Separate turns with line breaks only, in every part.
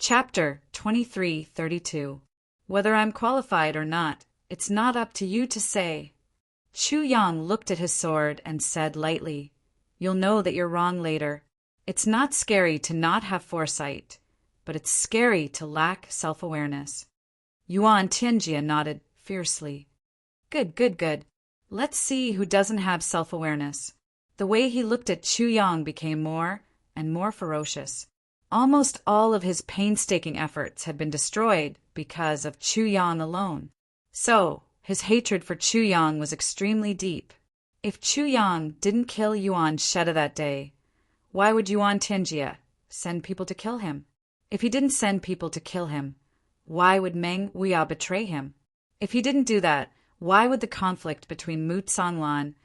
Chapter 2332. Whether I'm qualified or not, it's not up to you to say. Chu Yang looked at his sword and said lightly, "You'll know that you're wrong later. It's not scary to not have foresight, but it's scary to lack self-awareness." Yuan Tianjia nodded fiercely. Good. Let's see who doesn't have self-awareness. The way he looked at Chu Yang became more and more ferocious. Almost all of his painstaking efforts had been destroyed because of Chu Yang alone. So, his hatred for Chu Yang was extremely deep. If Chu Yang didn't kill Yuan Sheda that day, why would Yuan Tianjia send people to kill him? If he didn't send people to kill him, why would Meng Wuya betray him? If he didn't do that, why would the conflict between Mu Tsanglan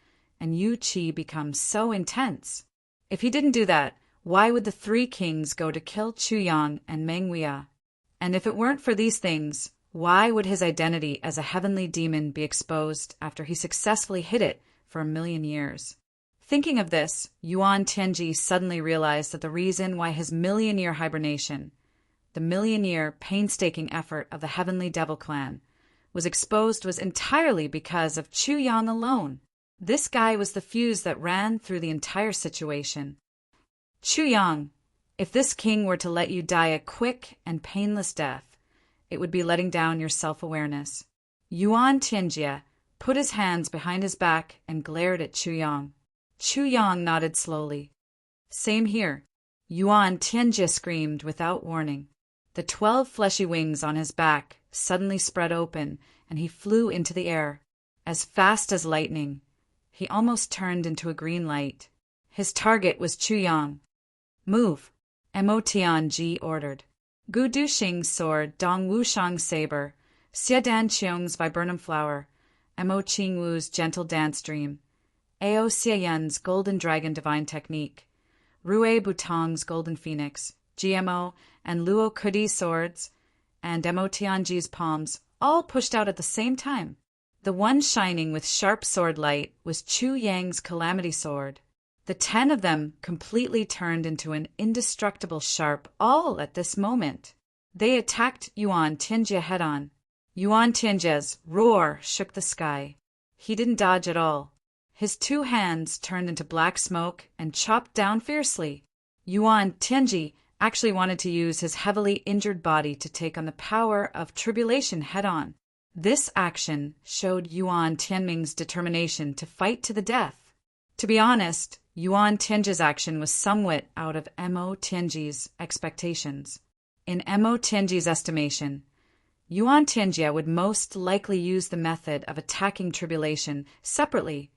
and Yu Qi become so intense? If he didn't do that, why would the three kings go to kill Chu Yang and Meng Wuya? And if it weren't for these things, why would his identity as a heavenly demon be exposed after he successfully hid it for 1,000,000 years? Thinking of this, Yuan Tianji suddenly realized that the reason why his 1,000,000-year hibernation, the 1,000,000-year painstaking effort of the Heavenly Devil Clan, was exposed was entirely because of Chu Yang alone. This guy was the fuse that ran through the entire situation. Chu Yang, if this king were to let you die a quick and painless death, it would be letting down your self-awareness. Yuan Tianjia put his hands behind his back and glared at Chu Yang. Chu Yang nodded slowly. Same here. Yuan Tianjia screamed without warning. The 12 fleshy wings on his back suddenly spread open, and he flew into the air. As fast as lightning, he almost turned into a green light. His target was Chu Yang. "Move," Mo Tianji ordered. Gu Duxing's sword, Dong Wushang's saber, Xie Dan Qiong's viburnum flower, Mo Qingwu's gentle dance dream, Ao Xiayan's golden dragon divine technique, Rue Butong's golden phoenix, GMO and Luo Kudi's swords, and Mo Tianji's palms all pushed out at the same time. The one shining with sharp sword light was Chu Yang's calamity sword. The 10 of them completely turned into an indestructible sharp all at this moment. They attacked Yuan Tianjia head-on. Yuan Tianjia's roar shook the sky. He didn't dodge at all. His 2 hands turned into black smoke and chopped down fiercely. Yuan Tianji actually wanted to use his heavily injured body to take on the power of tribulation head-on. This action showed Yuan Tianming's determination to fight to the death. To be honest, Yuan Tianjia's action was somewhat out of Mo Tianji's expectations. In Mo Tianji's estimation, Yuan Tianjia would most likely use the method of attacking tribulation separately,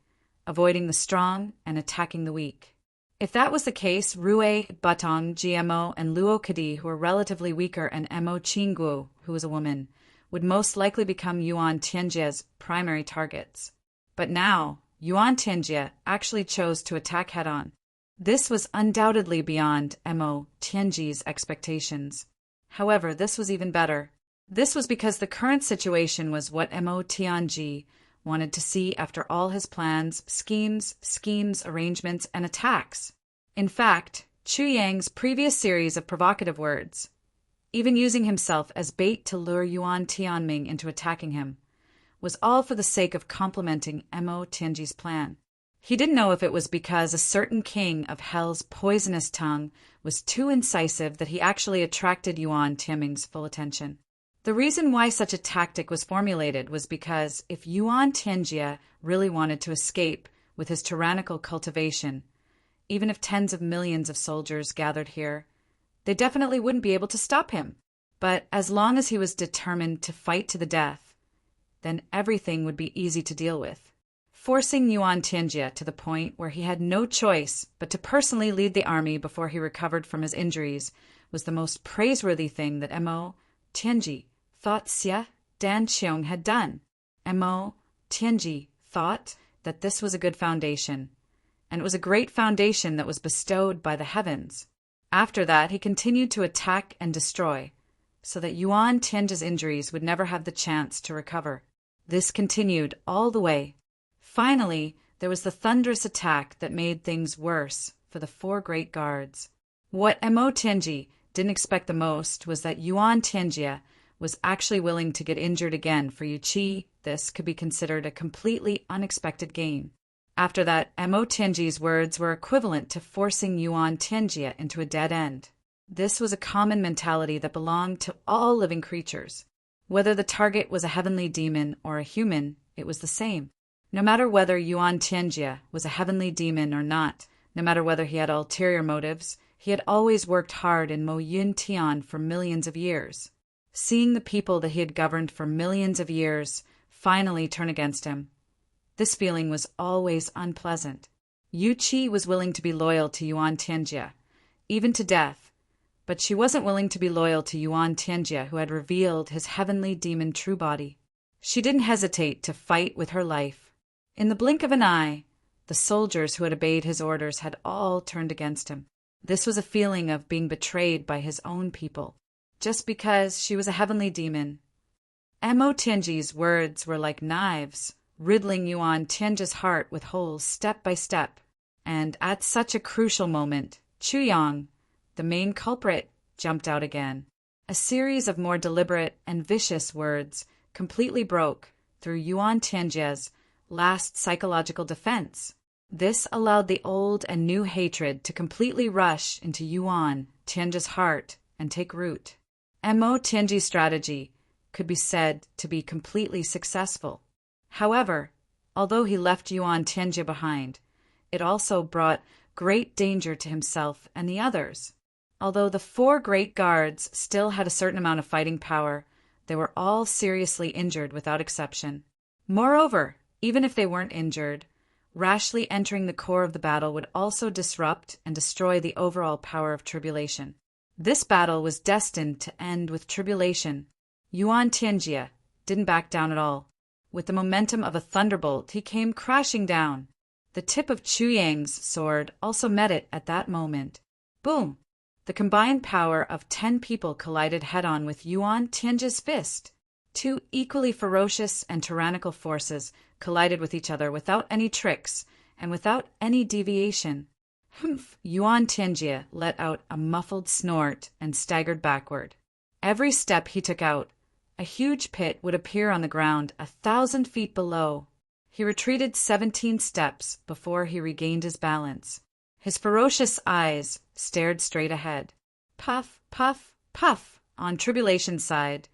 avoiding the strong and attacking the weak. If that was the case, Rue Batong, GMO, and Luo Kadi, who were relatively weaker, and Mo Qinggu, who was a woman, would most likely become Yuan Tianjia's primary targets. But now, Yuan Tianjia actually chose to attack head-on. This was undoubtedly beyond Mo Tianji's expectations. However, this was even better. This was because the current situation was what Mo Tianji wanted to see after all his plans, schemes, arrangements, and attacks. In fact, Chu Yang's previous series of provocative words, even using himself as bait to lure Yuan Tianming into attacking him, was all for the sake of complementing Mo Tianji's plan. He didn't know if it was because a certain king of hell's poisonous tongue was too incisive that he actually attracted Yuan Tianming's full attention. The reason why such a tactic was formulated was because if Yuan Tianjia really wanted to escape with his tyrannical cultivation, even if tens of millions of soldiers gathered here, they definitely wouldn't be able to stop him. But as long as he was determined to fight to the death, then everything would be easy to deal with. Forcing Yuan Tianjia to the point where he had no choice but to personally lead the army before he recovered from his injuries was the most praiseworthy thing that Mo Tianji thought Xie Dan Qiong had done. Mo Tianji thought that this was a good foundation, and it was a great foundation that was bestowed by the heavens. After that, he continued to attack and destroy, so that Yuan Tianjia's injuries would never have the chance to recover. This continued all the way. Finally, there was the thunderous attack that made things worse for the 4 great guards. What Mo Tianji didn't expect the most was that Yuan Tianjie was actually willing to get injured again for Yu Qi. This could be considered a completely unexpected gain. After that, Mo Tianji's words were equivalent to forcing Yuan Tianjie into a dead end. This was a common mentality that belonged to all living creatures. Whether the target was a heavenly demon or a human, it was the same. No matter whether Yuan Tianjie was a heavenly demon or not, no matter whether he had ulterior motives, he had always worked hard in Mo Yun Tian for millions of years. Seeing the people that he had governed for millions of years finally turn against him, this feeling was always unpleasant. Yu Qi was willing to be loyal to Yuan Tianjie, even to death, but she wasn't willing to be loyal to Yuan Tianjie, who had revealed his heavenly demon true body. She didn't hesitate to fight with her life. In the blink of an eye, the soldiers who had obeyed his orders had all turned against him. This was a feeling of being betrayed by his own people, just because she was a heavenly demon. Mo Tianji's words were like knives, riddling Yuan Tianjie's heart with holes step by step. And at such a crucial moment, Chu Yang, the main culprit, jumped out again. A series of more deliberate and vicious words completely broke through Yuan Tianjie's last psychological defense. This allowed the old and new hatred to completely rush into Yuan Tianjie's heart and take root. Mo Tianji's strategy could be said to be completely successful. However, although he left Yuan Tianjie behind, it also brought great danger to himself and the others. Although the 4 great guards still had a certain amount of fighting power, they were all seriously injured without exception. Moreover, even if they weren't injured, rashly entering the core of the battle would also disrupt and destroy the overall power of tribulation. This battle was destined to end with tribulation. Yuan Tianjie didn't back down at all. With the momentum of a thunderbolt, he came crashing down. The tip of Chu Yang's sword also met it at that moment. Boom! The combined power of 10 people collided head-on with Yuan Tianjie's fist. 2 equally ferocious and tyrannical forces collided with each other without any tricks and without any deviation. Humph! Yuan Tianjie let out a muffled snort and staggered backward. Every step he took out, a huge pit would appear on the ground 1,000 feet below. He retreated 17 steps before he regained his balance. His ferocious eyes stared straight ahead. Puff, puff, puff. On Tribulation's side,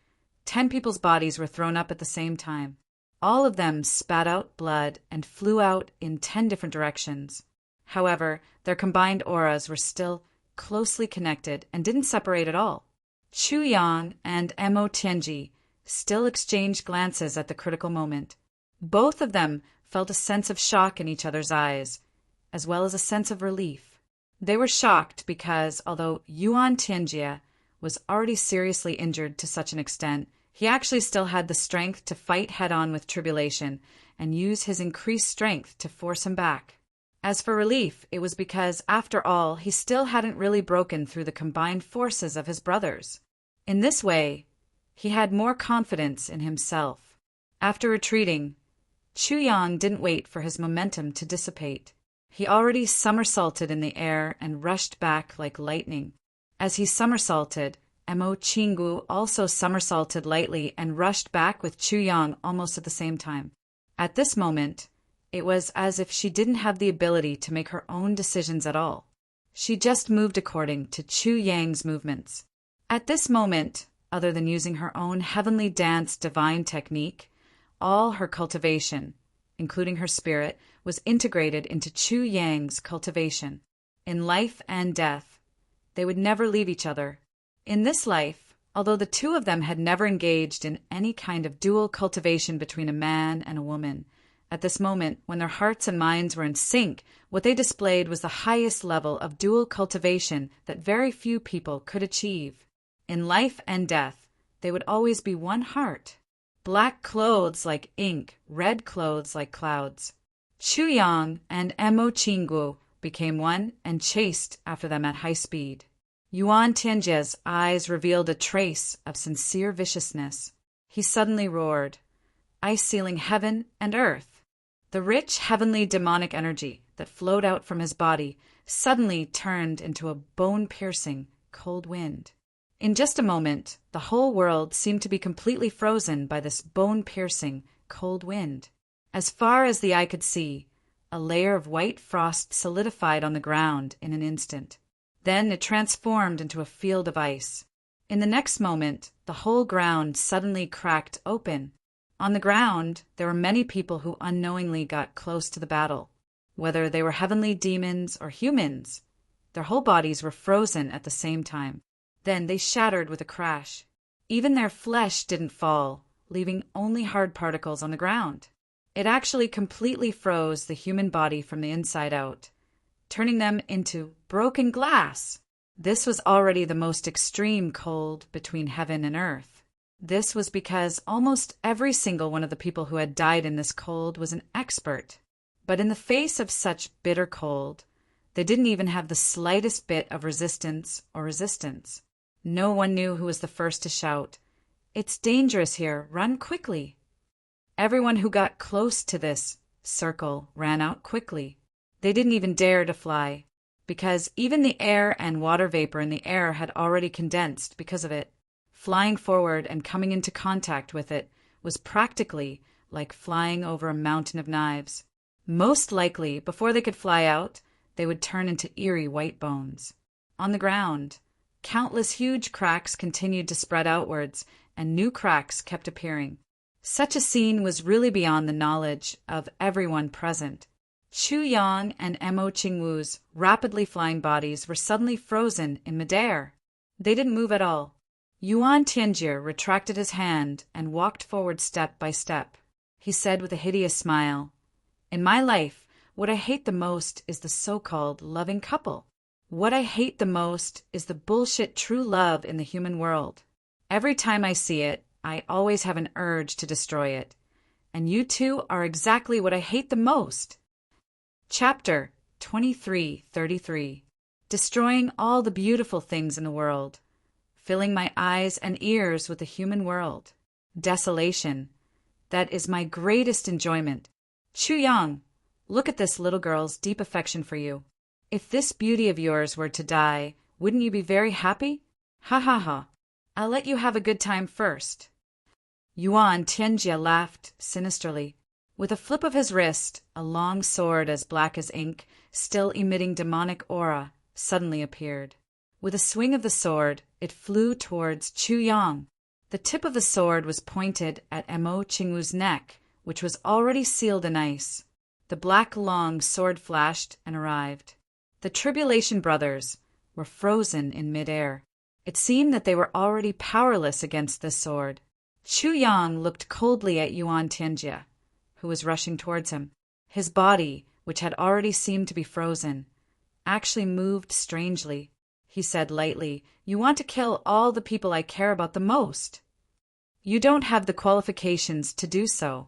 10 people's bodies were thrown up at the same time. All of them spat out blood and flew out in 10 different directions. However, their combined auras were still closely connected and didn't separate at all. Chu Yang and Mo Tianjie still exchanged glances at the critical moment. Both of them felt a sense of shock in each other's eyes, as well as a sense of relief. They were shocked because, although Yuan Tianjie was already seriously injured to such an extent, he actually still had the strength to fight head-on with tribulation and use his increased strength to force him back. As for relief, it was because, after all, he still hadn't really broken through the combined forces of his brothers. In this way, he had more confidence in himself. After retreating, Chu Yang didn't wait for his momentum to dissipate. He already somersaulted in the air and rushed back like lightning. As he somersaulted, Mo Qinggu also somersaulted lightly and rushed back with Chu Yang almost at the same time. At this moment, it was as if she didn't have the ability to make her own decisions at all. She just moved according to Chu Yang's movements. At this moment, other than using her own heavenly dance divine technique, all her cultivation, including her spirit, was integrated into Chu Yang's cultivation. In life and death, they would never leave each other. In this life, although the two of them had never engaged in any kind of dual cultivation between a man and a woman, at this moment, when their hearts and minds were in sync, what they displayed was the highest level of dual cultivation that very few people could achieve. In life and death, they would always be one heart. Black clothes like ink, red clothes like clouds. Chu Yang and Mo Qinggu became one and chased after them at high speed. Yuan Tianjie's eyes revealed a trace of sincere viciousness. He suddenly roared, ice-sealing heaven and earth. The rich heavenly demonic energy that flowed out from his body suddenly turned into a bone-piercing cold wind. In just a moment, the whole world seemed to be completely frozen by this bone-piercing, cold wind. As far as the eye could see, a layer of white frost solidified on the ground in an instant. Then it transformed into a field of ice. In the next moment, the whole ground suddenly cracked open. On the ground, there were many people who unknowingly got close to the battle. Whether they were heavenly demons or humans, their whole bodies were frozen at the same time. Then they shattered with a crash. Even their flesh didn't fall, leaving only hard particles on the ground. It actually completely froze the human body from the inside out, turning them into broken glass. This was already the most extreme cold between heaven and earth. This was because almost every single one of the people who had died in this cold was an expert. But in the face of such bitter cold, they didn't even have the slightest bit of resistance. No one knew who was the first to shout, "It's dangerous here, run quickly." Everyone who got close to this circle ran out quickly. They didn't even dare to fly, because even the air and water vapor in the air had already condensed because of it. Flying forward and coming into contact with it was practically like flying over a mountain of knives. Most likely, before they could fly out, they would turn into eerie white bones. On the ground, countless huge cracks continued to spread outwards, and new cracks kept appearing. Such a scene was really beyond the knowledge of everyone present. Chu Yang and Mo Qingwu's rapidly flying bodies were suddenly frozen in midair. They didn't move at all. Yuan Tianjie retracted his hand and walked forward step by step. He said with a hideous smile, "In my life, what I hate the most is the so-called loving couple. What I hate the most is the bullshit true love in the human world. Every time I see it, I always have an urge to destroy it. And you two are exactly what I hate the most." Chapter 23:33. Destroying all the beautiful things in the world. Filling my eyes and ears with the human world. Desolation. That is my greatest enjoyment. Chu Yang, look at this little girl's deep affection for you. If this beauty of yours were to die, wouldn't you be very happy? Ha ha ha. I'll let you have a good time first. Yuan Tianjie laughed sinisterly. With a flip of his wrist, a long sword as black as ink, still emitting demonic aura, suddenly appeared. With a swing of the sword, it flew towards Chu Yang. The tip of the sword was pointed at Mo Qingwu's neck, which was already sealed in ice. The black long sword flashed and arrived. The Tribulation Brothers were frozen in midair. It seemed that they were already powerless against this sword. Chu Yang looked coldly at Yuan Tianjie, who was rushing towards him. His body, which had already seemed to be frozen, actually moved strangely. He said lightly, "You want to kill all the people I care about the most. You don't have the qualifications to do so."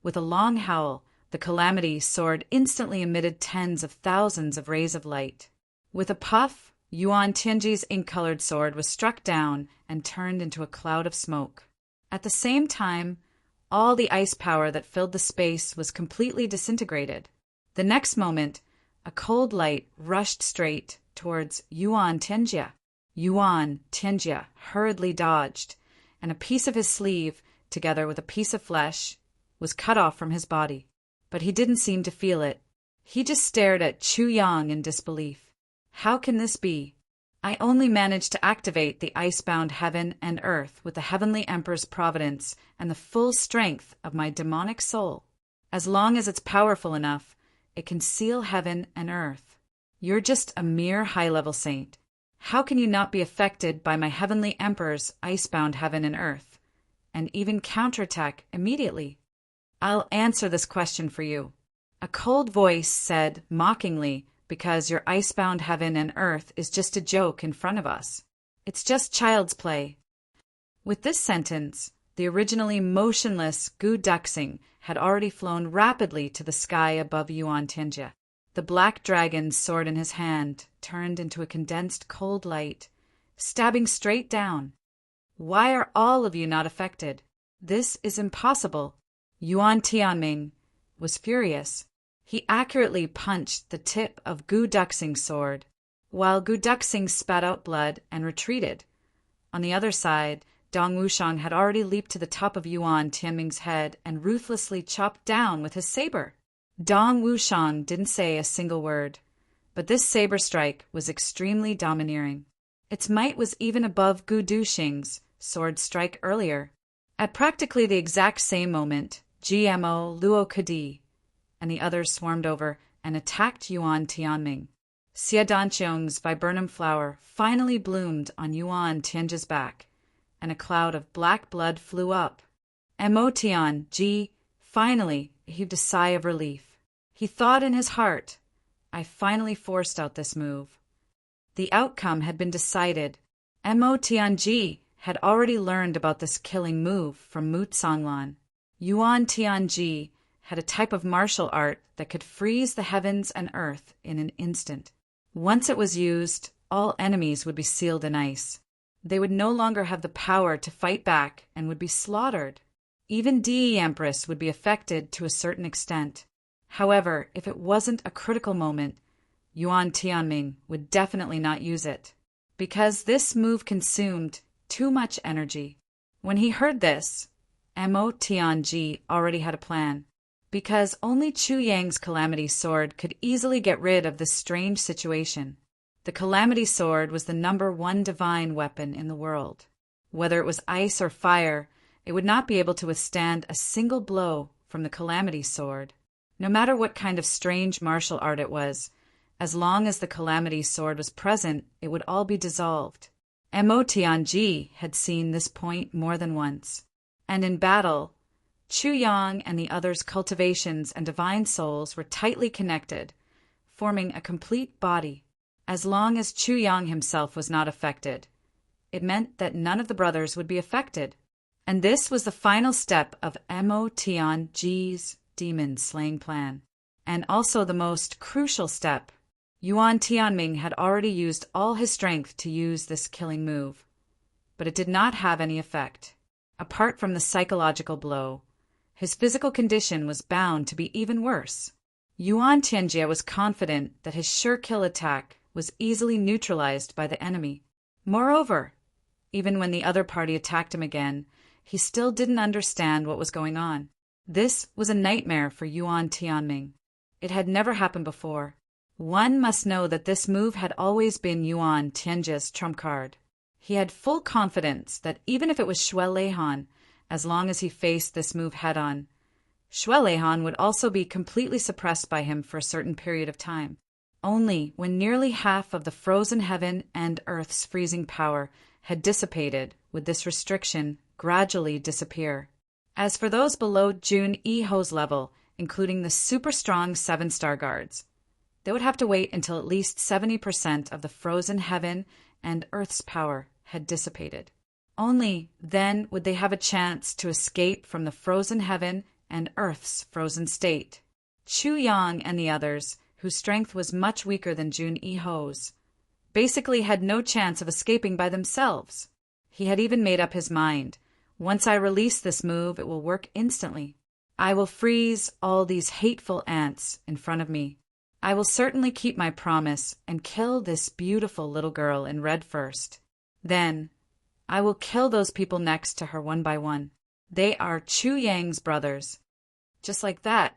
With a long howl, the Calamity sword instantly emitted tens of thousands of rays of light. With a puff, Yuan Tianjie's ink-colored sword was struck down and turned into a cloud of smoke. At the same time, all the ice power that filled the space was completely disintegrated. The next moment, a cold light rushed straight towards Yuan Tianjie. Yuan Tianjie hurriedly dodged, and a piece of his sleeve, together with a piece of flesh, was cut off from his body. But he didn't seem to feel it. He just stared at Chu Yang in disbelief. How can this be? I only managed to activate the ice-bound heaven and earth with the Heavenly Emperor's providence and the full strength of my demonic soul. As long as it's powerful enough, it can seal heaven and earth. You're just a mere high-level saint. How can you not be affected by my Heavenly Emperor's ice-bound heaven and earth, and even counterattack immediately? I'll answer this question for you. A cold voice said mockingly, because your ice-bound heaven and earth is just a joke in front of us. It's just child's play. With this sentence, the originally motionless Gu Duxing had already flown rapidly to the sky above Yuan Tianjie. The black dragon's sword in his hand turned into a condensed cold light, stabbing straight down. Why are all of you not affected? This is impossible. Yuan Tianming was furious. He accurately punched the tip of Gu Duxing's sword. While Gu Duxing spat out blood and retreated, On the other side, Dong Wushang had already leaped to the top of Yuan Tianming's head and ruthlessly chopped down with his saber. Dong Wushang didn't say a single word, but this saber strike was extremely domineering. Its might was even above Gu Duxing's sword strike earlier. At practically the exact same moment, GMO Luo Kadi and the others swarmed over and attacked Yuan Tianming. Xie Danqiong's viburnum flower finally bloomed on Yuan Tianji's back, and a cloud of black blood flew up. Mo Tianji finally heaved a sigh of relief. He thought in his heart, I finally forced out this move. The outcome had been decided. Mo Tianji had already learned about this killing move from Mu Songlan. Yuan Tianji had a type of martial art that could freeze the heavens and earth in an instant. Once it was used, all enemies would be sealed in ice. They would no longer have the power to fight back and would be slaughtered. Even Di Empress would be affected to a certain extent. However, if it wasn't a critical moment, Yuan Tianming would definitely not use it, because this move consumed too much energy. When he heard this, Mo Tianji already had a plan, because only Chu Yang's Calamity Sword could easily get rid of this strange situation. The Calamity Sword was the #1 divine weapon in the world. Whether it was ice or fire, it would not be able to withstand a single blow from the Calamity Sword. No matter what kind of strange martial art it was, as long as the Calamity Sword was present, it would all be dissolved. Mo Tianji had seen this point more than once. And in battle, Chu Yang and the others' cultivations and divine souls were tightly connected, forming a complete body. As long as Chu Yang himself was not affected, it meant that none of the brothers would be affected. And this was the final step of Mo Tianji's demon-slaying plan. And also the most crucial step. Yuan Tianming had already used all his strength to use this killing move, but it did not have any effect. Apart from the psychological blow, his physical condition was bound to be even worse. Yuan Tianjie was confident that his sure kill attack was easily neutralized by the enemy. Moreover, even when the other party attacked him again, he still didn't understand what was going on. This was a nightmare for Yuan Tianming. It had never happened before. One must know that this move had always been Yuan Tianjie's trump card. He had full confidence that even if it was Xue Leihan, as long as he faced this move head-on, Xue Leihan would also be completely suppressed by him for a certain period of time. Only when nearly half of the frozen heaven and earth's freezing power had dissipated would this restriction gradually disappear. As for those below Jun Yiho's level, including the super-strong 7-star guards, they would have to wait until at least 70% of the frozen heaven and earth's power had dissipated. Only then would they have a chance to escape from the frozen heaven and earth's frozen state. Chu Yang and the others, whose strength was much weaker than Jun Yiho's, basically had no chance of escaping by themselves. He had even made up his mind. Once I release this move, it will work instantly. I will freeze all these hateful ants in front of me. I will certainly keep my promise and kill this beautiful little girl in red first. Then, I will kill those people next to her one by one. They are Chu Yang's brothers. Just like that,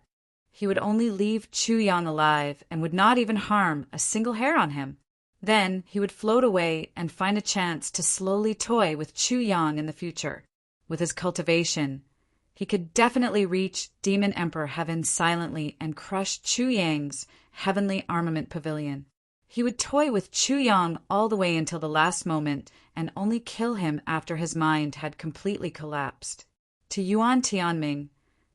he would only leave Chu Yang alive and would not even harm a single hair on him. Then he would float away and find a chance to slowly toy with Chu Yang in the future. With his cultivation, he could definitely reach Demon Emperor Heaven silently and crush Chu Yang's heavenly armament pavilion. He would toy with Chu Yang all the way until the last moment and only kill him after his mind had completely collapsed. To Yuan Tianming,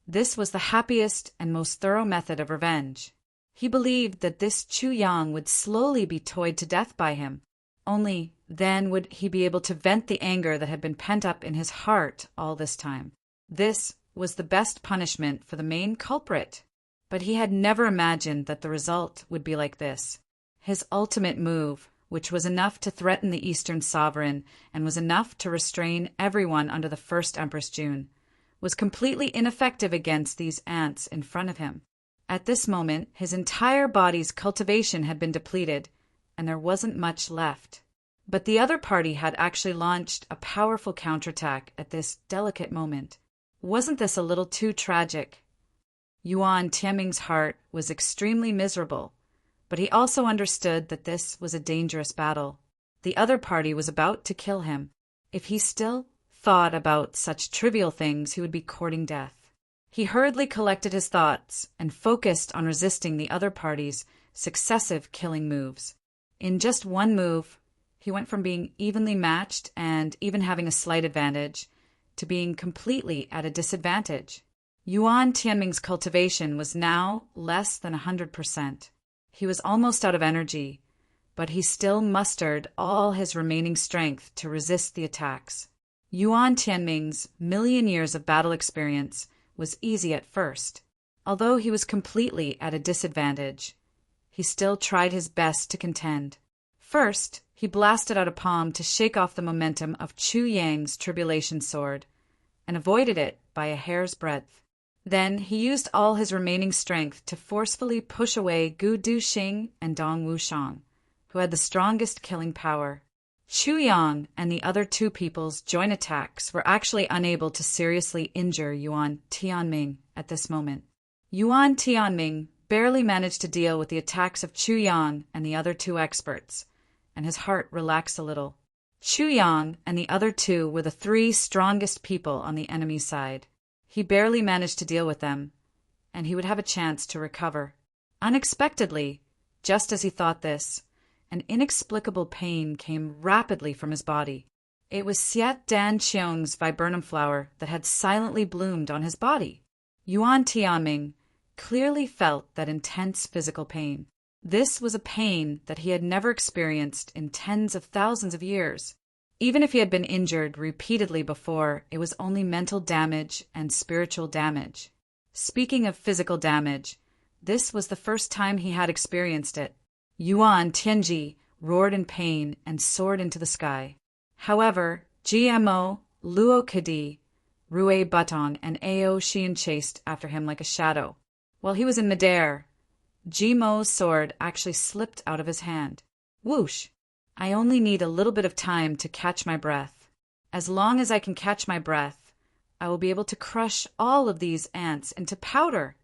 this was the happiest and most thorough method of revenge. He believed that this Chu Yang would slowly be toyed to death by him. Only then would he be able to vent the anger that had been pent up in his heart all this time. This was the best punishment for the main culprit. But he had never imagined that the result would be like this. His ultimate move, which was enough to threaten the Eastern Sovereign and was enough to restrain everyone under the first Empress June, was completely ineffective against these ants in front of him. At this moment, his entire body's cultivation had been depleted, and there wasn't much left. But the other party had actually launched a powerful counterattack at this delicate moment. Wasn't this a little too tragic? Yuan Tianming's heart was extremely miserable, but he also understood that this was a dangerous battle. The other party was about to kill him. If he still thought about such trivial things, he would be courting death. He hurriedly collected his thoughts and focused on resisting the other party's successive killing moves. In just one move, he went from being evenly matched and even having a slight advantage to being completely at a disadvantage. Yuan Tianming's cultivation was now less than 100%. He was almost out of energy, but he still mustered all his remaining strength to resist the attacks. Yuan Tianming's million years of battle experience was easy at first. Although he was completely at a disadvantage, he still tried his best to contend. First, he blasted out a palm to shake off the momentum of Chu Yang's tribulation sword, and avoided it by a hair's breadth. Then he used all his remaining strength to forcefully push away Gu Duxing and Dong Wushang, who had the strongest killing power. Chu Yang and the other two people's joint attacks were actually unable to seriously injure Yuan Tianming at this moment. Yuan Tianming barely managed to deal with the attacks of Chu Yang and the other two experts, and his heart relaxed a little. Chu Yang and the other two were the three strongest people on the enemy side. He barely managed to deal with them, and he would have a chance to recover. Unexpectedly, just as he thought this, an inexplicable pain came rapidly from his body. It was Xiet Dan Qiong's viburnum flower that had silently bloomed on his body. Yuan Tianming clearly felt that intense physical pain. This was a pain that he had never experienced in tens of thousands of years. Even if he had been injured repeatedly before, it was only mental damage and spiritual damage. Speaking of physical damage, this was the first time he had experienced it. Yuan Tianji roared in pain and soared into the sky. However, GMO, Luo Kadi, Rui Butong, and Ao Xian chased after him like a shadow. While he was in midair, Jimo's sword actually slipped out of his hand. Whoosh! I only need a little bit of time to catch my breath. As long as I can catch my breath, I will be able to crush all of these ants into powder.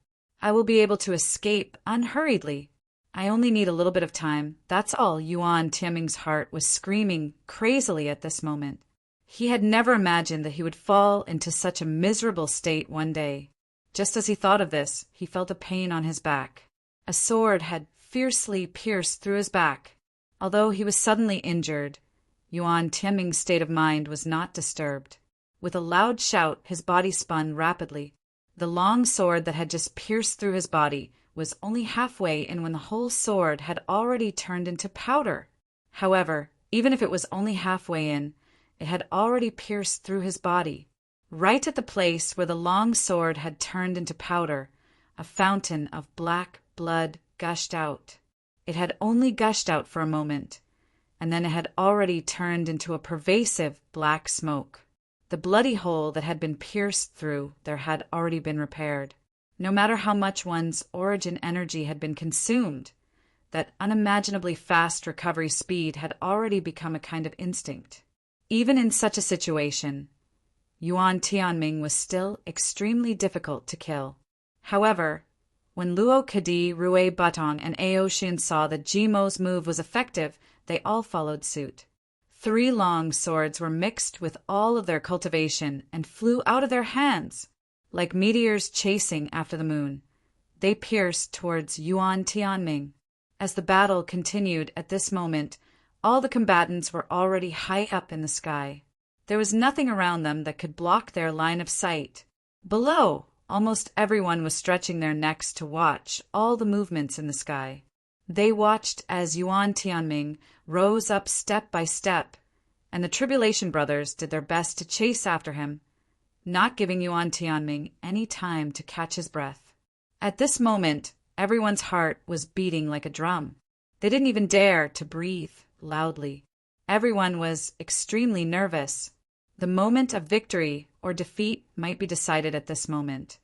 I will be able to escape unhurriedly. I only need a little bit of time. That's all. Yuan Tianming's heart was screaming crazily at this moment. He had never imagined that he would fall into such a miserable state one day. Just as he thought of this, he felt a pain on his back. A sword had fiercely pierced through his back. Although he was suddenly injured, Yuan Tianming's state of mind was not disturbed. With a loud shout, his body spun rapidly. The long sword that had just pierced through his body was only halfway in when the whole sword had already turned into powder. However, even if it was only halfway in, it had already pierced through his body. Right at the place where the long sword had turned into powder, a fountain of black blood gushed out. It had only gushed out for a moment, and then it had already turned into a pervasive black smoke. The bloody hole that had been pierced through there had already been repaired. No matter how much one's origin energy had been consumed, that unimaginably fast recovery speed had already become a kind of instinct. Even in such a situation, Yuan Tianming was still extremely difficult to kill. However, when Luo Kadi, Rui Butong, and Ao Xian saw that Jimo's move was effective, they all followed suit. 3 long swords were mixed with all of their cultivation and flew out of their hands. Like meteors chasing after the moon, they pierced towards Yuan Tianming. As the battle continued at this moment, all the combatants were already high up in the sky. There was nothing around them that could block their line of sight. Below, almost everyone was stretching their necks to watch all the movements in the sky. They watched as Yuan Tianming rose up step by step, and the Tribulation Brothers did their best to chase after him, not giving Yuan Tianming any time to catch his breath. At this moment, everyone's heart was beating like a drum. They didn't even dare to breathe loudly. Everyone was extremely nervous. The moment of victory or defeat might be decided at this moment,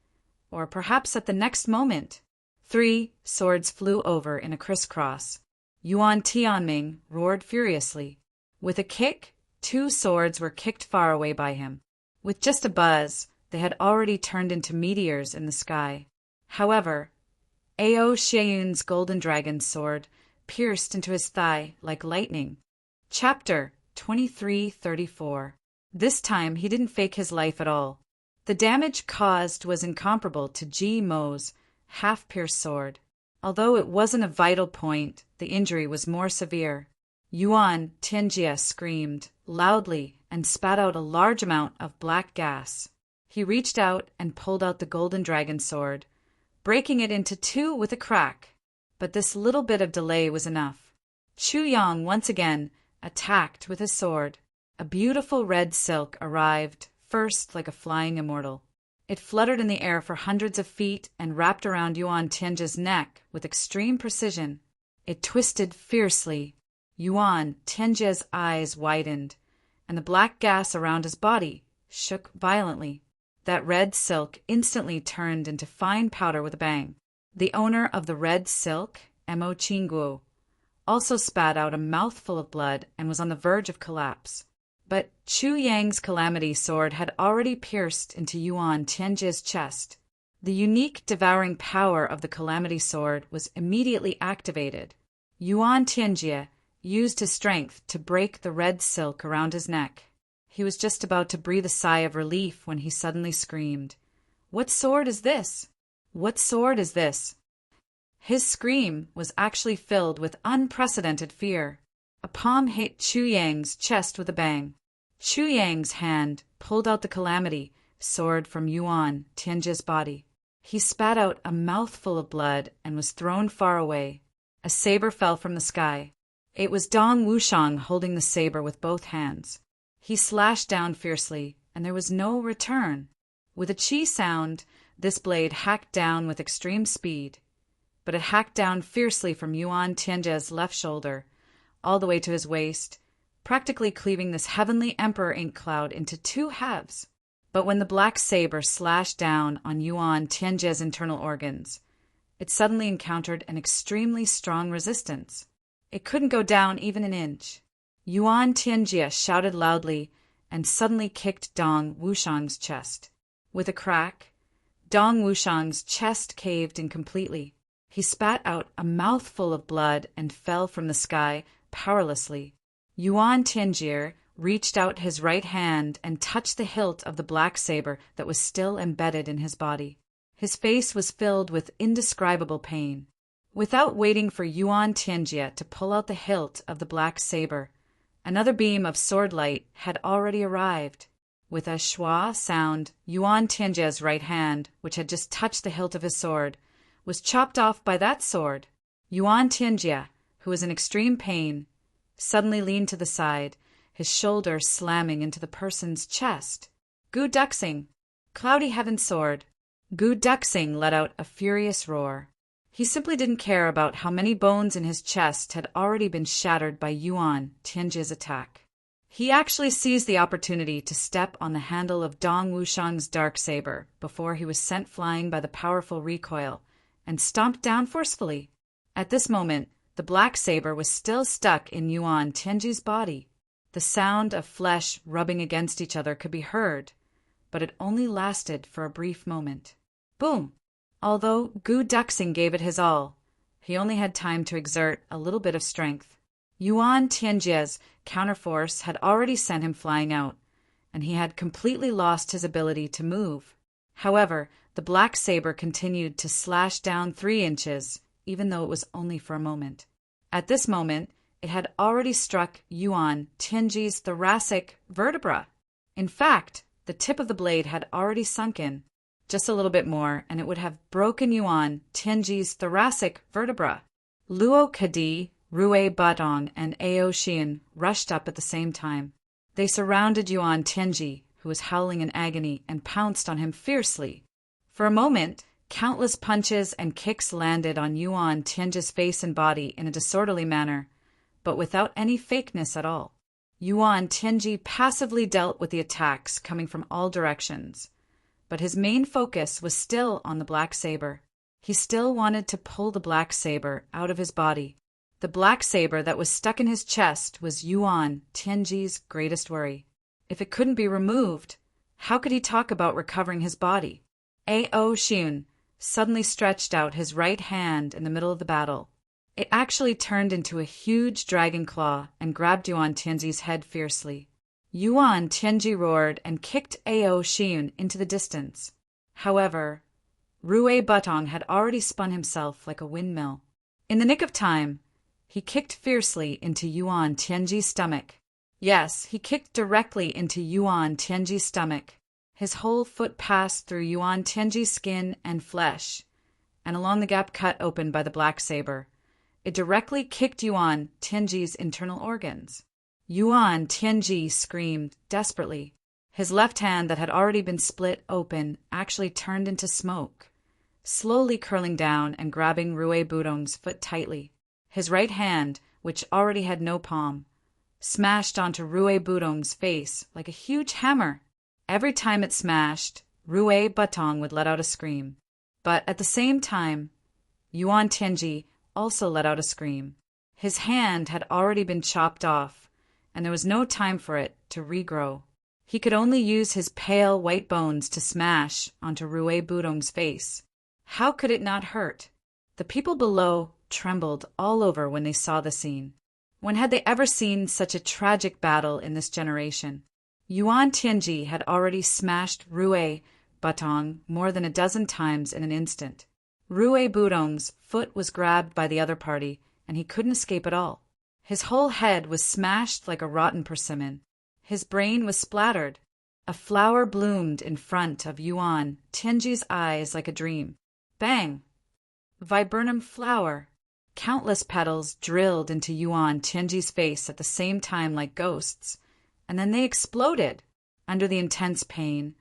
or perhaps at the next moment. 3 swords flew over in a crisscross. Yuan Tianming roared furiously. With a kick, two swords were kicked far away by him. With just a buzz, they had already turned into meteors in the sky. However, Ao Xianyun's golden dragon sword pierced into his thigh like lightning. Chapter 2334. This time he didn't fake his life at all. The damage caused was incomparable to Ji Mo's half-pierced sword. Although it wasn't a vital point, the injury was more severe. Yuan Tianjie screamed loudly and spat out a large amount of black gas. He reached out and pulled out the golden dragon sword, breaking it into two with a crack. But this little bit of delay was enough. Chu Yang once again attacked with his sword. A beautiful red silk arrived, first like a flying immortal. It fluttered in the air for hundreds of feet and wrapped around Yuan Tianjie's neck with extreme precision. It twisted fiercely. Yuan Tianjie's eyes widened, and the black gas around his body shook violently. That red silk instantly turned into fine powder with a bang. The owner of the red silk, Mo Qingguo, also spat out a mouthful of blood and was on the verge of collapse. But Chu Yang's calamity sword had already pierced into Yuan Tianjie's chest. The unique devouring power of the calamity sword was immediately activated. Yuan Tianjie used his strength to break the red silk around his neck. He was just about to breathe a sigh of relief when he suddenly screamed, "What sword is this? What sword is this?" His scream was actually filled with unprecedented fear. A palm hit Chu Yang's chest with a bang. Chu Yang's hand pulled out the calamity sword from Yuan Tianjie's body. He spat out a mouthful of blood and was thrown far away. A saber fell from the sky. It was Dong Wushang holding the saber with both hands. He slashed down fiercely, and there was no return. With a chi sound, this blade hacked down with extreme speed. But it hacked down fiercely from Yuan Tianjie's left shoulder, all the way to his waist, practically cleaving this heavenly emperor ink cloud into two halves. But when the black saber slashed down on Yuan Tianjie's internal organs, it suddenly encountered an extremely strong resistance. It couldn't go down even an inch. Yuan Tianjie shouted loudly and suddenly kicked Dong Wushang's chest. With a crack, Dong Wushang's chest caved in completely. He spat out a mouthful of blood and fell from the sky powerlessly. Yuan Tianjie reached out his right hand and touched the hilt of the black saber that was still embedded in his body. His face was filled with indescribable pain. Without waiting for Yuan Tianjie to pull out the hilt of the black saber, another beam of sword light had already arrived. With a schwa sound, Yuan Tianjie's right hand, which had just touched the hilt of his sword, was chopped off by that sword. Yuan Tianjie, who was in extreme pain, suddenly leaned to the side, his shoulder slamming into the person's chest. Gu Duxing, Cloudy Heaven's sword. Gu Duxing let out a furious roar. He simply didn't care about how many bones in his chest had already been shattered by Yuan Tianjie's attack. He actually seized the opportunity to step on the handle of Dong Wushang's dark saber before he was sent flying by the powerful recoil, and stomped down forcefully. At this moment, the black saber was still stuck in Yuan Tianjie's body. The sound of flesh rubbing against each other could be heard, but it only lasted for a brief moment. Boom! Although Gu Duxing gave it his all, he only had time to exert a little bit of strength. Yuan Tianjie's counterforce had already sent him flying out, and he had completely lost his ability to move. However, the black saber continued to slash down 3 inches, even though it was only for a moment. At this moment, it had already struck Yuan Tianjie's thoracic vertebra. In fact, the tip of the blade had already sunk in. Just a little bit more, and it would have broken Yuan Tianjie's thoracic vertebra. Luo Kadi, Rue Badong, and Ao Xian rushed up at the same time. They surrounded Yuan Tianjie, who was howling in agony, and pounced on him fiercely. For a moment, countless punches and kicks landed on Yuan Tianjie's face and body in a disorderly manner, but without any fakeness at all. Yuan Tianjie passively dealt with the attacks coming from all directions, but his main focus was still on the black saber. He still wanted to pull the black saber out of his body. The black saber that was stuck in his chest was Yuan Tianji's greatest worry. If it couldn't be removed, how could he talk about recovering his body? Ao Xiun suddenly stretched out his right hand in the middle of the battle. It actually turned into a huge dragon claw and grabbed Yuan Tianji's head fiercely. Yuan Tianji roared and kicked Ao Xiun into the distance. However, Rue Butong had already spun himself like a windmill. In the nick of time, he kicked fiercely into Yuan Tianji's stomach. Yes, he kicked directly into Yuan Tianji's stomach. His whole foot passed through Yuan Tianji's skin and flesh, and along the gap cut open by the black saber. It directly kicked Yuan Tianji's internal organs. Yuan Tianji screamed desperately. His left hand that had already been split open actually turned into smoke, slowly curling down and grabbing Rue Budong's foot tightly. His right hand, which already had no palm, smashed onto Rue Budong's face like a huge hammer. Every time it smashed, Rue Butong would let out a scream. But at the same time, Yuan Tianji also let out a scream. His hand had already been chopped off, and there was no time for it to regrow. He could only use his pale white bones to smash onto Rue Budong's face. How could it not hurt? The people below trembled all over when they saw the scene. When had they ever seen such a tragic battle in this generation? Yuan Tianji had already smashed Rue Butong more than a dozen times in an instant. Rue Budong's foot was grabbed by the other party, and he couldn't escape at all. His whole head was smashed like a rotten persimmon. His brain was splattered. A flower bloomed in front of Yuan Tianji's eyes like a dream. Bang! Viburnum flower. Countless petals drilled into Yuan Tianji's face at the same time like ghosts, and then they exploded. Under the intense pain,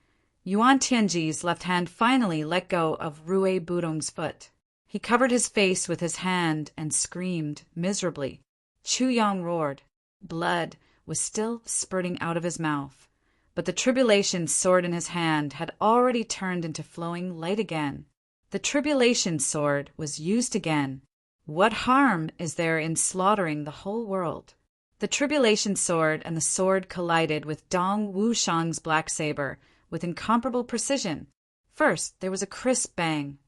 Yuan Tianji's left hand finally let go of Rue Budong's foot. He covered his face with his hand and screamed miserably. Chu Yang roared. Blood was still spurting out of his mouth, but the tribulation sword in his hand had already turned into flowing light again. The tribulation sword was used again. What harm is there in slaughtering the whole world? The tribulation sword and the sword collided with Dong Wushang's black saber with incomparable precision. First, there was a crisp bang.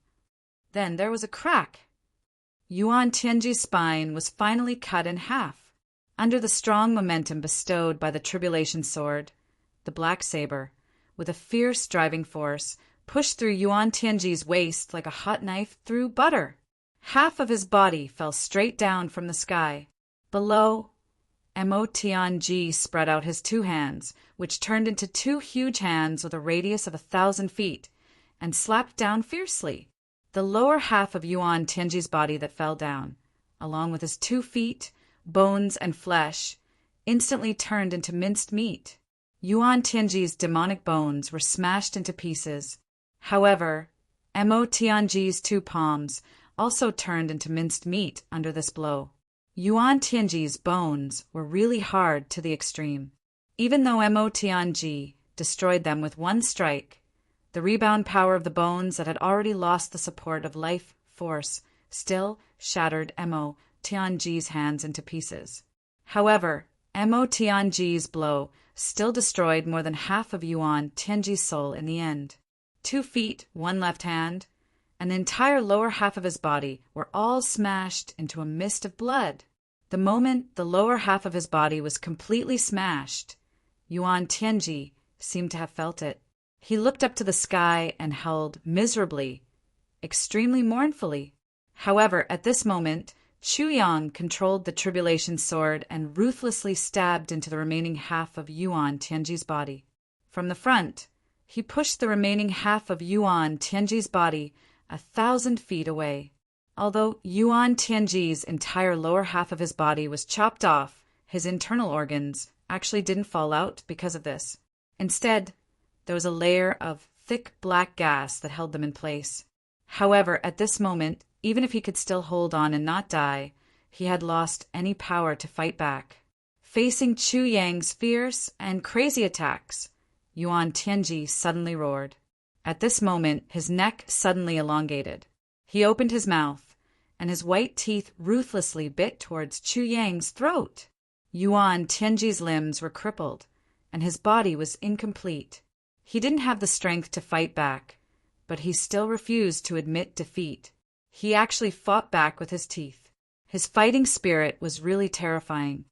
Then there was a crack. Yuan Tianji's spine was finally cut in half. Under the strong momentum bestowed by the tribulation sword, the black saber, with a fierce driving force, pushed through Yuan Tianji's waist like a hot knife through butter. Half of his body fell straight down from the sky. Below, Mo Tianji spread out his two hands, which turned into two huge hands with a radius of 1,000 feet, and slapped down fiercely. The lower half of Yuan Tianji's body that fell down, along with his 2 feet, bones, and flesh, instantly turned into minced meat. Yuan Tianji's demonic bones were smashed into pieces. However, Mo Tianji's 2 palms also turned into minced meat under this blow. Yuan Tianji's bones were really hard to the extreme. Even though Mo Tianji destroyed them with one strike, the rebound power of the bones that had already lost the support of life force still shattered Mo Tianji's hands into pieces. However, Mo Tianji's blow still destroyed more than half of Yuan Tianji's soul in the end. 2 feet, 1 left hand, and the entire lower half of his body were all smashed into a mist of blood. The moment the lower half of his body was completely smashed, Yuan Tianji seemed to have felt it. He looked up to the sky and howled miserably, extremely mournfully. However, at this moment, Chu Yang controlled the tribulation sword and ruthlessly stabbed into the remaining half of Yuan Tianji's body. From the front, he pushed the remaining half of Yuan Tianji's body 1,000 feet away. Although Yuan Tianji's entire lower half of his body was chopped off, his internal organs actually didn't fall out because of this. Instead, there was a layer of thick black gas that held them in place. However, at this moment, even if he could still hold on and not die, he had lost any power to fight back. Facing Chu Yang's fierce and crazy attacks, Yuan Tianji suddenly roared. At this moment, his neck suddenly elongated. He opened his mouth, and his white teeth ruthlessly bit towards Chu Yang's throat. Yuan Tianji's limbs were crippled, and his body was incomplete. He didn't have the strength to fight back, but he still refused to admit defeat. He actually fought back with his teeth. His fighting spirit was really terrifying.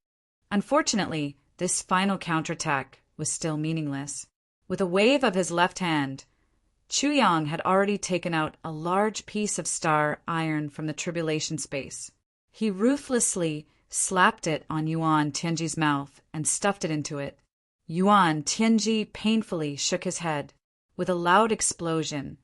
Unfortunately, this final counterattack was still meaningless. With a wave of his left hand, Chu Yang had already taken out a large piece of star iron from the tribulation space. He ruthlessly slapped it on Yuan Tianji's mouth and stuffed it into it. Yuan Tianji painfully shook his head. With a loud explosion,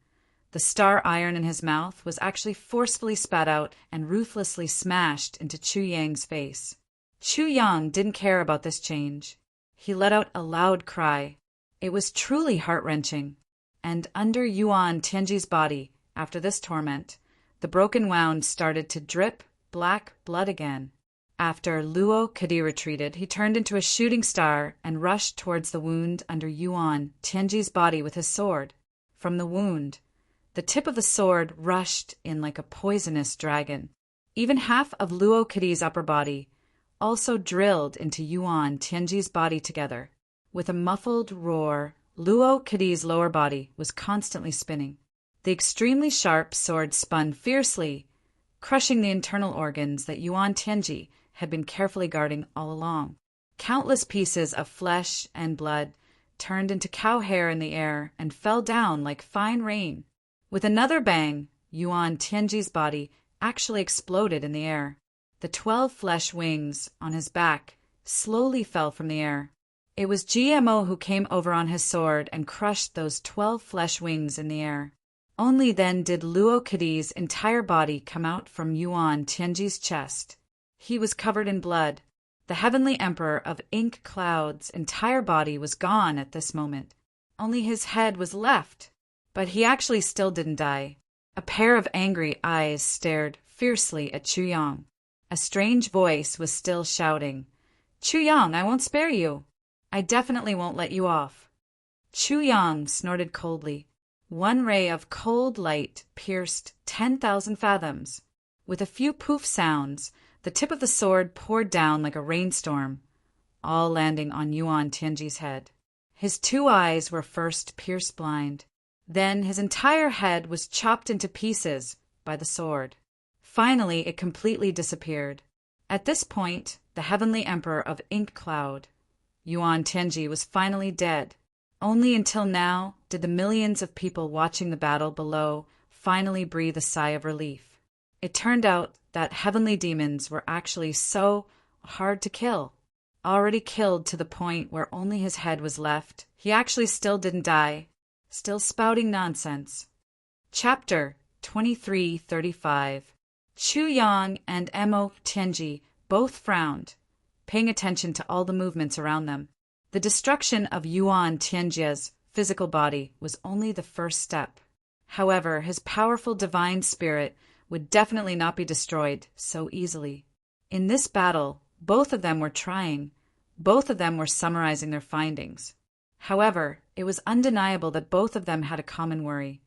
the star iron in his mouth was actually forcefully spat out and ruthlessly smashed into Chu Yang's face. Chu Yang didn't care about this change. He let out a loud cry. It was truly heart-wrenching. And under Yuan Tianji's body, after this torment, the broken wound started to drip black blood again. After Luo Kadi retreated, he turned into a shooting star and rushed towards the wound under Yuan Tianji's body with his sword. From the wound, the tip of the sword rushed in like a poisonous dragon. Even half of Luo Kadi's upper body also drilled into Yuan Tianji's body together. With a muffled roar, Luo Kadi's lower body was constantly spinning. The extremely sharp sword spun fiercely, crushing the internal organs that Yuan Tianji had been carefully guarding all along. Countless pieces of flesh and blood turned into cow hair in the air and fell down like fine rain. With another bang, Yuan Tianji's body actually exploded in the air. The 12 flesh wings on his back slowly fell from the air. It was GMO who came over on his sword and crushed those 12 flesh wings in the air. Only then did Luo Kadi's entire body come out from Yuan Tianji's chest. He was covered in blood. The Heavenly Emperor of Ink Cloud's entire body was gone at this moment. Only his head was left. But he actually still didn't die. A pair of angry eyes stared fiercely at Chu Yang. A strange voice was still shouting, "Chu Yang, I won't spare you. I definitely won't let you off." Chu Yang snorted coldly. One ray of cold light pierced 10,000 fathoms. With a few poof sounds, the tip of the sword poured down like a rainstorm, all landing on Yuan Tianji's head. His 2 eyes were first pierced blind. Then his entire head was chopped into pieces by the sword. Finally, it completely disappeared. At this point, the Heavenly Emperor of Ink Cloud, Yuan Tianji, was finally dead. Only until now did the millions of people watching the battle below finally breathe a sigh of relief. It turned out that heavenly demons were actually so hard to kill. Already killed to the point where only his head was left, he actually still didn't die, still spouting nonsense. Chapter 2335. Chu Yang and Mo Tianji both frowned, paying attention to all the movements around them. The destruction of Yuan Tianji's physical body was only the first step. However, his powerful divine spirit would definitely not be destroyed so easily. In this battle, both of them were trying. Both of them were summarizing their findings. However, it was undeniable that both of them had a common worry.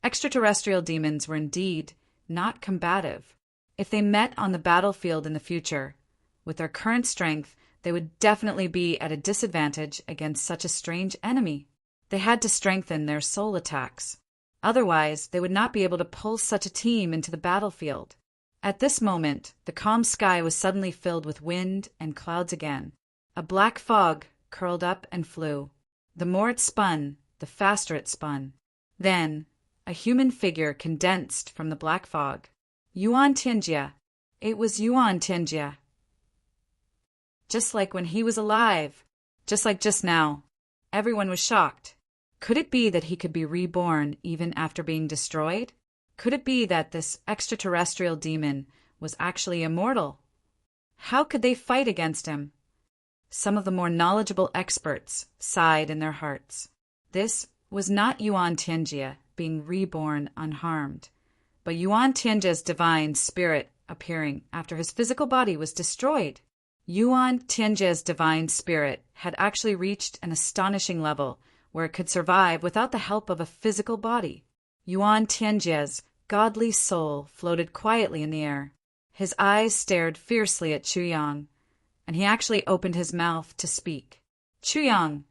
Extraterrestrial demons were indeed not combative. If they met on the battlefield in the future, with their current strength, they would definitely be at a disadvantage against such a strange enemy. They had to strengthen their soul attacks. Otherwise, they would not be able to pull such a team into the battlefield. At this moment, the calm sky was suddenly filled with wind and clouds again. A black fog curled up and flew. The more it spun, the faster it spun. Then, a human figure condensed from the black fog. Yuan Tianjia. It was Yuan Tianjia. Just like when he was alive. Just like just now. Everyone was shocked. Could it be that he could be reborn even after being destroyed? Could it be that this extraterrestrial demon was actually immortal? How could they fight against him? Some of the more knowledgeable experts sighed in their hearts. This was not Yuan Tianjia being reborn unharmed, but Yuan Tianjia's divine spirit appearing after his physical body was destroyed. Yuan Tianjia's divine spirit had actually reached an astonishing level where it could survive without the help of a physical body. Yuan Tianjia's godly soul floated quietly in the air. His eyes stared fiercely at Chu Yang, and he actually opened his mouth to speak. Chu Yang,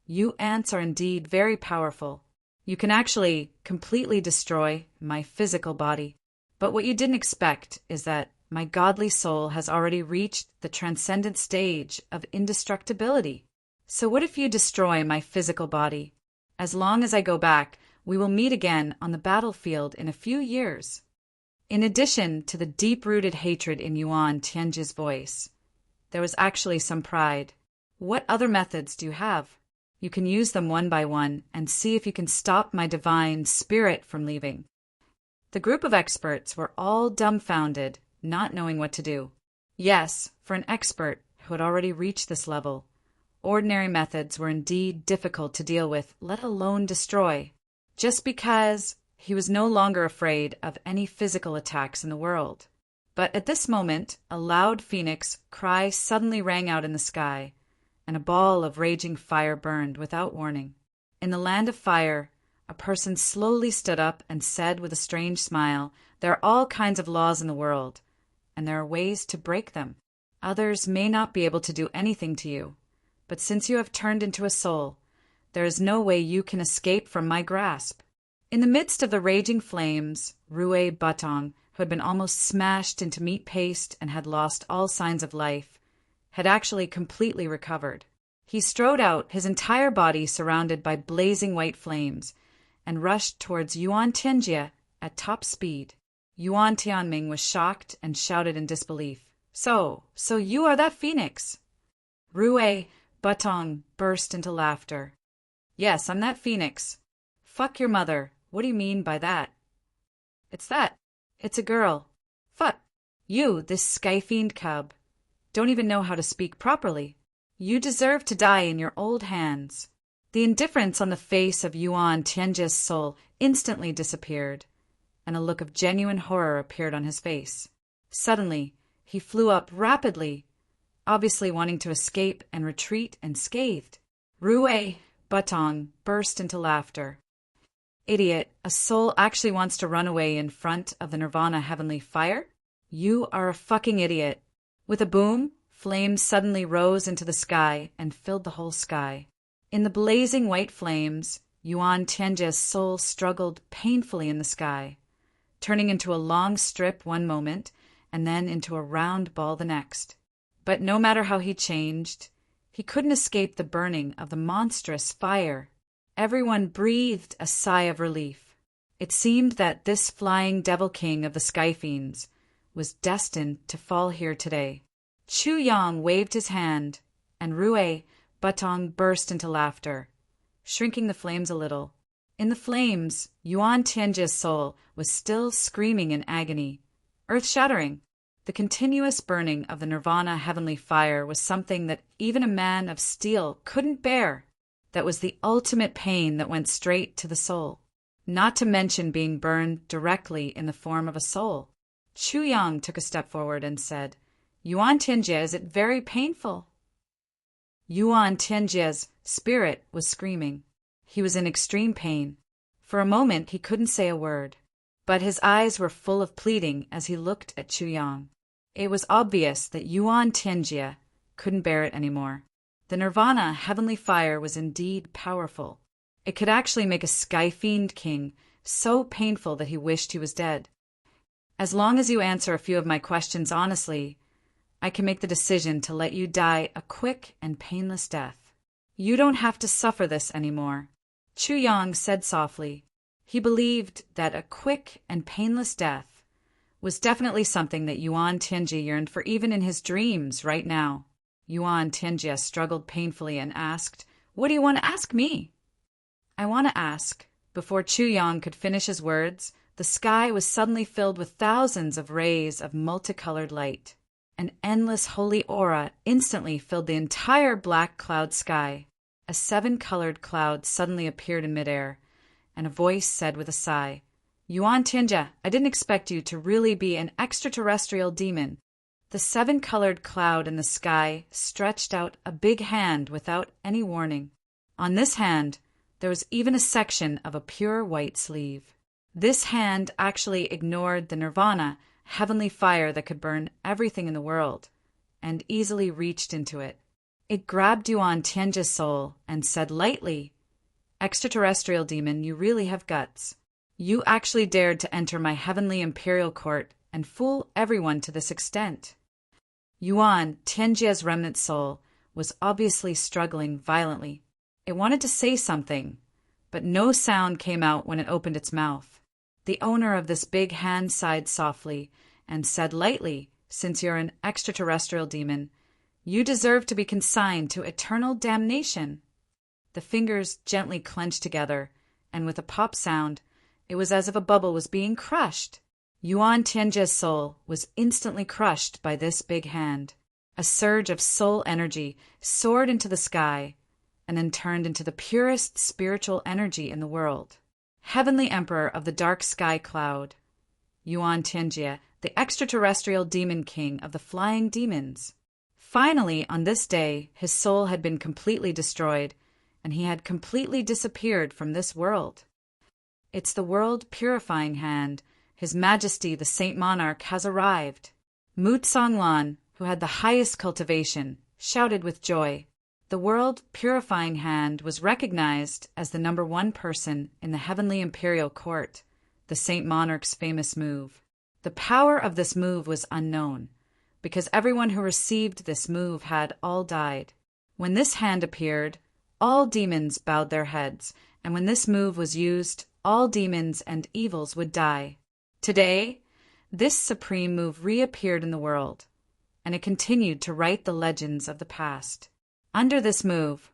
you ants are indeed very powerful. You can actually completely destroy my physical body. But what you didn't expect is that my godly soul has already reached the transcendent stage of indestructibility. So what if you destroy my physical body? As long as I go back, we will meet again on the battlefield in a few years. In addition to the deep-rooted hatred in Yuan Tianji's voice, there was actually some pride. What other methods do you have? You can use them one by one and see if you can stop my divine spirit from leaving. The group of experts were all dumbfounded, not knowing what to do. Yes, for an expert who had already reached this level, ordinary methods were indeed difficult to deal with, let alone destroy. Just because he was no longer afraid of any physical attacks in the world. But at this moment, a loud phoenix cry suddenly rang out in the sky, and a ball of raging fire burned without warning. In the land of fire, a person slowly stood up and said with a strange smile, "There are all kinds of laws in the world, and there are ways to break them. Others may not be able to do anything to you, but since you have turned into a soul, there is no way you can escape from my grasp." In the midst of the raging flames, Rue Batong, who had been almost smashed into meat paste and had lost all signs of life, had actually completely recovered. He strode out, his entire body surrounded by blazing white flames, and rushed towards Yuan Tianjie at top speed. Yuan Tianming was shocked and shouted in disbelief. So you are that phoenix?" Rue Batong burst into laughter. "Yes, I'm that phoenix. Fuck your mother. What do you mean by that?" It's a girl. Fuck. You, this sky-fiend cub, don't even know how to speak properly. You deserve to die in your old hands." The indifference on the face of Yuan Tianjie's soul instantly disappeared, and a look of genuine horror appeared on his face. Suddenly, he flew up rapidly, obviously wanting to escape and retreat unscathed. Rue Batong burst into laughter. "Idiot, a soul actually wants to run away in front of the Nirvana heavenly fire? You are a fucking idiot." With a boom, flames suddenly rose into the sky and filled the whole sky. In the blazing white flames, Yuan Tianjie's soul struggled painfully in the sky, turning into a long strip one moment and then into a round ball the next. But no matter how he changed, he couldn't escape the burning of the monstrous fire. Everyone breathed a sigh of relief. It seemed that this flying devil king of the Sky Fiends was destined to fall here today. Chu Yang waved his hand, and Rue Batong burst into laughter, shrinking the flames a little. In the flames, Yuan Tianjie's soul was still screaming in agony, earth-shattering. The continuous burning of the Nirvana heavenly fire was something that even a man of steel couldn't bear. That was the ultimate pain that went straight to the soul, not to mention being burned directly in the form of a soul. Chu Yang took a step forward and said, "Yuan Tianjie, is it very painful?" Yuan Tianjie's spirit was screaming. He was in extreme pain. For a moment he couldn't say a word, but his eyes were full of pleading as he looked at Chu Yang. It was obvious that Yuan Tianjie couldn't bear it anymore. The Nirvana heavenly fire was indeed powerful. It could actually make a Sky Fiend king so painful that he wished he was dead. As long as you answer a few of my questions honestly, I can make the decision to let you die a quick and painless death. You don't have to suffer this anymore." Chu Yang said softly. He believed that a quick and painless death was definitely something that Yuan Tianjie yearned for even in his dreams right now. Yuan Tianjie struggled painfully and asked, "What do you want to ask me?" "I want to ask." Before Chu Yang could finish his words, the sky was suddenly filled with thousands of rays of multicolored light. An endless holy aura instantly filled the entire black cloud sky. A 7-colored cloud suddenly appeared in midair, and a voice said with a sigh, "Yuan Tianjie, I didn't expect you to really be an extraterrestrial demon." The 7-colored cloud in the sky stretched out a big hand without any warning. On this hand, there was even a section of a pure white sleeve. This hand actually ignored the nirvana, heavenly fire that could burn everything in the world, and easily reached into it. It grabbed Yuan Tianji's soul and said lightly, "Extraterrestrial demon, you really have guts. You actually dared to enter my heavenly imperial court and fool everyone to this extent." Yuan Tianji's remnant soul was obviously struggling violently. It wanted to say something, but no sound came out when it opened its mouth. The owner of this big hand sighed softly and said lightly, "Since you're an extraterrestrial demon, you deserve to be consigned to eternal damnation." The fingers gently clenched together, and with a pop sound, it was as if a bubble was being crushed. Yuan Tianji's soul was instantly crushed by this big hand. A surge of soul energy soared into the sky and then turned into the purest spiritual energy in the world. Heavenly Emperor of the Dark Sky Cloud, Yuan Tianji, the extraterrestrial demon king of the flying demons. Finally, on this day, his soul had been completely destroyed, and he had completely disappeared from this world. It's the world purifying hand. His Majesty the Saint Monarch has arrived. Mu Tsonglan, who had the highest cultivation, shouted with joy. The world purifying hand was recognized as the #1 person in the heavenly imperial court, the Saint Monarch's famous move. The power of this move was unknown, because everyone who received this move had all died. When this hand appeared, all demons bowed their heads, and when this move was used, all demons and evils would die. Today, this supreme move reappeared in the world, and it continued to write the legends of the past. Under this move,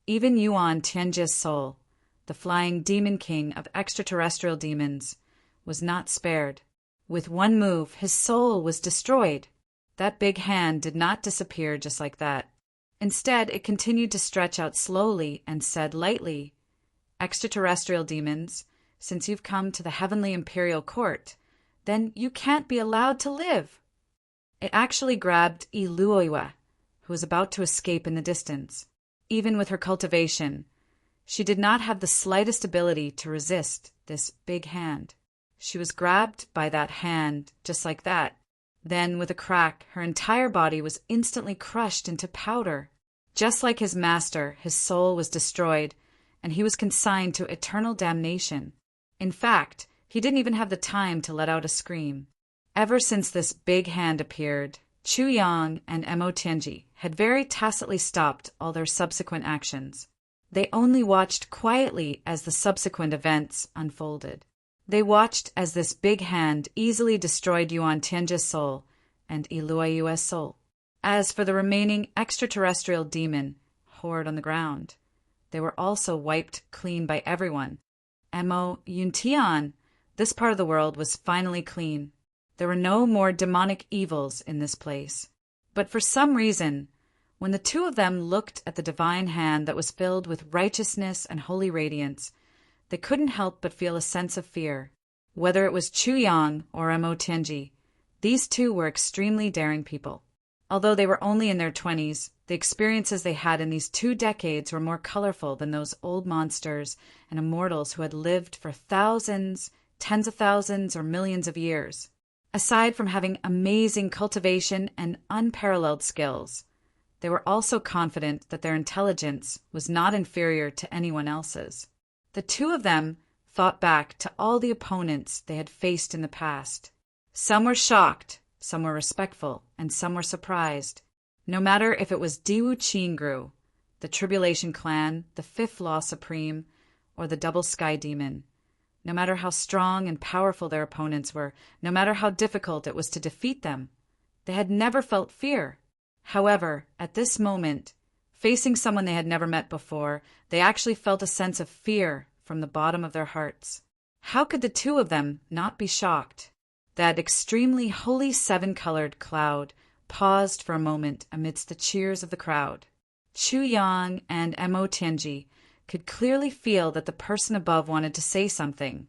even Yuan Tianji's soul, the flying demon king of extraterrestrial demons, was not spared. With one move, his soul was destroyed. That big hand did not disappear just like that. Instead, it continued to stretch out slowly and said lightly, "Extraterrestrial demons, since you've come to the heavenly imperial court, then you can't be allowed to live." It actually grabbed Iluoiwa, who was about to escape in the distance. Even with her cultivation, she did not have the slightest ability to resist this big hand. She was grabbed by that hand just like that. Then, with a crack, her entire body was instantly crushed into powder. Just like his master, his soul was destroyed, and he was consigned to eternal damnation. In fact, he didn't even have the time to let out a scream. Ever since this big hand appeared, Chu Yang and Mo Tianji had very tacitly stopped all their subsequent actions. They only watched quietly as the subsequent events unfolded. They watched as this big hand easily destroyed Yuan Tianji's soul and Iluoiwa's soul. As for the remaining extraterrestrial demon horde on the ground, they were also wiped clean by everyone. Mo Yuntian, this part of the world was finally clean. There were no more demonic evils in this place. But for some reason, when the two of them looked at the divine hand that was filled with righteousness and holy radiance, they couldn't help but feel a sense of fear. Whether it was Chu Yang or Mo Tianji, these two were extremely daring people. Although they were only in their 20s, the experiences they had in these 2 decades were more colorful than those old monsters and immortals who had lived for thousands, tens of thousands, or millions of years. Aside from having amazing cultivation and unparalleled skills, they were also confident that their intelligence was not inferior to anyone else's. The two of them thought back to all the opponents they had faced in the past. Some were shocked, some were respectful, and some were surprised. No matter if it was Diwu Qingru, the Tribulation Clan, the Fifth Law Supreme, or the Double Sky Demon, no matter how strong and powerful their opponents were, no matter how difficult it was to defeat them, they had never felt fear. However, at this moment, facing someone they had never met before, they actually felt a sense of fear from the bottom of their hearts. How could the two of them not be shocked? That extremely holy 7-colored cloud paused for a moment amidst the cheers of the crowd. Chu Yang and Mo Tianji could clearly feel that the person above wanted to say something,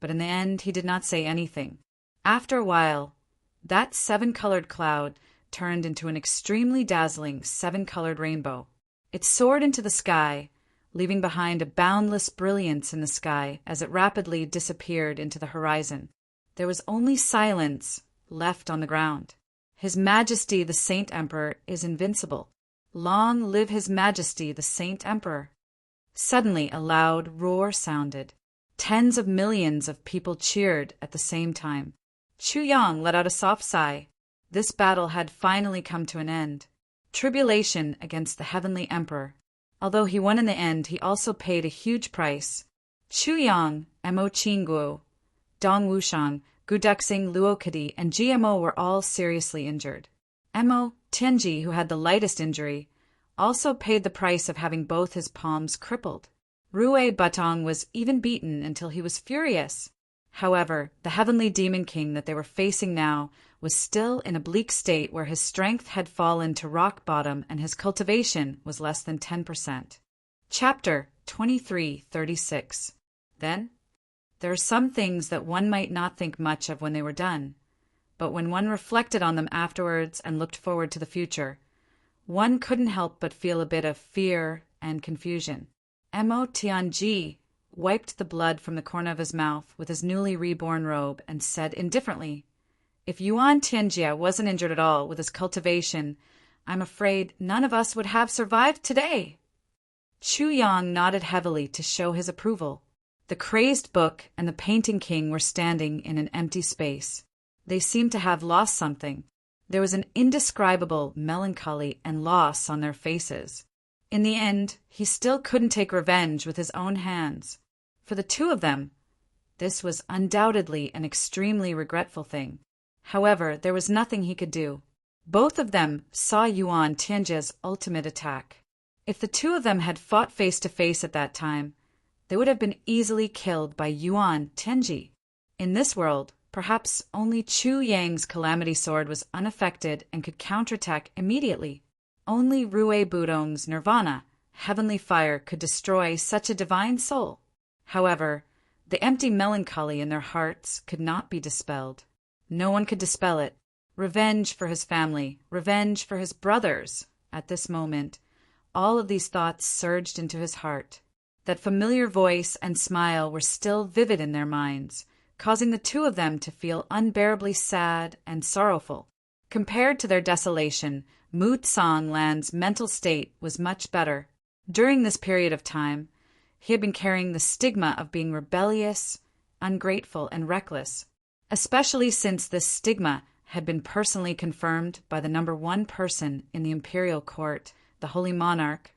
but in the end he did not say anything. After a while, that 7-colored cloud turned into an extremely dazzling 7-colored rainbow. It soared into the sky, leaving behind a boundless brilliance in the sky as it rapidly disappeared into the horizon. There was only silence left on the ground. His Majesty the Saint Emperor is invincible. Long live His Majesty the Saint Emperor. Suddenly a loud roar sounded. Tens of millions of people cheered at the same time. Chu Yang let out a soft sigh. This battle had finally come to an end. Tribulation against the Heavenly Emperor. Although he won in the end, he also paid a huge price. Chu Yang, Mo Qingguo, Dong Wushang, Gu Duxing, Luo Kadi, and GMO were all seriously injured. Mo Tianji, who had the lightest injury, also paid the price of having both his palms crippled. Rue Batong was even beaten until he was furious. However, the heavenly demon king that they were facing now was still in a bleak state where his strength had fallen to rock bottom and his cultivation was less than 10%. Chapter 2336. Then, there are some things that one might not think much of when they were done, but when one reflected on them afterwards and looked forward to the future, one couldn't help but feel a bit of fear and confusion. Mo Tianji wiped the blood from the corner of his mouth with his newly reborn robe and said indifferently, "If Yuan Tianjia wasn't injured at all with his cultivation, I'm afraid none of us would have survived today." Chu Yang nodded heavily to show his approval. The crazed book and the painting king were standing in an empty space. They seemed to have lost something. There was an indescribable melancholy and loss on their faces. In the end, he still couldn't take revenge with his own hands. For the two of them, this was undoubtedly an extremely regretful thing. However, there was nothing he could do. Both of them saw Yuan Tianjia's ultimate attack. If the two of them had fought face to face at that time, they would have been easily killed by Yuan Tianji. In this world, perhaps only Chu Yang's calamity sword was unaffected and could counterattack immediately. Only Rue Budong's nirvana, heavenly fire, could destroy such a divine soul. However, the empty melancholy in their hearts could not be dispelled. No one could dispel it. Revenge for his family, revenge for his brothers. At this moment, all of these thoughts surged into his heart. That familiar voice and smile were still vivid in their minds, causing the two of them to feel unbearably sad and sorrowful. Compared to their desolation, Mu Tsang Lan's mental state was much better. During this period of time, he had been carrying the stigma of being rebellious, ungrateful, and reckless. Especially since this stigma had been personally confirmed by the number one person in the imperial court, the Holy Monarch,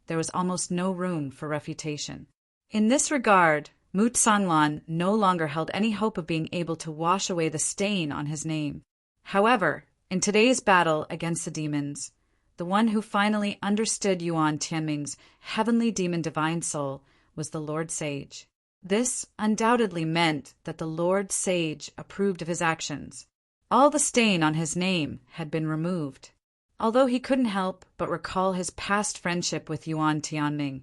there was almost no room for refutation. In this regard, Mu Tsanglan no longer held any hope of being able to wash away the stain on his name. However, in today's battle against the demons, the one who finally understood Yuan Tianming's heavenly demon divine soul was the Lord Sage. This undoubtedly meant that the Lord Sage approved of his actions. All the stain on his name had been removed. Although he couldn't help but recall his past friendship with Yuan Tianming,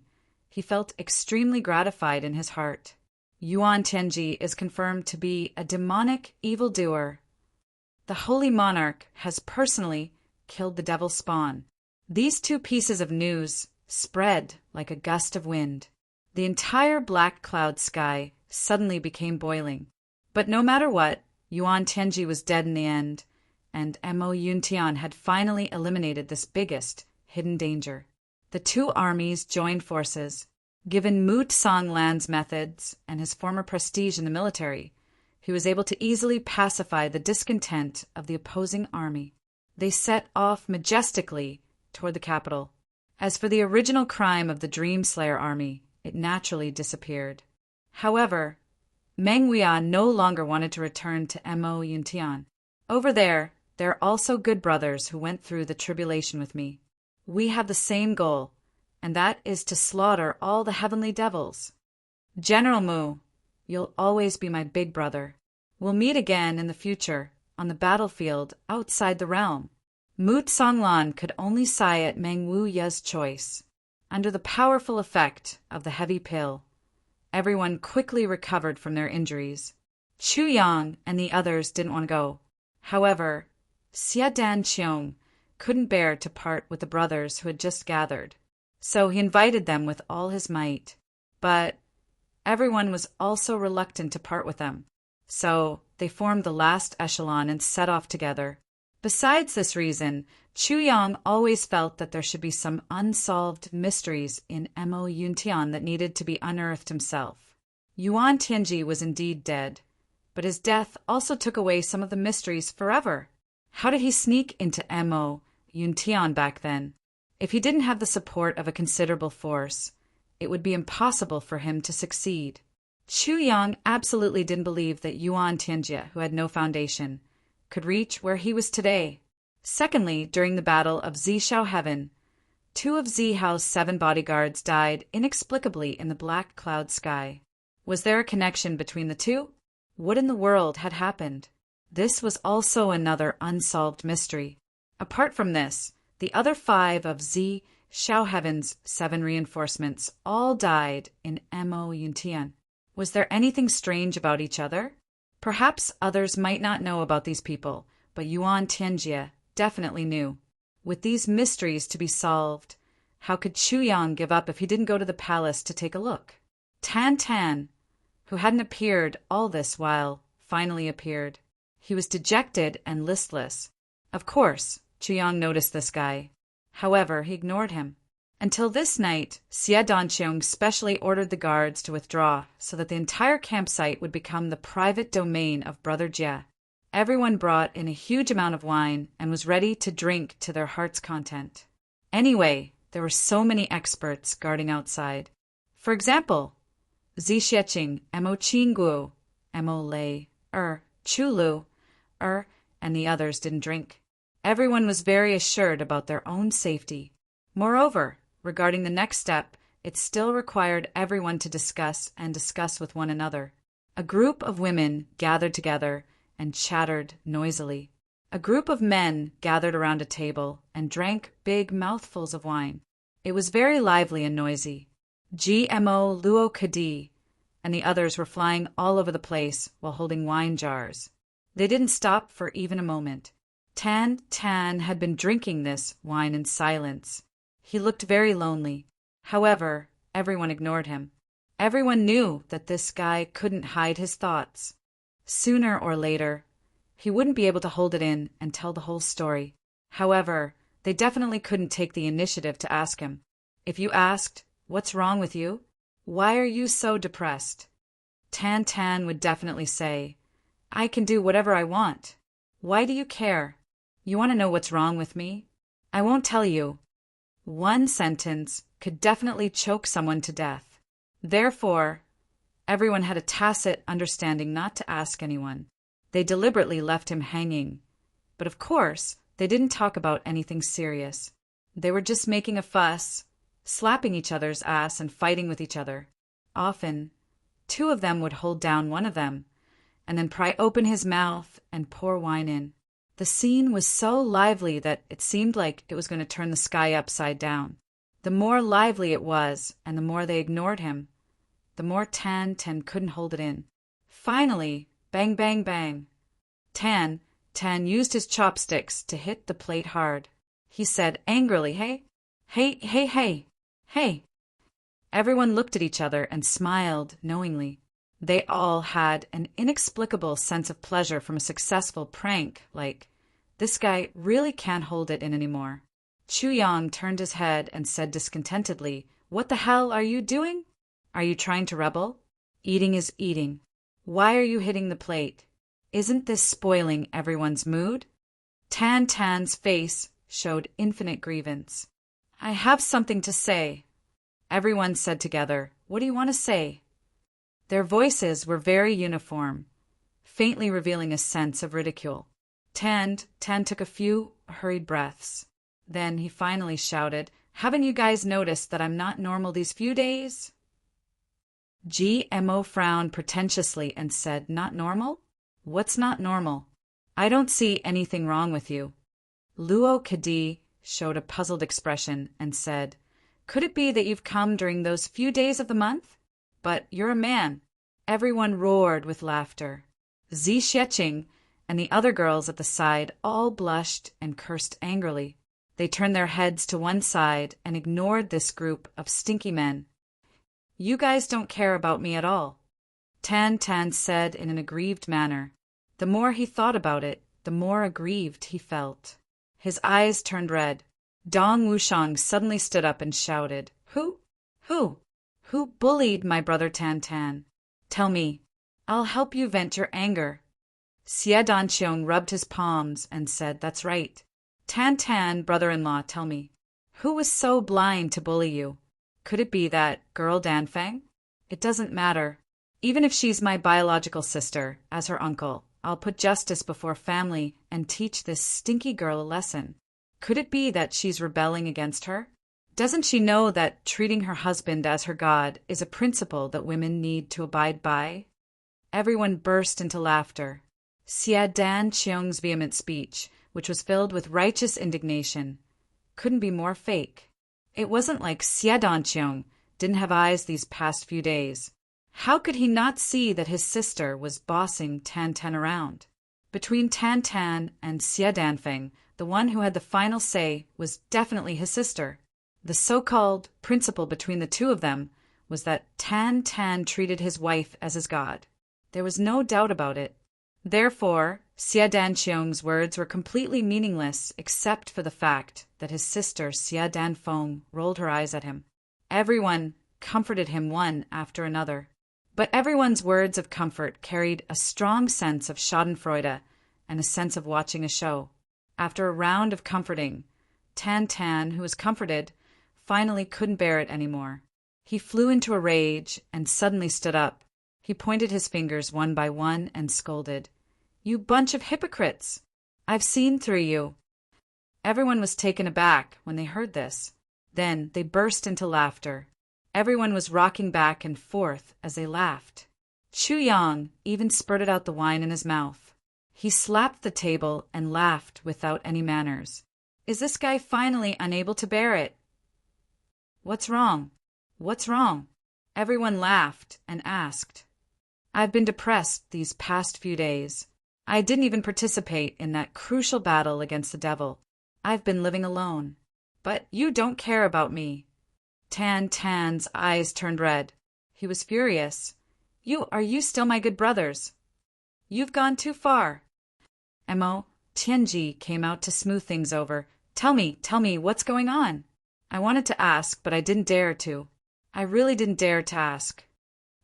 he felt extremely gratified in his heart. Yuan Tianji is confirmed to be a demonic evildoer. The Holy Monarch has personally killed the devil's spawn. These two pieces of news spread like a gust of wind. The entire black cloud sky suddenly became boiling. But no matter what, Yuan Tianji was dead in the end, and Mo Yuntian had finally eliminated this biggest hidden danger. The two armies joined forces. Given Mu Tsanglan's methods and his former prestige in the military, he was able to easily pacify the discontent of the opposing army. They set off majestically toward the capital. As for the original crime of the Dream Slayer army, it naturally disappeared. However, Meng Huiya no longer wanted to return to Mo Yuntian. Over there are also good brothers who went through the tribulation with me. We have the same goal, and that is to slaughter all the heavenly devils. General Mu, you'll always be my big brother. We'll meet again in the future, on the battlefield outside the realm. Mu Tsanglan could only sigh at Meng Huiya's choice. Under the powerful effect of the heavy pill, everyone quickly recovered from their injuries. Chu Yang and the others didn't want to go. However, Xia Dan Qiong couldn't bear to part with the brothers who had just gathered. so he invited them with all his might. But everyone was also reluctant to part with them, so they formed the last echelon and set off together. Besides this reason, Chu Yang always felt that there should be some unsolved mysteries in Mo Yuntian that needed to be unearthed himself. Yuan Tianji was indeed dead, but his death also took away some of the mysteries forever. How did he sneak into Mo Yuntian back then? If he didn't have the support of a considerable force, it would be impossible for him to succeed. Chu Yang absolutely didn't believe that Yuan Tianji, who had no foundation, could reach where he was today. Secondly, during the Battle of Zishao Heaven, 2 of Zihao's 7 bodyguards died inexplicably in the black cloud sky. Was there a connection between the two? What in the world had happened? This was also another unsolved mystery. Apart from this, the other 5 of Zishao Heaven's 7 reinforcements all died in Mo Yuntian. Was there anything strange about each other? Perhaps others might not know about these people, but Yuan Tianji definitely knew. With these mysteries to be solved, how could Chu Yang give up if he didn't go to the palace to take a look? Tan, who hadn't appeared all this while, finally appeared. He was dejected and listless. Of course, Chu Yang noticed this guy. However, he ignored him. Until this night, Xie Danqiong specially ordered the guards to withdraw so that the entire campsite would become the private domain of Brother Jie. Everyone brought in a huge amount of wine and was ready to drink to their heart's content. Anyway, there were so many experts guarding outside. For example, Zi Xieching, Mo Qingguo, Mo Lei, Chu Lu, and the others didn't drink. Everyone was very assured about their own safety. Moreover, regarding the next step, it still required everyone to discuss with one another. A group of women gathered together and chattered noisily. A group of men gathered around a table and drank big mouthfuls of wine. It was very lively and noisy. GMO Luo Kadi and the others were flying all over the place while holding wine jars. They didn't stop for even a moment. Tan had been drinking this wine in silence. He looked very lonely. However, everyone ignored him. Everyone knew that this guy couldn't hide his thoughts. Sooner or later, he wouldn't be able to hold it in and tell the whole story. However, they definitely couldn't take the initiative to ask him. If you asked, "What's wrong with you? Why are you so depressed?" Tan would definitely say, "I can do whatever I want. Why do you care? You want to know what's wrong with me? I won't tell you." One sentence could definitely choke someone to death. Therefore, everyone had a tacit understanding not to ask anyone. They deliberately left him hanging. But of course, they didn't talk about anything serious. They were just making a fuss, slapping each other's ass and fighting with each other. Often, 2 of them would hold down one of them, and then pry open his mouth and pour wine in. The scene was so lively that it seemed like it was going to turn the sky upside down. The more lively it was, and the more they ignored him, the more Tan couldn't hold it in. Finally, bang, bang, bang. Tan used his chopsticks to hit the plate hard. He said angrily, Hey. Everyone looked at each other and smiled knowingly. They all had an inexplicable sense of pleasure from a successful prank, like, this guy really can't hold it in anymore. Chu Yang turned his head and said discontentedly, "What the hell are you doing? Are you trying to rebel? Eating is eating. Why are you hitting the plate? Isn't this spoiling everyone's mood?" Tan's face showed infinite grievance. "I have something to say." Everyone said together, "What do you want to say?" Their voices were very uniform, faintly revealing a sense of ridicule. Tan took a few hurried breaths. Then he finally shouted, "Haven't you guys noticed that I'm not normal these few days?" GMO frowned pretentiously and said, "Not normal? What's not normal? I don't see anything wrong with you." Luo Kadi showed a puzzled expression and said, "Could it be that you've come during those few days of the month? But you're a man." Everyone roared with laughter. Zi Xieching and the other girls at the side all blushed and cursed angrily. They turned their heads to one side and ignored this group of stinky men. You guys don't care about me at all, Tan Tan said in an aggrieved manner. The more he thought about it, the more aggrieved he felt. His eyes turned red. Dong Wushang suddenly stood up and shouted, Who bullied my brother Tan Tan? Tell me. I'll help you vent your anger. Xie Danqiong rubbed his palms and said, That's right. Tan Tan, brother-in-law, tell me. Who was so blind to bully you? Could it be that girl Danfeng? It doesn't matter. Even if she's my biological sister, as her uncle, I'll put justice before family and teach this stinky girl a lesson. Could it be that she's rebelling against her? Doesn't she know that treating her husband as her god is a principle that women need to abide by? Everyone burst into laughter. Xie Danqiong's vehement speech, which was filled with righteous indignation, couldn't be more fake. It wasn't like Xie Danqiong didn't have eyes these past few days. How could he not see that his sister was bossing Tan Tan around? Between Tan Tan and Xie Danfeng, the one who had the final say was definitely his sister. The so-called principle between the two of them was that Tan Tan treated his wife as his god. There was no doubt about it. Therefore, Xie Danqiong's words were completely meaningless except for the fact that his sister Xie Danfeng rolled her eyes at him. Everyone comforted him one after another. But everyone's words of comfort carried a strong sense of schadenfreude and a sense of watching a show. After a round of comforting, Tan Tan, who was comforted, finally couldn't bear it anymore. He flew into a rage and suddenly stood up. He pointed his fingers one by one and scolded, You bunch of hypocrites! I've seen through you. Everyone was taken aback when they heard this. Then they burst into laughter. Everyone was rocking back and forth as they laughed. Chu Yang even spurted out the wine in his mouth. He slapped the table and laughed without any manners. Is this guy finally unable to bear it? What's wrong? What's wrong? Everyone laughed and asked. I've been depressed these past few days. I didn't even participate in that crucial battle against the devil. I've been living alone. But you don't care about me. Tan Tan's eyes turned red. He was furious. Are you still my good brothers? You've gone too far. Mo Tianji came out to smooth things over. Tell me, what's going on? I wanted to ask, but I didn't dare to. I really didn't dare to ask.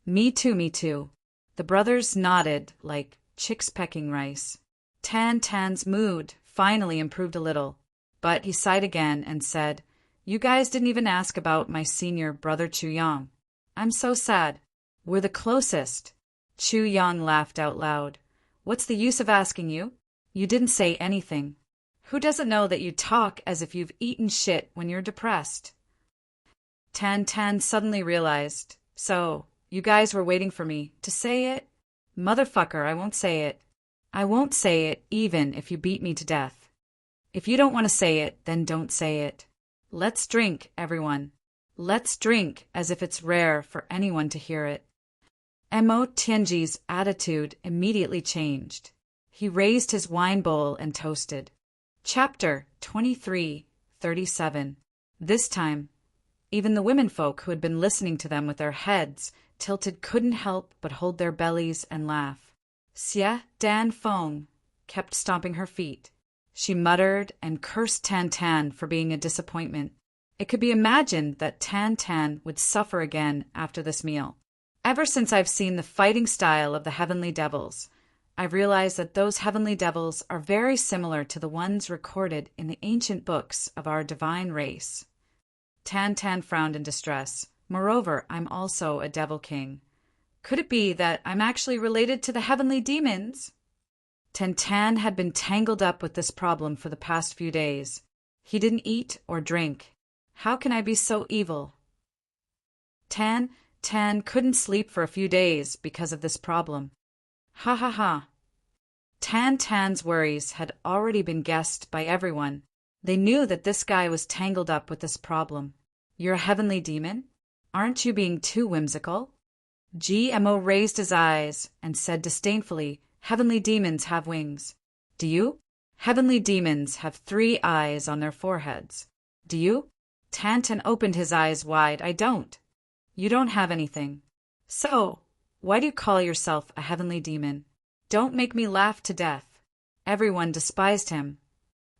Me too. The brothers nodded like chicks pecking rice. Tan Tan's mood finally improved a little, but he sighed again and said, You guys didn't even ask about my senior brother Chu Yang. I'm so sad. We're the closest. Chu Yang laughed out loud. What's the use of asking you? You didn't say anything. Who doesn't know that you talk as if you've eaten shit when you're depressed? Tan Tan suddenly realized. So, you guys were waiting for me to say it? Motherfucker, I won't say it. I won't say it even if you beat me to death. If you don't want to say it, then don't say it. Let's drink, everyone. Let's drink as if it's rare for anyone to hear it. Mo Tianji's attitude immediately changed. He raised his wine bowl and toasted. Chapter 23:37. This time, even the womenfolk who had been listening to them with their heads tilted couldn't help but hold their bellies and laugh. Xie Danfeng kept stomping her feet. She muttered and cursed Tan Tan for being a disappointment. It could be imagined that Tan Tan would suffer again after this meal. Ever since I've seen the fighting style of the heavenly devils, I've realized that those heavenly devils are very similar to the ones recorded in the ancient books of our divine race. Tan Tan frowned in distress. Moreover, I'm also a devil king. Could it be that I'm actually related to the heavenly demons? Tan Tan had been tangled up with this problem for the past few days. He didn't eat or drink. How can I be so evil? Tan couldn't sleep for a few days because of this problem. Ha ha ha. Tan Tan's worries had already been guessed by everyone. They knew that this guy was tangled up with this problem. You're a heavenly demon? Aren't you being too whimsical? GMO raised his eyes and said disdainfully, Heavenly demons have wings. Do you? Heavenly demons have 3 eyes on their foreheads. Do you? Tan opened his eyes wide. I don't. You don't have anything. So, why do you call yourself a heavenly demon? Don't make me laugh to death. Everyone despised him.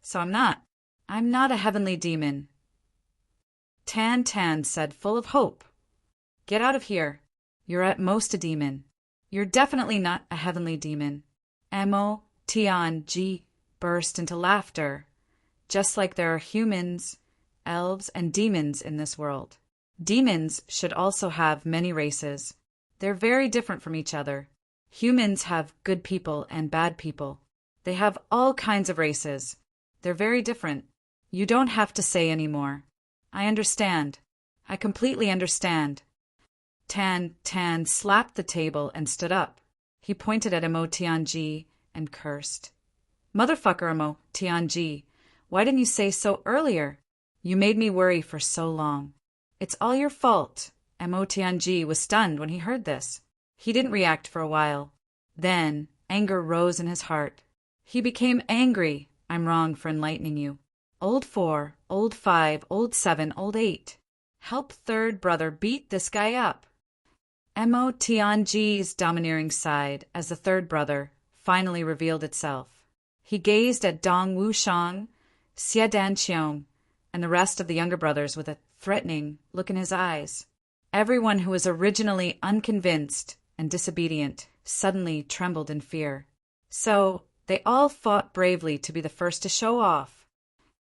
So I'm not. I'm not a heavenly demon. Tan said, full of hope. Get out of here. You're at most a demon. You're definitely not a heavenly demon. Mo Tian burst into laughter. Just like there are humans, elves, and demons in this world. Demons should also have many races. They're very different from each other. Humans have good people and bad people. They have all kinds of races. They're very different. You don't have to say any more. I understand. I completely understand. Tan slapped the table and stood up. He pointed at Mo Tianji and cursed. Motherfucker, Mo Tianji, why didn't you say so earlier? You made me worry for so long. It's all your fault. Mo Tianji was stunned when he heard this. He didn't react for a while. Then, anger rose in his heart. He became angry. I'm wrong for enlightening you. Old 4, old 5, old 7, old 8. Help third brother beat this guy up. Mo Tianji's domineering side, as the third brother, finally revealed itself. He gazed at Dong Wushang, Xie Danqiong, and the rest of the younger brothers with a threatening look in his eyes. Everyone who was originally unconvinced and disobedient suddenly trembled in fear. So, they all fought bravely to be the first to show off.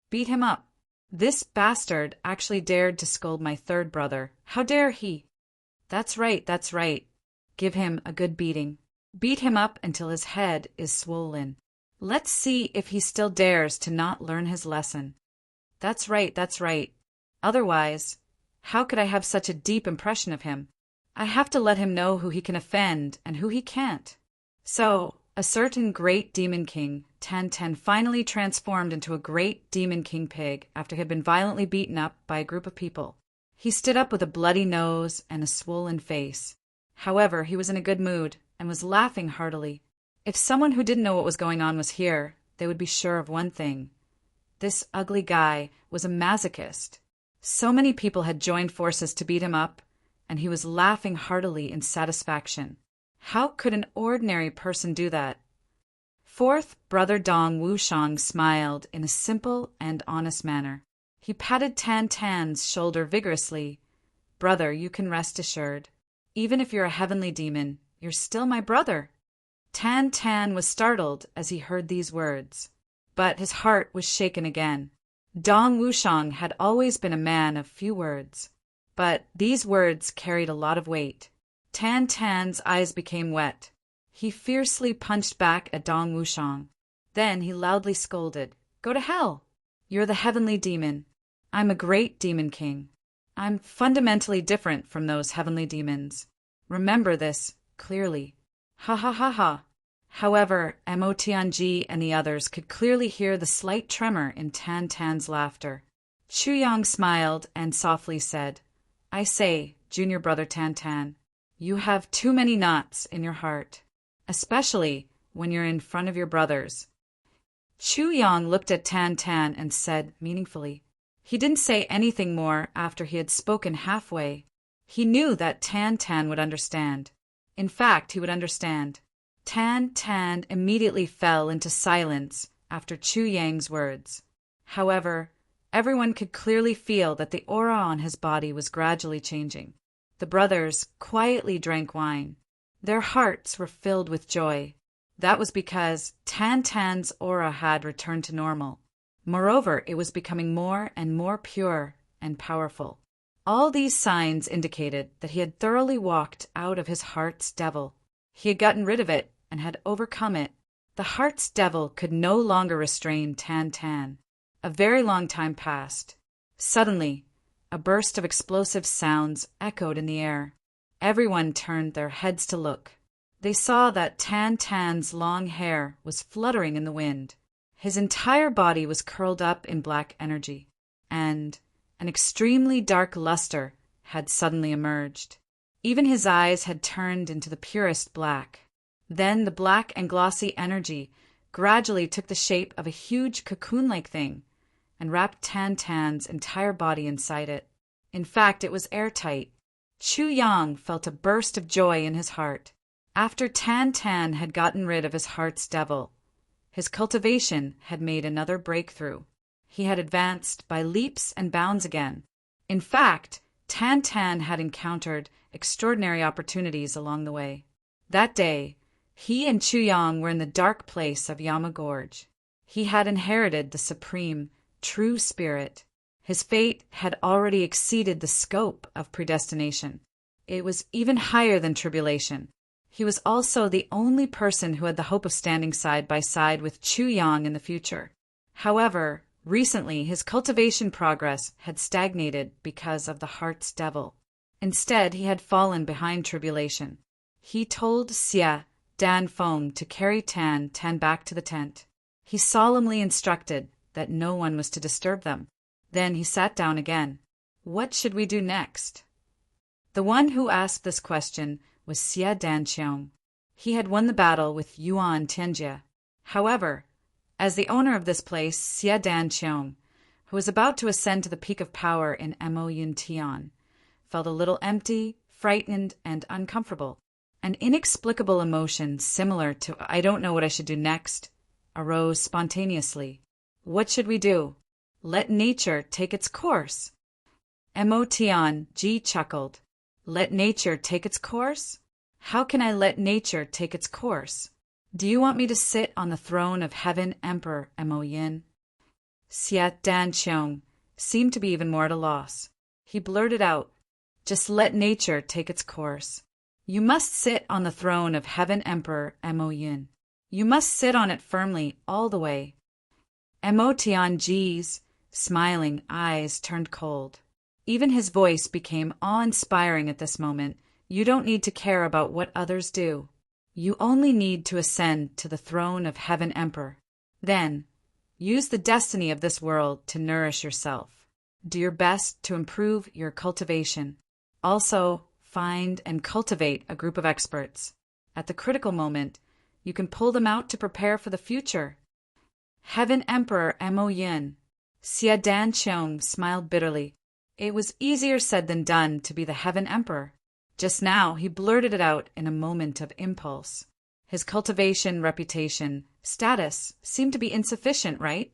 Beat him up. This bastard actually dared to scold my third brother. How dare he? That's right. Give him a good beating. Beat him up until his head is swollen. Let's see if he still dares to not learn his lesson. That's right. Otherwise, how could I have such a deep impression of him? I have to let him know who he can offend and who he can't. So, a certain great demon king, Tan finally transformed into a great demon king pig after he had been violently beaten up by a group of people. He stood up with a bloody nose and a swollen face. However, he was in a good mood and was laughing heartily. If someone who didn't know what was going on was here, they would be sure of one thing. This ugly guy was a masochist. So many people had joined forces to beat him up, and he was laughing heartily in satisfaction. How could an ordinary person do that? Fourth brother Dong Wushang smiled in a simple and honest manner. He patted Tan's shoulder vigorously. Brother, you can rest assured. Even if you're a heavenly demon, you're still my brother. Tan was startled as he heard these words, but his heart was shaken again. Dong Wushang had always been a man of few words, but these words carried a lot of weight. Tan's eyes became wet. He fiercely punched back at Dong Wushang. Then he loudly scolded, "Go to hell! You're the heavenly demon. I'm a great demon king. I'm fundamentally different from those heavenly demons. Remember this clearly." Ha ha ha ha. However, Mo Tianji and the others could clearly hear the slight tremor in Tan's laughter. Chu Yang smiled and softly said, "I say, junior brother Tan, you have too many knots in your heart, especially when you're in front of your brothers." Chu Yang looked at Tan and said meaningfully. He didn't say anything more after he had spoken halfway. He knew that Tan would understand. In fact, he would understand. Tan immediately fell into silence after Chu Yang's words. However, everyone could clearly feel that the aura on his body was gradually changing. The brothers quietly drank wine. Their hearts were filled with joy. That was because Tan's aura had returned to normal. Moreover, it was becoming more and more pure and powerful. All these signs indicated that he had thoroughly walked out of his heart's devil. He had gotten rid of it and had overcome it. The heart's devil could no longer restrain Tan. A very long time passed. Suddenly, a burst of explosive sounds echoed in the air. Everyone turned their heads to look. They saw that Tan's long hair was fluttering in the wind. His entire body was curled up in black energy, and an extremely dark luster had suddenly emerged. Even his eyes had turned into the purest black. Then the black and glossy energy gradually took the shape of a huge cocoon-like thing and wrapped Tan Tan's entire body inside it. In fact, it was airtight. Chu Yang felt a burst of joy in his heart. After Tan Tan had gotten rid of his heart's devil, his cultivation had made another breakthrough. He had advanced by leaps and bounds again. In fact, Tan Tan had encountered extraordinary opportunities along the way. That day, he and Chu Yang were in the dark place of Yama Gorge. He had inherited the supreme, true spirit. His fate had already exceeded the scope of predestination. It was even higher than tribulation. He was also the only person who had the hope of standing side by side with Chu Yang in the future. However, recently his cultivation progress had stagnated because of the heart's devil. Instead, he had fallen behind tribulation. He told Xia Danfeng to carry Tan Tan back to the tent. He solemnly instructed that no one was to disturb them. Then he sat down again. What should we do next? The one who asked this question was Xia Danqiong. He had won the battle with Yuan Tianjie. However, as the owner of this place, Xia Danqiong, who was about to ascend to the peak of power in Mo Yun Tian, felt a little empty, frightened, and uncomfortable. An inexplicable emotion similar to "I don't know what I should do next" arose spontaneously. What should we do? Let nature take its course. Mo Tian Ji chuckled. Let nature take its course? How can I let nature take its course? Do you want me to sit on the throne of heaven, Emperor Mo Yin? Xia Danqiong seemed to be even more at a loss. He blurted out, just let nature take its course. You must sit on the throne of heaven, Emperor Mo Yin. You must sit on it firmly all the way. Mo Tianji's smiling eyes turned cold. Even his voice became awe-inspiring at this moment. You don't need to care about what others do. You only need to ascend to the throne of heaven, Emperor. Then, use the destiny of this world to nourish yourself. Do your best to improve your cultivation. Also, find and cultivate a group of experts. At the critical moment, you can pull them out to prepare for the future. Heaven Emperor Mo Yin. Xia Danqiong smiled bitterly. It was easier said than done to be the Heaven Emperor. Just now, he blurted it out in a moment of impulse. His cultivation, reputation, status seemed to be insufficient, right?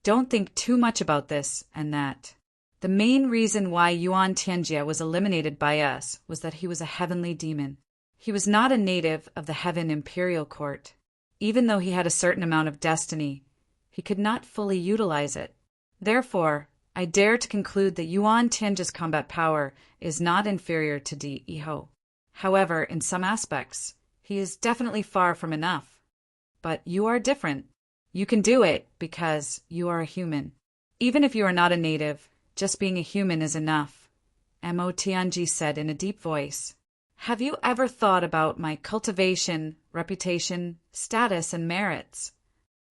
Don't think too much about this and that. The main reason why Yuan Tianjie was eliminated by us was that he was a heavenly demon. He was not a native of the Heaven Imperial Court. Even though he had a certain amount of destiny, he could not fully utilize it. Therefore, I dare to conclude that Yuan Tianjie's combat power is not inferior to Di Yiho. However, in some aspects, he is definitely far from enough. But you are different. You can do it because you are a human. Even if you are not a native, just being a human is enough, Mo Tianji said in a deep voice. Have you ever thought about my cultivation, reputation, status, and merits?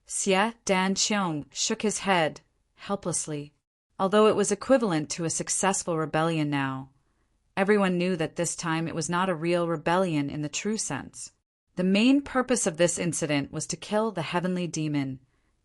Xia Danqiong shook his head, helplessly. Although it was equivalent to a successful rebellion now, everyone knew that this time it was not a real rebellion in the true sense. The main purpose of this incident was to kill the heavenly demon,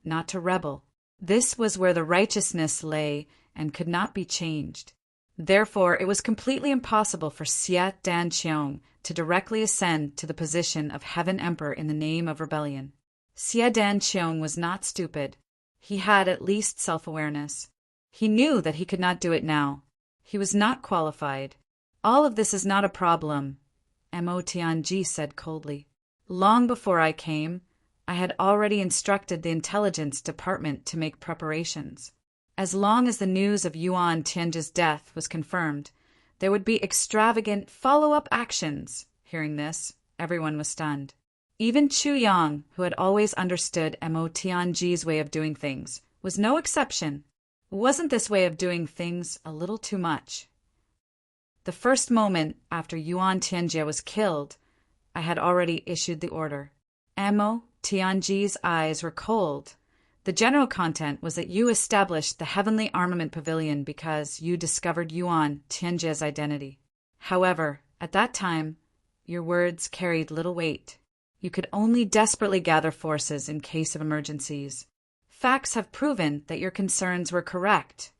not to rebel. This was where the righteousness lay and could not be changed. Therefore, it was completely impossible for Xia Danqiong to directly ascend to the position of Heaven Emperor in the name of rebellion. Xia Danqiong was not stupid. He had at least self-awareness. He knew that he could not do it now. He was not qualified. All of this is not a problem, Mo Tianji said coldly. Long before I came, I had already instructed the intelligence department to make preparations. As long as the news of Yuan Tianjie's death was confirmed, there would be extravagant follow-up actions. Hearing this, everyone was stunned. Even Chu Yang, who had always understood Mo Tianji's way of doing things, was no exception. Wasn't this way of doing things a little too much? The first moment after Yuan Tianjie was killed, I had already issued the order. Mo Tianji's eyes were cold. The general content was that you established the Heavenly Armament Pavilion because you discovered Yuan Tianjie's identity. However, at that time, your words carried little weight. You could only desperately gather forces in case of emergencies. Facts have proven that your concerns were correct.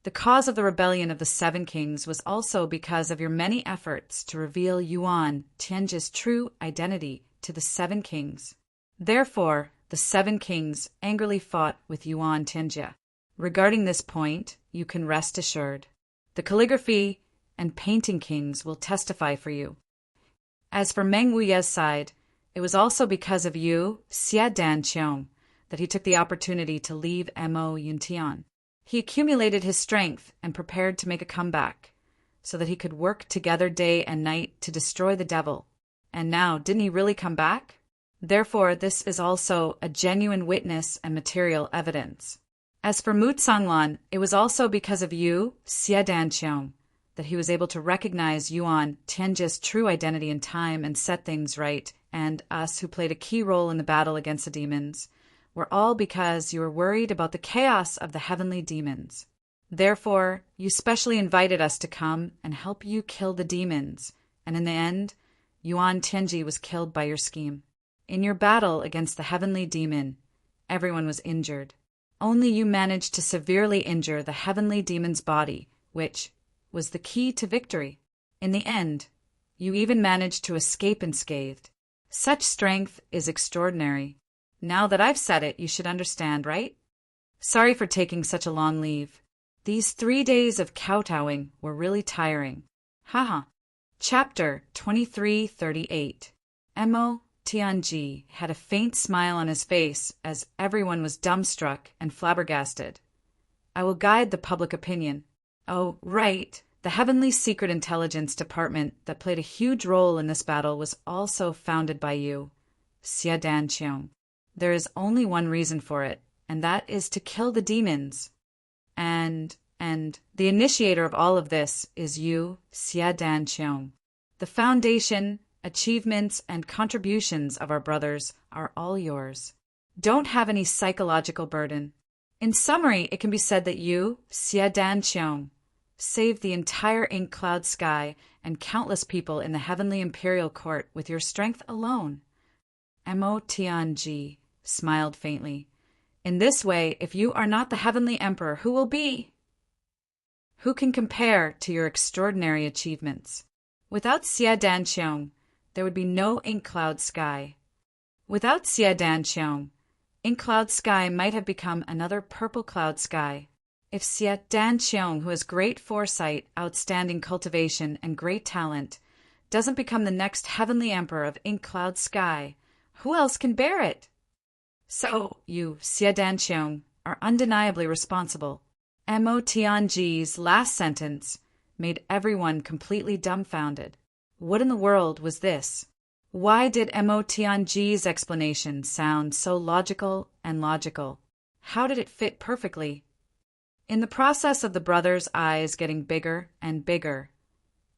The cause of the rebellion of the Seven Kings was also because of your many efforts to reveal Yuan Tianji's true identity to the Seven Kings. Therefore, the Seven Kings angrily fought with Yuan Tianji. Regarding this point, you can rest assured. The calligraphy and painting kings will testify for you. As for Meng Wuye's side, it was also because of you, Xie Danqiong, that he took the opportunity to leave Mo Yuntian. He accumulated his strength and prepared to make a comeback, so that he could work together day and night to destroy the devil. And now, didn't he really come back? Therefore, this is also a genuine witness and material evidence. As for Mu Tsanglan, it was also because of you, Xie Danqiong, that he was able to recognize Yuan Tianji's true identity in time and set things right, and us who played a key role in the battle against the demons were all because you were worried about the chaos of the heavenly demons. Therefore, you specially invited us to come and help you kill the demons, and in the end, Yuan Tianji was killed by your scheme. In your battle against the heavenly demon, everyone was injured. Only you managed to severely injure the heavenly demon's body, which was the key to victory. In the end, you even managed to escape unscathed. Such strength is extraordinary. Now that I've said it, you should understand, right? Sorry for taking such a long leave. These 3 days of kowtowing were really tiring. Haha. Chapter 2338. Mo Tianji had a faint smile on his face as everyone was dumbstruck and flabbergasted. I will guide the public opinion. Oh, right. The Heavenly Secret Intelligence Department that played a huge role in this battle was also founded by you, Xie Danqiong. There is only one reason for it, and that is to kill the demons. And the initiator of all of this is you, Xie Danqiong. The foundation, achievements, and contributions of our brothers are all yours. Don't have any psychological burden. In summary, it can be said that you, Xie Danqiong, saved the entire ink cloud sky and countless people in the heavenly imperial court with your strength alone. Mo Tianji smiled faintly. In this way, if you are not the heavenly emperor, who will be? Who can compare to your extraordinary achievements? Without Xie Danqiong, there would be no ink cloud sky. Without Xie Danqiong, ink cloud sky might have become another purple cloud sky. If Xie Danqiong, who has great foresight, outstanding cultivation, and great talent, doesn't become the next heavenly emperor of ink cloud sky, who else can bear it? So, you, Xie Danqiong, are undeniably responsible. Mo Tianji's last sentence made everyone completely dumbfounded. What in the world was this? Why did Mo Tianji's explanation sound so logical and logical? How did it fit perfectly? In the process of the brothers' eyes getting bigger and bigger,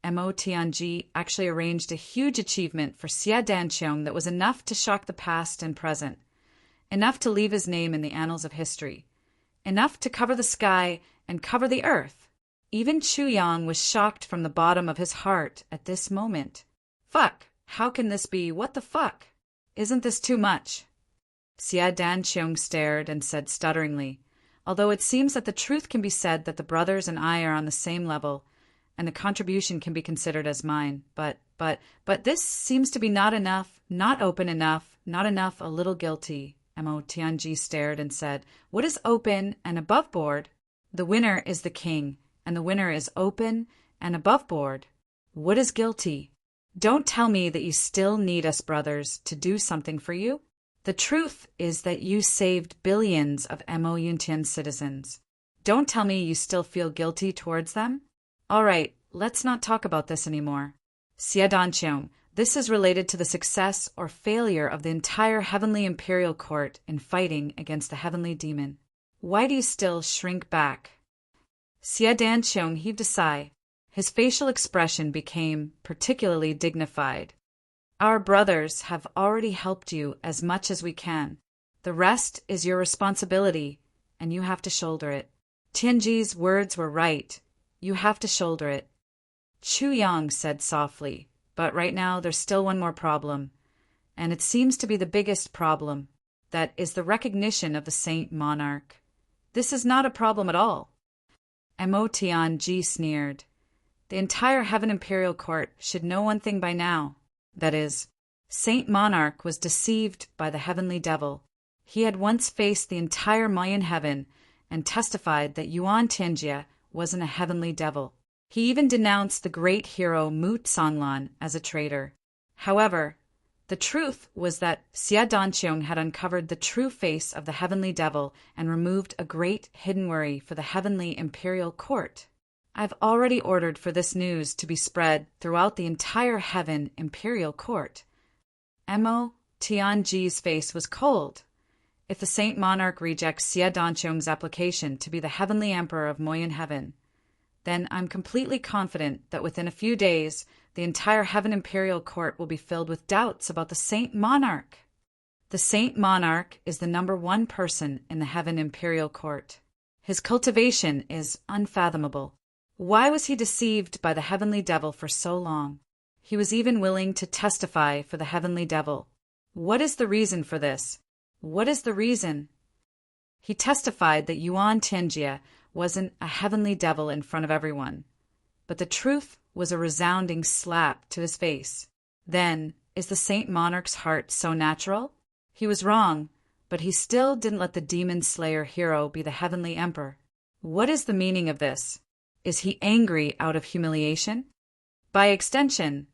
Mo Tianji actually arranged a huge achievement for Xie Danqiong that was enough to shock the past and present, enough to leave his name in the annals of history, enough to cover the sky and cover the earth. Even Chu Yang was shocked from the bottom of his heart at this moment. Fuck, how can this be? What the fuck? Isn't this too much? Xie Danqiong stared and said stutteringly, although it seems that the truth can be said that the brothers and I are on the same level, and the contribution can be considered as mine, but this seems to be not enough, not open enough, not enough, a little guilty. Mo Tianji stared and said, what is open and above board? The winner is the king, and the winner is open and above board. What is guilty? Don't tell me that you still need us brothers to do something for you. The truth is that you saved billions of Mo Yuntian citizens. Don't tell me you still feel guilty towards them. All right, let's not talk about this anymore. Xie Danqiong, this is related to the success or failure of the entire heavenly imperial court in fighting against the heavenly demon. Why do you still shrink back? Xie Danqiong heaved a sigh. His facial expression became particularly dignified. Our brothers have already helped you as much as we can. The rest is your responsibility, and you have to shoulder it. Tianji's words were right. You have to shoulder it. Chu Yang said softly, but right now there's still one more problem. and it seems to be the biggest problem. That is the recognition of the Saint Monarch. This is not a problem at all. Mo Tianji sneered. The entire Heaven Imperial Court should know one thing by now. That is, Saint Monarch was deceived by the Heavenly Devil. He had once faced the entire Mayan heaven and testified that Yuan Tianjie wasn't a heavenly devil. He even denounced the great hero Mu Songlan as a traitor. However, the truth was that Xie Danqiong had uncovered the true face of the heavenly devil and removed a great hidden worry for the heavenly imperial court. I've already ordered for this news to be spread throughout the entire heaven imperial court. Mo Tianji's face was cold. If the Saint Monarch rejects Xie Danqiong's application to be the heavenly emperor of Moyan heaven, then I'm completely confident that within a few days, the entire Heaven Imperial Court will be filled with doubts about the Saint Monarch. The Saint Monarch is the #1 person in the Heaven Imperial Court. His cultivation is unfathomable. Why was he deceived by the Heavenly Devil for so long? He was even willing to testify for the Heavenly Devil. What is the reason for this? What is the reason? He testified that Yuan Tianjie wasn't a heavenly devil in front of everyone. But the truth was a resounding slap to his face. Then, is the Saint Monarch's heart so natural? He was wrong, but he still didn't let the demon slayer hero be the heavenly emperor. What is the meaning of this? Is he angry out of humiliation? By extension,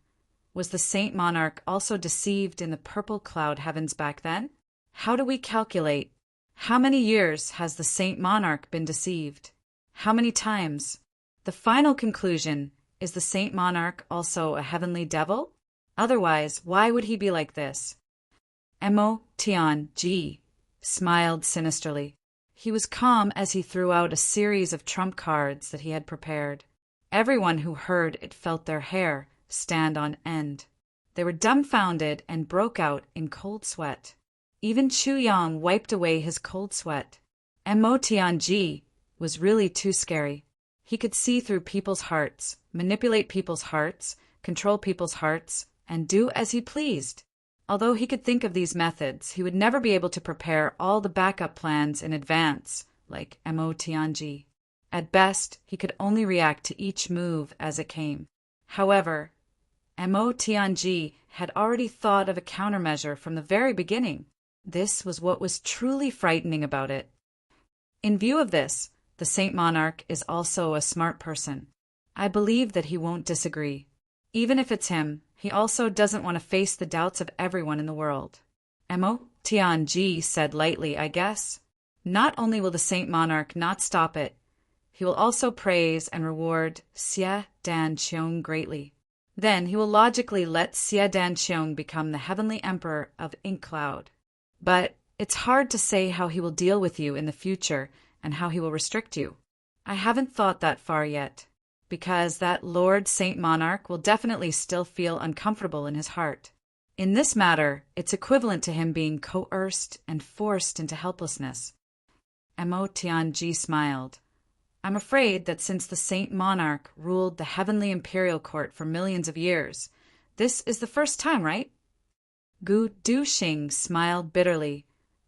was the Saint Monarch also deceived in the purple cloud heavens back then? How do we calculate? How many years has the Saint Monarch been deceived? How many times? The final conclusion, is the Saint Monarch also a heavenly devil? Otherwise, why would he be like this? Mo Tianji smiled sinisterly. He was calm as he threw out a series of trump cards that he had prepared. Everyone who heard it felt their hair stand on end. They were dumbfounded and broke out in cold sweat. Even Chu Yang wiped away his cold sweat. Mo Tianji was really too scary. He could see through people's hearts, manipulate people's hearts, control people's hearts, and do as he pleased. Although he could think of these methods, he would never be able to prepare all the backup plans in advance, like Mo Tianji. At best, he could only react to each move as it came. However, Mo Tianji had already thought of a countermeasure from the very beginning. This was what was truly frightening about it. In view of this, the Saint Monarch is also a smart person. I believe that he won't disagree. Even if it's him, he also doesn't want to face the doubts of everyone in the world. Mo Tianji said lightly, I guess. Not only will the Saint Monarch not stop it, he will also praise and reward Xie Danqiong greatly. Then he will logically let Xie Danqiong become the heavenly emperor of Ink Cloud. But it's hard to say how he will deal with you in the future and how he will restrict you. I haven't thought that far yet, because that Lord Saint Monarch will definitely still feel uncomfortable in his heart. In this matter, it's equivalent to him being coerced and forced into helplessness. Mo Tianji smiled. I'm afraid that since the Saint Monarch ruled the heavenly imperial court for millions of years, this is the first time, right? Gu Duxing smiled bitterly.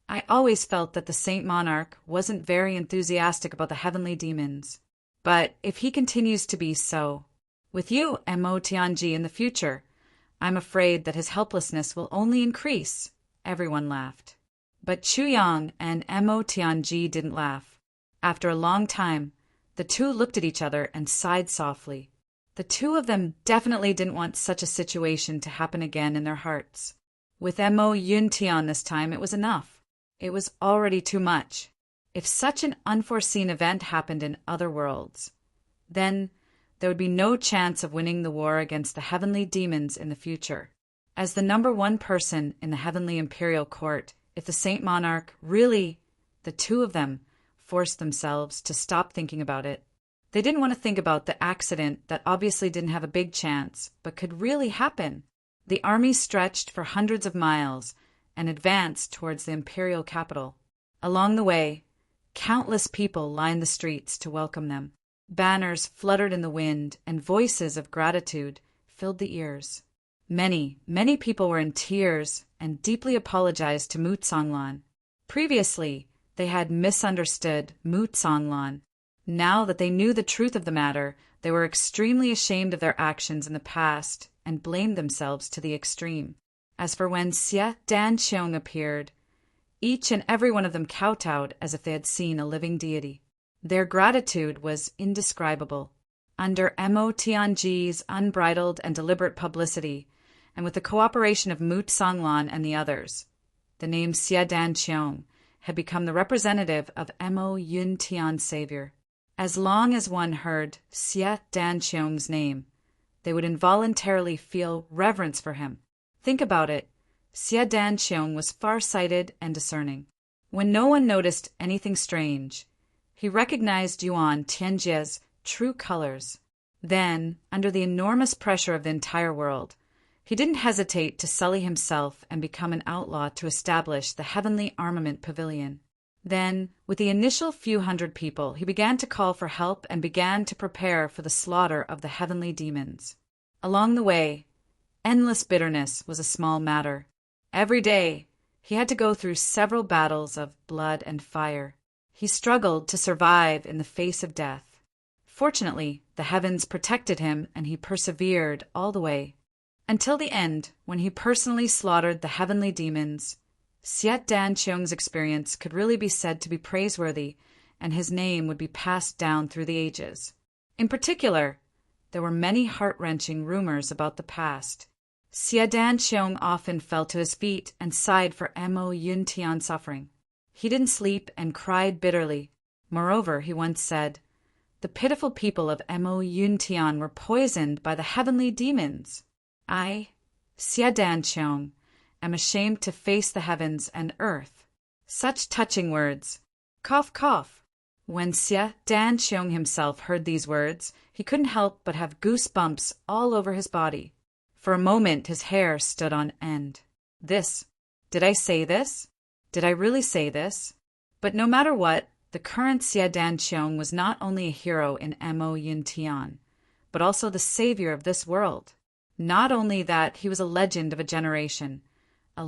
I always felt that the Saint Monarch wasn't very enthusiastic about the heavenly demons. But if he continues to be so, with you, Mo Tianji, in the future, I'm afraid that his helplessness will only increase. Everyone laughed. But Chu Yang and Mo Tianji didn't laugh. After a long time, the two looked at each other and sighed softly. The two of them definitely didn't want such a situation to happen again in their hearts. With Mo Yuntian this time, it was enough. It was already too much. If such an unforeseen event happened in other worlds, then there would be no chance of winning the war against the heavenly demons in the future. As the #1 person in the heavenly imperial court, if the Saint Monarch really, the two of them, forced themselves to stop thinking about it. They didn't want to think about the accident that obviously didn't have a big chance, but could really happen. The army stretched for hundreds of miles and advanced towards the imperial capital. Along the way, countless people lined the streets to welcome them. Banners fluttered in the wind, and voices of gratitude filled the ears. Many people were in tears and deeply apologized to Mutsonglan. Previously, they had misunderstood Mutsonglan. Now that they knew the truth of the matter, they were extremely ashamed of their actions in the past and blamed themselves to the extreme. As for when Xie Danqiong appeared, each and every one of them kowtowed as if they had seen a living deity. Their gratitude was indescribable. Under Mo Tianji's unbridled and deliberate publicity, and with the cooperation of Mutsonglan and the others, the name Xie Danqiong had become the representative of Mo Yun Tian's savior. As long as one heard Xie Danqiong's name, they would involuntarily feel reverence for him. Think about it. Xie Danqiong was far-sighted and discerning. When no one noticed anything strange, he recognized Yuan Tianjie's true colors. Then, under the enormous pressure of the entire world, he didn't hesitate to sully himself and become an outlaw to establish the Heavenly Armament Pavilion. Then, with the initial few hundred people, he began to call for help and began to prepare for the slaughter of the heavenly demons. Along the way, endless bitterness was a small matter. Every day, he had to go through several battles of blood and fire. He struggled to survive in the face of death. Fortunately, the heavens protected him and he persevered all the way. Until the end, when he personally slaughtered the heavenly demons, Xie Danqiong's experience could really be said to be praiseworthy, and his name would be passed down through the ages. In particular, there were many heart-wrenching rumors about the past. Xie Danqiong often fell to his feet and sighed for Mo Yun Tian's suffering. He didn't sleep and cried bitterly. Moreover, he once said, "The pitiful people of Mo Yun Tian were poisoned by the heavenly demons. I, Xie Danqiong, am ashamed to face the heavens and earth." Such touching words. Cough, cough. When Xie Danqiong himself heard these words, he couldn't help but have goosebumps all over his body. For a moment his hair stood on end. Did I say this? Did I really say this? But no matter what, the current Xie Danqiong was not only a hero in Mo Yun Tian, but also the savior of this world. Not only that, he was a legend of a generation, a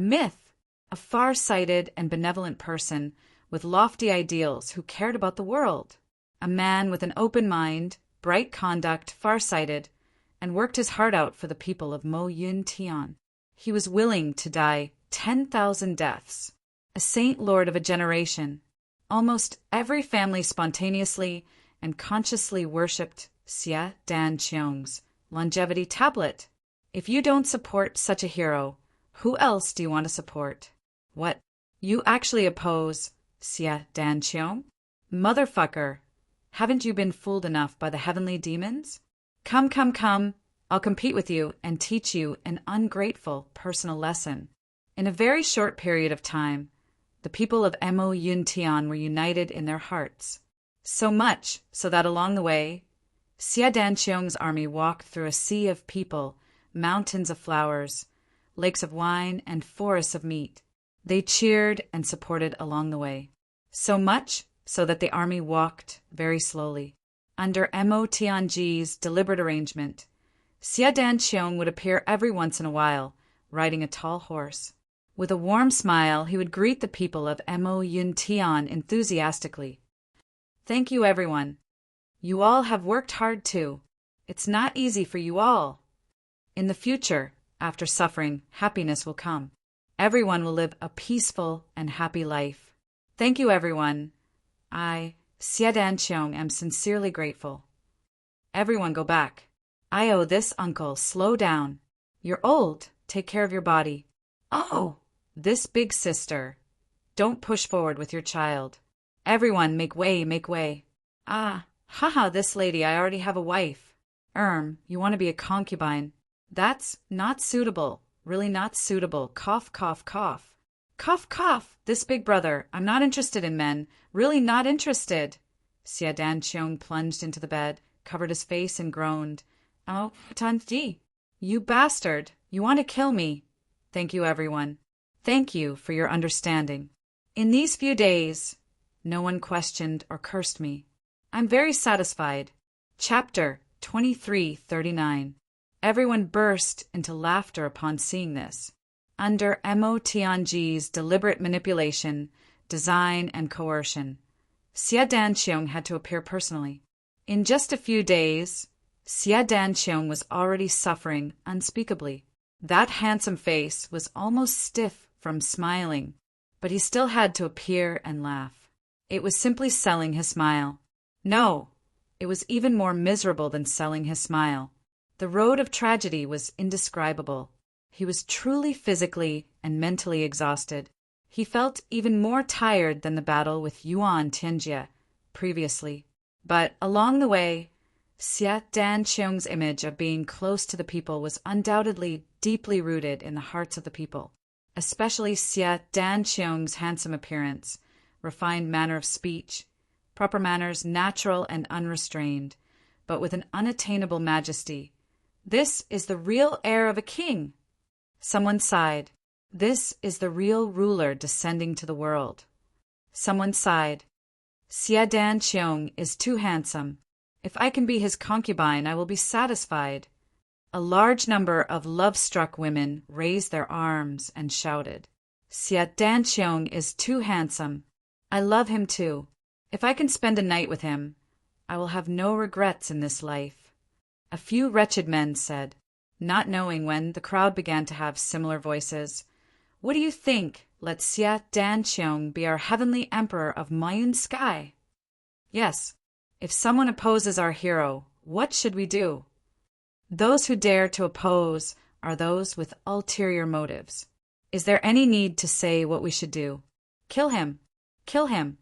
myth, a far-sighted and benevolent person with lofty ideals who cared about the world, a man with an open mind, bright conduct, far-sighted, and worked his heart out for the people of Mo Yun Tian. He was willing to die 10,000 deaths, a saint lord of a generation. Almost every family spontaneously and consciously worshipped Xie Danqiong's longevity tablet. If you don't support such a hero, who else do you want to support? What? You actually oppose Xie Danqiong? Motherfucker, haven't you been fooled enough by the heavenly demons? Come, I'll compete with you and teach you an ungrateful personal lesson. In a very short period of time, the people of Mo Yun Tian were united in their hearts. So much so that along the way, Xie Danqiong's army walked through a sea of people, mountains of flowers, lakes of wine, and forests of meat. They cheered and supported along the way. So much so that the army walked very slowly. Under Mo Tianji's deliberate arrangement, Xie Danqiong would appear every once in a while, riding a tall horse. With a warm smile, he would greet the people of Mo Yun Tian enthusiastically. Thank you, everyone. You all have worked hard too. It's not easy for you all. In the future, after suffering, happiness will come. Everyone will live a peaceful and happy life. Thank you, everyone. I, Xie Danqiong, am sincerely grateful. Everyone go back. I owe this, uncle. Slow down. You're old. Take care of your body. Oh, this big sister. Don't push forward with your child. Everyone make way, make way. Ah, haha, this lady, I already have a wife. You want to be a concubine. That's not suitable. Really not suitable. Cough, cough, cough. Cough, cough. This big brother. I'm not interested in men. Really not interested. Xie Danqiong plunged into the bed, covered his face, and groaned. Oh, Tanji, you bastard. You want to kill me. Thank you, everyone. Thank you for your understanding. In these few days, no one questioned or cursed me. I'm very satisfied. Chapter 2339. Everyone burst into laughter upon seeing this. Under Mo Tianji's deliberate manipulation, design, and coercion, Xie Danqiong had to appear personally. In just a few days, Xie Danqiong was already suffering unspeakably. That handsome face was almost stiff from smiling, but he still had to appear and laugh. It was simply selling his smile. No, it was even more miserable than selling his smile. The road of tragedy was indescribable. He was truly physically and mentally exhausted. He felt even more tired than the battle with Yuan Tianjie previously. But along the way, Xie Danqiong's image of being close to the people was undoubtedly deeply rooted in the hearts of the people, especially Xie Danqiong's handsome appearance, refined manner of speech, proper manners natural and unrestrained, but with an unattainable majesty. This is the real heir of a king. Someone sighed. This is the real ruler descending to the world. Someone sighed. Xie Danqiong is too handsome. If I can be his concubine, I will be satisfied. A large number of love-struck women raised their arms and shouted, Xie Danqiong is too handsome. I love him too. If I can spend a night with him, I will have no regrets in this life. A few wretched men said, not knowing when the crowd began to have similar voices, what do you think? Let Xie Danqiong be our heavenly emperor of Mayun sky. Yes, if someone opposes our hero, what should we do? Those who dare to oppose are those with ulterior motives. Is there any need to say what we should do? Kill him. Kill him.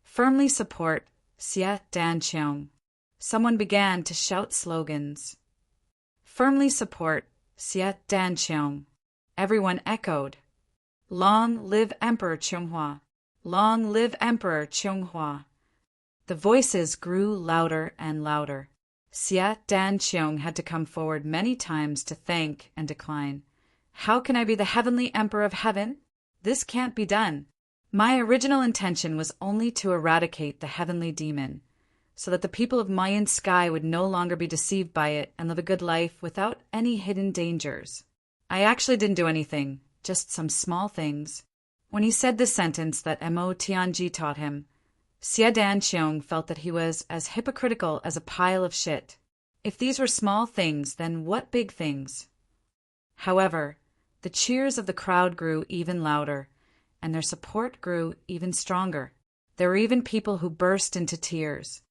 Firmly support Xie Danqiong. Someone began to shout slogans. Firmly support Xie Danqiong. Everyone echoed. Long live Emperor Chonghua! Long live Emperor Chonghua! The voices grew louder and louder. Xie Danqiong had to come forward many times to thank and decline. How can I be the heavenly emperor of heaven? This can't be done. My original intention was only to eradicate the heavenly demon, so that the people of Mayan sky would no longer be deceived by it and live a good life without any hidden dangers. I actually didn't do anything, just some small things. When he said this sentence that Mo Tianji taught him, Xie Danqiong felt that he was as hypocritical as a pile of shit. If these were small things, then what big things? However, the cheers of the crowd grew even louder, and their support grew even stronger. There were even people who burst into tears.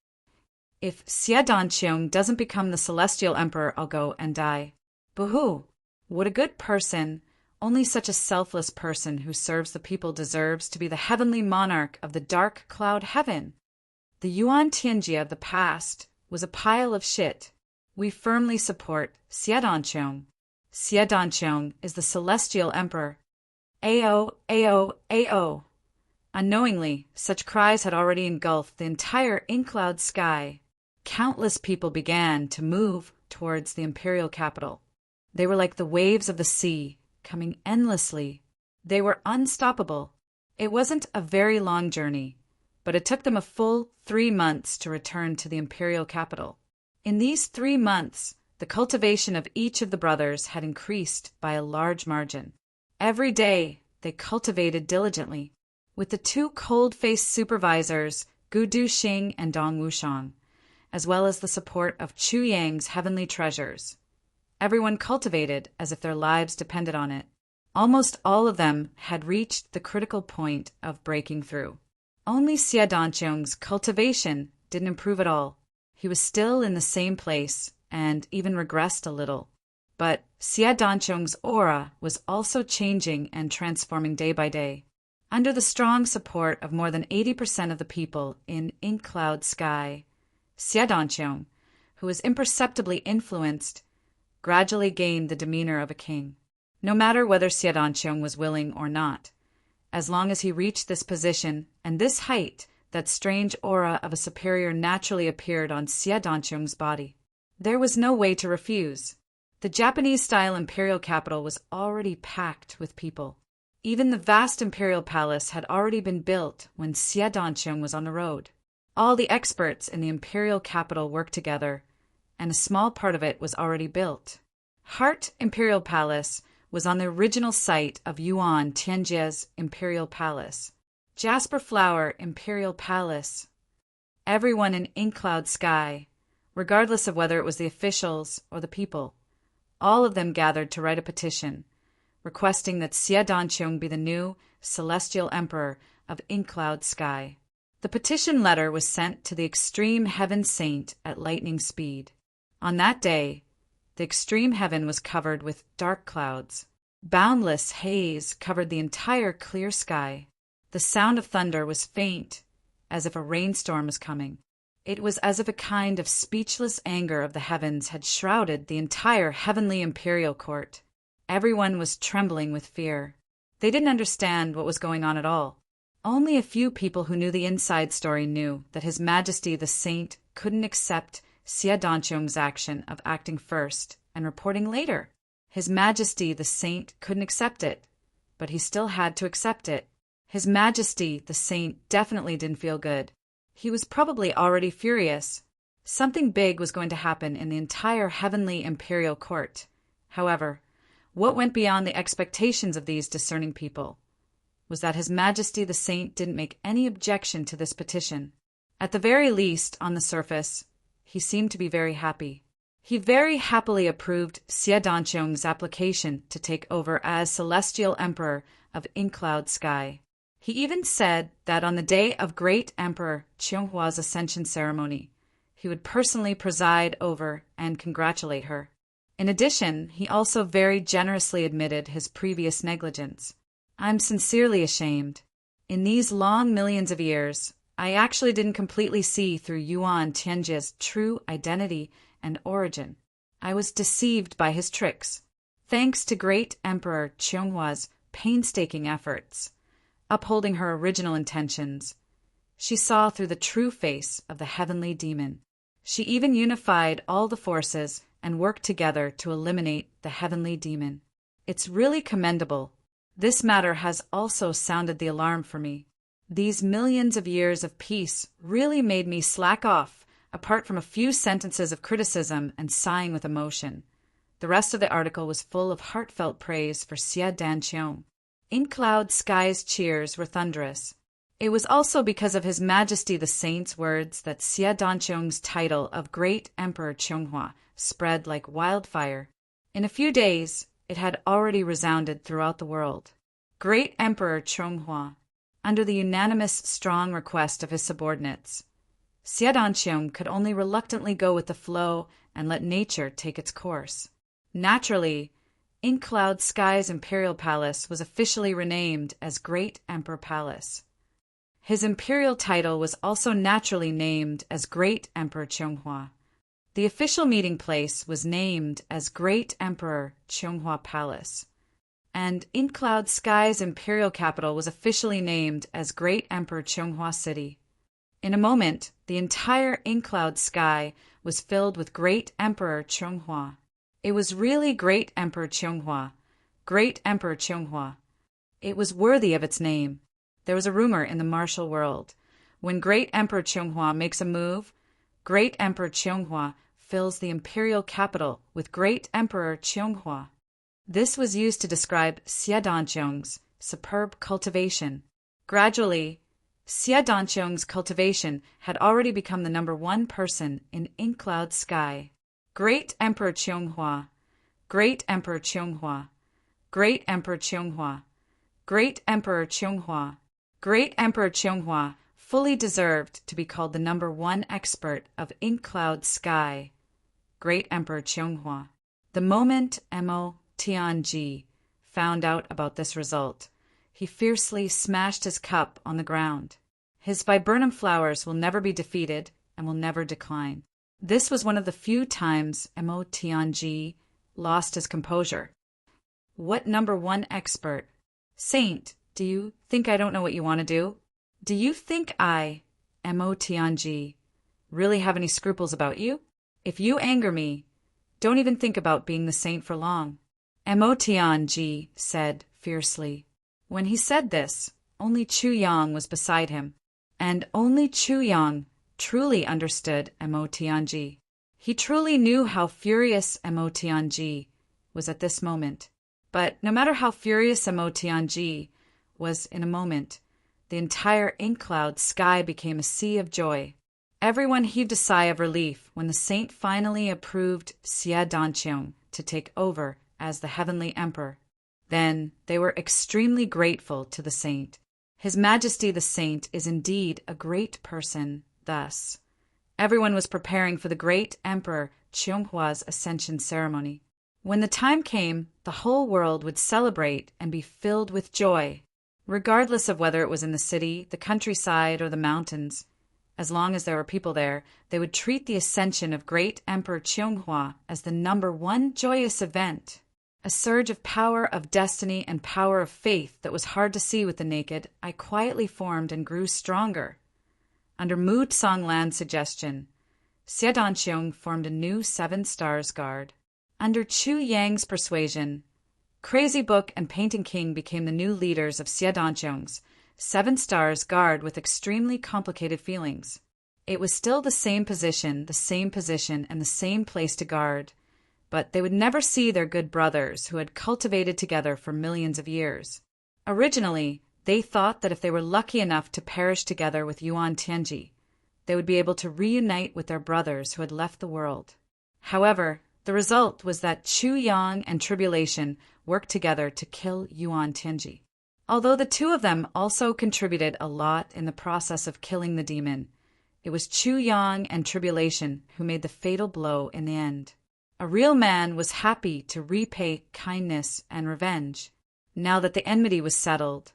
If Xie Danqiong doesn't become the celestial emperor, I'll go and die. Boo-hoo! Would a good person, only such a selfless person who serves the people, deserves to be the heavenly monarch of the dark cloud heaven? The Yuan Tianjie of the past was a pile of shit. We firmly support Xie Danqiong. Xie Danqiong is the celestial emperor. Ao, Ao, Ao. Unknowingly, such cries had already engulfed the entire in-cloud sky. Countless people began to move towards the imperial capital. They were like the waves of the sea, coming endlessly. They were unstoppable. It wasn't a very long journey, but it took them a full 3 months to return to the imperial capital. In these 3 months, the cultivation of each of the brothers had increased by a large margin. Every day, they cultivated diligently, with the 2 cold-faced supervisors, Gu Duxing and Dong Wushang, as well as the support of Chu Yang's heavenly treasures. Everyone cultivated as if their lives depended on it. Almost all of them had reached the critical point of breaking through. Only Xie Danqiong's cultivation didn't improve at all. He was still in the same place and even regressed a little. But Xie Danqiong's aura was also changing and transforming day by day. Under the strong support of more than 80% of the people in Ink-Cloud Sky, Xie Danqiong, who was imperceptibly influenced, gradually gained the demeanor of a king. No matter whether Xie Danqiong was willing or not, as long as he reached this position and this height, that strange aura of a superior naturally appeared on Xie Danqiong's body. There was no way to refuse. The Japanese-style imperial capital was already packed with people. Even the vast imperial palace had already been built when Xie Danqiong was on the road. All the experts in the imperial capital worked together, and a small part of it was already built. Heart Imperial Palace was on the original site of Yuan Tianjie's Imperial Palace. Jasper Flower Imperial Palace. Everyone in Inkcloud Sky, regardless of whether it was the officials or the people, all of them gathered to write a petition, requesting that Xie Danqiong be the new celestial emperor of Inkcloud Sky. The petition letter was sent to the extreme heaven saint at lightning speed. On that day, the extreme heaven was covered with dark clouds. Boundless haze covered the entire clear sky. The sound of thunder was faint, as if a rainstorm was coming. It was as if a kind of speechless anger of the heavens had shrouded the entire heavenly imperial court. Everyone was trembling with fear. They didn't understand what was going on at all. Only a few people who knew the inside story knew that His Majesty the Saint couldn't accept Xie Danqiong's action of acting first and reporting later. His Majesty the Saint couldn't accept it, but he still had to accept it. His Majesty the Saint definitely didn't feel good. He was probably already furious. Something big was going to happen in the entire heavenly imperial court. However, what went beyond the expectations of these discerning people was that His Majesty the Saint didn't make any objection to this petition. At the very least, on the surface, he seemed to be very happy. He very happily approved Xie Danqiong's application to take over as Celestial Emperor of Inkcloud Sky. He even said that on the day of Great Emperor Qionghua's Ascension ceremony, he would personally preside over and congratulate her. In addition, he also very generously admitted his previous negligence. "I'm sincerely ashamed. In these long millions of years, I actually didn't completely see through Yuan Tianjie's true identity and origin. I was deceived by his tricks. Thanks to Great Emperor Qionghua's painstaking efforts, upholding her original intentions, she saw through the true face of the heavenly demon. She even unified all the forces and worked together to eliminate the heavenly demon. It's really commendable. This matter has also sounded the alarm for me. These millions of years of peace really made me slack off, apart from a few sentences of criticism and sighing with emotion." The rest of the article was full of heartfelt praise for Xie Danqiong. Inkcloud Sky's cheers were thunderous. It was also because of His Majesty the Saint's words that Xie Danqiong's title of Great Emperor Qionghuo spread like wildfire. In a few days, it had already resounded throughout the world. Great Emperor Qionghuo, under the unanimous strong request of his subordinates, Xie Danqiong could only reluctantly go with the flow and let nature take its course. Naturally, Inkcloud Sky's imperial palace was officially renamed as Great Emperor Palace. His imperial title was also naturally named as Great Emperor Qionghuo. The official meeting place was named as Great Emperor Qionghuo Palace, and Inkcloud Sky's imperial capital was officially named as Great Emperor Qionghuo City. In a moment, the entire Inkcloud Sky was filled with Great Emperor Qionghuo. It was really Great Emperor Qionghuo. Great Emperor Qionghuo. It was worthy of its name. There was a rumor in the martial world. When Great Emperor Qionghuo makes a move, Great Emperor Qionghuo fills the imperial capital with Great Emperor Qionghuo. This was used to describe Xie Danqiong's superb cultivation. Gradually, Xie Danqiong's cultivation had already become the #1 person in Inkcloud Sky. Great Emperor Qionghuo, Great Emperor Qionghuo, Great Emperor Qionghuo, Great Emperor Qionghuo, Great Emperor Qionghuo fully deserved to be called the #1 expert of Inkcloud Sky. Great Emperor Qionghuo. The moment Mo Tianji found out about this result, he fiercely smashed his cup on the ground. His viburnum flowers will never be defeated and will never decline. This was one of the few times Mo Tianji lost his composure. What #1 expert? Saint, do you think I don't know what you want to do? Do you think I, Mo Tianji, really have any scruples about you? If you anger me, don't even think about being the saint for long. Mo Tianji said fiercely. When he said this, only Chu Yang was beside him, and only Chu Yang truly understood Mo Tianji. He truly knew how furious Mo Tianji was at this moment. But no matter how furious Mo Tianji was in a moment, the entire ink cloud sky became a sea of joy. Everyone heaved a sigh of relief when the saint finally approved Xie Danqiong to take over as the heavenly emperor. Then they were extremely grateful to the saint. His Majesty the Saint is indeed a great person. Thus, everyone was preparing for the great Emperor Qionghua's Ascension ceremony. When the time came, the whole world would celebrate and be filled with joy, regardless of whether it was in the city, the countryside, or the mountains. As long as there were people there, they would treat the ascension of great Emperor Qionghu as the #1 joyous event. A surge of power, of destiny, and power of faith that was hard to see with the naked, I quietly formed and grew stronger. Under Mu Tsonglan's suggestion, Xie Danqiong formed a new 7 Stars Guard. Under Chu Yang's persuasion, Crazy Book and Painting King became the new leaders of Xie Danqiong's 7 Stars Guard with extremely complicated feelings. It was still the same position, and the same place to guard. But they would never see their good brothers who had cultivated together for millions of years. Originally, they thought that if they were lucky enough to perish together with Yuan Tianji, they would be able to reunite with their brothers who had left the world. However, the result was that Chu Yang and Tribulation worked together to kill Yuan Tianji. Although the two of them also contributed a lot in the process of killing the demon, it was Chu Yang and Tribulation who made the fatal blow in the end. A real man was happy to repay kindness and revenge. Now that the enmity was settled,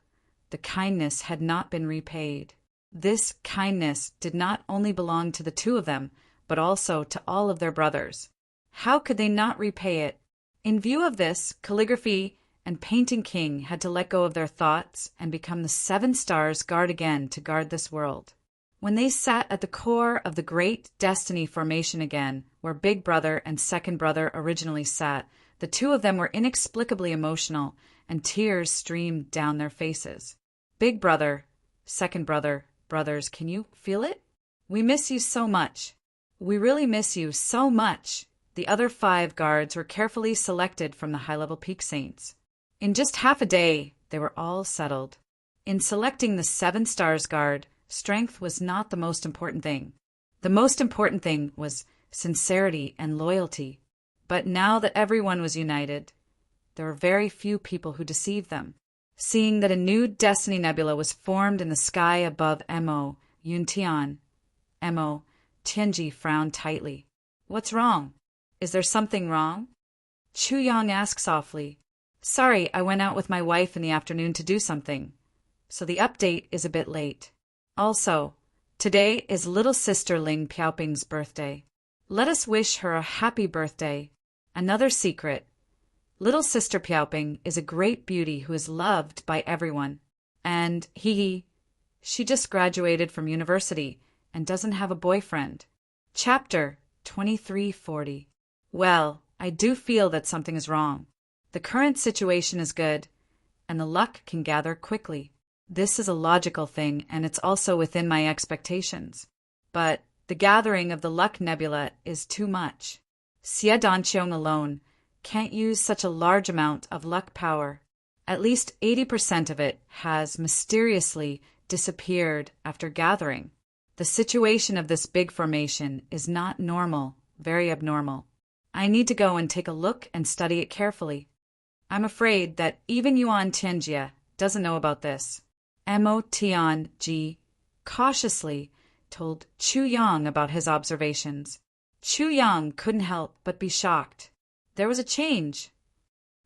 the kindness had not been repaid. This kindness did not only belong to the two of them, but also to all of their brothers. How could they not repay it? In view of this, Calligraphy and Painting King had to let go of their thoughts and become the 7 Stars Guard again to guard this world. When they sat at the core of the great destiny formation again, where Big Brother and Second Brother originally sat, the two of them were inexplicably emotional, and tears streamed down their faces. Big Brother, Second Brother, brothers, can you feel it? We miss you so much. We really miss you so much. The other 5 guards were carefully selected from the high-level peak saints. In just half a day, they were all settled. In selecting the 7 Stars Guard, strength was not the most important thing. The most important thing was sincerity and loyalty. But now that everyone was united, there were very few people who deceived them. Seeing that a new destiny nebula was formed in the sky above Mo Yuntian, Mo Tianji frowned tightly. What's wrong? Is there something wrong? Chu Yang asked softly. Sorry, I went out with my wife in the afternoon to do something, so the update is a bit late. Also, today is little sister Ling Piaoping's birthday. Let us wish her a happy birthday. Another secret. Little sister Piaoping is a great beauty who is loved by everyone. And she just graduated from university and doesn't have a boyfriend. Chapter 2340. Well, I do feel that something is wrong. The current situation is good, and the luck can gather quickly. This is a logical thing, and it's also within my expectations. But the gathering of the luck nebula is too much. Xie Danqiong alone can't use such a large amount of luck power. At least 80% of it has mysteriously disappeared after gathering. The situation of this big formation is not normal, very abnormal. I need to go and take a look and study it carefully. I'm afraid that even Yuan Tianjie doesn't know about this. Mo Tianji cautiously told Chu Yang about his observations. Chu Yang couldn't help but be shocked. There was a change.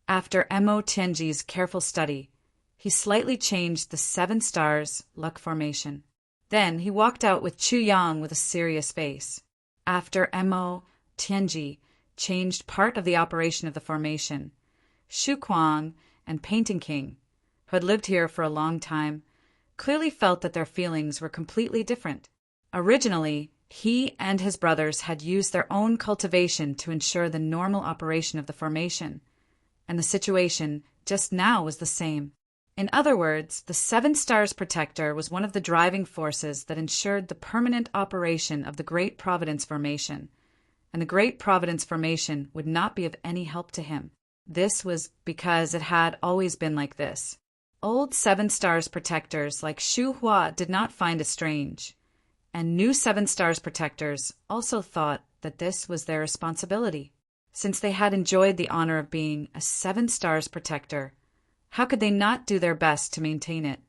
After Mo Tianji's careful study, he slightly changed the 7 stars luck formation. Then he walked out with Chu Yang with a serious face. After Mo Tianji changed part of the operation of the formation, Shu Kuang and Painting King, who had lived here for a long time, clearly felt that their feelings were completely different. Originally, he and his brothers had used their own cultivation to ensure the normal operation of the formation, and the situation just now was the same. In other words, the 7 Stars Protector was one of the driving forces that ensured the permanent operation of the Great Providence Formation, and the Great Providence Formation would not be of any help to him. This was because it had always been like this. Old Seven Stars protectors like Shu Hua did not find it strange, and new Seven Stars protectors also thought that this was their responsibility. Since they had enjoyed the honor of being a Seven Stars protector, how could they not do their best to maintain it?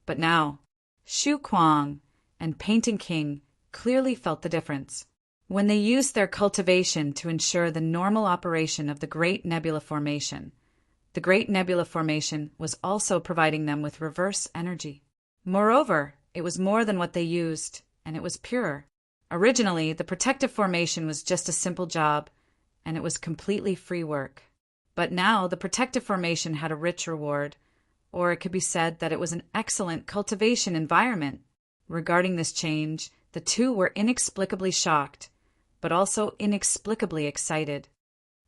But now, Shu Kuang and Painting King clearly felt the difference. When they used their cultivation to ensure the normal operation of the Great Nebula Formation, the Great Nebula Formation was also providing them with reverse energy. Moreover, it was more than what they used, and it was purer. Originally, the protective formation was just a simple job, and it was completely free work. But now the protective formation had a rich reward, or it could be said that it was an excellent cultivation environment. Regarding this change, the two were inexplicably shocked, but also inexplicably excited.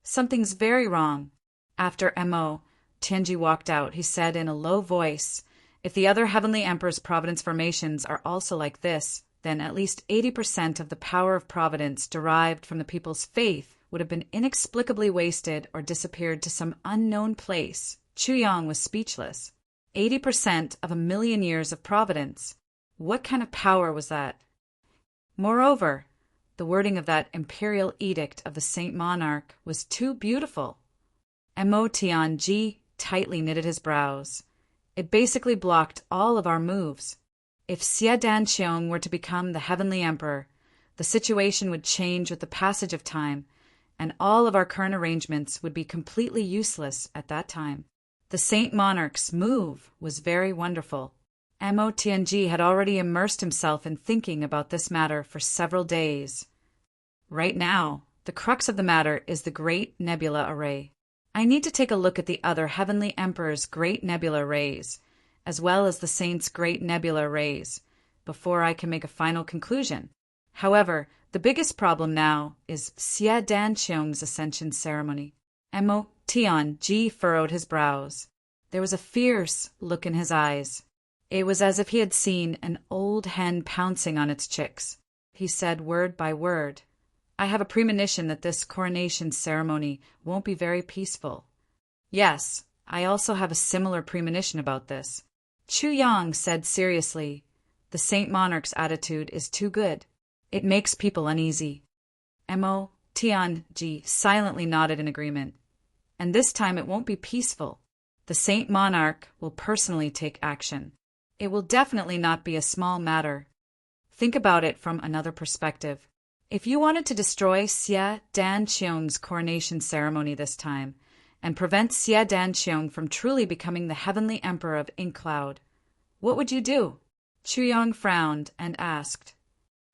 Something's very wrong. After Mo Tianji walked out, he said in a low voice, "If the other Heavenly Emperor's Providence formations are also like this, then at least 80% of the power of Providence derived from the people's faith would have been inexplicably wasted or disappeared to some unknown place." Chu Yang was speechless. 80% of 1,000,000 years of Providence. What kind of power was that? Moreover, the wording of that imperial edict of the Saint Monarch was too beautiful. Mo Tianji tightly knitted his brows. It basically blocked all of our moves. If Xie Danqiong were to become the Heavenly Emperor, the situation would change with the passage of time, and all of our current arrangements would be completely useless at that time. The Saint Monarch's move was very wonderful. Mo Tianji had already immersed himself in thinking about this matter for several days. Right now, the crux of the matter is the Great Nebula Array. I need to take a look at the other Heavenly Emperor's Great Nebula Arrays, as well as the Saint's Great Nebula Arrays, before I can make a final conclusion. However, the biggest problem now is Xie Danqiong's Ascension ceremony. Mo Tianji furrowed his brows. There was a fierce look in his eyes. It was as if he had seen an old hen pouncing on its chicks. He said word by word, "I have a premonition that this coronation ceremony won't be very peaceful." "Yes, I also have a similar premonition about this." Chu Yang said seriously, "The Saint Monarch's attitude is too good. It makes people uneasy." Mo Tianji silently nodded in agreement. "And this time it won't be peaceful. The Saint Monarch will personally take action. It will definitely not be a small matter. Think about it from another perspective. If you wanted to destroy Xie Danqiong's coronation ceremony this time, and prevent Xie Danqiong from truly becoming the Heavenly Emperor of Ink Cloud, what would you do?" Chu Yang frowned and asked.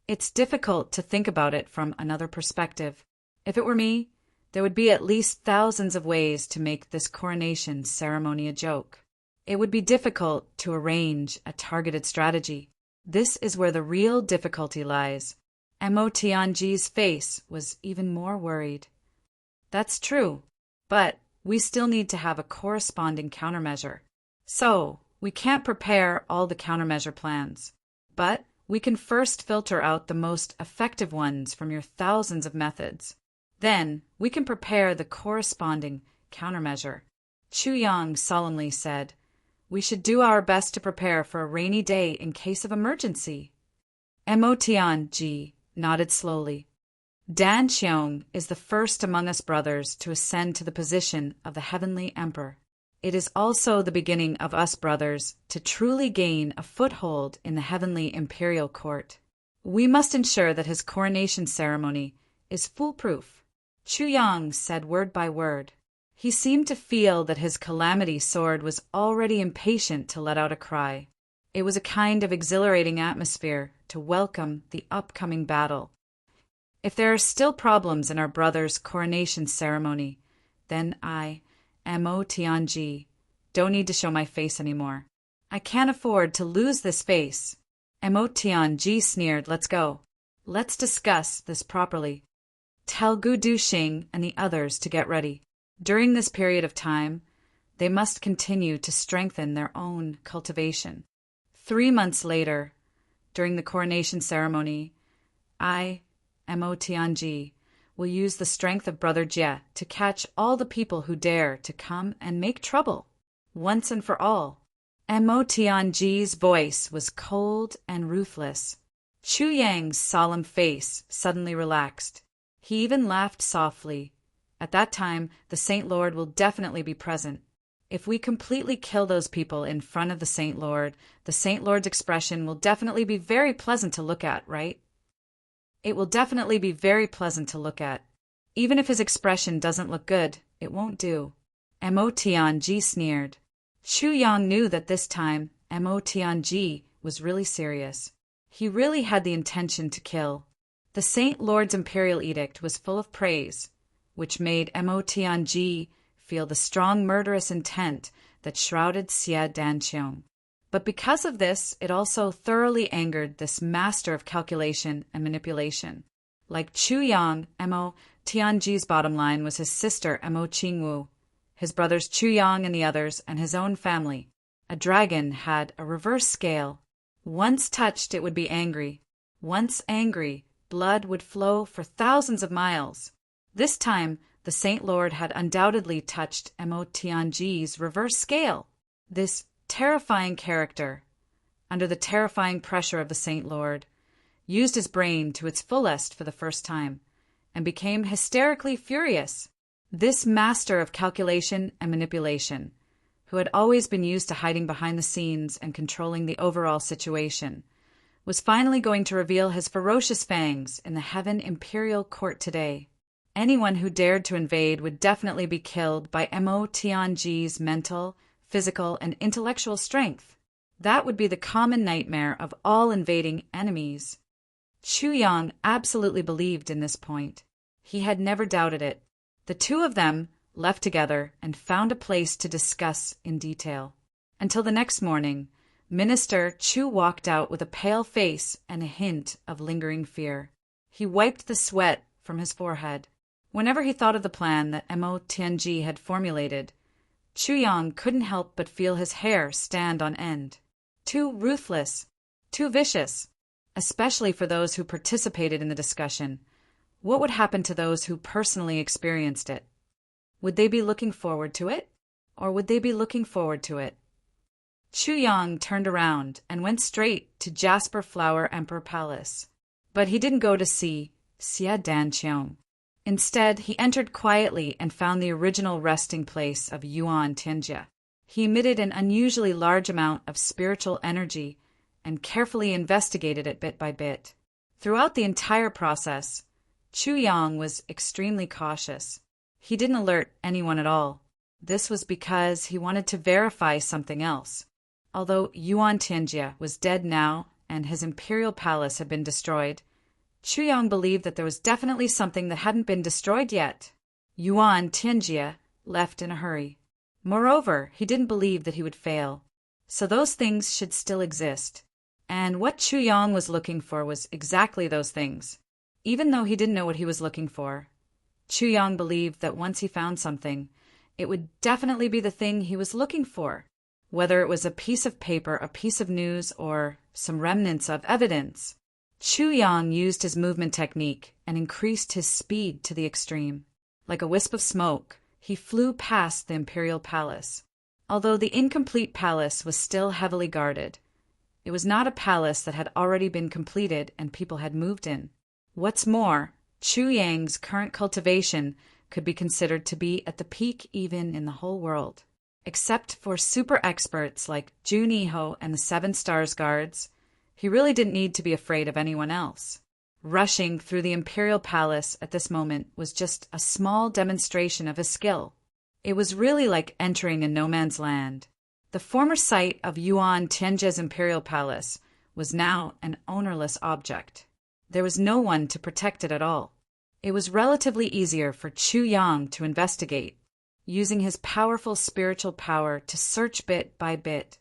"It's difficult to think about it from another perspective. If it were me, there would be at least thousands of ways to make this coronation ceremony a joke. It would be difficult to arrange a targeted strategy. This is where the real difficulty lies." Mo Tianji's face was even more worried. "That's true, but we still need to have a corresponding countermeasure. So, we can't prepare all the countermeasure plans, but we can first filter out the most effective ones from your thousands of methods. Then, we can prepare the corresponding countermeasure." Chu Yang solemnly said, "We should do our best to prepare for a rainy day in case of emergency." Mo Tianji nodded slowly. "Danqiong is the first among us brothers to ascend to the position of the Heavenly Emperor. It is also the beginning of us brothers to truly gain a foothold in the Heavenly Imperial Court. We must ensure that his coronation ceremony is foolproof." Chu Yang said word by word. He seemed to feel that his calamity sword was already impatient to let out a cry. It was a kind of exhilarating atmosphere to welcome the upcoming battle. If there are still problems in our brother's coronation ceremony, then I, Mo Tianji, don't need to show my face anymore. I can't afford to lose this face. Mo Tianji sneered, "Let's go. Let's discuss this properly. Tell Gu Duxing and the others to get ready. During this period of time, they must continue to strengthen their own cultivation. 3 months later, during the coronation ceremony, I, Mo Tianji, will use the strength of Brother Jie to catch all the people who dare to come and make trouble, once and for all. Mo Tianji's voice was cold and ruthless. Chu Yang's solemn face suddenly relaxed. He even laughed softly. At that time, the Saint Lord will definitely be present. If we completely kill those people in front of the Saint Lord's expression will definitely be very pleasant to look at, right? It will definitely be very pleasant to look at. Even if his expression doesn't look good, it won't do. Mo Tianji sneered. Chu Yang knew that this time, Mo Tianji was really serious. He really had the intention to kill. The Saint Lord's imperial edict was full of praise, which made Mo Tianji feel the strong murderous intent that shrouded Xie Danqiong. But because of this, it also thoroughly angered this master of calculation and manipulation. Like Chu Yang, Mo Tianji's bottom line was his sister Mo Qingwu, his brothers Chu Yang and the others, and his own family. A dragon had a reverse scale. Once touched, it would be angry. Once angry, blood would flow for thousands of miles. This time, the Saint Lord had undoubtedly touched Mo Tianji's reverse scale. This terrifying character, under the terrifying pressure of the Saint Lord, used his brain to its fullest for the first time, and became hysterically furious. This master of calculation and manipulation, who had always been used to hiding behind the scenes and controlling the overall situation, was finally going to reveal his ferocious fangs in the Heaven Imperial Court today. Anyone who dared to invade would definitely be killed by Mo Tianji's mental, physical, and intellectual strength. That would be the common nightmare of all invading enemies. Chu Yang absolutely believed in this point. He had never doubted it. The two of them left together and found a place to discuss in detail. Until the next morning, Minister Chu walked out with a pale face and a hint of lingering fear. He wiped the sweat from his forehead. Whenever he thought of the plan that Mo Tianji had formulated, Chu Yang couldn't help but feel his hair stand on end. Too ruthless, too vicious, especially for those who participated in the discussion. What would happen to those who personally experienced it? Would they be looking forward to it? Or would they be looking forward to it? Chu Yang turned around and went straight to Jasper Flower Emperor Palace. But he didn't go to see Xie Danqiong. Instead, he entered quietly and found the original resting place of Yuan Tianjie. He emitted an unusually large amount of spiritual energy and carefully investigated it bit by bit. Throughout the entire process, Chu Yang was extremely cautious. He didn't alert anyone at all. This was because he wanted to verify something else. Although Yuan Tianjie was dead now and his imperial palace had been destroyed, Chu Yang believed that there was definitely something that hadn't been destroyed yet. Yuan Tianjie left in a hurry. Moreover, he didn't believe that he would fail. So those things should still exist. And what Chu Yang was looking for was exactly those things. Even though he didn't know what he was looking for, Chu Yang believed that once he found something, it would definitely be the thing he was looking for. Whether it was a piece of paper, a piece of news, or some remnants of evidence. Chu Yang used his movement technique and increased his speed to the extreme. Like a wisp of smoke, he flew past the imperial palace. Although the incomplete palace was still heavily guarded, it was not a palace that had already been completed and people had moved in. What's more, Chu Yang's current cultivation could be considered to be at the peak even in the whole world. Except for super experts like Ju Niho and the Seven Stars Guards, he really didn't need to be afraid of anyone else. Rushing through the imperial palace at this moment was just a small demonstration of his skill. It was really like entering a no man's land. The former site of Yuan Tianjie's imperial palace was now an ownerless object. There was no one to protect it at all. It was relatively easier for Chu Yang to investigate. Using his powerful spiritual power to search bit by bit,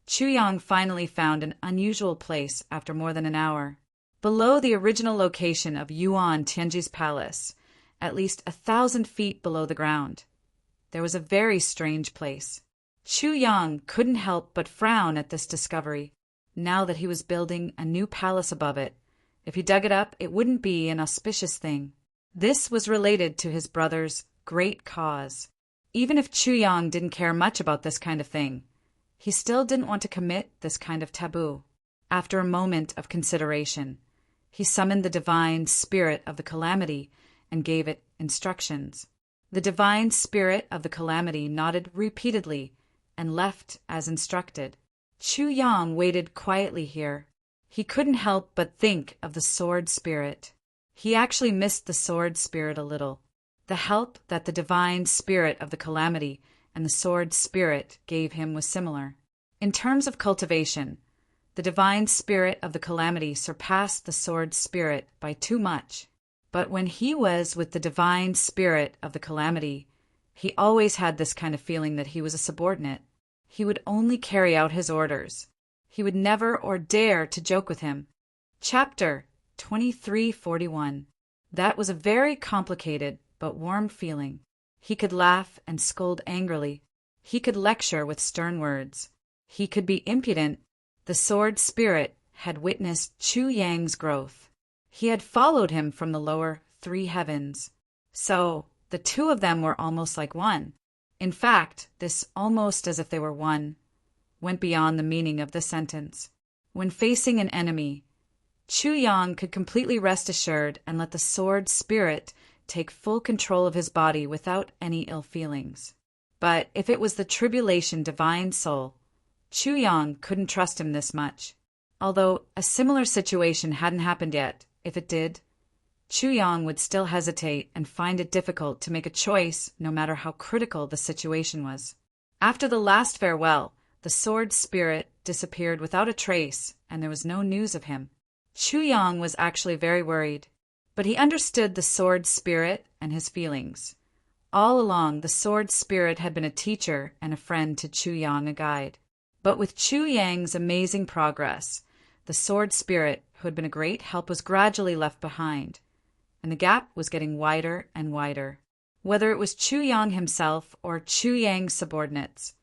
Chu Yang finally found an unusual place after more than an hour. Below the original location of Yuan Tianji's palace, at least 1,000 feet below the ground, there was a very strange place. Chu Yang couldn't help but frown at this discovery. Now that he was building a new palace above it, if he dug it up, it wouldn't be an auspicious thing. This was related to his brother's great cause. Even if Chu Yang didn't care much about this kind of thing, he still didn't want to commit this kind of taboo. After a moment of consideration, he summoned the divine spirit of the calamity and gave it instructions. The divine spirit of the calamity nodded repeatedly and left as instructed. Chu Yang waited quietly here. He couldn't help but think of the sword spirit. He actually missed the sword spirit a little. The help that the divine spirit of the calamity and the sword spirit gave him was similar. In terms of cultivation, the divine spirit of the calamity surpassed the sword spirit by too much. But when he was with the divine spirit of the calamity, he always had this kind of feeling that he was a subordinate. He would only carry out his orders. He would never or dare to joke with him. Chapter 2341. That was a very complicated but warm feeling. He could laugh and scold angrily. He could lecture with stern words. He could be impudent. The sword spirit had witnessed Chu Yang's growth. He had followed him from the lower 3 heavens. So the two of them were almost like one. In fact, this almost as if they were one went beyond the meaning of the sentence. When facing an enemy, Chu Yang could completely rest assured and let the sword spirit take full control of his body without any ill feelings. But if it was the tribulation divine soul, Chu Yang couldn't trust him this much. Although a similar situation hadn't happened yet, if it did, Chu Yang would still hesitate and find it difficult to make a choice no matter how critical the situation was. After the last farewell, the sword spirit disappeared without a trace, and there was no news of him. Chu Yang was actually very worried, but he understood the sword spirit and his feelings. All along, the sword spirit had been a teacher and a friend to Chu Yang, a guide. But with Chu Yang's amazing progress, the sword spirit, who had been a great help, was gradually left behind, and the gap was getting wider and wider. Whether it was Chu Yang himself or Chu Yang's subordinates,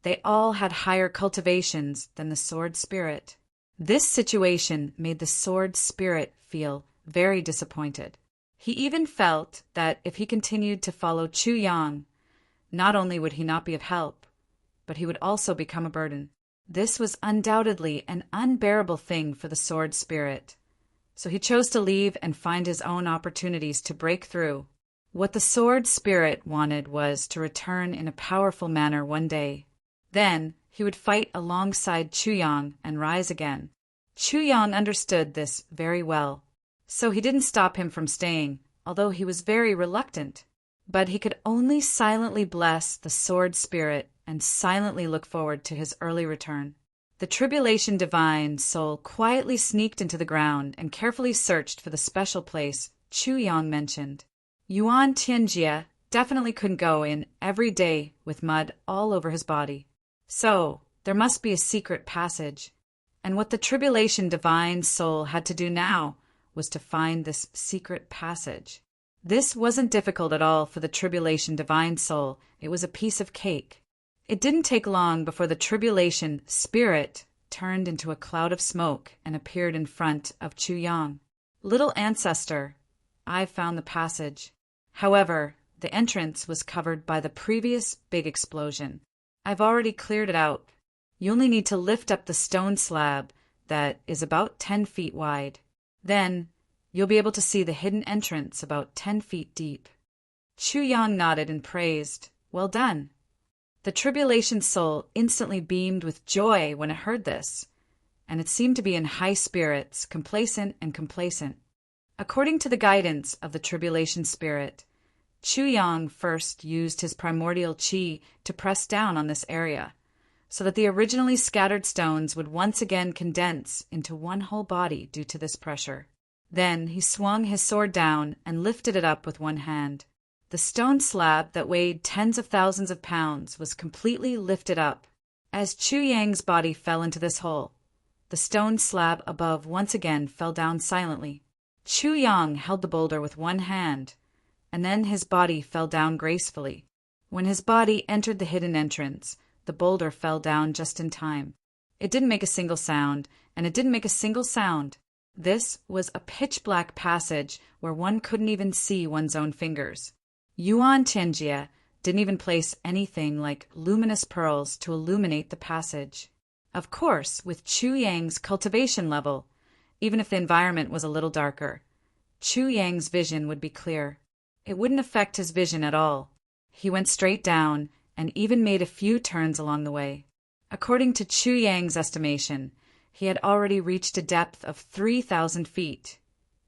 they all had higher cultivations than the sword spirit. This situation made the sword spirit feel very disappointed. He even felt that if he continued to follow Chu Yang, not only would he not be of help, but he would also become a burden. This was undoubtedly an unbearable thing for the sword spirit. So he chose to leave and find his own opportunities to break through. What the sword spirit wanted was to return in a powerful manner one day. Then he would fight alongside Chu Yang and rise again. Chu Yang understood this very well, so he didn't stop him from staying, although he was very reluctant. But he could only silently bless the sword spirit and silently look forward to his early return. The tribulation divine soul quietly sneaked into the ground and carefully searched for the special place Chu Yang mentioned. Yuan Tianjie definitely couldn't go in every day with mud all over his body. So there must be a secret passage. And what the tribulation divine soul had to do now was to find this secret passage. This wasn't difficult at all for the tribulation divine soul. It was a piece of cake. It didn't take long before the tribulation spirit turned into a cloud of smoke and appeared in front of Chu Yang. Little ancestor, I've found the passage. However, the entrance was covered by the previous big explosion. I've already cleared it out. You only need to lift up the stone slab that is about 10 feet wide. Then you'll be able to see the hidden entrance about 10 feet deep. Chu Yang nodded and praised. Well done. The tribulation soul instantly beamed with joy when it heard this, and it seemed to be in high spirits, complacent. According to the guidance of the tribulation spirit, Chu Yang first used his primordial qi to press down on this area, so that the originally scattered stones would once again condense into one whole body due to this pressure. Then he swung his sword down and lifted it up with one hand. The stone slab that weighed tens of thousands of pounds was completely lifted up. As Chu Yang's body fell into this hole, the stone slab above once again fell down silently. Chu Yang held the boulder with one hand, and then his body fell down gracefully. When his body entered the hidden entrance, the boulder fell down just in time. It didn't make a single sound, and it didn't make a single sound. This was a pitch-black passage where one couldn't even see one's own fingers. Yuan Tianjie didn't even place anything like luminous pearls to illuminate the passage. Of course, with Chu Yang's cultivation level, even if the environment was a little darker, Chu Yang's vision would be clear. It wouldn't affect his vision at all. He went straight down and even made a few turns along the way. According to Chu Yang's estimation, he had already reached a depth of 3,000 feet,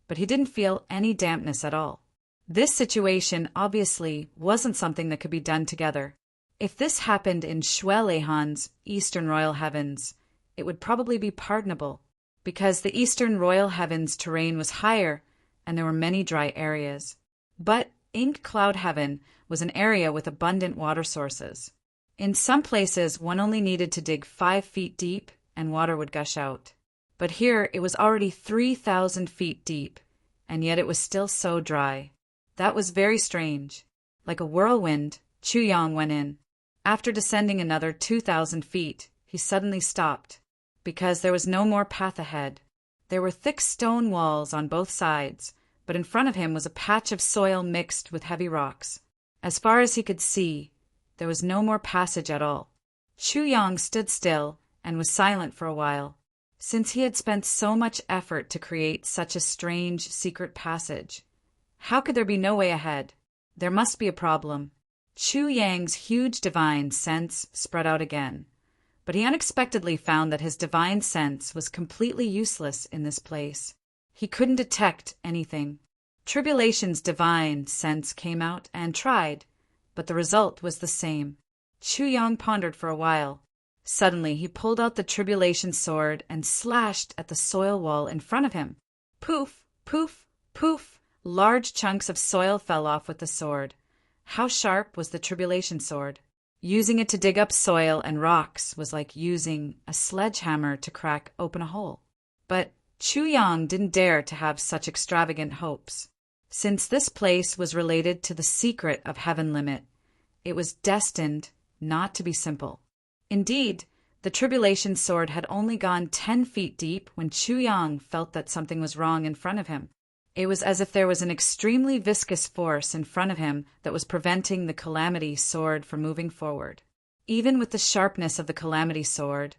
but he didn't feel any dampness at all. This situation obviously wasn't something that could be done together. If this happened in Shuelehan's Eastern Royal Heavens, it would probably be pardonable, because the Eastern Royal Heavens terrain was higher and there were many dry areas. But Ink Cloud Heaven was an area with abundant water sources. In some places, one only needed to dig 5 feet deep and water would gush out. But here it was already 3,000 feet deep, and yet it was still so dry. That was very strange. Like a whirlwind, Chu Yang went in. After descending another 2,000 feet, he suddenly stopped, because there was no more path ahead. There were thick stone walls on both sides, but in front of him was a patch of soil mixed with heavy rocks. As far as he could see, there was no more passage at all. Chu Yang stood still and was silent for a while. Since he had spent so much effort to create such a strange secret passage, how could there be no way ahead? There must be a problem. Chu Yang's huge divine sense spread out again, but he unexpectedly found that his divine sense was completely useless in this place. He couldn't detect anything. Tribulation's divine sense came out and tried, but the result was the same. Chu Yang pondered for a while. Suddenly, he pulled out the Tribulation sword and slashed at the soil wall in front of him. Poof, poof, poof! Large chunks of soil fell off with the sword. How sharp was the Tribulation sword? Using it to dig up soil and rocks was like using a sledgehammer to crack open a hole. But Chu Yang didn't dare to have such extravagant hopes. Since this place was related to the secret of Heaven Limit, it was destined not to be simple. Indeed, the Tribulation sword had only gone 10 feet deep when Chu Yang felt that something was wrong in front of him. It was as if there was an extremely viscous force in front of him that was preventing the Calamity sword from moving forward. Even with the sharpness of the Calamity sword,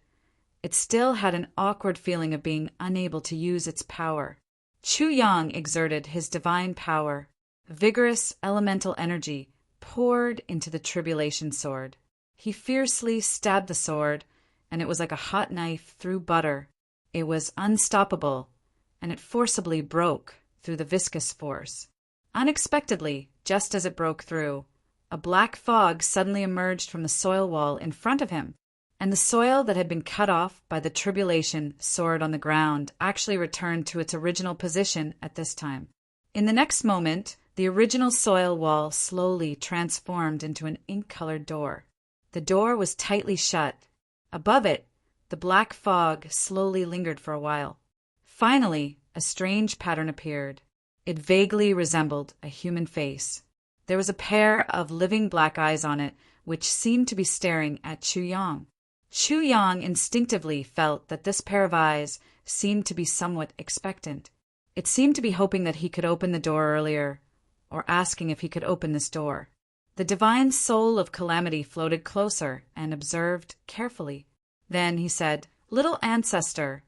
it still had an awkward feeling of being unable to use its power. Chu Yang exerted his divine power. Vigorous elemental energy poured into the Tribulation sword. He fiercely stabbed the sword, and it was like a hot knife through butter. It was unstoppable, and it forcibly broke through the viscous force. Unexpectedly, just as it broke through, a black fog suddenly emerged from the soil wall in front of him, and the soil that had been cut off by the Tribulation sword on the ground actually returned to its original position at this time. In the next moment, the original soil wall slowly transformed into an ink-colored door. The door was tightly shut. Above it, the black fog slowly lingered for a while. Finally, a strange pattern appeared. It vaguely resembled a human face. There was a pair of living black eyes on it, which seemed to be staring at Chu Yang. Chu Yang instinctively felt that this pair of eyes seemed to be somewhat expectant. It seemed to be hoping that he could open the door earlier, or asking if he could open this door. The divine soul of Calamity floated closer and observed carefully. Then he said, "Little ancestor,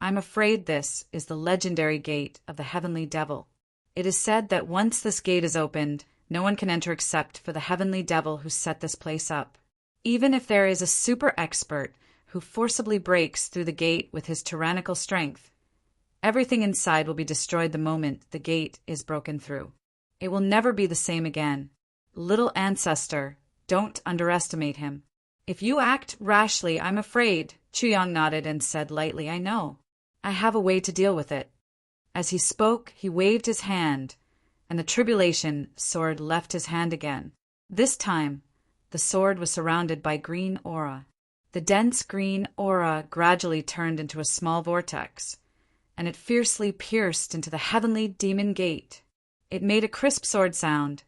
I'm afraid this is the legendary gate of the Heavenly Devil. It is said that once this gate is opened, no one can enter except for the Heavenly Devil who set this place up. Even if there is a super expert who forcibly breaks through the gate with his tyrannical strength, everything inside will be destroyed the moment the gate is broken through. It will never be the same again. Little ancestor, don't underestimate him. If you act rashly, I'm afraid." Chu Yang nodded and said lightly, "I know. I have a way to deal with it." As he spoke, he waved his hand, and the Tribulation sword left his hand again. This time, the sword was surrounded by green aura. The dense green aura gradually turned into a small vortex, and it fiercely pierced into the heavenly demon gate. It made a crisp sword sound.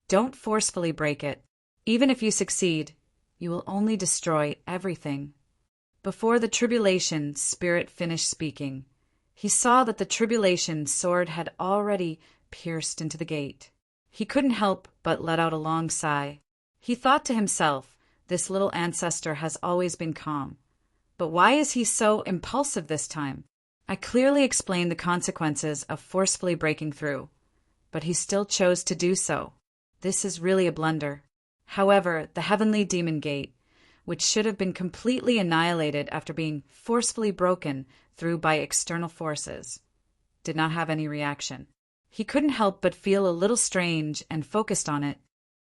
Don't forcefully break it. Even if you succeed, you will only destroy everything. Before the Tribulation spirit finished speaking, he saw that the tribulation sword had already pierced into the gate. He couldn't help but let out a long sigh. He thought to himself, this little ancestor has always been calm. But why is he so impulsive this time? I clearly explained the consequences of forcefully breaking through, but he still chose to do so. This is really a blunder. However, the heavenly demon gate, which should have been completely annihilated after being forcefully broken through by external forces, did not have any reaction. He couldn't help but feel a little strange and focused on it.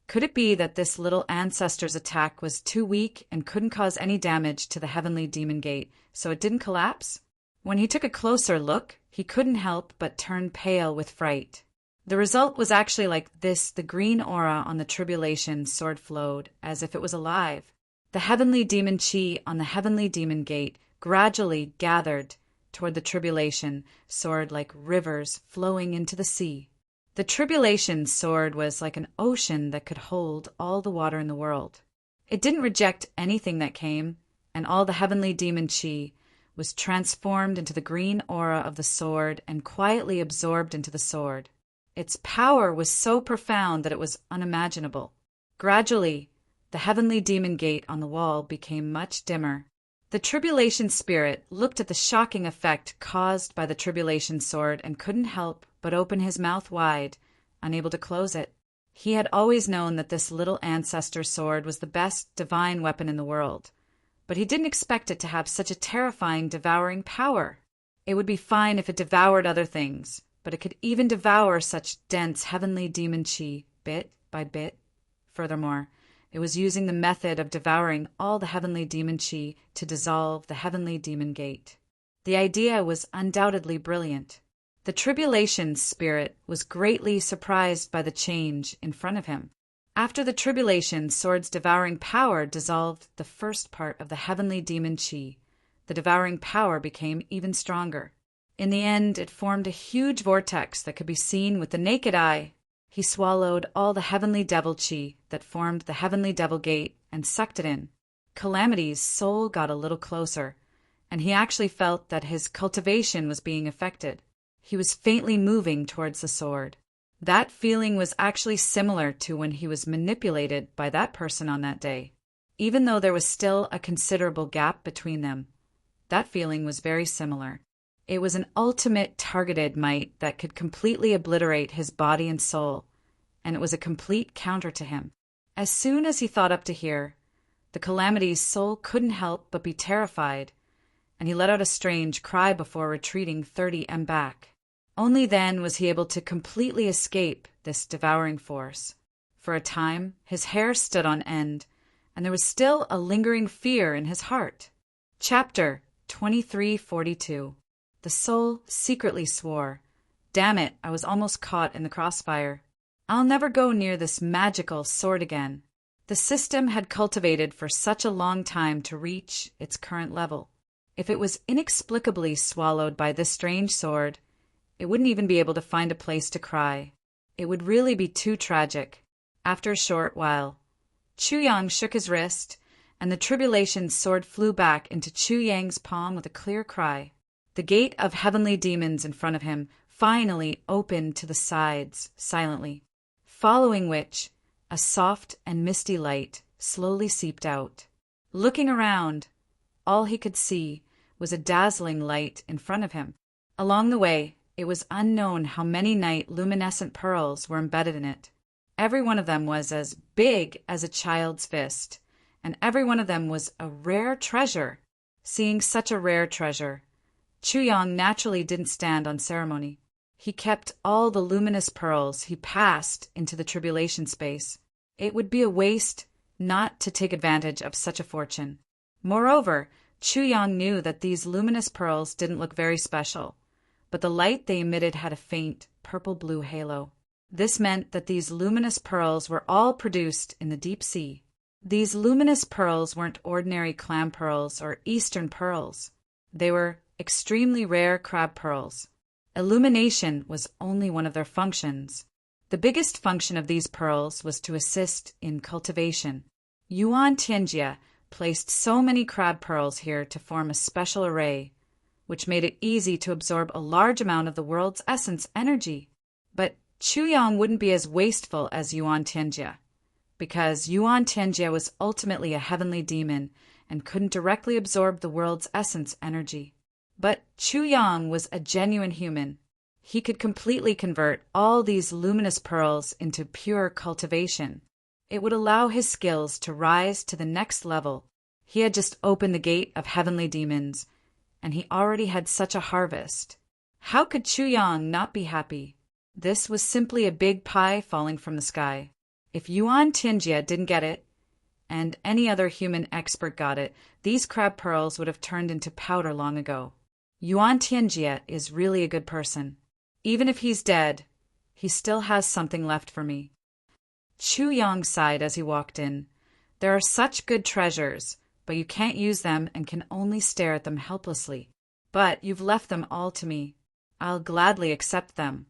Could it be that this little ancestor's attack was too weak and couldn't cause any damage to the heavenly demon gate, so it didn't collapse? When he took a closer look, he couldn't help but turn pale with fright. The result was actually like this: the green aura on the tribulation sword flowed as if it was alive. The heavenly demon chi on the heavenly demon gate gradually gathered toward the tribulation sword like rivers flowing into the sea. The tribulation sword was like an ocean that could hold all the water in the world. It didn't reject anything that came, and all the heavenly demon chi was transformed into the green aura of the sword and quietly absorbed into the sword. Its power was so profound that it was unimaginable. Gradually, the heavenly demon gate on the wall became much dimmer. The tribulation spirit looked at the shocking effect caused by the tribulation sword and couldn't help but open his mouth wide, unable to close it. He had always known that this little ancestor sword was the best divine weapon in the world, but he didn't expect it to have such a terrifying, devouring power. It would be fine if it devoured other things, but it could even devour such dense heavenly demon chi, bit by bit. Furthermore, it was using the method of devouring all the heavenly demon chi to dissolve the heavenly demon gate. The idea was undoubtedly brilliant. The tribulation spirit was greatly surprised by the change in front of him. After the tribulation sword's devouring power dissolved the first part of the heavenly demon chi, the devouring power became even stronger. In the end, it formed a huge vortex that could be seen with the naked eye. He swallowed all the heavenly devil chi that formed the heavenly devil gate and sucked it in. Calamity's soul got a little closer, and he actually felt that his cultivation was being affected. He was faintly moving towards the sword. That feeling was actually similar to when he was manipulated by that person on that day. Even though there was still a considerable gap between them, that feeling was very similar. It was an ultimate targeted might that could completely obliterate his body and soul, and it was a complete counter to him. As soon as he thought up to here, the Calamity's soul couldn't help but be terrified, and he let out a strange cry before retreating 30 m back. Only then was he able to completely escape this devouring force. For a time, his hair stood on end, and there was still a lingering fear in his heart. Chapter 2342. The soul secretly swore, "Damn it, I was almost caught in the crossfire. I'll never go near this magical sword again." The system had cultivated for such a long time to reach its current level. If it was inexplicably swallowed by this strange sword, it wouldn't even be able to find a place to cry. It would really be too tragic. After a short while, Chu Yang shook his wrist, and the tribulation sword flew back into Chu Yang's palm with a clear cry. The gate of heavenly demons in front of him finally opened to the sides silently, following which a soft and misty light slowly seeped out. Looking around, all he could see was a dazzling light in front of him. Along the way, it was unknown how many night luminescent pearls were embedded in it. Every one of them was as big as a child's fist, and every one of them was a rare treasure. Seeing such a rare treasure, Chu Yang naturally didn't stand on ceremony. He kept all the luminous pearls he passed into the tribulation space. It would be a waste not to take advantage of such a fortune. Moreover, Chu Yang knew that these luminous pearls didn't look very special, but the light they emitted had a faint purple-blue halo. This meant that these luminous pearls were all produced in the deep sea. These luminous pearls weren't ordinary clam pearls or Eastern pearls. They were extremely rare crab pearls. Illumination was only one of their functions. The biggest function of these pearls was to assist in cultivation. Yuan Tianjia placed so many crab pearls here to form a special array, which made it easy to absorb a large amount of the world's essence energy. But Chuyang wouldn't be as wasteful as Yuan Tianjie, because Yuan Tianjie was ultimately a heavenly demon and couldn't directly absorb the world's essence energy. But Chuyang was a genuine human. He could completely convert all these luminous pearls into pure cultivation. It would allow his skills to rise to the next level. He had just opened the gate of heavenly demons, and he already had such a harvest. How could Chuyang not be happy? This was simply a big pie falling from the sky. If Yuan Tianjie didn't get it, and any other human expert got it, these crab pearls would have turned into powder long ago. Yuan Tianjie is really a good person. Even if he's dead, he still has something left for me. Chuyang sighed as he walked in. There are such good treasures, but you can't use them and can only stare at them helplessly. But you've left them all to me. I'll gladly accept them.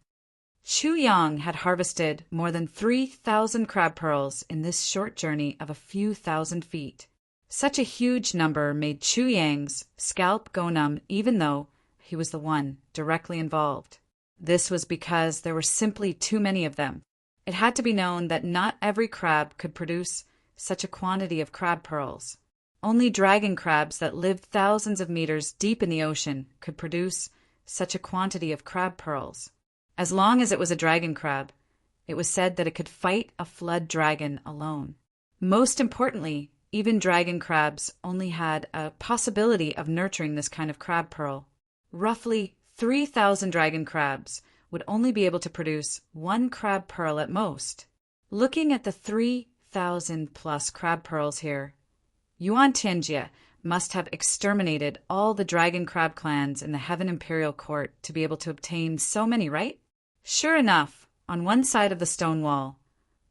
Chuyang had harvested more than 3,000 crab pearls in this short journey of a few thousand feet. Such a huge number made Chuyang's scalp go numb, even though he was the one directly involved. This was because there were simply too many of them. It had to be known that not every crab could produce such a quantity of crab pearls. Only dragon crabs that lived thousands of meters deep in the ocean could produce such a quantity of crab pearls. As long as it was a dragon crab, it was said that it could fight a flood dragon alone. Most importantly, even dragon crabs only had a possibility of nurturing this kind of crab pearl. Roughly 3,000 dragon crabs would only be able to produce one crab pearl at most. Looking at the 3,000 plus crab pearls here, Yuan Tianjie must have exterminated all the dragon crab clans in the Heaven Imperial Court to be able to obtain so many, right? Sure enough, on one side of the stone wall,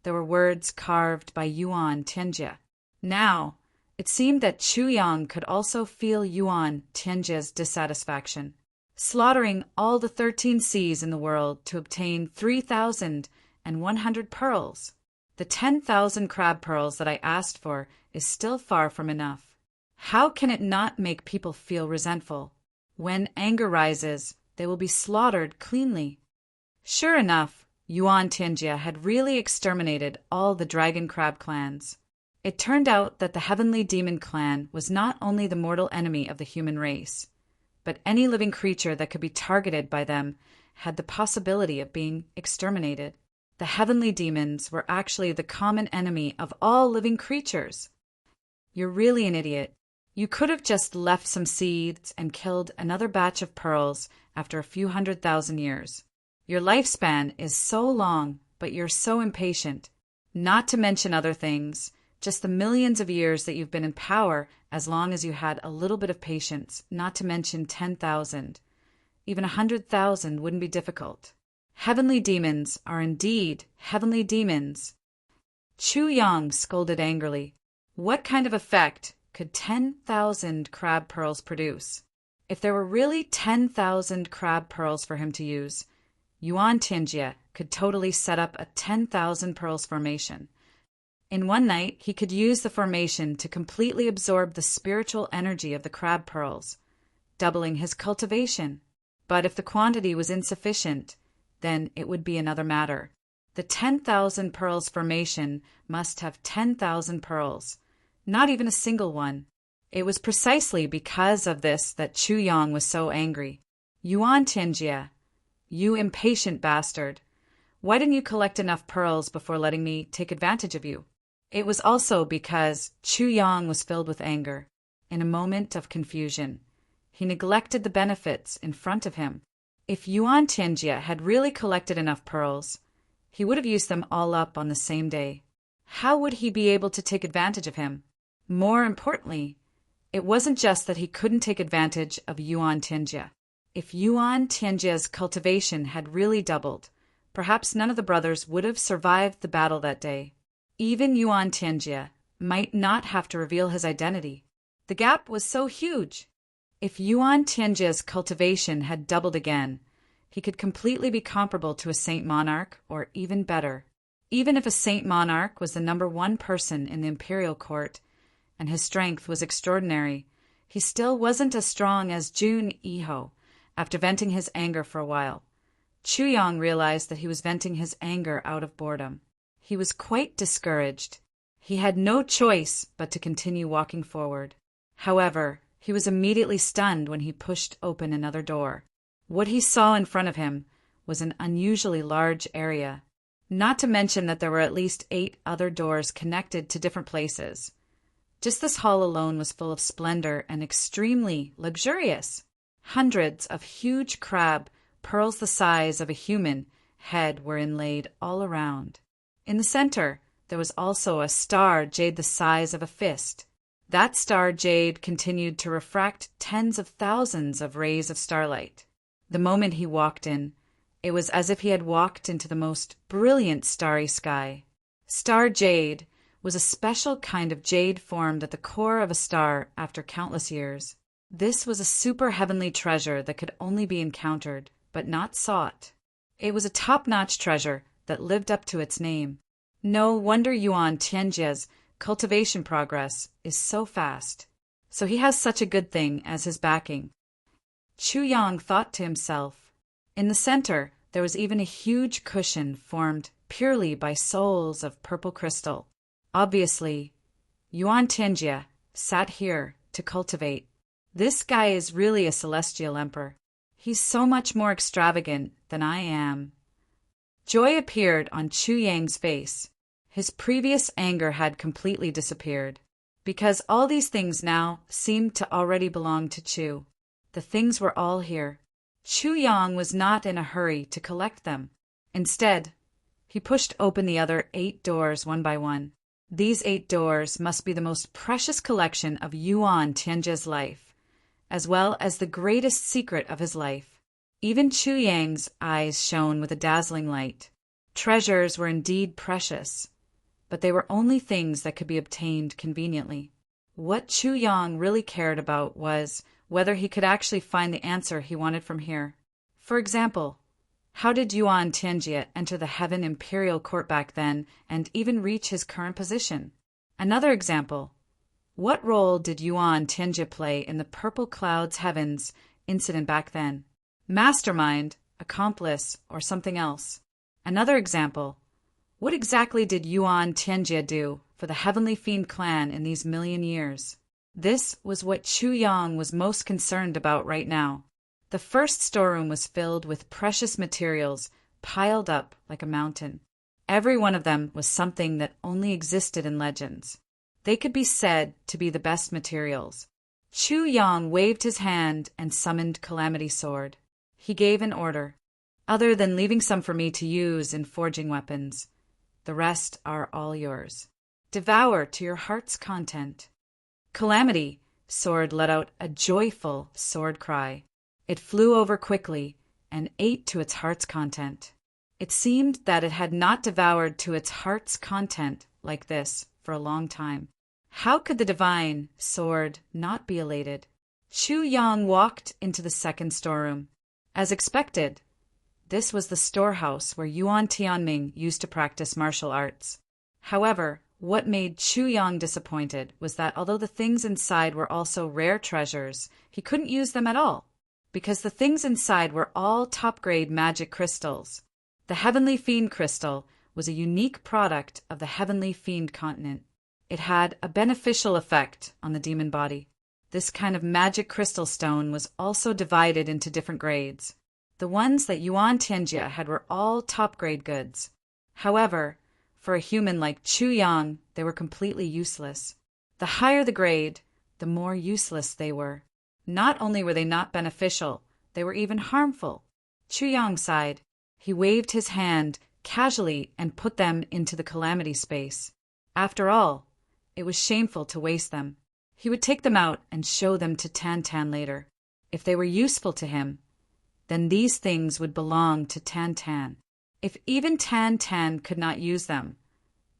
there were words carved by Yuan Tianjie. Now, it seemed that Chuyang could also feel Yuan Tianjie's dissatisfaction. Slaughtering all the 13 seas in the world to obtain 3,100 pearls. The 10,000 crab pearls that I asked for is still far from enough. How can it not make people feel resentful? When anger rises, they will be slaughtered cleanly. Sure enough, Yuan Tianjie had really exterminated all the dragon crab clans. It turned out that the heavenly demon clan was not only the mortal enemy of the human race, but any living creature that could be targeted by them had the possibility of being exterminated. The heavenly demons were actually the common enemy of all living creatures. You're really an idiot. You could have just left some seeds and killed another batch of pearls after a few 100,000 years. Your lifespan is so long, but you're so impatient. Not to mention other things, just the millions of years that you've been in power as long as you had a little bit of patience, not to mention 10,000. Even 100,000 wouldn't be difficult. Heavenly demons are indeed heavenly demons. Chuyang scolded angrily. What kind of effect could 10,000 crab pearls produce? If there were really 10,000 crab pearls for him to use, Yuan Tianjie could totally set up a 10,000 pearls formation. In one night, he could use the formation to completely absorb the spiritual energy of the crab pearls, doubling his cultivation. But if the quantity was insufficient, then it would be another matter. The 10,000 pearls formation must have 10,000 pearls, not even a single one. It was precisely because of this that Chuyang was so angry. Yuan Tianjie, you impatient bastard, why didn't you collect enough pearls before letting me take advantage of you? It was also because Chuyang was filled with anger. In a moment of confusion, he neglected the benefits in front of him. If Yuan Tianjie had really collected enough pearls, he would have used them all up on the same day. How would he be able to take advantage of him? More importantly, it wasn't just that he couldn't take advantage of Yuan Tianjie. If Yuan Tianjie's cultivation had really doubled, perhaps none of the brothers would have survived the battle that day. Even Yuan Tianjie might not have to reveal his identity. The gap was so huge. If Yuan Tianjie's cultivation had doubled again, he could completely be comparable to a Saint Monarch, or even better. Even if a Saint Monarch was the #1 person in the imperial court, and his strength was extraordinary, He still wasn't as strong as Jun Iho. After venting his anger for a while, Chu Yang realized that he was venting his anger out of boredom. He was quite discouraged. He had no choice but to continue walking forward. However, he was immediately stunned when he pushed open another door. What he saw in front of him was an unusually large area. Not to mention that there were at least 8 other doors connected to different places. Just this hall alone was full of splendor and extremely luxurious. Hundreds of huge crab, pearls the size of a human head, were inlaid all around. In the center, there was also a star jade the size of a fist. That star jade continued to refract tens of thousands of rays of starlight. The moment he walked in, it was as if he had walked into the most brilliant starry sky. Star jade was a special kind of jade formed at the core of a star after countless years. This was a super heavenly treasure that could only be encountered, but not sought. It was a top-notch treasure that lived up to its name. No wonder Yuan Tianjia's cultivation progress is so fast. So he has such a good thing as his backing. Chu Yang thought to himself. In the center, there was even a huge cushion formed purely by souls of purple crystal. Obviously, Yuan Tianjia sat here to cultivate. This guy is really a celestial emperor. He's so much more extravagant than I am. Joy appeared on Chu Yang's face. His previous anger had completely disappeared, because all these things now seemed to already belong to Chu. The things were all here. Chu Yang was not in a hurry to collect them. Instead, he pushed open the other 8 doors one by one. These 8 doors must be the most precious collection of Yuan Tianjia's life, as well as the greatest secret of his life. Even Chu Yang's eyes shone with a dazzling light. Treasures were indeed precious, but they were only things that could be obtained conveniently. What Chu Yang really cared about was whether he could actually find the answer he wanted from here. For example, how did Yuan Tianjia enter the Heaven Imperial Court back then and even reach his current position? Another example, what role did Yuan Tianjia play in the Purple Clouds Heavens incident back then? Mastermind, accomplice, or something else? Another example, what exactly did Yuan Tianjia do for the Heavenly Fiend clan in these million years? This was what Chu Yang was most concerned about right now. The first storeroom was filled with precious materials piled up like a mountain. Every one of them was something that only existed in legends. They could be said to be the best materials. Chu Yang waved his hand and summoned Calamity Sword. He gave an order. Other than leaving some for me to use in forging weapons, the rest are all yours. Devour to your heart's content. Calamity Sword let out a joyful sword cry. It flew over quickly and ate to its heart's content. It seemed that it had not devoured to its heart's content like this for a long time. How could the divine sword not be elated? Chu Yang walked into the second storeroom. As expected, this was the storehouse where Yuan Tianming used to practice martial arts. However, what made Chu Yang disappointed was that although the things inside were also rare treasures, he couldn't use them at all, because the things inside were all top-grade magic crystals. The Heavenly Fiend Crystal was a unique product of the Heavenly Fiend continent. It had a beneficial effect on the demon body. This kind of magic crystal stone was also divided into different grades. The ones that Yuan Tianjia had were all top-grade goods. However, for a human like Chu Yang, they were completely useless. The higher the grade, the more useless they were. Not only were they not beneficial, they were even harmful. Chu Yang sighed. He waved his hand casually and put them into the calamity space. After all, it was shameful to waste them. He would take them out and show them to Tan Tan later. If they were useful to him, then these things would belong to Tan Tan. If even Tan Tan could not use them,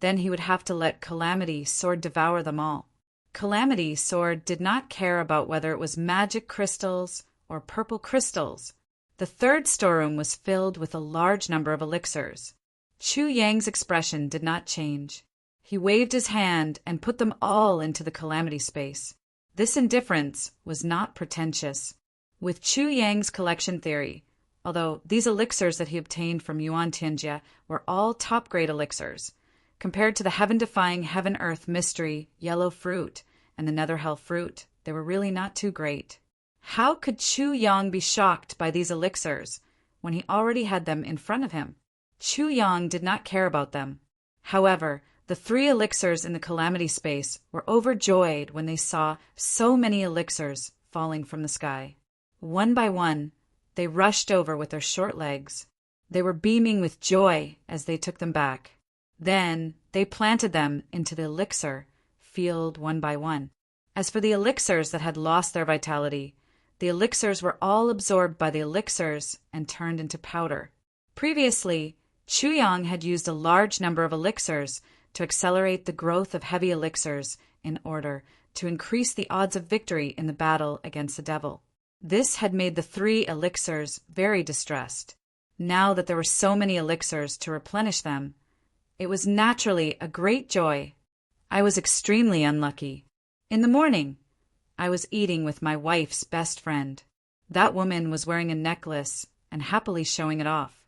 then he would have to let Calamity Sword devour them all. Calamity Sword did not care about whether it was magic crystals or purple crystals. The third storeroom was filled with a large number of elixirs. Chu Yang's expression did not change. He waved his hand and put them all into the calamity space. This indifference was not pretentious. With Chu Yang's collection theory, although these elixirs that he obtained from Yuan Tianjia were all top-grade elixirs, compared to the heaven-defying heaven-earth mystery yellow fruit and the nether hell fruit, they were really not too great. How could Chu Yang be shocked by these elixirs when he already had them in front of him? Chu Yang did not care about them. However, the 3 elixirs in the calamity space were overjoyed when they saw so many elixirs falling from the sky. One by one, they rushed over with their short legs. They were beaming with joy as they took them back. Then they planted them into the elixir field one by one. As for the elixirs that had lost their vitality, the elixirs were all absorbed by the elixirs and turned into powder. Previously, Chu Yang had used a large number of elixirs to accelerate the growth of heavy elixirs in order to increase the odds of victory in the battle against the devil. This had made the 3 elixirs very distressed. Now that there were so many elixirs to replenish them, it was naturally a great joy. I was extremely unlucky. In the morning, I was eating with my wife's best friend. That woman was wearing a necklace and happily showing it off.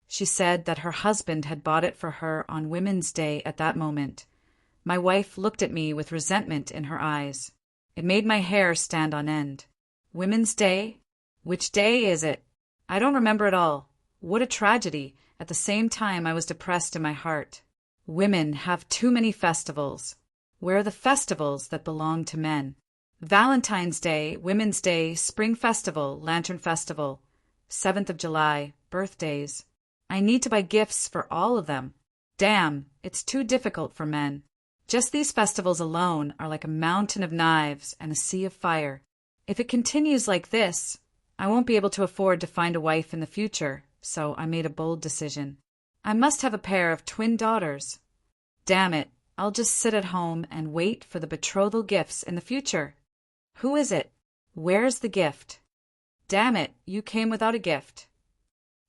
She said that her husband had bought it for her on Women's Day at that moment. My wife looked at me with resentment in her eyes. It made my hair stand on end. Women's Day? Which day is it? I don't remember at all. What a tragedy. At the same time, I was depressed in my heart. Women have too many festivals. Where are the festivals that belong to men? Valentine's Day, Women's Day, Spring Festival, Lantern Festival, 7th of July, birthdays. I need to buy gifts for all of them. Damn, it's too difficult for men. Just these festivals alone are like a mountain of knives and a sea of fire. If it continues like this, I won't be able to afford to find a wife in the future, so I made a bold decision. I must have a pair of twin daughters. Damn it, I'll just sit at home and wait for the betrothal gifts in the future. Who is it? Where's the gift? Damn it, you came without a gift.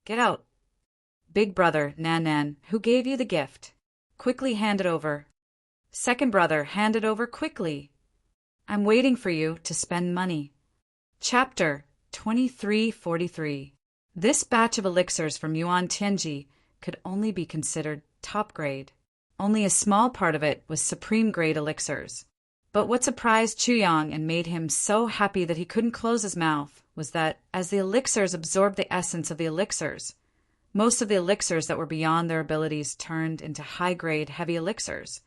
Get out. Big brother, Nan, who gave you the gift? Quickly hand it over. Second brother, hand it over quickly. I'm waiting for you to spend money. Chapter 2343. This batch of elixirs from Yuan Tianji could only be considered top grade. Only a small part of it was supreme grade elixirs. But what surprised Chu Yang and made him so happy that he couldn't close his mouth was that as the elixirs absorbed the essence of the elixirs, most of the elixirs that were beyond their abilities turned into high-grade heavy elixirs,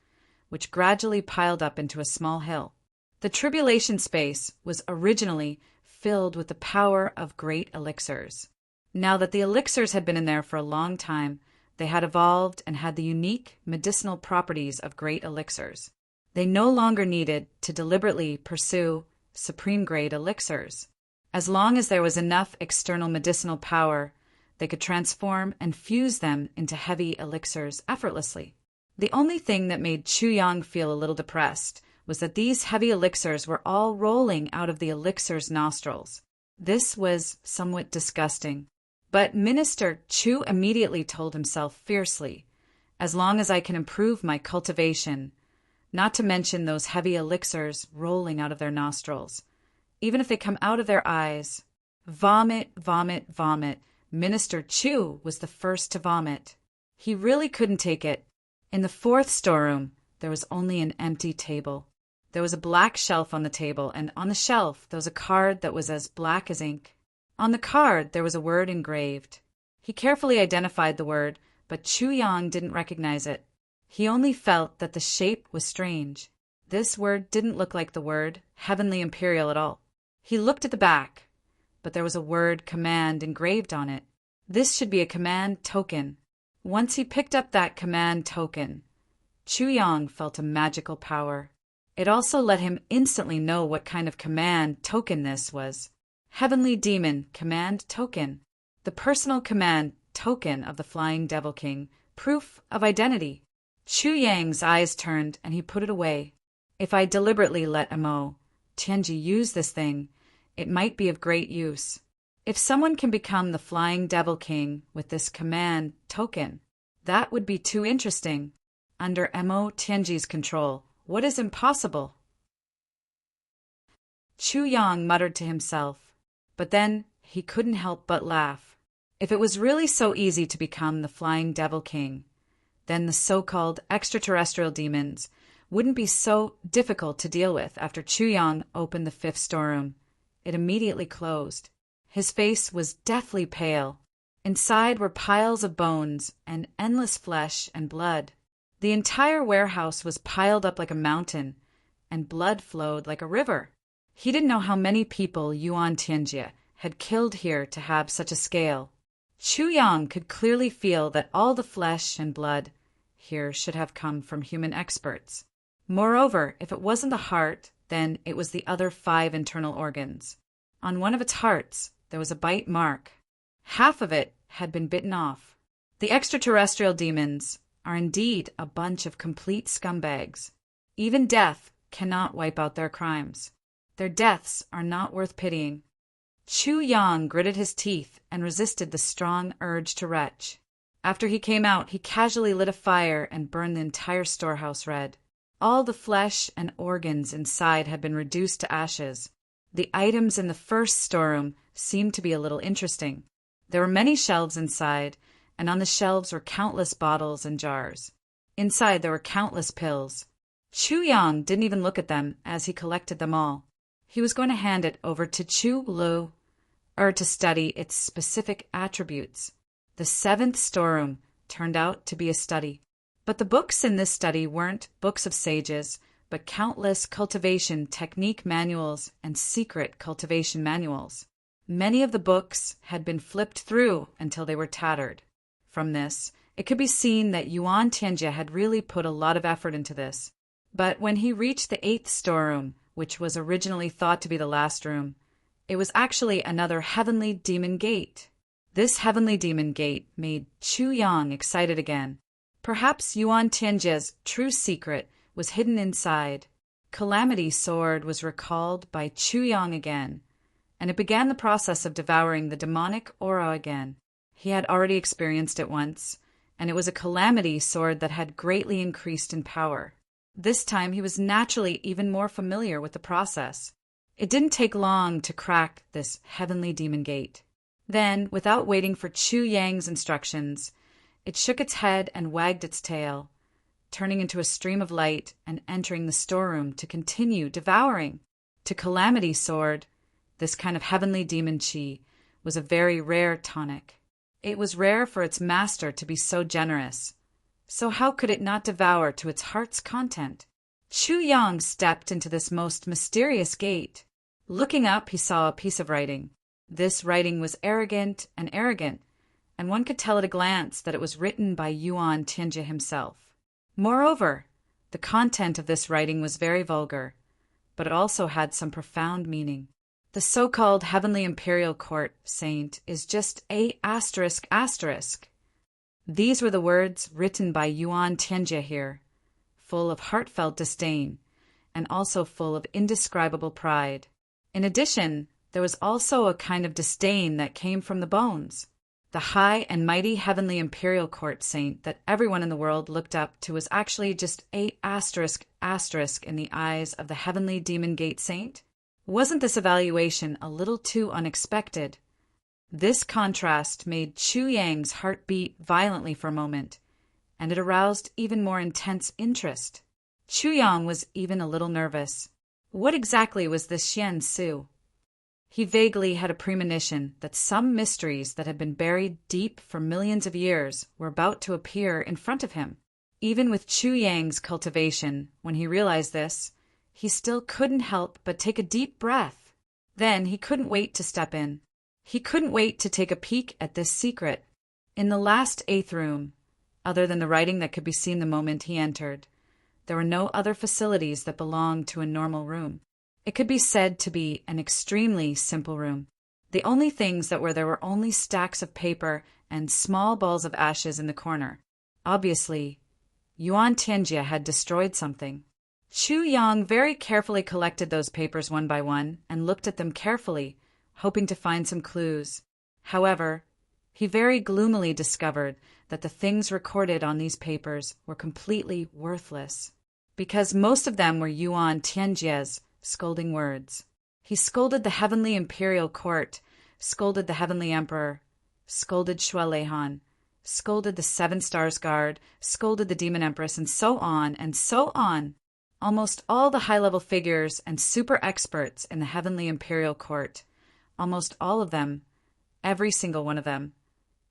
which gradually piled up into a small hill. The tribulation space was originally filled with the power of great elixirs. Now that the elixirs had been in there for a long time, they had evolved and had the unique medicinal properties of great elixirs. They no longer needed to deliberately pursue supreme-grade elixirs. As long as there was enough external medicinal power, they could transform and fuse them into heavy elixirs effortlessly. The only thing that made Chu Yang feel a little depressed was that these heavy elixirs were all rolling out of the elixir's nostrils. This was somewhat disgusting. But Minister Chu immediately told himself fiercely, as long as I can improve my cultivation, not to mention those heavy elixirs rolling out of their nostrils, even if they come out of their eyes. Vomit, vomit, vomit. Minister Chu was the first to vomit. He really couldn't take it. In the 4th storeroom, there was only an empty table. There was a black shelf on the table, and on the shelf there was a card that was as black as ink. On the card there was a word engraved. He carefully identified the word, but Chu Yang didn't recognize it. He only felt that the shape was strange. This word didn't look like the word Heavenly Imperial at all. He looked at the back, but there was a word command engraved on it. This should be a command token. Once he picked up that command token, Chu Yang felt a magical power. It also let him instantly know what kind of command token this was. Heavenly Demon Command Token. The personal command token of the Flying Devil King. Proof of identity. Chu Yang's eyes turned and he put it away. If I deliberately let Amo Tianji use this thing, it might be of great use. If someone can become the Flying Devil King with this command token, that would be too interesting. Under Amo Tianji's control, what is impossible? Chu Yang muttered to himself, but then he couldn't help but laugh. If it was really so easy to become the Flying Devil King, then the so-called extraterrestrial demons wouldn't be so difficult to deal with. After Chu Yang opened the fifth storeroom, it immediately closed. His face was deathly pale. Inside were piles of bones and endless flesh and blood. The entire warehouse was piled up like a mountain, and blood flowed like a river. He didn't know how many people Yuan Tianjie had killed here to have such a scale. Chu Yang could clearly feel that all the flesh and blood here should have come from human experts. Moreover, if it wasn't the heart, then it was the other 5 internal organs. On one of its hearts, there was a bite mark. Half of it had been bitten off. The extraterrestrial demons are indeed a bunch of complete scumbags. Even death cannot wipe out their crimes. Their deaths are not worth pitying. Chu Yang gritted his teeth and resisted the strong urge to retch. After he came out, he casually lit a fire and burned the entire storehouse red. All the flesh and organs inside had been reduced to ashes. The items in the first storeroom seemed to be a little interesting. There were many shelves inside, and on the shelves were countless bottles and jars. Inside there were countless pills. Chu Yang didn't even look at them as he collected them all. He was going to hand it over to Chu Lu, to study its specific attributes. The 7th storeroom turned out to be a study. But the books in this study weren't books of sages, but countless cultivation technique manuals and secret cultivation manuals. Many of the books had been flipped through until they were tattered. From this, it could be seen that Yuan Tianjie had really put a lot of effort into this. But when he reached the 8th storeroom, which was originally thought to be the last room, it was actually another heavenly demon gate. This heavenly demon gate made Chu Yang excited again. Perhaps Yuan Tianjie's true secret was hidden inside. Calamity Sword was recalled by Chu Yang again, and it began the process of devouring the demonic aura again. He had already experienced it once, and it was a calamity sword that had greatly increased in power. This time he was naturally even more familiar with the process. It didn't take long to crack this heavenly demon gate. Then, without waiting for Chu Yang's instructions, it shook its head and wagged its tail, turning into a stream of light and entering the storeroom to continue devouring. To Calamity Sword, this kind of heavenly demon chi was a very rare tonic. It was rare for its master to be so generous. So how could it not devour to its heart's content? Chu Yang stepped into this most mysterious gate. Looking up, he saw a piece of writing. This writing was arrogant, and one could tell at a glance that it was written by Yuan Tianjie himself. Moreover, the content of this writing was very vulgar, but it also had some profound meaning. The so-called Heavenly Imperial Court saint is just a ***. These were the words written by Yuan Tianjie here, full of heartfelt disdain, and also full of indescribable pride. In addition, there was also a kind of disdain that came from the bones. The high and mighty Heavenly Imperial Court saint that everyone in the world looked up to was actually just a *** in the eyes of the Heavenly Demon Gate Saint. Wasn't this evaluation a little too unexpected? This contrast made Chu Yang's heart beat violently for a moment, and it aroused even more intense interest. Chu Yang was even a little nervous. What exactly was this Xian Su? He vaguely had a premonition that some mysteries that had been buried deep for millions of years were about to appear in front of him. Even with Chu Yang's cultivation, when he realized this, he still couldn't help but take a deep breath. Then he couldn't wait to step in. He couldn't wait to take a peek at this secret. In the last 8th room, other than the writing that could be seen the moment he entered, there were no other facilities that belonged to a normal room. It could be said to be an extremely simple room. The only things that were there were only stacks of paper and small balls of ashes in the corner. Obviously, Yuan Tianjie had destroyed something. Chu Yang very carefully collected those papers one by one and looked at them carefully, hoping to find some clues. However, he very gloomily discovered that the things recorded on these papers were completely worthless, because most of them were Yuan Tianjie's scolding words. He scolded the heavenly imperial court, scolded the heavenly emperor, scolded Shualehan, scolded the Seven Stars Guard, scolded the demon empress, and so on and so on. Almost all the high-level figures and super experts in the heavenly imperial court, almost all of them, every single one of them,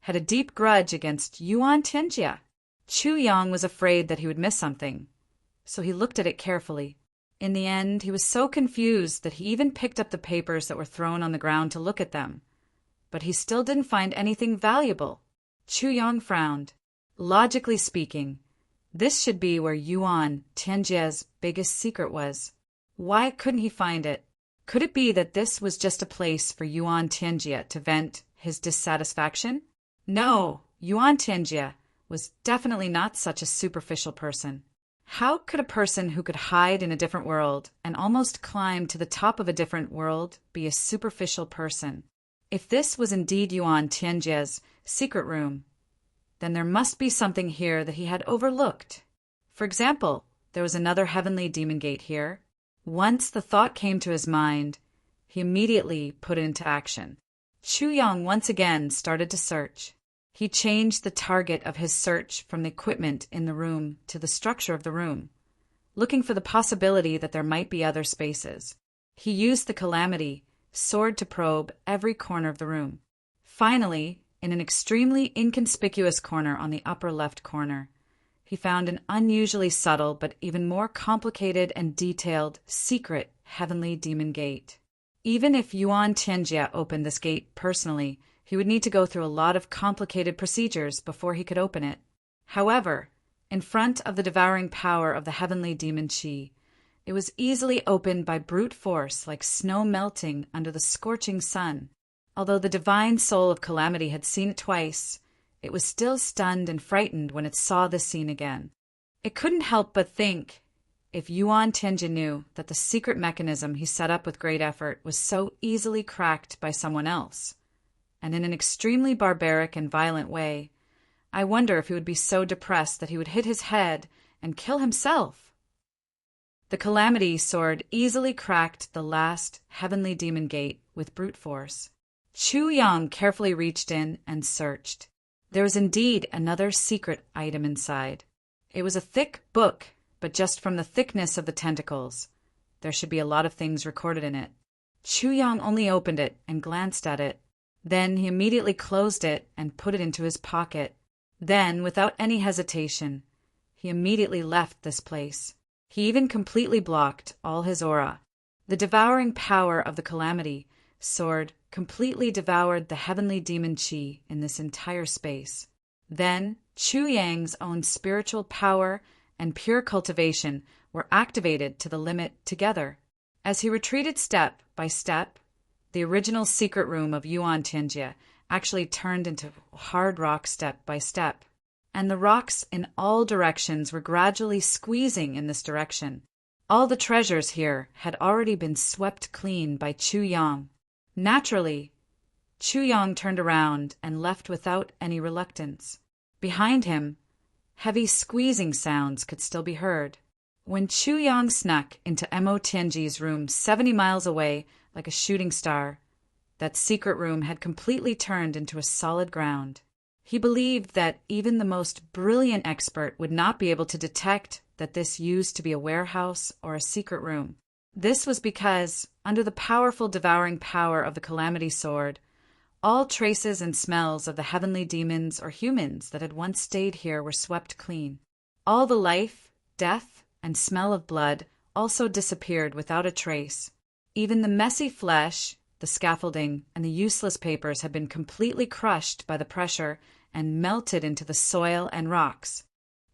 had a deep grudge against Yuan Tianjia. Chu Yang was afraid that he would miss something, so he looked at it carefully. In the end, he was so confused that he even picked up the papers that were thrown on the ground to look at them. But he still didn't find anything valuable. Chu Yang frowned. Logically speaking, this should be where Yuan Tianjia's biggest secret was. Why couldn't he find it? Could it be that this was just a place for Yuan Tianjia to vent his dissatisfaction? No, Yuan Tianjia was definitely not such a superficial person. How could a person who could hide in a different world and almost climb to the top of a different world be a superficial person? If this was indeed Yuan Tianjia's secret room, then there must be something here that he had overlooked. For example, there was another heavenly demon gate here. Once the thought came to his mind, he immediately put it into action. Chu Yang once again started to search. He changed the target of his search from the equipment in the room to the structure of the room, looking for the possibility that there might be other spaces. He used the calamity sword to probe every corner of the room. Finally, in an extremely inconspicuous corner on the upper left corner, he found an unusually subtle but even more complicated and detailed secret heavenly demon gate. Even if Yuan Tianjia opened this gate personally, he would need to go through a lot of complicated procedures before he could open it. However, in front of the devouring power of the heavenly demon Qi, it was easily opened by brute force like snow melting under the scorching sun. Although the divine soul of calamity had seen it twice, it was still stunned and frightened when it saw this scene again. It couldn't help but think, if Yuan Tianjia knew that the secret mechanism he set up with great effort was so easily cracked by someone else, and in an extremely barbaric and violent way, I wonder if he would be so depressed that he would hit his head and kill himself. The calamity sword easily cracked the last heavenly demon gate with brute force. Chu Yang carefully reached in and searched. There was indeed another secret item inside. It was a thick book, but just from the thickness of the tentacles, there should be a lot of things recorded in it. Chu Yang only opened it and glanced at it. Then he immediately closed it and put it into his pocket. Then, without any hesitation, he immediately left this place. He even completely blocked all his aura. The devouring power of the calamity sword completely devoured the heavenly demon Qi in this entire space. Then, Chu Yang's own spiritual power and pure cultivation were activated to the limit together. As he retreated step by step, the original secret room of Yuan Tianjia actually turned into hard rock step by step, and the rocks in all directions were gradually squeezing in this direction. All the treasures here had already been swept clean by Chu Yang. Naturally, Chu Yang turned around and left without any reluctance. Behind him, heavy squeezing sounds could still be heard. When Chu Yang snuck into Mo Tianji's room 70 miles away like a shooting star, that secret room had completely turned into a solid ground. He believed that even the most brilliant expert would not be able to detect that this used to be a warehouse or a secret room. This was because, under the powerful devouring power of the calamity sword, all traces and smells of the heavenly demons or humans that had once stayed here were swept clean. All the life, death, and smell of blood also disappeared without a trace. Even the messy flesh, the scaffolding, and the useless papers had been completely crushed by the pressure and melted into the soil and rocks.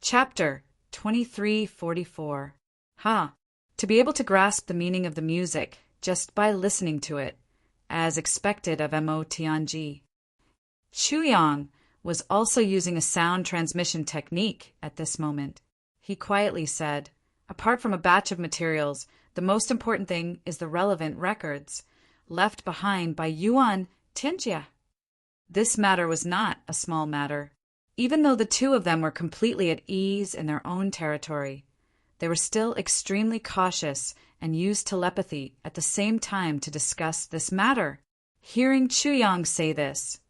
Chapter 2344. To be able to grasp the meaning of the music just by listening to it, as expected of Mo Tianji. Chu Yang was also using a sound transmission technique at this moment. He quietly said, "Apart from a batch of materials, the most important thing is the relevant records left behind by Yuan Tianjia." This matter was not a small matter. Even though the two of them were completely at ease in their own territory, they were still extremely cautious and used telepathy at the same time to discuss this matter. Hearing Chuyang say this,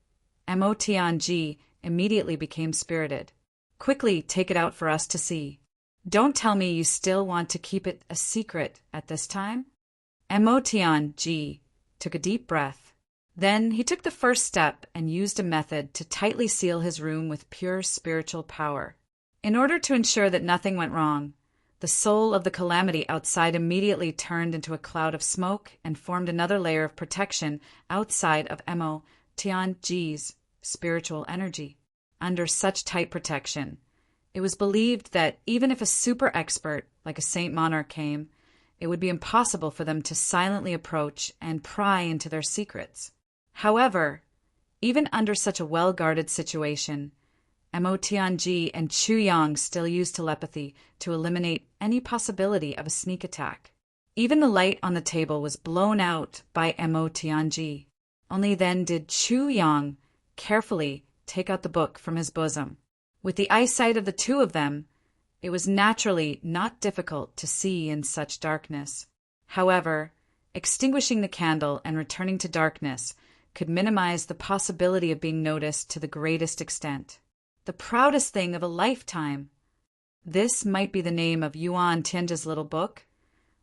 Mo Tianji immediately became spirited. Quickly take it out for us to see. Don't tell me you still want to keep it a secret at this time? Mo Tianji took a deep breath. Then he took the first step and used a method to tightly seal his room with pure spiritual power. In order to ensure that nothing went wrong, the soul of the calamity outside immediately turned into a cloud of smoke and formed another layer of protection outside of Mo Tianji's spiritual energy. Under such tight protection, it was believed that even if a super expert like a Saint Monarch came, it would be impossible for them to silently approach and pry into their secrets. However, even under such a well-guarded situation, Mo Tianji and Chuyang still used telepathy to eliminate any possibility of a sneak attack. Even the light on the table was blown out by Mo Tianji. Only then did Chuyang carefully take out the book from his bosom. With the eyesight of the two of them, it was naturally not difficult to see in such darkness. However, extinguishing the candle and returning to darkness could minimize the possibility of being noticed to the greatest extent. The proudest thing of a lifetime. This might be the name of Yuan Tianji's little book,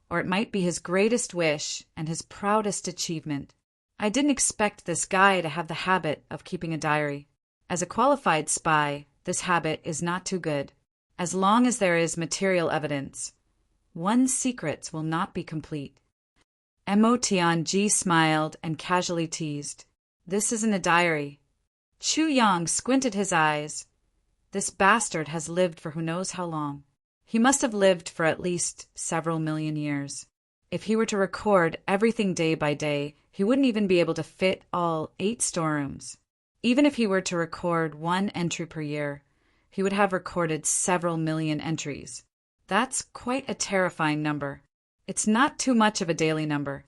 or it might be his greatest wish and his proudest achievement. I didn't expect this guy to have the habit of keeping a diary. As a qualified spy, this habit is not too good. As long as there is material evidence, one's secrets will not be complete. Mo Tianji smiled and casually teased, "This isn't a diary." Chuyang squinted his eyes. This bastard has lived for who knows how long. He must have lived for at least several million years. If he were to record everything day by day, he wouldn't even be able to fit all 8 storerooms. Even if he were to record 1 entry per year, he would have recorded several million entries. That's quite a terrifying number. It's not too much of a daily number.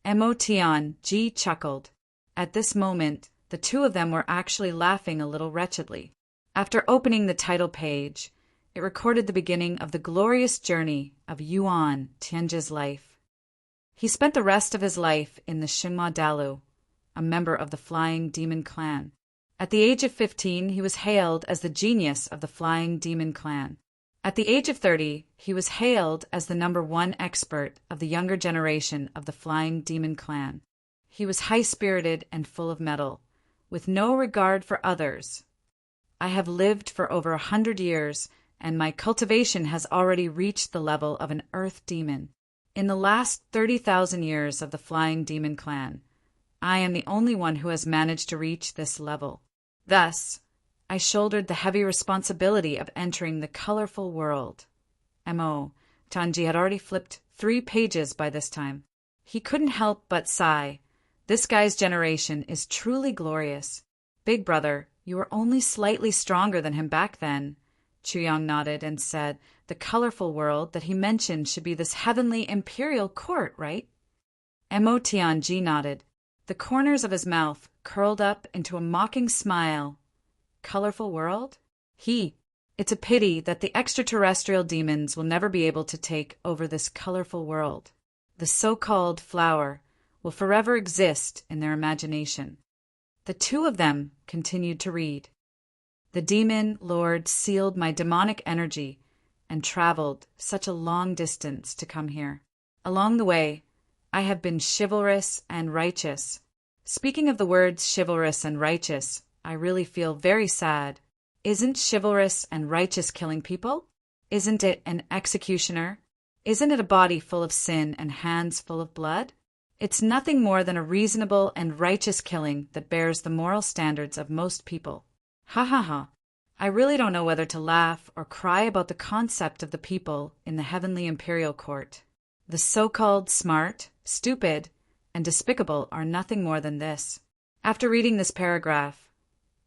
Mo Tianji chuckled. At this moment, the two of them were actually laughing a little wretchedly. After opening the title page, it recorded the beginning of the glorious journey of Yuan Tianji's life. He spent the rest of his life in the Shinma Dalu, a member of the Flying Demon Clan. At the age of 15, he was hailed as the genius of the Flying Demon Clan. At the age of 30, he was hailed as the #1 expert of the younger generation of the Flying Demon Clan. He was high-spirited and full of mettle, with no regard for others. I have lived for over 100 years, and my cultivation has already reached the level of an earth demon. In the last 30,000 years of the Flying Demon Clan, I am the only one who has managed to reach this level. Thus, I shouldered the heavy responsibility of entering the colorful world. Mo Tianji had already flipped 3 pages by this time. He couldn't help but sigh. This guy's generation is truly glorious. Big brother, you were only slightly stronger than him back then. Chuyang nodded and said the colorful world that he mentioned should be this heavenly imperial court, right? Mo Tianji nodded. The corners of his mouth curled up into a mocking smile. Colorful world? It's a pity that the extraterrestrial demons will never be able to take over this colorful world. The so-called flower will forever exist in their imagination. The two of them continued to read. The demon lord sealed my demonic energy and traveled such a long distance to come here. Along the way, I have been chivalrous and righteous. Speaking of the words chivalrous and righteous, I really feel very sad. Isn't chivalrous and righteous killing people? Isn't it an executioner? Isn't it a body full of sin and hands full of blood? It's nothing more than a reasonable and righteous killing that bears the moral standards of most people. Ha ha ha. I really don't know whether to laugh or cry about the concept of the people in the heavenly imperial court. The so-called smart, stupid, and despicable are nothing more than this. After reading this paragraph,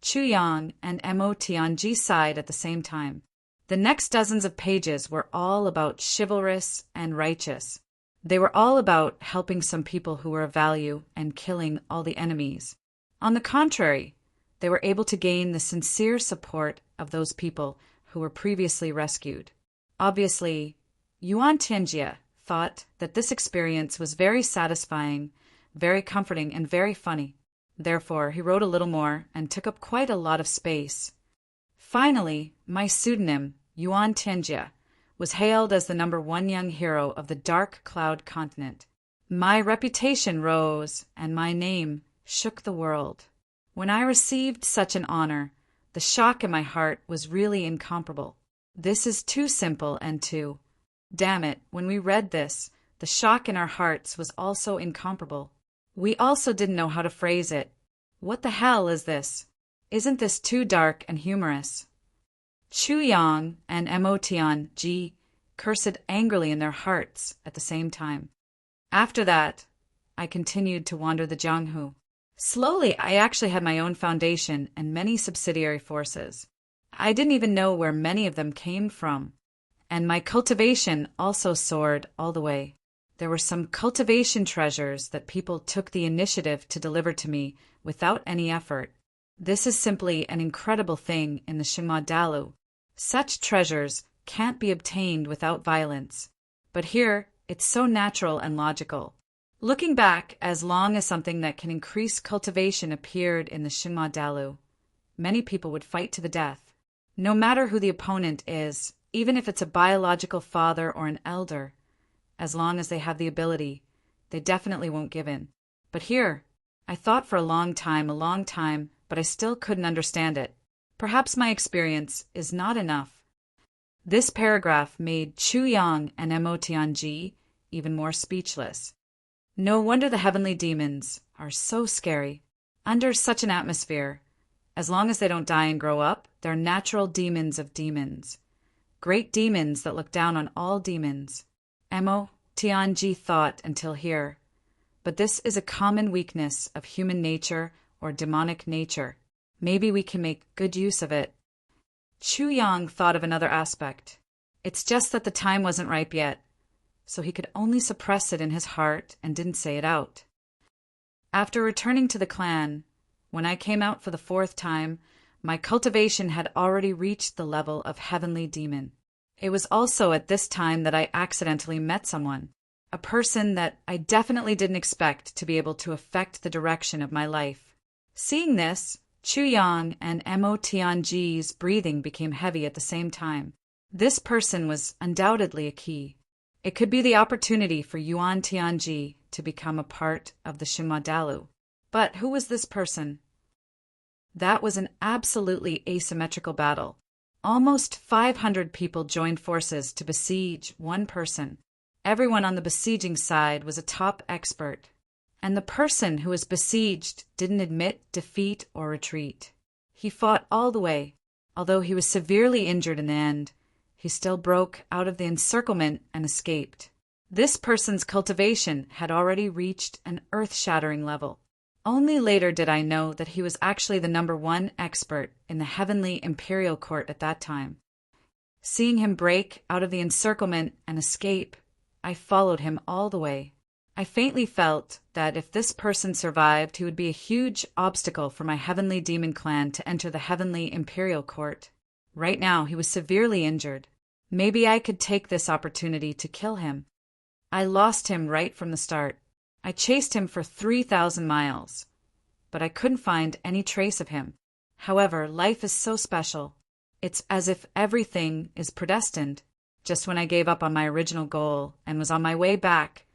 Chuyang and Mo Tianji sighed at the same time. The next dozens of pages were all about chivalrous and righteous. They were all about helping some people who were of value and killing all the enemies. On the contrary, they were able to gain the sincere support of those people who were previously rescued. Obviously, Yuan Tianjie thought that this experience was very satisfying, very comforting, and very funny. Therefore, he wrote a little more and took up quite a lot of space. Finally, my pseudonym, Yuan Tianjie, was hailed as the #1 young hero of the Dark Cloud continent. My reputation rose, and my name shook the world. When I received such an honor, the shock in my heart was really incomparable. This is too simple and too... Damn it, when we read this, the shock in our hearts was also incomparable. We also didn't know how to phrase it. What the hell is this? Isn't this too dark and humorous? Chu Yang and Mo Tianji cursed angrily in their hearts at the same time. After that, I continued to wander the Jianghu. Slowly, I actually had my own foundation and many subsidiary forces. I didn't even know where many of them came from. And my cultivation also soared all the way. There were some cultivation treasures that people took the initiative to deliver to me without any effort. This is simply an incredible thing in the Xingma Dalu. Such treasures can't be obtained without violence. But here, it's so natural and logical. Looking back, as long as something that can increase cultivation appeared in the Xingma Dalu, many people would fight to the death. No matter who the opponent is, even if it's a biological father or an elder, as long as they have the ability, they definitely won't give in. But here, I thought for a long time, but I still couldn't understand it. Perhaps my experience is not enough. This paragraph made Chu Yang and Mo Tianji even more speechless. No wonder the heavenly demons are so scary. Under such an atmosphere, as long as they don't die and grow up, they're natural demons of demons. Great demons that look down on all demons. Mo Tianji thought until here. But this is a common weakness of human nature or demonic nature. Maybe we can make good use of it. Chu Yang thought of another aspect. It's just that the time wasn't ripe yet, so he could only suppress it in his heart and didn't say it out. After returning to the clan, when I came out for the 4th time, my cultivation had already reached the level of heavenly demon. It was also at this time that I accidentally met someone, a person that I definitely didn't expect to be able to affect the direction of my life. Seeing this, Chu Yang and Mo Tianji's breathing became heavy at the same time. This person was undoubtedly a key. It could be the opportunity for Yuan Tianji to become a part of the Xingma Dalu. But who was this person? That was an absolutely asymmetrical battle. Almost 500 people joined forces to besiege one person. Everyone on the besieging side was a top expert. And the person who was besieged didn't admit defeat or retreat. He fought all the way. Although he was severely injured in the end, he still broke out of the encirclement and escaped. This person's cultivation had already reached an earth-shattering level. Only later did I know that he was actually the #1 expert in the Heavenly Imperial Court at that time. Seeing him break out of the encirclement and escape, I followed him all the way. I faintly felt that if this person survived, he would be a huge obstacle for my Heavenly Demon clan to enter the Heavenly Imperial Court. Right now, he was severely injured. Maybe I could take this opportunity to kill him. I lost him right from the start. I chased him for 3,000 miles, but I couldn't find any trace of him. However, life is so special. It's as if everything is predestined. Just when I gave up on my original goal and was on my way back,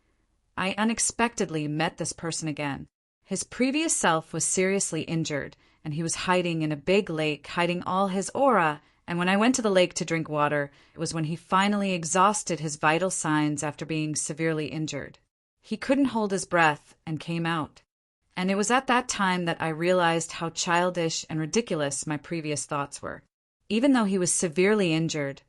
I unexpectedly met this person again. His previous self was seriously injured, and he was hiding in a big lake, hiding all his aura, and when I went to the lake to drink water, it was when he finally exhausted his vital signs after being severely injured. He couldn't hold his breath and came out. And it was at that time that I realized how childish and ridiculous my previous thoughts were. Even though he was severely injured,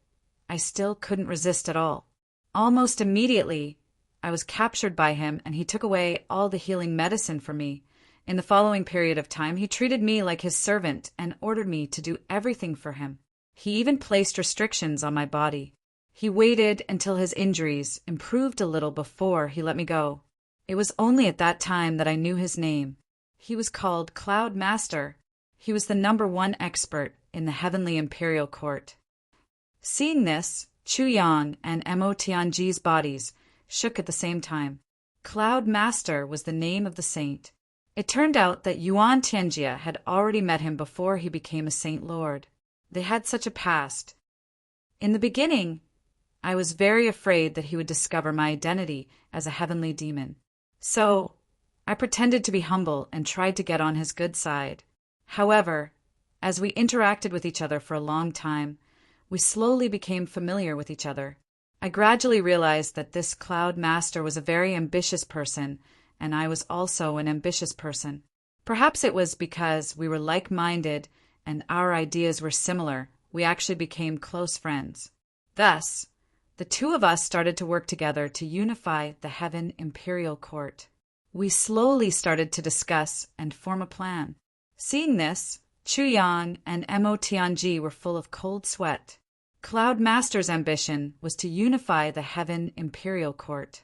I still couldn't resist at all. Almost immediately, I was captured by him and he took away all the healing medicine from me. In the following period of time, he treated me like his servant and ordered me to do everything for him. He even placed restrictions on my body. He waited until his injuries improved a little before he let me go. It was only at that time that I knew his name. He was called Cloud Master. He was the #1 expert in the Heavenly Imperial Court. Seeing this, Chu Yang and Mo Tianji's bodies shook at the same time. Cloud Master was the name of the saint. It turned out that Yuan Tianjia had already met him before he became a Saint Lord. They had such a past. In the beginning, I was very afraid that he would discover my identity as a heavenly demon. So, I pretended to be humble and tried to get on his good side. However, as we interacted with each other for a long time, we slowly became familiar with each other. I gradually realized that this Cloud Master was a very ambitious person, and I was also an ambitious person. Perhaps it was because we were like-minded and our ideas were similar, we actually became close friends. Thus, the two of us started to work together to unify the Heaven Imperial Court. We slowly started to discuss and form a plan. Seeing this, Chu Yan and Mo Tianji were full of cold sweat. Cloud Master's ambition was to unify the Heaven Imperial Court,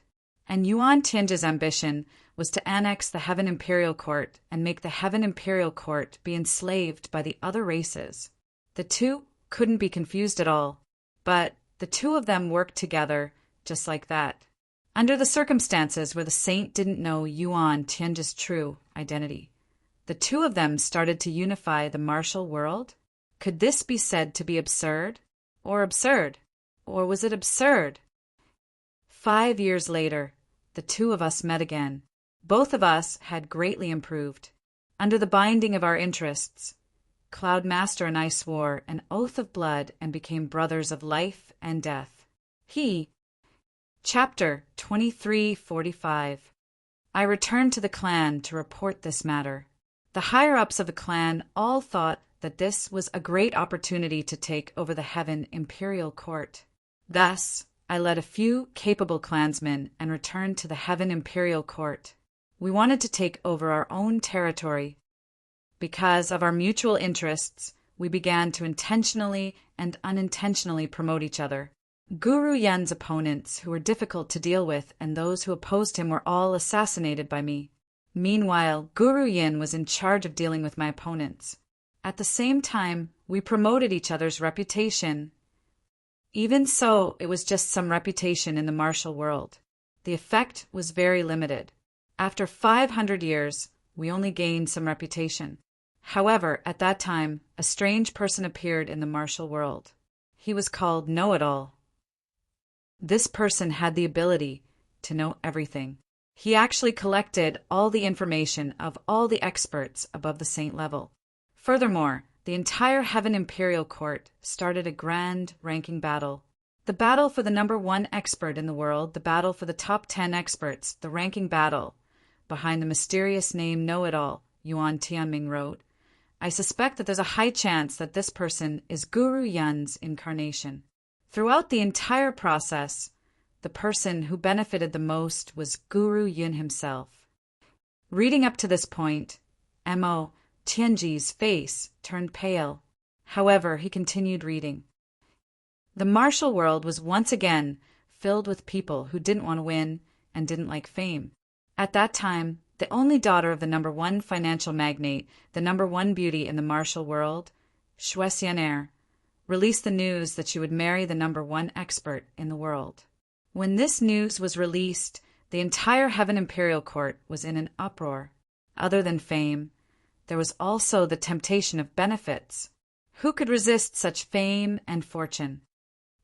and Yuan Tianji's ambition was to annex the Heaven Imperial Court and make the Heaven Imperial Court be enslaved by the other races. The two couldn't be confused at all, but the two of them worked together just like that. Under the circumstances where the saint didn't know Yuan Tianji's true identity, the two of them started to unify the martial world. Could this be said to be absurd? Or absurd? Or was it absurd? 5 years later, the two of us met again. Both of us had greatly improved. Under the binding of our interests, Cloud Master and I swore an oath of blood and became brothers of life and death. Chapter 2345. I returned to the clan to report this matter. The higher-ups of the clan all thought that this was a great opportunity to take over the Heaven Imperial Court. Thus, I led a few capable clansmen and returned to the Heaven Imperial Court. We wanted to take over our own territory. Because of our mutual interests, we began to intentionally and unintentionally promote each other. Guru Yen's opponents, who were difficult to deal with, and those who opposed him were all assassinated by me. Meanwhile, Guru Yen was in charge of dealing with my opponents. At the same time, we promoted each other's reputation. Even so, it was just some reputation in the martial world. The effect was very limited. After 500 years, we only gained some reputation. However, at that time, a strange person appeared in the martial world. He was called Know-It-All. This person had the ability to know everything. He actually collected all the information of all the experts above the saint level. Furthermore, the entire Heaven Imperial Court started a grand ranking battle. The battle for the #1 expert in the world, the battle for the top 10 experts, the ranking battle. Behind the mysterious name Know-It-All, Yuan Tianming wrote, I suspect that there's a high chance that this person is Guru Yen's incarnation. Throughout the entire process, the person who benefited the most was Guru Yin himself. Reading up to this point, Mo Tianji's face turned pale. However, he continued reading. The martial world was once again filled with people who didn't want to win and didn't like fame. At that time, the only daughter of the #1 financial magnate, the #1 beauty in the martial world, Shui Xian'er, released the news that she would marry the #1 expert in the world. When this news was released, the entire Heaven Imperial Court was in an uproar. Other than fame, there was also the temptation of benefits. Who could resist such fame and fortune?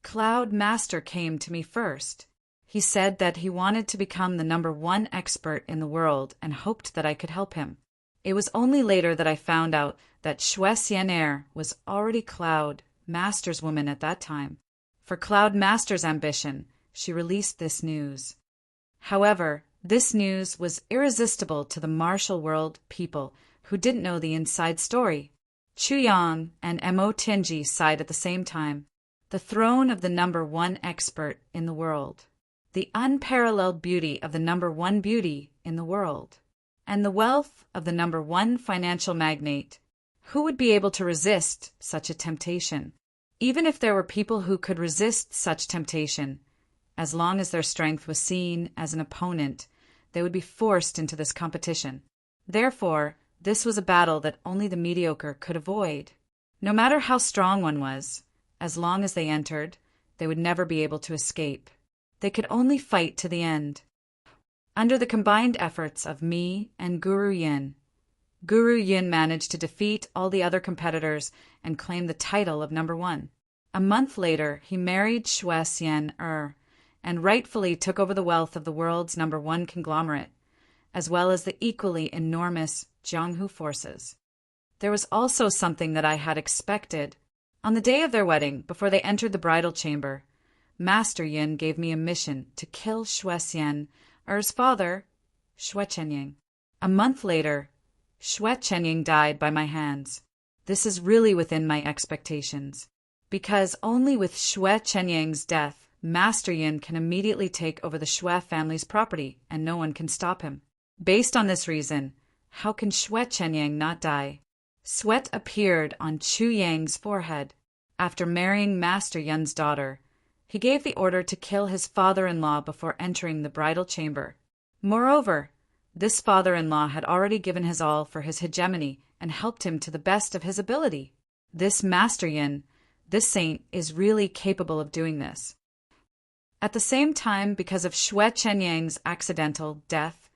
Cloud Master came to me first. He said that he wanted to become the #1 expert in the world and hoped that I could help him. It was only later that I found out that Shui Xian'er was already Cloud Master's woman at that time. For Cloud Master's ambition, she released this news. However, this news was irresistible to the martial world people who didn't know the inside story. Chu Yang and Mo Tianji sighed at the same time. The throne of the #1 expert in the world, the unparalleled beauty of the #1 beauty in the world, and the wealth of the #1 financial magnate. Who would be able to resist such a temptation? Even if there were people who could resist such temptation, as long as their strength was seen as an opponent, they would be forced into this competition. Therefore, this was a battle that only the mediocre could avoid. No matter how strong one was, as long as they entered, they would never be able to escape. They could only fight to the end. Under the combined efforts of me and Guru Yin managed to defeat all the other competitors and claim the title of number 1. A month later, he married Xue Xian and rightfully took over the wealth of the world's number 1 conglomerate, as well as the equally enormous Jianghu forces. There was also something that I had expected. On the day of their wedding, before they entered the bridal chamber, Master Yin gave me a mission to kill Xue Xian's father, Xue Chenying. A month later, Xue Chenying died by my hands. This is really within my expectations, because only with Xue Chenying's death, Master Yin can immediately take over the Xue family's property, and no one can stop him. Based on this reason, how can Xue Chenying not die? Sweat appeared on Chu Yang's forehead. After marrying Master Yun's daughter, he gave the order to kill his father-in-law before entering the bridal chamber. Moreover, this father-in-law had already given his all for his hegemony and helped him to the best of his ability. This Master Yin, this saint, is really capable of doing this. At the same time, because of Xue Chenyang's accidental death,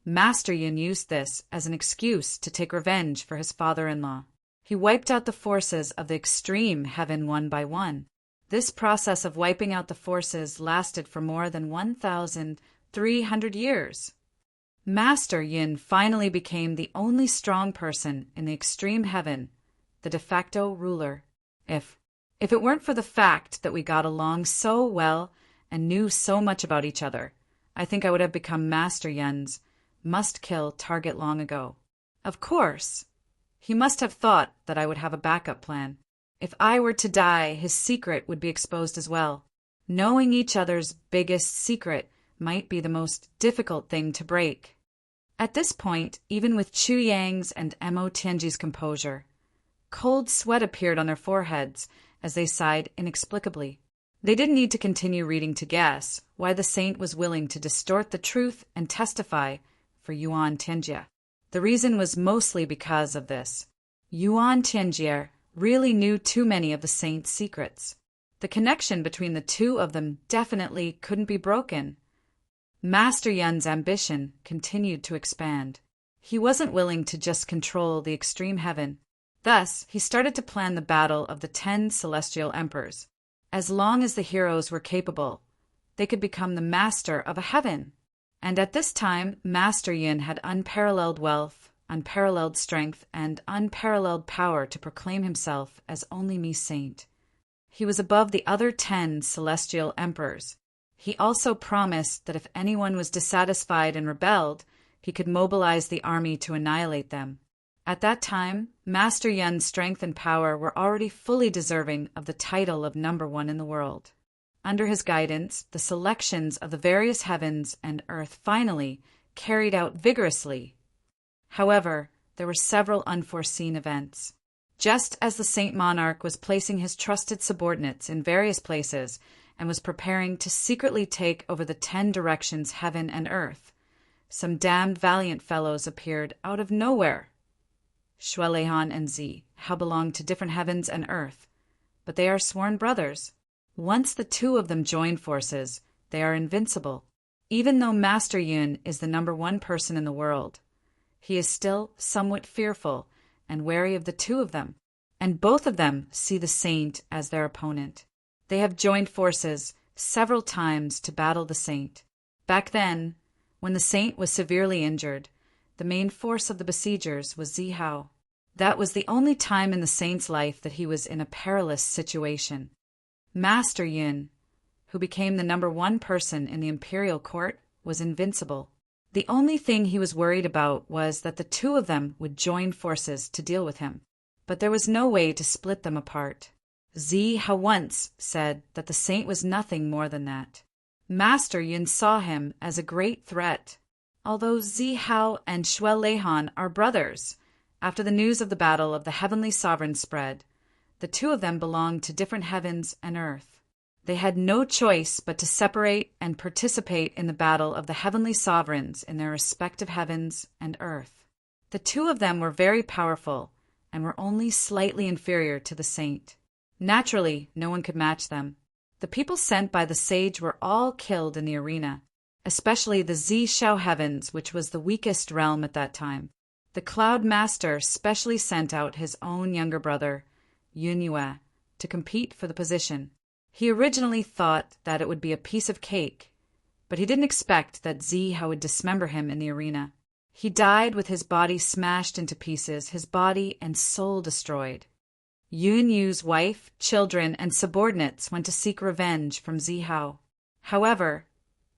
Master Yin used this as an excuse to take revenge for his father-in-law. He wiped out the forces of the extreme heaven one by one. This process of wiping out the forces lasted for more than 1,300 years. Master Yin finally became the only strong person in the extreme heaven, the de facto ruler. If it weren't for the fact that we got along so well and knew so much about each other, I think I would have become Master Yin's must-kill target long ago. Of course, he must have thought that I would have a backup plan. If I were to die, his secret would be exposed as well. Knowing each other's biggest secret might be the most difficult thing to break. At this point, even with Chu Yang's and Mo Tianji's composure, cold sweat appeared on their foreheads as they sighed inexplicably. They didn't need to continue reading to guess why the saint was willing to distort the truth and testify for Yuan Tianjie. The reason was mostly because of this. Yuan Tianjie really knew too many of the saint's secrets. The connection between the two of them definitely couldn't be broken. Master Yun's ambition continued to expand. He wasn't willing to just control the extreme heaven. Thus, he started to plan the battle of the 10 celestial emperors. As long as the heroes were capable, they could become the master of a heaven. And at this time, Master Yin had unparalleled wealth, unparalleled strength, and unparalleled power to proclaim himself as only me saint. He was above the other 10 celestial emperors. He also promised that if anyone was dissatisfied and rebelled, he could mobilize the army to annihilate them. At that time, Master Yun's strength and power were already fully deserving of the title of number 1 in the world. Under his guidance, the selections of the various heavens and earth finally carried out vigorously. However, there were several unforeseen events. Just as the Saint Monarch was placing his trusted subordinates in various places and was preparing to secretly take over the 10 directions heaven and earth, some damned valiant fellows appeared out of nowhere. Xue Leihan and Zi Hao belong to different heavens and earth, but they are sworn brothers. Once the two of them join forces, they are invincible. Even though Master Yun is the number 1 person in the world, he is still somewhat fearful and wary of the two of them, and both of them see the saint as their opponent. They have joined forces several times to battle the saint. Back then, when the saint was severely injured, the main force of the besiegers was Zi Hao. That was the only time in the saint's life that he was in a perilous situation. Master Yin, who became the number 1 person in the imperial court, was invincible. The only thing he was worried about was that the two of them would join forces to deal with him, but there was no way to split them apart. Zi Hao once said that the saint was nothing more than that. Master Yin saw him as a great threat. Although Zi Hao and Xue Leihan are brothers, after the news of the battle of the heavenly sovereign spread, the two of them belonged to different heavens and earth. They had no choice but to separate and participate in the battle of the heavenly sovereigns in their respective heavens and earth. The two of them were very powerful and were only slightly inferior to the saint. Naturally, no one could match them. The people sent by the sage were all killed in the arena, especially the Zishao heavens, which was the weakest realm at that time. The Cloud Master specially sent out his own younger brother, Yunyue, to compete for the position. He originally thought that it would be a piece of cake, but he didn't expect that Zihao would dismember him in the arena. He died with his body smashed into pieces, his body and soul destroyed. Yunyu's wife, children, and subordinates went to seek revenge from Zihao. However,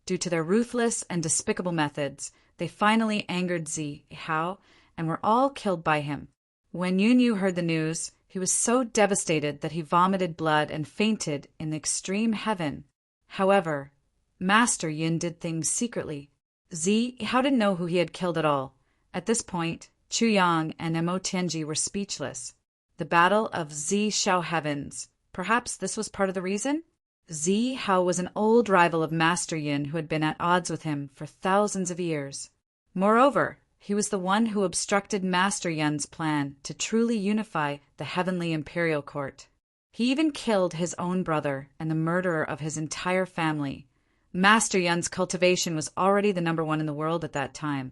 due to their ruthless and despicable methods, they finally angered Zihao and were all killed by him. When Yunyu heard the news, he was so devastated that he vomited blood and fainted in the extreme heaven. However, Master Yin did things secretly. Zihao didn't know who he had killed at all. At this point, Chu Yang and Mo Tianji were speechless. The Battle of Zishao Heavens. Perhaps this was part of the reason? Zihao was an old rival of Master Yin who had been at odds with him for thousands of years. Moreover, he was the one who obstructed Master Yin's plan to truly unify the heavenly imperial court. He even killed his own brother and the murderer of his entire family. Master Yin's cultivation was already the #1 in the world at that time,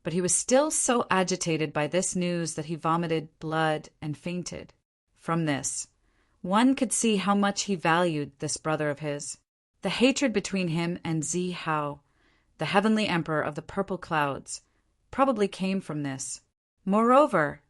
but he was still so agitated by this news that he vomited blood and fainted. From this, one could see how much he valued this brother of his. The hatred between him and Zihao, the heavenly emperor of the purple clouds, probably came from this. Moreover,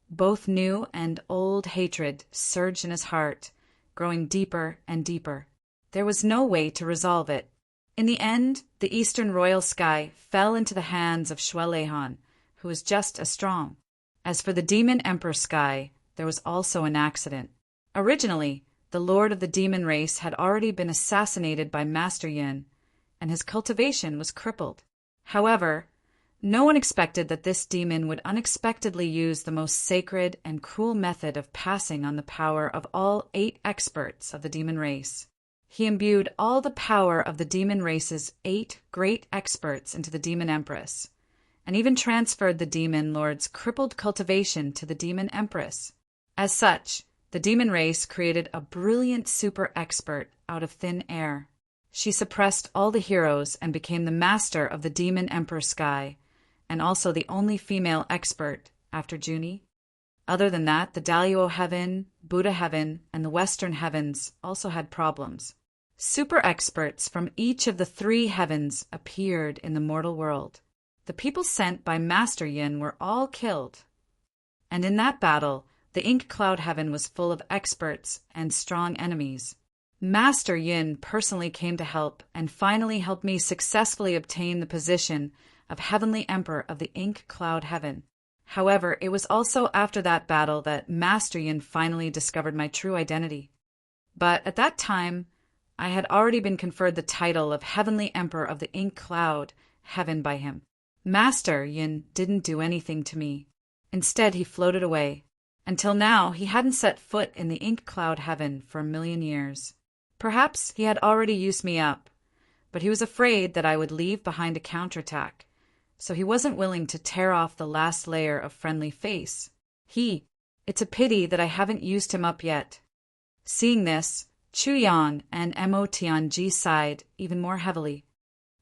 both new and old hatred surged in his heart, growing deeper and deeper. There was no way to resolve it. In the end, the Eastern Royal Sky fell into the hands of Shueleihan, who was just as strong. As for the Demon Emperor Sky, there was also an accident. Originally, the Lord of the Demon race had already been assassinated by Master Yin, and his cultivation was crippled. However, no one expected that this demon would unexpectedly use the most sacred and cruel method of passing on the power of all 8 experts of the demon race. He imbued all the power of the demon race's 8 great experts into the demon empress, and even transferred the demon lord's crippled cultivation to the demon empress. As such, the demon race created a brilliant super expert out of thin air. She suppressed all the heroes and became the master of the demon emperor Sky, and also the only female expert after Junie. Other than that, the Daluo Heaven, Buddha Heaven, and the Western Heavens also had problems. Super experts from each of the 3 heavens appeared in the mortal world. The people sent by Master Yin were all killed. And in that battle, the Ink Cloud Heaven was full of experts and strong enemies. Master Yin personally came to help and finally helped me successfully obtain the position of Heavenly Emperor of the Ink Cloud Heaven. However, it was also after that battle that Master Yin finally discovered my true identity. But at that time, I had already been conferred the title of Heavenly Emperor of the Ink Cloud Heaven by him. Master Yin didn't do anything to me. Instead, he floated away. Until now, he hadn't set foot in the Ink Cloud Heaven for 1,000,000 years. Perhaps he had already used me up, but he was afraid that I would leave behind a counterattack, so he wasn't willing to tear off the last layer of friendly face. It's a pity that I haven't used him up yet. Seeing this, Chu Yang and Mo Tianji sighed even more heavily.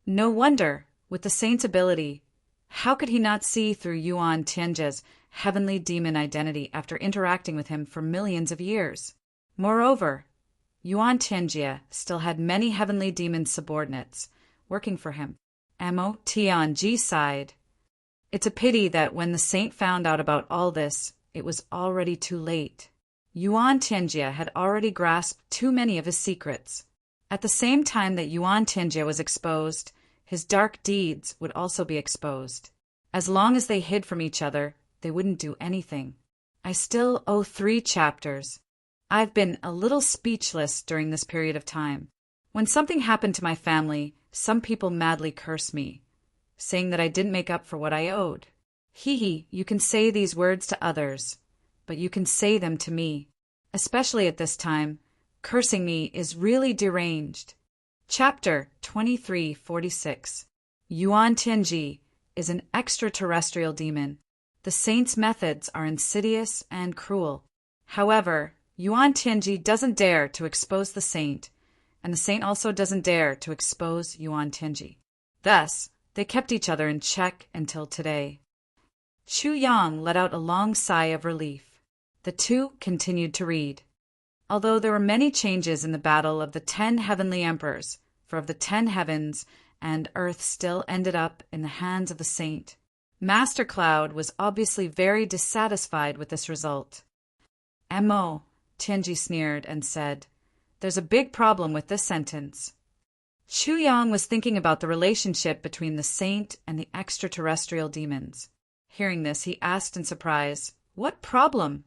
No wonder, with the saint's ability, how could he not see through Yuan Tianji's heavenly demon identity after interacting with him for millions of years? Moreover, Yuan Tianjie still had many heavenly demon subordinates working for him. Mo Tianji sighed. It's a pity that when the saint found out about all this, it was already too late. Yuan Tianjie had already grasped too many of his secrets. At the same time that Yuan Tianjie was exposed, his dark deeds would also be exposed. As long as they hid from each other, they wouldn't do anything. I still owe 3 chapters. I've been a little speechless during this period of time. When something happened to my family, some people madly cursed me, saying that I didn't make up for what I owed. You can say these words to others, but you can say them to me. Especially at this time, cursing me is really deranged. Chapter 2346. Yuan Tianji is an extraterrestrial demon. The saint's methods are insidious and cruel. However, Yuan Tianji doesn't dare to expose the saint, and the saint also doesn't dare to expose Yuan Tianji. Thus, they kept each other in check until today. Chu Yang let out a long sigh of relief. The two continued to read. Although there were many changes in the battle of the 10 heavenly emperors, for of the 10 heavens and earth still ended up in the hands of the saint, Master Cloud was obviously very dissatisfied with this result. "Mo," Tianji sneered and said, "there's a big problem with this sentence." Chu Yang was thinking about the relationship between the saint and the extraterrestrial demons. Hearing this, he asked in surprise, "What problem?"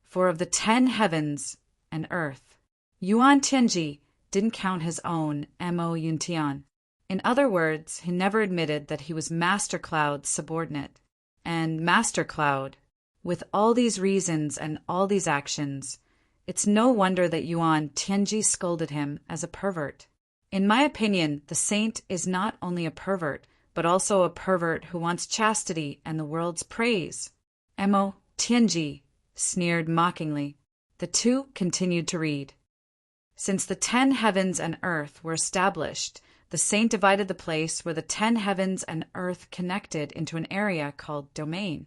"For of the 10 heavens and earth." Yuan Tianji didn't count his own Mo Yuntian. In other words, he never admitted that he was Master Cloud's subordinate. And Master Cloud, with all these reasons and all these actions, it's no wonder that Yuan Tianji scolded him as a pervert. In my opinion, the saint is not only a pervert, but also a pervert who wants chastity and the world's praise. Mo Tianji sneered mockingly. The two continued to read. Since the 10 heavens and earth were established, the saint divided the place where the 10 heavens and earth connected into an area called domain.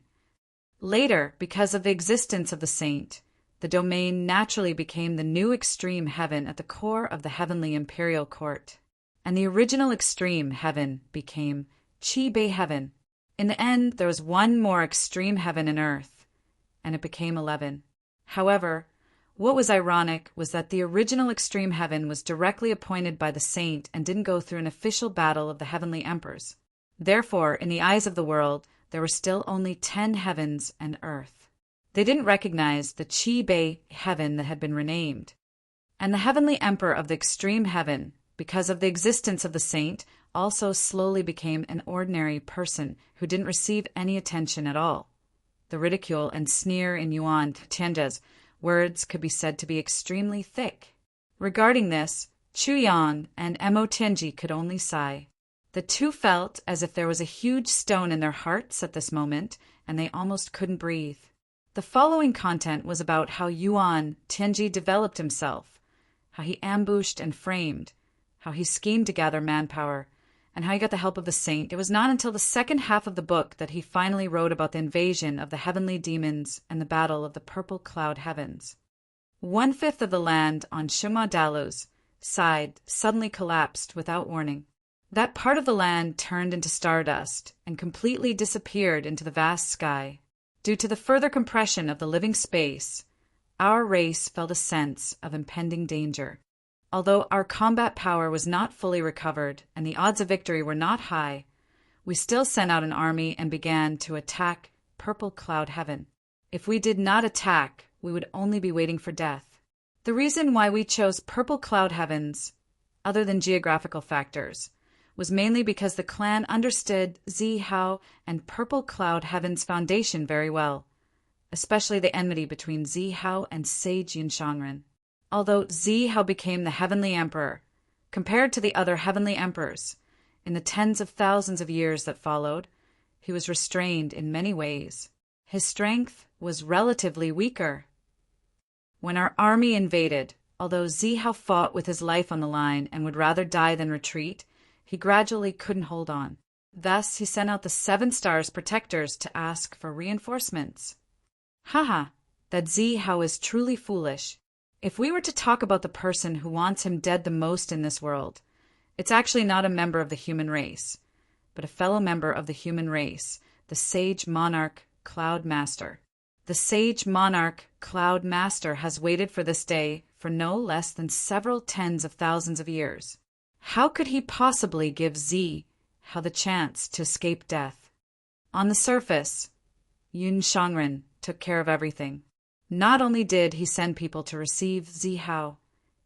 Later, because of the existence of the saint, the domain naturally became the new extreme heaven at the core of the heavenly imperial court, and the original extreme heaven became Qi-Bei heaven. In the end, there was one more extreme heaven and earth, and it became 11. However, what was ironic was that the original extreme heaven was directly appointed by the saint and didn't go through an official battle of the heavenly emperors. Therefore, in the eyes of the world, there were still only 10 heavens and earth. They didn't recognize the Qi-Bei heaven that had been renamed. And the heavenly emperor of the extreme heaven, because of the existence of the saint, also slowly became an ordinary person who didn't receive any attention at all. The ridicule and sneer in Yuan Tianji's words could be said to be extremely thick. Regarding this, Chu Yang and Mo Tianji could only sigh. The two felt as if there was a huge stone in their hearts at this moment, and they almost couldn't breathe. The following content was about how Yuan Tianji developed himself, how he ambushed and framed, how he schemed to gather manpower, and how he got the help of the saint. It was not until the second half of the book that he finally wrote about the invasion of the heavenly demons and the battle of the purple cloud heavens. 1/5 of the land on Shuma Dalu's side suddenly collapsed without warning. That part of the land turned into stardust and completely disappeared into the vast sky. Due to the further compression of the living space, our race felt a sense of impending danger. Although our combat power was not fully recovered and the odds of victory were not high, we still sent out an army and began to attack Purple Cloud Heaven. If we did not attack, we would only be waiting for death. The reason why we chose Purple Cloud Heavens, other than geographical factors, was mainly because the clan understood Zihao and Purple Cloud Heaven's foundation very well, especially the enmity between Zihao and Sage Yunshangren. Although Zihao became the heavenly emperor, compared to the other heavenly emperors, in the tens of thousands of years that followed, he was restrained in many ways. His strength was relatively weaker. When our army invaded, although Zihao fought with his life on the line and would rather die than retreat, he gradually couldn't hold on. Thus, he sent out the 7 Stars protectors to ask for reinforcements. Haha, that Zihao is truly foolish. If we were to talk about the person who wants him dead the most in this world, it's actually not a member of the human race, but a fellow member of the human race, the Sage Monarch Cloud Master. The Sage Monarch Cloud Master has waited for this day for no less than several tens of thousands of years. How could he possibly give Zihao the chance to escape death? On the surface, Yun Shangren took care of everything. Not only did he send people to receive Zihao,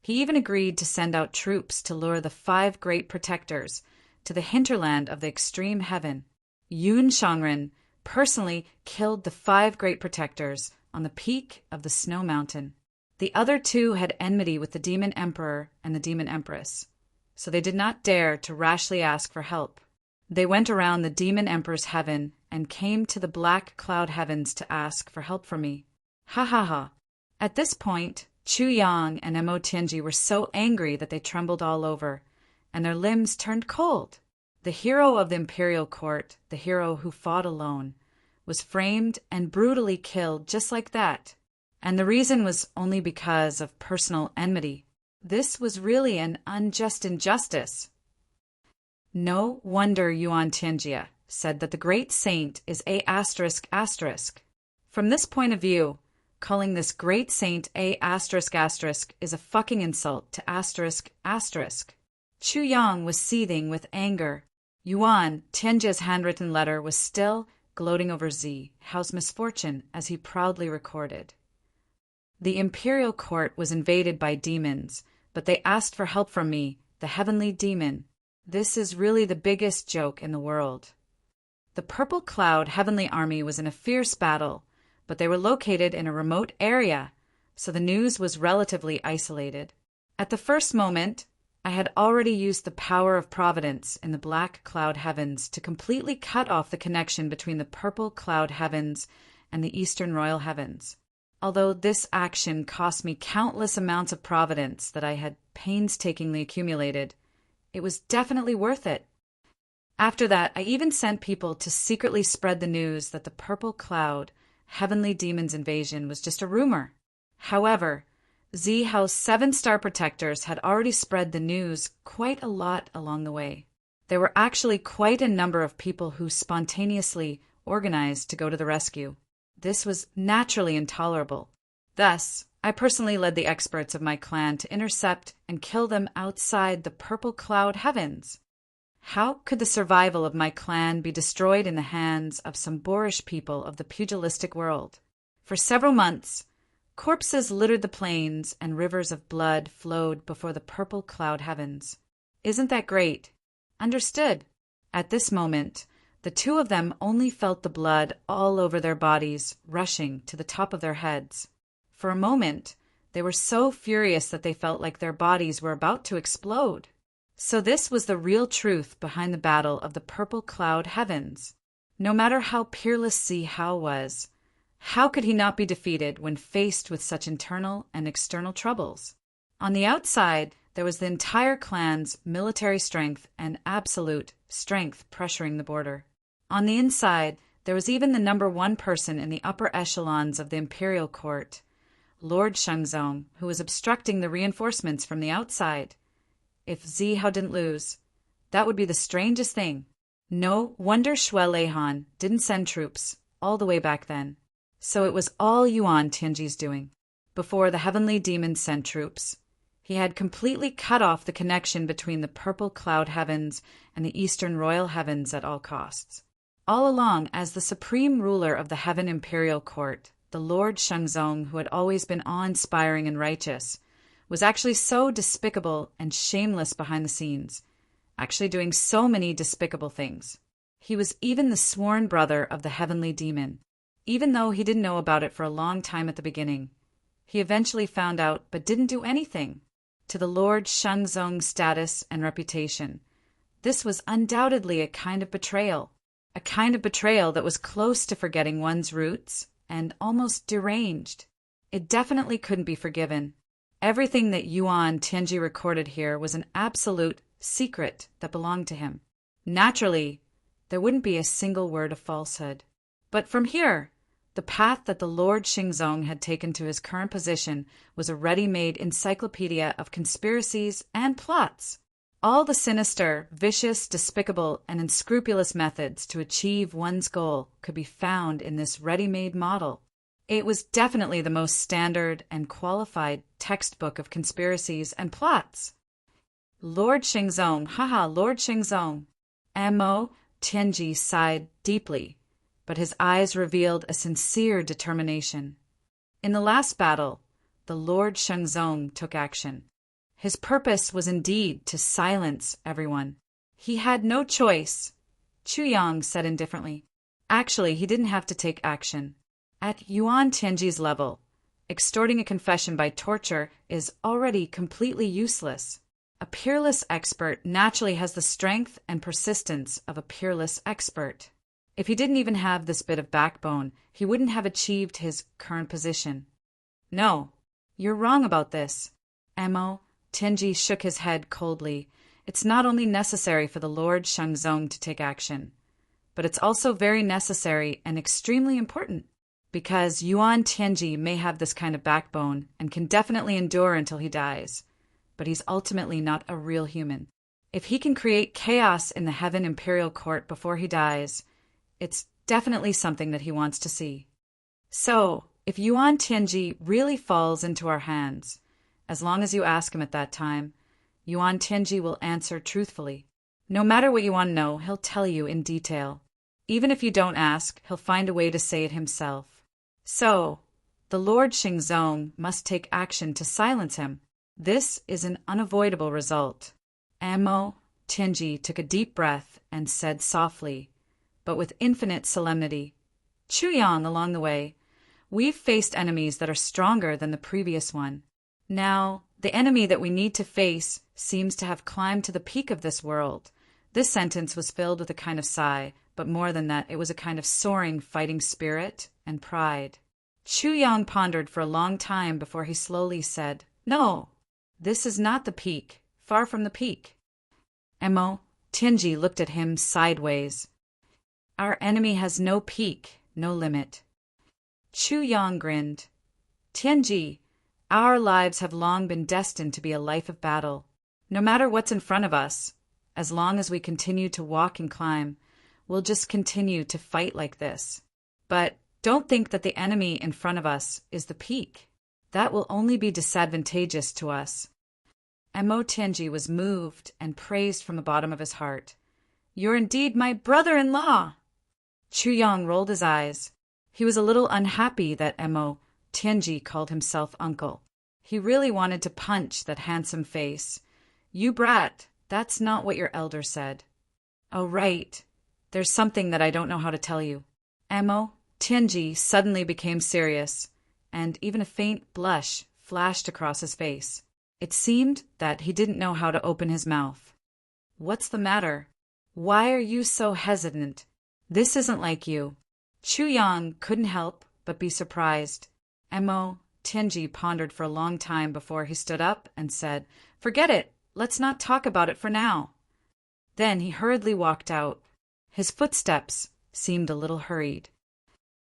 he even agreed to send out troops to lure the 5 great protectors to the hinterland of the extreme heaven. Yun Shangren personally killed the 5 great protectors on the peak of the snow mountain. The other 2 had enmity with the demon emperor and the demon empress, so they did not dare to rashly ask for help. They went around the demon emperor's heaven and came to the black cloud heavens to ask for help from me. Ha ha ha. At this point, Chu Yang and Mo Tianji were so angry that they trembled all over, and their limbs turned cold. The hero of the imperial court, the hero who fought alone, was framed and brutally killed just like that. And the reason was only because of personal enmity. This was really an unjust injustice. No wonder Yuan Tianjia said that the great saint is A****. From this point of view, calling this great saint A*** is a fucking insult to ***. Chu Yang was seething with anger. Yuan Tianjia's handwritten letter was still gloating over Zi Hao's misfortune as he proudly recorded. The imperial court was invaded by demons, but they asked for help from me, the heavenly demon. This is really the biggest joke in the world. The Purple Cloud heavenly army was in a fierce battle, but they were located in a remote area, so the news was relatively isolated. At the first moment, I had already used the power of providence in the black cloud heavens to completely cut off the connection between the purple cloud heavens and the eastern royal heavens. Although this action cost me countless amounts of providence that I had painstakingly accumulated, it was definitely worth it. After that, I even sent people to secretly spread the news that the purple cloud heavenly demons invasion was just a rumor. However, Zi Hao's 7-star protectors had already spread the news quite a lot along the way. There were actually quite a number of people who spontaneously organized to go to the rescue. This was naturally intolerable. Thus, I personally led the experts of my clan to intercept and kill them outside the purple cloud heavens. How could the survival of my clan be destroyed in the hands of some boorish people of the pugilistic world? For several months, corpses littered the plains and rivers of blood flowed before the purple cloud heavens. Isn't that great? Understood. At this moment, the two of them only felt the blood all over their bodies rushing to the top of their heads. For a moment, they were so furious that they felt like their bodies were about to explode. So this was the real truth behind the battle of the purple cloud heavens. No matter how peerless Zi Hao was, how could he not be defeated when faced with such internal and external troubles? On the outside, there was the entire clan's military strength and absolute strength pressuring the border. On the inside, there was even the number one person in the upper echelons of the imperial court, Lord Shengzong, who was obstructing the reinforcements from the outside. If Zi Hao didn't lose, that would be the strangest thing. No wonder Xue Leihan didn't send troops all the way back then. So it was all Yuan Tianji's doing. Before the heavenly demons sent troops, he had completely cut off the connection between the purple cloud heavens and the eastern royal heavens at all costs. All along, as the supreme ruler of the heaven imperial court, the Lord Shengzong, who had always been awe-inspiring and righteous, was actually so despicable and shameless behind the scenes, actually doing so many despicable things. He was even the sworn brother of the heavenly demon. Even though he didn't know about it for a long time at the beginning, he eventually found out but didn't do anything. To the Lord Shengzong's status and reputation, this was undoubtedly a kind of betrayal that was close to forgetting one's roots and almost deranged. It definitely couldn't be forgiven. Everything that Yuan Tianji recorded here was an absolute secret that belonged to him. Naturally, there wouldn't be a single word of falsehood. But from here, the path that the Lord Shengzong had taken to his current position was a ready-made encyclopedia of conspiracies and plots. All the sinister, vicious, despicable, and unscrupulous methods to achieve one's goal could be found in this ready-made model. It was definitely the most standard and qualified textbook of conspiracies and plots. Lord Shengzong, Lord Shengzong. Mo Tianji sighed deeply, but his eyes revealed a sincere determination. In the last battle, the Lord Shengzong took action. His purpose was indeed to silence everyone. He had no choice, Chu Yang said indifferently. Actually, he didn't have to take action. At Yuan Tianji's level, extorting a confession by torture is already completely useless. A peerless expert naturally has the strength and persistence of a peerless expert. If he didn't even have this bit of backbone, he wouldn't have achieved his current position. No, You're wrong about this. Emo, Tianji shook his head coldly. It's not only necessary for the Lord Shangzong to take action, but it's also very necessary and extremely important, because Yuan Tianji may have this kind of backbone and can definitely endure until he dies, but he's ultimately not a real human. If he can create chaos in the Heaven Imperial Court before he dies, it's definitely something that he wants to see. So, if Yuan Tianji really falls into our hands, as long as you ask him at that time, Yuan Tianji will answer truthfully. No matter what you want to know, he'll tell you in detail. Even if you don't ask, he'll find a way to say it himself. So, the Lord Shangzong must take action to silence him. This is an unavoidable result. Emo, Tianji took a deep breath and said softly, but with infinite solemnity, Chuyang along the way, we've faced enemies that are stronger than the previous one. Now, the enemy that we need to face seems to have climbed to the peak of this world. This sentence was filled with a kind of sigh, but more than that, it was a kind of soaring fighting spirit and pride. Chuyang pondered for a long time before he slowly said, No, this is not the peak, far from the peak. Emo, Tianji looked at him sideways. Our enemy has no peak, no limit. Chuyang grinned. Tianji, our lives have long been destined to be a life of battle. No matter what's in front of us, as long as we continue to walk and climb, we'll just continue to fight like this. But don't think that the enemy in front of us is the peak. That will only be disadvantageous to us. Emo Tianji was moved and praised from the bottom of his heart. You're indeed my brother-in-law! Chuyang rolled his eyes. He was a little unhappy that Emo Tianji called himself uncle. He really wanted to punch that handsome face. You brat, that's not what your elder said. Oh, right. There's something that I don't know how to tell you. Emo Tianji suddenly became serious, and even a faint blush flashed across his face. It seemed that he didn't know how to open his mouth. What's the matter? Why are you so hesitant? This isn't like you. Chuyang couldn't help but be surprised. Emo Tianji pondered for a long time before he stood up and said, Forget it. Let's not talk about it for now. Then he hurriedly walked out. His footsteps seemed a little hurried.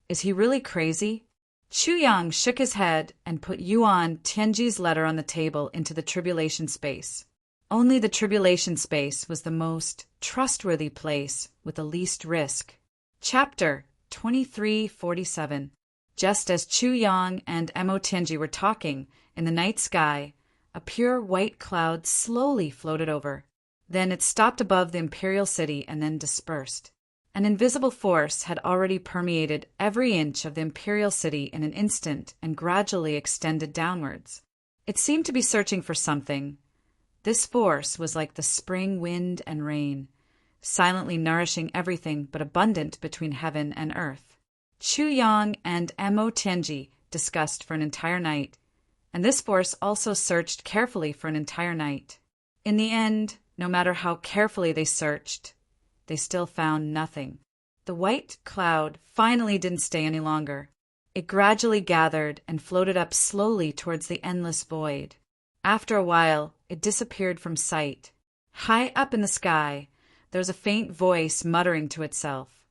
Is he really crazy? Chuyang shook his head and put Yuan Tianji's letter on the table into the tribulation space. Only the tribulation space was the most trustworthy place with the least risk. Chapter 2347. Just as Chuyang and Emo Tianji were talking, in the night sky, a pure white cloud slowly floated over. Then it stopped above the imperial city and then dispersed. An invisible force had already permeated every inch of the imperial city in an instant and gradually extended downwards. It seemed to be searching for something. This force was like the spring wind and rain, silently nourishing everything but abundant between heaven and earth. Chuyang and Emo Tianji discussed for an entire night, and this force also searched carefully for an entire night. In the end, no matter how carefully they searched, they still found nothing. The white cloud finally didn't stay any longer. It gradually gathered and floated up slowly towards the endless void. After a while, it disappeared from sight. High up in the sky, there was a faint voice muttering to itself.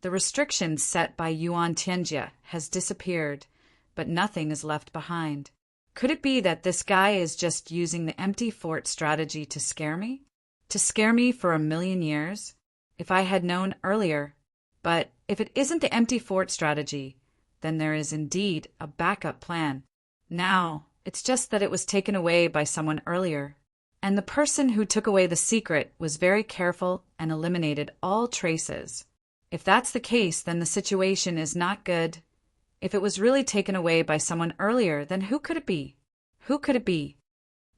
The restriction set by Yuan Tianji has disappeared, but nothing is left behind. Could it be that this guy is just using the empty fort strategy to scare me? To scare me for 1,000,000 years? If I had known earlier. But if it isn't the empty fort strategy, then there is indeed a backup plan. Now, it's just that it was taken away by someone earlier. And the person who took away the secret was very careful and eliminated all traces. If that's the case, then the situation is not good. If it was really taken away by someone earlier, then who could it be? Who could it be?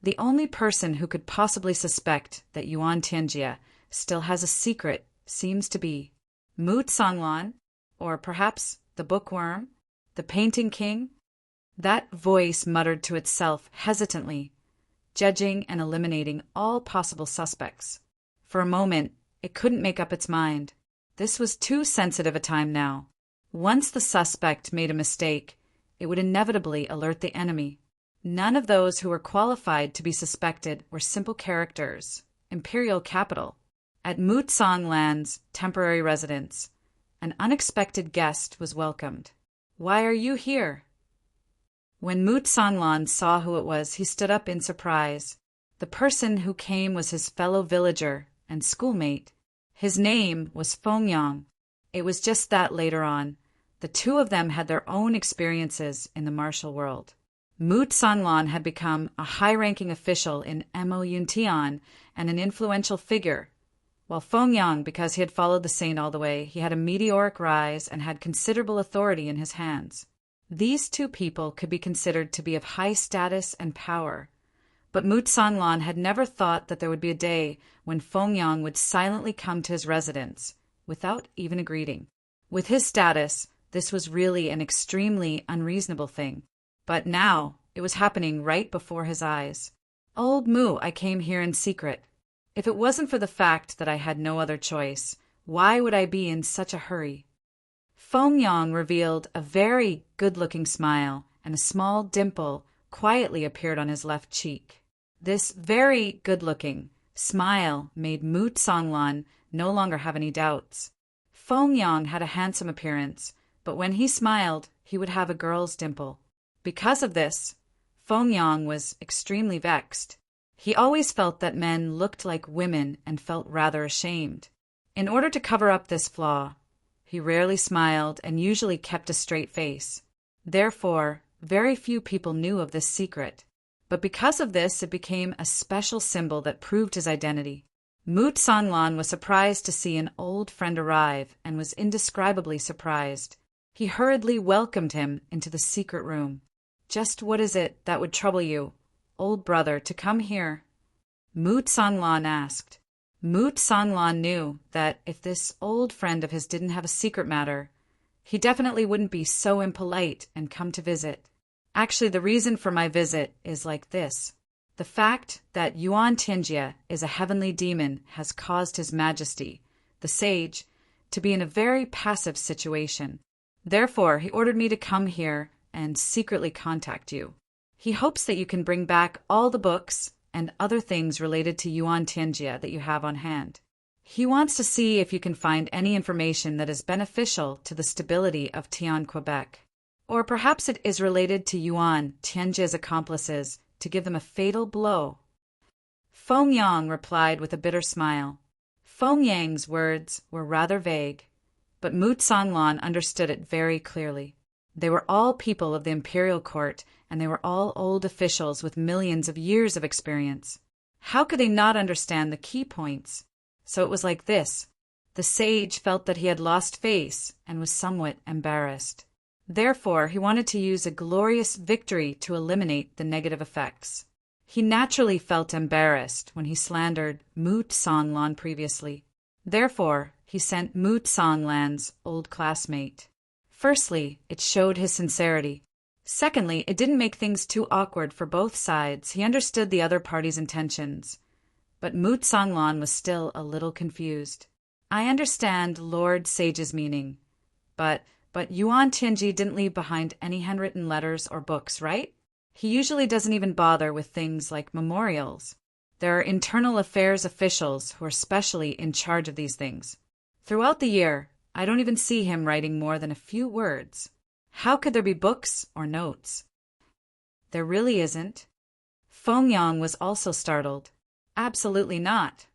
The only person who could possibly suspect that Yuan Tianji still has a secret seems to be Mu Songlan, or perhaps the bookworm, the painting king. That voice muttered to itself hesitantly, judging and eliminating all possible suspects. For a moment, it couldn't make up its mind. This was too sensitive a time now. Once the suspect made a mistake, it would inevitably alert the enemy. None of those who were qualified to be suspected were simple characters, imperial capital. At Mutsonglan's temporary residence, an unexpected guest was welcomed. "Why are you here?" When Mutsonglan saw who it was, he stood up in surprise. The person who came was his fellow villager and schoolmate. His name was Fengyang. It was just that later on. The two of them had their own experiences in the martial world. Mutsonglan had become a high-ranking official in Moyuntian and an influential figure, while Fengyang, because he had followed the saint all the way, he had a meteoric rise and had considerable authority in his hands. These two people could be considered to be of high status and power, but Mutsonglan had never thought that there would be a day when Fengyang would silently come to his residence, without even a greeting. With his status, this was really an extremely unreasonable thing. But now, it was happening right before his eyes. "Old Mu, I came here in secret. If it wasn't for the fact that I had no other choice, why would I be in such a hurry?" Fengyang revealed a very good-looking smile, and a small dimple quietly appeared on his left cheek. This very good-looking smile made Mutsonglan no longer have any doubts. Fengyang had a handsome appearance, but when he smiled, he would have a girl's dimple. Because of this, Fengyang was extremely vexed. He always felt that men looked like women and felt rather ashamed. In order to cover up this flaw, he rarely smiled and usually kept a straight face. Therefore, very few people knew of this secret. But because of this, it became a special symbol that proved his identity. Mutsonglan was surprised to see an old friend arrive and was indescribably surprised. He hurriedly welcomed him into the secret room. "Just what is it that would trouble you, old brother, to come here?" Mutsonglan asked. Mutsonglan knew that if this old friend of his didn't have a secret matter, he definitely wouldn't be so impolite and come to visit. "Actually, the reason for my visit is like this. The fact that Yuan Tingjie is a heavenly demon has caused His Majesty, the sage, to be in a very passive situation. Therefore, he ordered me to come here and secretly contact you. He hopes that you can bring back all the books and other things related to Yuan Tingjie that you have on hand. He wants to see if you can find any information that is beneficial to the stability of Tian, Quebec. Or perhaps it is related to Yuan Tianjie's accomplices to give them a fatal blow." Fengyang replied with a bitter smile. Fengyang's words were rather vague, but Mutsonglan understood it very clearly. They were all people of the imperial court, and they were all old officials with millions of years of experience. How could they not understand the key points? So it was like this. The sage felt that he had lost face and was somewhat embarrassed. Therefore, he wanted to use a glorious victory to eliminate the negative effects. He naturally felt embarrassed when he slandered Mutsonglan previously. Therefore, he sent Mutsonglan's old classmate. Firstly, it showed his sincerity. Secondly, it didn't make things too awkward for both sides. He understood the other party's intentions. But Mutsonglan was still a little confused. "I understand Lord Sage's meaning, but Yuan Tingjie didn't leave behind any handwritten letters or books, right? He usually doesn't even bother with things like memorials. There are internal affairs officials who are specially in charge of these things. Throughout the year, I don't even see him writing more than a few words. How could there be books or notes?" "There really isn't." Fengyang was also startled. "Absolutely not."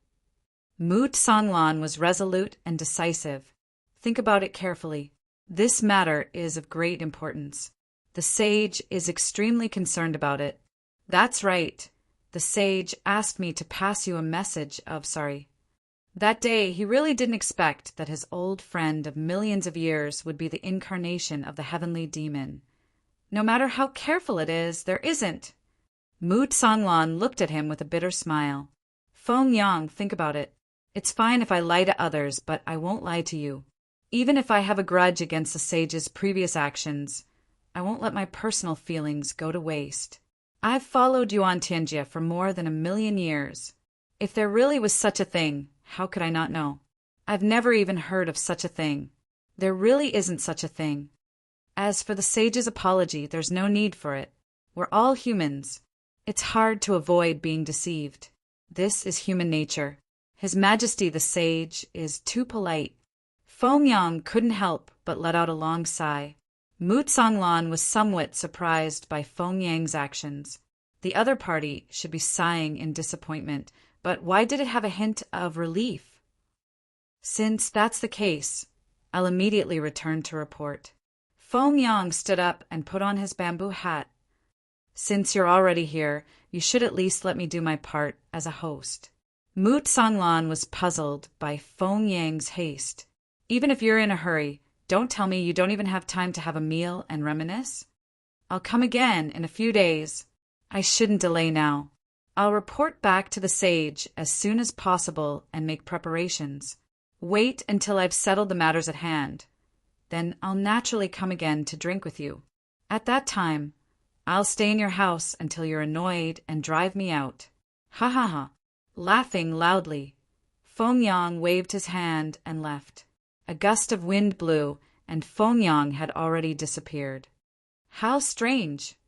Mutsonglan was resolute and decisive. "Think about it carefully. This matter is of great importance. The sage is extremely concerned about it. That's right. The sage asked me to pass you a message of sorry." That day, he really didn't expect that his old friend of millions of years would be the incarnation of the heavenly demon. No matter how careful it is, there isn't. Mutsonglan looked at him with a bitter smile. "Fengyang, think about it. It's fine if I lie to others, but I won't lie to you. Even if I have a grudge against the sage's previous actions, I won't let my personal feelings go to waste. I've followed Yuan Tingjie for more than 1,000,000 years. If there really was such a thing, how could I not know? I've never even heard of such a thing. There really isn't such a thing. As for the sage's apology, there's no need for it. We're all humans. It's hard to avoid being deceived. This is human nature. His Majesty the Sage is too polite. Feng Yang couldn't help but let out a long sigh. Mu Songlan was somewhat surprised by Feng Yang's actions. The other party should be sighing in disappointment, but why did it have a hint of relief? Since that's the case, I'll immediately return to report. Feng Yang stood up and put on his bamboo hat. Since you're already here, you should at least let me do my part as a host. Mu Songlan was puzzled by Feng Yang's haste. Even if you're in a hurry, don't tell me you don't even have time to have a meal and reminisce. I'll come again in a few days. I shouldn't delay now. I'll report back to the sage as soon as possible and make preparations. Wait until I've settled the matters at hand. Then I'll naturally come again to drink with you. At that time, I'll stay in your house until you're annoyed and drive me out. Ha ha ha. Laughing loudly, Feng Yang waved his hand and left. A gust of wind blew, and Feng Yang had already disappeared. How strange!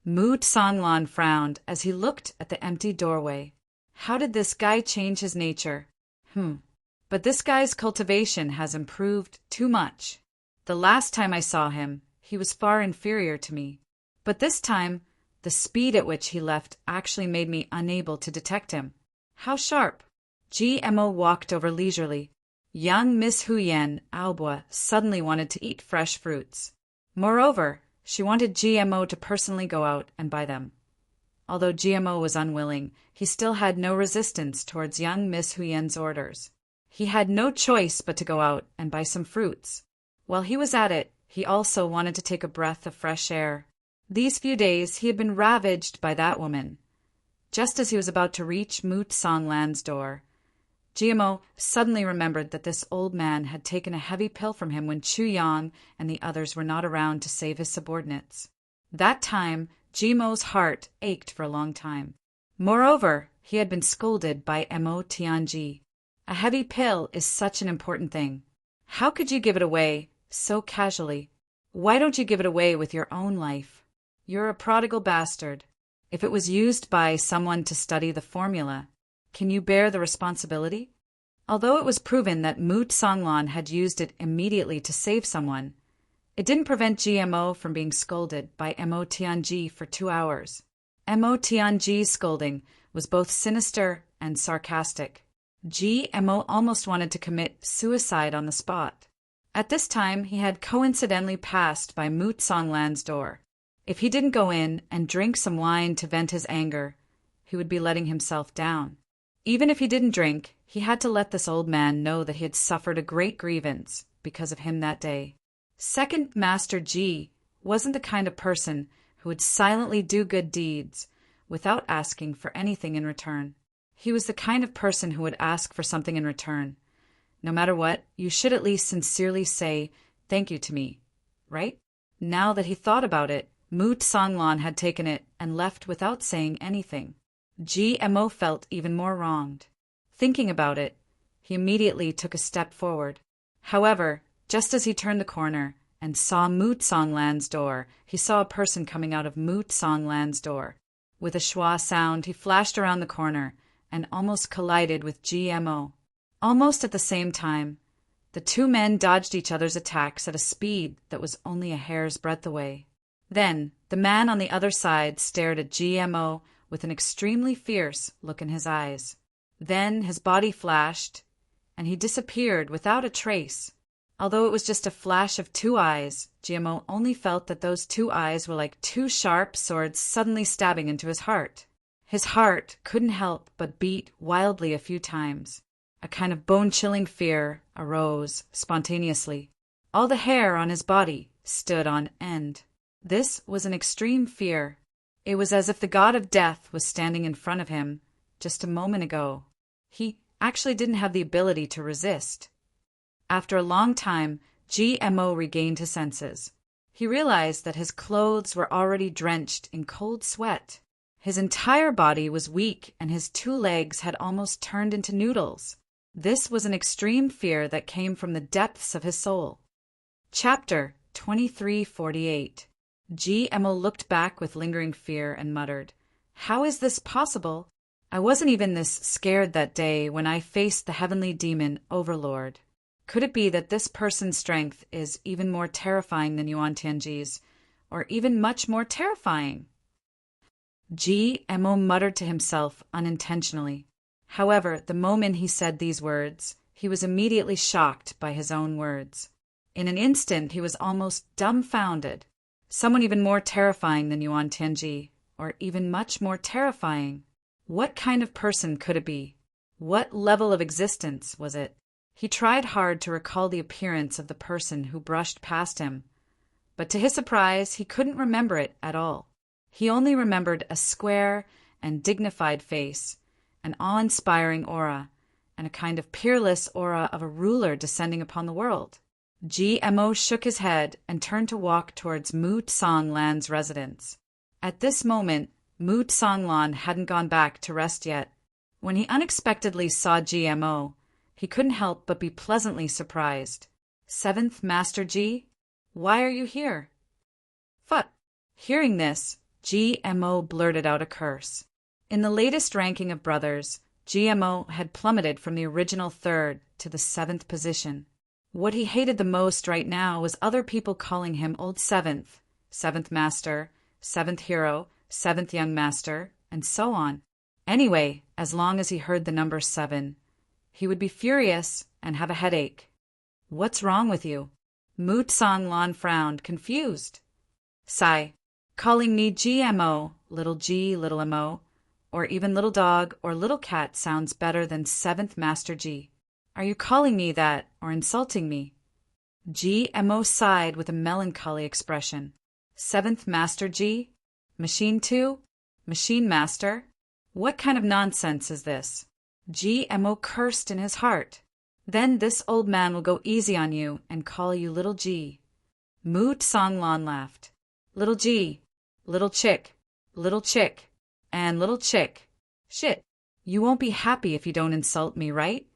Mu Songlan frowned as he looked at the empty doorway. How did this guy change his nature? But this guy's cultivation has improved too much. The last time I saw him, he was far inferior to me. But this time, the speed at which he left actually made me unable to detect him. How sharp! GMO walked over leisurely. Young Miss Huyen Aobua suddenly wanted to eat fresh fruits. Moreover, she wanted GMO to personally go out and buy them. Although GMO was unwilling, he still had no resistance towards young Miss Huyen's orders. He had no choice but to go out and buy some fruits. While he was at it, he also wanted to take a breath of fresh air. These few days he had been ravaged by that woman. Just as he was about to reach Mu Songlan's door, GMO suddenly remembered that this old man had taken a heavy pill from him when Chu Yang and the others were not around to save his subordinates. That time, GMO's heart ached for a long time. Moreover, he had been scolded by Mo Tianji. A heavy pill is such an important thing. How could you give it away so casually? Why don't you give it away with your own life? You're a prodigal bastard. If it was used by someone to study the formula, can you bear the responsibility? Although it was proven that Mu Songlan had used it immediately to save someone, it didn't prevent GMO from being scolded by Mo Tianji for 2 hours. Mo Tianji's scolding was both sinister and sarcastic. GMO almost wanted to commit suicide on the spot. At this time, he had coincidentally passed by Mu Songlan's door. If he didn't go in and drink some wine to vent his anger, he would be letting himself down. Even if he didn't drink, he had to let this old man know that he had suffered a great grievance because of him that day. Second Master Ji wasn't the kind of person who would silently do good deeds without asking for anything in return. He was the kind of person who would ask for something in return. No matter what, you should at least sincerely say thank you to me, right? Now that he thought about it, Mu Songlan had taken it and left without saying anything. GMO felt even more wronged. Thinking about it, he immediately took a step forward. However, just as he turned the corner and saw Mu Songlan's door, he saw a person coming out of Mu Songlan's door. With a schwa sound, he flashed around the corner and almost collided with GMO. Almost at the same time, the two men dodged each other's attacks at a speed that was only a hair's breadth away. Then, the man on the other side stared at GMO with an extremely fierce look in his eyes. Then his body flashed, and he disappeared without a trace. Although it was just a flash of 2 eyes, GMO only felt that those 2 eyes were like 2 sharp swords suddenly stabbing into his heart. His heart couldn't help but beat wildly a few times. A kind of bone-chilling fear arose spontaneously. All the hair on his body stood on end. This was an extreme fear. It was as if the god of death was standing in front of him just a moment ago. He actually didn't have the ability to resist. After a long time, GMO regained his senses. He realized that his clothes were already drenched in cold sweat. His entire body was weak and his 2 legs had almost turned into noodles. This was an extreme fear that came from the depths of his soul. Chapter 2348. GMO looked back with lingering fear and muttered, "How is this possible? I wasn't even this scared that day when I faced the heavenly demon Overlord. Could it be that this person's strength is even more terrifying than Yuan Tianji's, or even much more terrifying?" GMO muttered to himself unintentionally. However, the moment he said these words, he was immediately shocked by his own words. In an instant, he was almost dumbfounded. Someone even more terrifying than Yuan Tianji, or even much more terrifying. What kind of person could it be? What level of existence was it? He tried hard to recall the appearance of the person who brushed past him, but to his surprise, he couldn't remember it at all. He only remembered a square and dignified face, an awe-inspiring aura, and a kind of peerless aura of a ruler descending upon the world. GMO shook his head and turned to walk towards Mu Tsonglan's residence. At this moment, Mu Tsonglan hadn't gone back to rest yet. When he unexpectedly saw GMO, he couldn't help but be pleasantly surprised. "Seventh Master G? Why are you here?" "Phut!" Hearing this, GMO blurted out a curse. In the latest ranking of brothers, GMO had plummeted from the original 3rd to the 7th position. What he hated the most right now was other people calling him Old Seventh, 7th Master, 7th Hero, 7th Young Master, and so on. Anyway, as long as he heard the number 7, he would be furious and have a headache. "What's wrong with you?" Mu Tsonglan frowned, confused. "Sigh. Calling me GMO, little G, little MO, or even little dog or little cat sounds better than 7th Master G. Are you calling me that or insulting me?" GMO sighed with a melancholy expression. "7th Master G? Machine 2? Machine Master? What kind of nonsense is this?" GMO cursed in his heart. "Then this old man will go easy on you and call you little G." Mu Tsonglan laughed. "Little G, little chick, and little chick. Shit, you won't be happy if you don't insult me, right?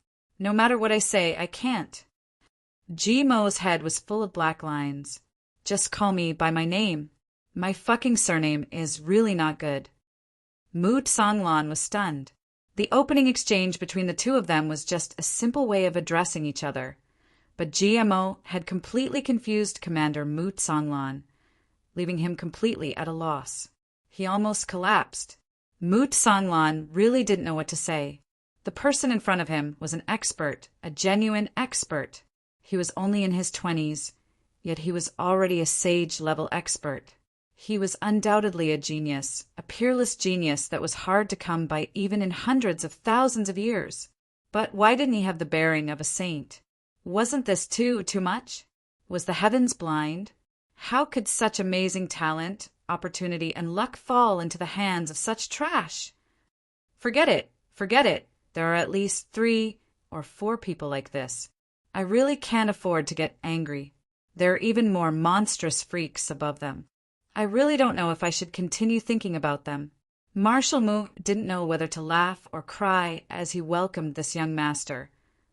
No matter what I say, I can't." GMO's head was full of black lines. "Just call me by my name. My fucking surname is really not good." Mu Tsonglan was stunned. The opening exchange between the two of them was just a simple way of addressing each other. But GMO had completely confused Commander Mu Tsonglan, leaving him completely at a loss. He almost collapsed. Mu Tsonglan really didn't know what to say. The person in front of him was an expert, a genuine expert. He was only in his 20s, yet he was already a sage-level expert. He was undoubtedly a genius, a peerless genius that was hard to come by even in hundreds of thousands of years. But why didn't he have the bearing of a saint? Wasn't this too much? Was the heavens blind? How could such amazing talent, opportunity, and luck fall into the hands of such trash? Forget it. There are at least 3 or 4 people like this. I really can't afford to get angry. There are even more monstrous freaks above them. I really don't know if I should continue thinking about them. Marshal Mu didn't know whether to laugh or cry as he welcomed this young master,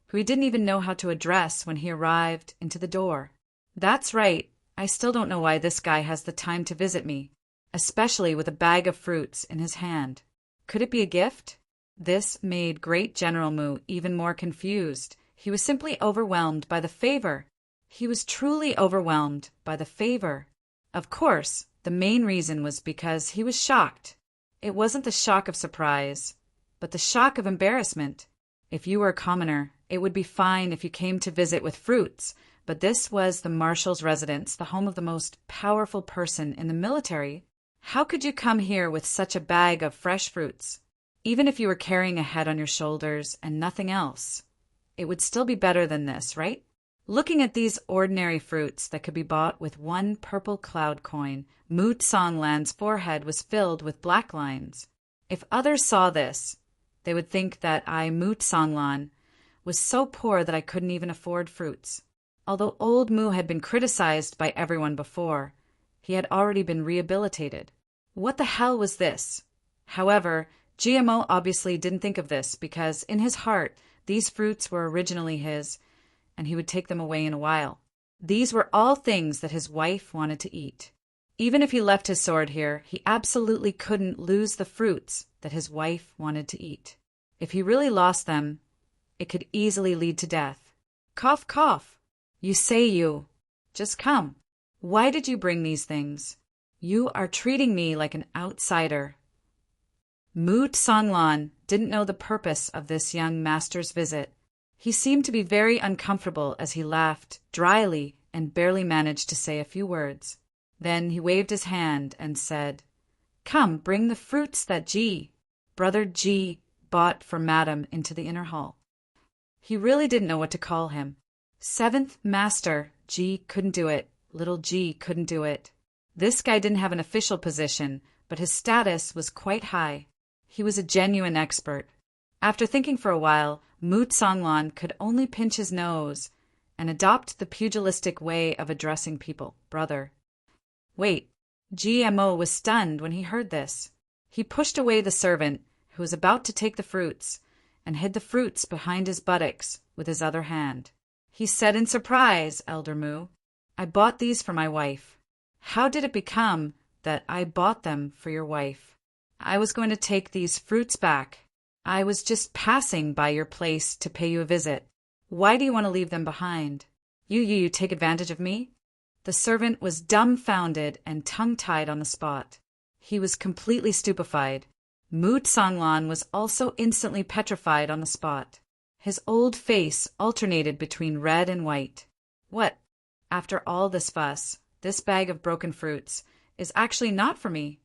who he didn't even know how to address when he arrived into the door. That's right, I still don't know why this guy has the time to visit me, especially with a bag of fruits in his hand. Could it be a gift? This made Great General Mu even more confused. He was simply overwhelmed by the favor. He was truly overwhelmed by the favor. Of course, the main reason was because he was shocked. It wasn't the shock of surprise, but the shock of embarrassment. If you were a commoner, it would be fine if you came to visit with fruits, but this was the marshal's residence, the home of the most powerful person in the military. How could you come here with such a bag of fresh fruits? Even if you were carrying a head on your shoulders and nothing else, it would still be better than this, right? Looking at these ordinary fruits that could be bought with 1 purple cloud coin, Mu Tsonglan's forehead was filled with black lines. If others saw this, they would think that I, Mu Tsonglan, was so poor that I couldn't even afford fruits. Although old Mu had been criticized by everyone before, he had already been rehabilitated. What the hell was this? However, GMO obviously didn't think of this because, in his heart, these fruits were originally his, and he would take them away in a while. These were all things that his wife wanted to eat. Even if he left his sword here, he absolutely couldn't lose the fruits that his wife wanted to eat. If he really lost them, it could easily lead to death. Cough, cough. You say you. Just come. Why did you bring these things? You are treating me like an outsider. Mu Songlan didn't know the purpose of this young master's visit. He seemed to be very uncomfortable as he laughed dryly and barely managed to say a few words. Then he waved his hand and said, "Come, bring the fruits that Brother G bought for Madam into the inner hall." He really didn't know what to call him. Seventh Master G couldn't do it. Little G couldn't do it. This guy didn't have an official position, but his status was quite high. He was a genuine expert. After thinking for a while, Mu Songlan could only pinch his nose and adopt the pugilistic way of addressing people, brother. Wait, GMO was stunned when he heard this. He pushed away the servant, who was about to take the fruits, and hid the fruits behind his buttocks with his other hand. He said in surprise, Elder Mu, "I bought these for my wife." "How did it become that I bought them for your wife?" "I was going to take these fruits back. I was just passing by your place to pay you a visit. Why do you want to leave them behind? You take advantage of me?" The servant was dumbfounded and tongue-tied on the spot. He was completely stupefied. Mu Songlan was also instantly petrified on the spot. His old face alternated between red and white. "What? After all this fuss, this bag of broken fruits is actually not for me."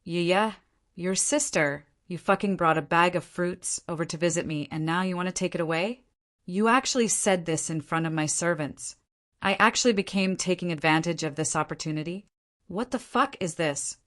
Yeah, your sister. You fucking brought a bag of fruits over to visit me and now you want to take it away? You actually said this in front of my servants. I actually became taking advantage of this opportunity. What the fuck is this?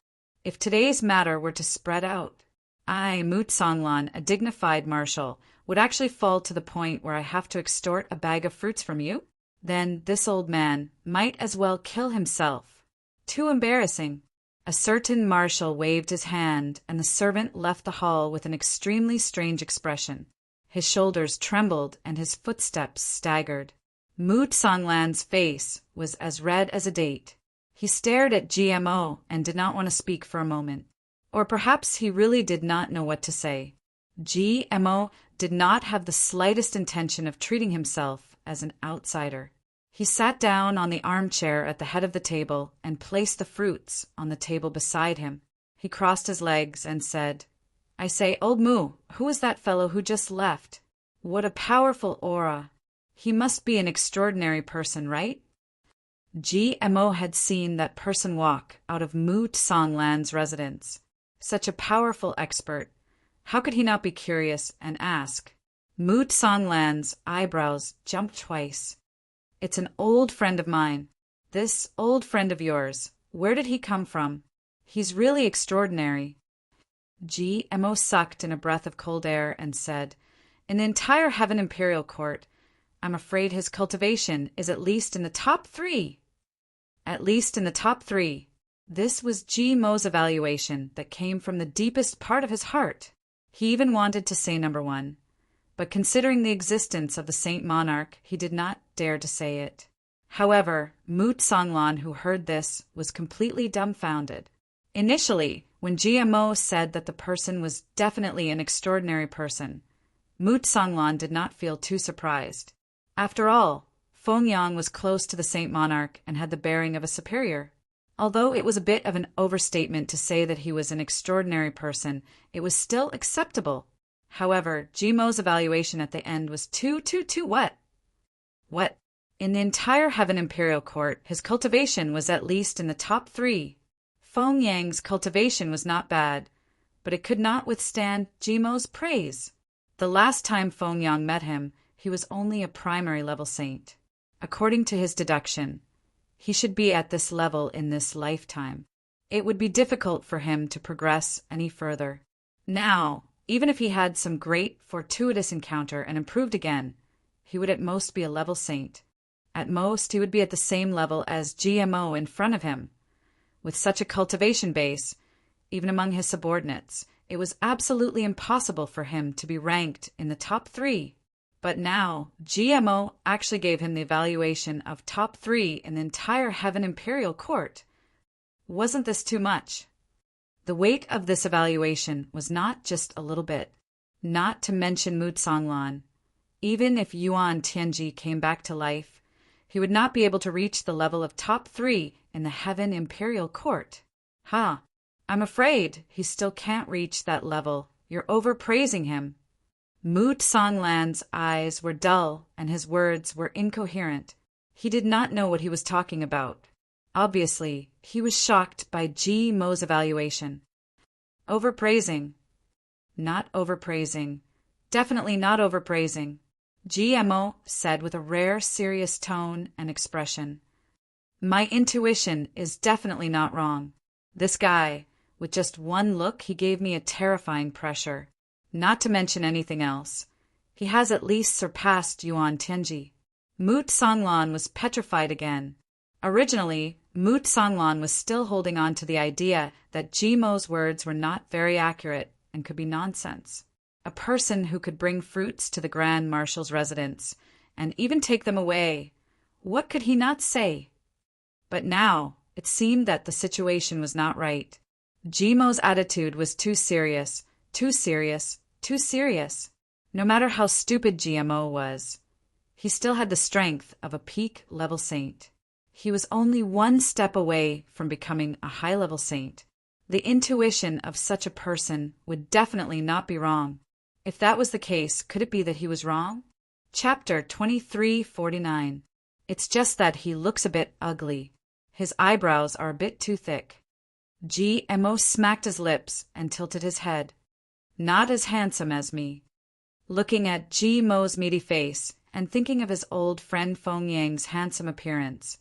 If today's matter were to spread out, I, Mu Songlan, a dignified marshal, would actually fall to the point where I have to extort a bag of fruits from you? Then this old man might as well kill himself. Too embarrassing. A certain marshal waved his hand, and the servant left the hall with an extremely strange expression. His shoulders trembled, and his footsteps staggered. Mu Songlan's face was as red as a date. He stared at GMO and did not want to speak for a moment. Or perhaps he really did not know what to say. GMO did not have the slightest intention of treating himself as an outsider. He sat down on the armchair at the head of the table and placed the fruits on the table beside him. He crossed his legs and said, "I say, old Mu, who is that fellow who just left? What a powerful aura. He must be an extraordinary person, right?" GMO had seen that person walk out of Mu Songlan's residence. Such a powerful expert. How could he not be curious and ask? Mu Songlan's eyebrows jumped twice. "It's an old friend of mine. This old friend of yours. Where did he come from? He's really extraordinary." GMO sucked in a breath of cold air and said, "In the entire Heaven Imperial Court, I'm afraid his cultivation is at least in the top 3. At least in the top 3. This was GMO's evaluation that came from the deepest part of his heart. He even wanted to say number 1. But considering the existence of the Saint Monarch, he did not dare to say it. However, Mu Songlan, who heard this, was completely dumbfounded. Initially, when GMO said that the person was definitely an extraordinary person, Mu Songlan did not feel too surprised. After all, Fengyang was close to the Saint Monarch and had the bearing of a superior. Although it was a bit of an overstatement to say that he was an extraordinary person, it was still acceptable. However, GMO's evaluation at the end was too what? What? In the entire Heaven Imperial Court, his cultivation was at least in the top 3. Fengyang's cultivation was not bad, but it could not withstand GMO's praise. The last time Fengyang met him, he was only a primary level saint. According to his deduction, he should be at this level in this lifetime. It would be difficult for him to progress any further. Now, even if he had some great fortuitous encounter and improved again, he would at most be a level saint. At most, he would be at the same level as GMO in front of him. With such a cultivation base, even among his subordinates, it was absolutely impossible for him to be ranked in the top 3. But now, GMO actually gave him the evaluation of top 3 in the entire Heaven Imperial Court. Wasn't this too much? The weight of this evaluation was not just a little bit. Not to mention Mutsanglan. Even if Yuan Tianji came back to life, he would not be able to reach the level of top 3 in the Heaven Imperial Court. Ha! I'm afraid he still can't reach that level. You're overpraising him. Mutsanglan's eyes were dull and his words were incoherent. He did not know what he was talking about. Obviously, he was shocked by Ji Mo's evaluation. Overpraising. Not overpraising. Definitely not overpraising. GMO said with a rare serious tone and expression. My intuition is definitely not wrong. This guy, with just one look, he gave me a terrifying pressure. Not to mention anything else. He has at least surpassed Yuan Tianji. Mutsanglan was petrified again. Originally, Mutsanglan was still holding on to the idea that Jimo's words were not very accurate and could be nonsense. A person who could bring fruits to the Grand Marshal's residence and even take them away, what could he not say? But now, it seemed that the situation was not right. Jimo's attitude was too serious, too serious, too serious. No matter how stupid GMO was, he still had the strength of a peak-level saint. He was only one step away from becoming a high-level saint. The intuition of such a person would definitely not be wrong. If that was the case, could it be that he was wrong? Chapter 2349. It's just that he looks a bit ugly. His eyebrows are a bit too thick. GMO smacked his lips and tilted his head. Not as handsome as me. Looking at GMO's meaty face and thinking of his old friend Feng Yang's handsome appearance,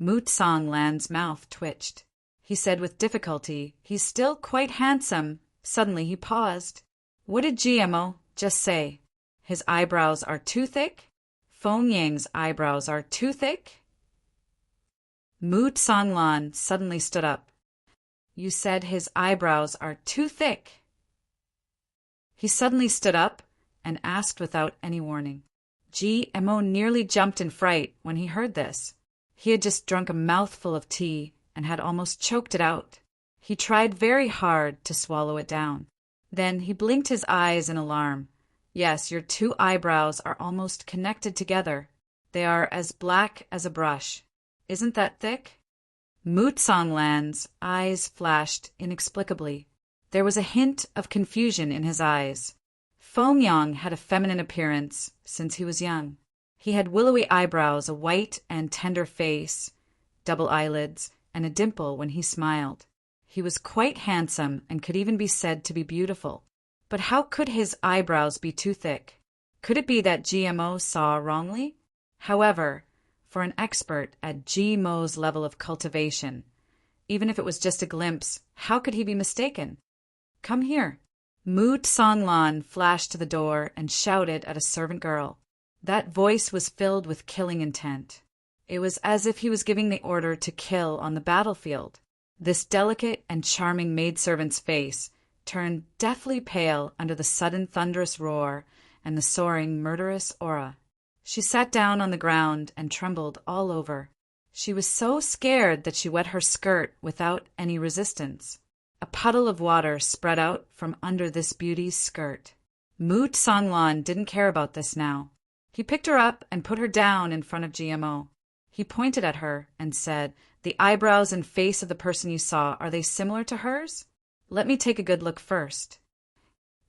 Mutsanglan's mouth twitched. He said with difficulty, he's still quite handsome. Suddenly he paused. What did GMO just say? His eyebrows are too thick? Feng Yang's eyebrows are too thick? Mutsanglan suddenly stood up. You said his eyebrows are too thick. He suddenly stood up and asked without any warning. GMO nearly jumped in fright when he heard this. He had just drunk a mouthful of tea and had almost choked it out. He tried very hard to swallow it down. Then he blinked his eyes in alarm. Yes, your two eyebrows are almost connected together. They are as black as a brush. Isn't that thick? Mutsanglan's eyes flashed inexplicably. There was a hint of confusion in his eyes. Feng Yang had a feminine appearance since he was young. He had willowy eyebrows, a white and tender face, double eyelids, and a dimple when he smiled. He was quite handsome and could even be said to be beautiful. But how could his eyebrows be too thick? Could it be that GMO saw wrongly? However, for an expert at GMO's level of cultivation, even if it was just a glimpse, how could he be mistaken? Come here. Mutsanglan flashed to the door and shouted at a servant girl. That voice was filled with killing intent. It was as if he was giving the order to kill on the battlefield. This delicate and charming maidservant's face turned deathly pale under the sudden thunderous roar and the soaring murderous aura. She sat down on the ground and trembled all over. She was so scared that she wet her skirt without any resistance. A puddle of water spread out from under this beauty's skirt. Mutsanglan didn't care about this now. He picked her up and put her down in front of GMO. He pointed at her and said, "The eyebrows and face of the person you saw, are they similar to hers? Let me take a good look first."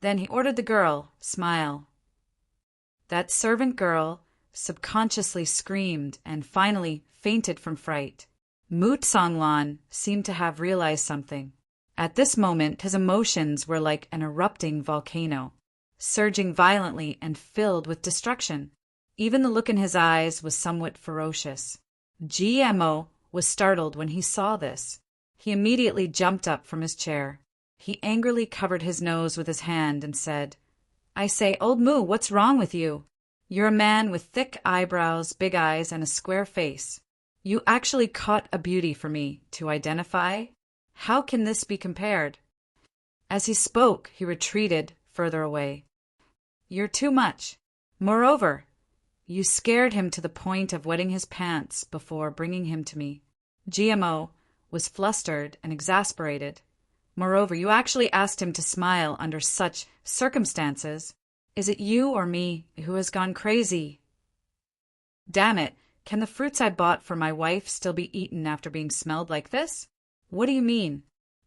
Then he ordered the girl, "Smile." That servant girl subconsciously screamed and finally fainted from fright. Mutsanglan seemed to have realized something. At this moment, his emotions were like an erupting volcano, surging violently and filled with destruction. Even the look in his eyes was somewhat ferocious. GMO was startled when he saw this. He immediately jumped up from his chair. He angrily covered his nose with his hand and said, "I say, old Mu, what's wrong with you? You're a man with thick eyebrows, big eyes, and a square face. You actually caught a beauty for me to identify? How can this be compared?" As he spoke, he retreated further away. "You're too much. Moreover, you scared him to the point of wetting his pants before bringing him to me. GMO, was flustered and exasperated. Moreover, you actually asked him to smile under such circumstances. Is it you or me who has gone crazy? Damn it, can the fruits I bought for my wife still be eaten after being smelled like this? What do you mean?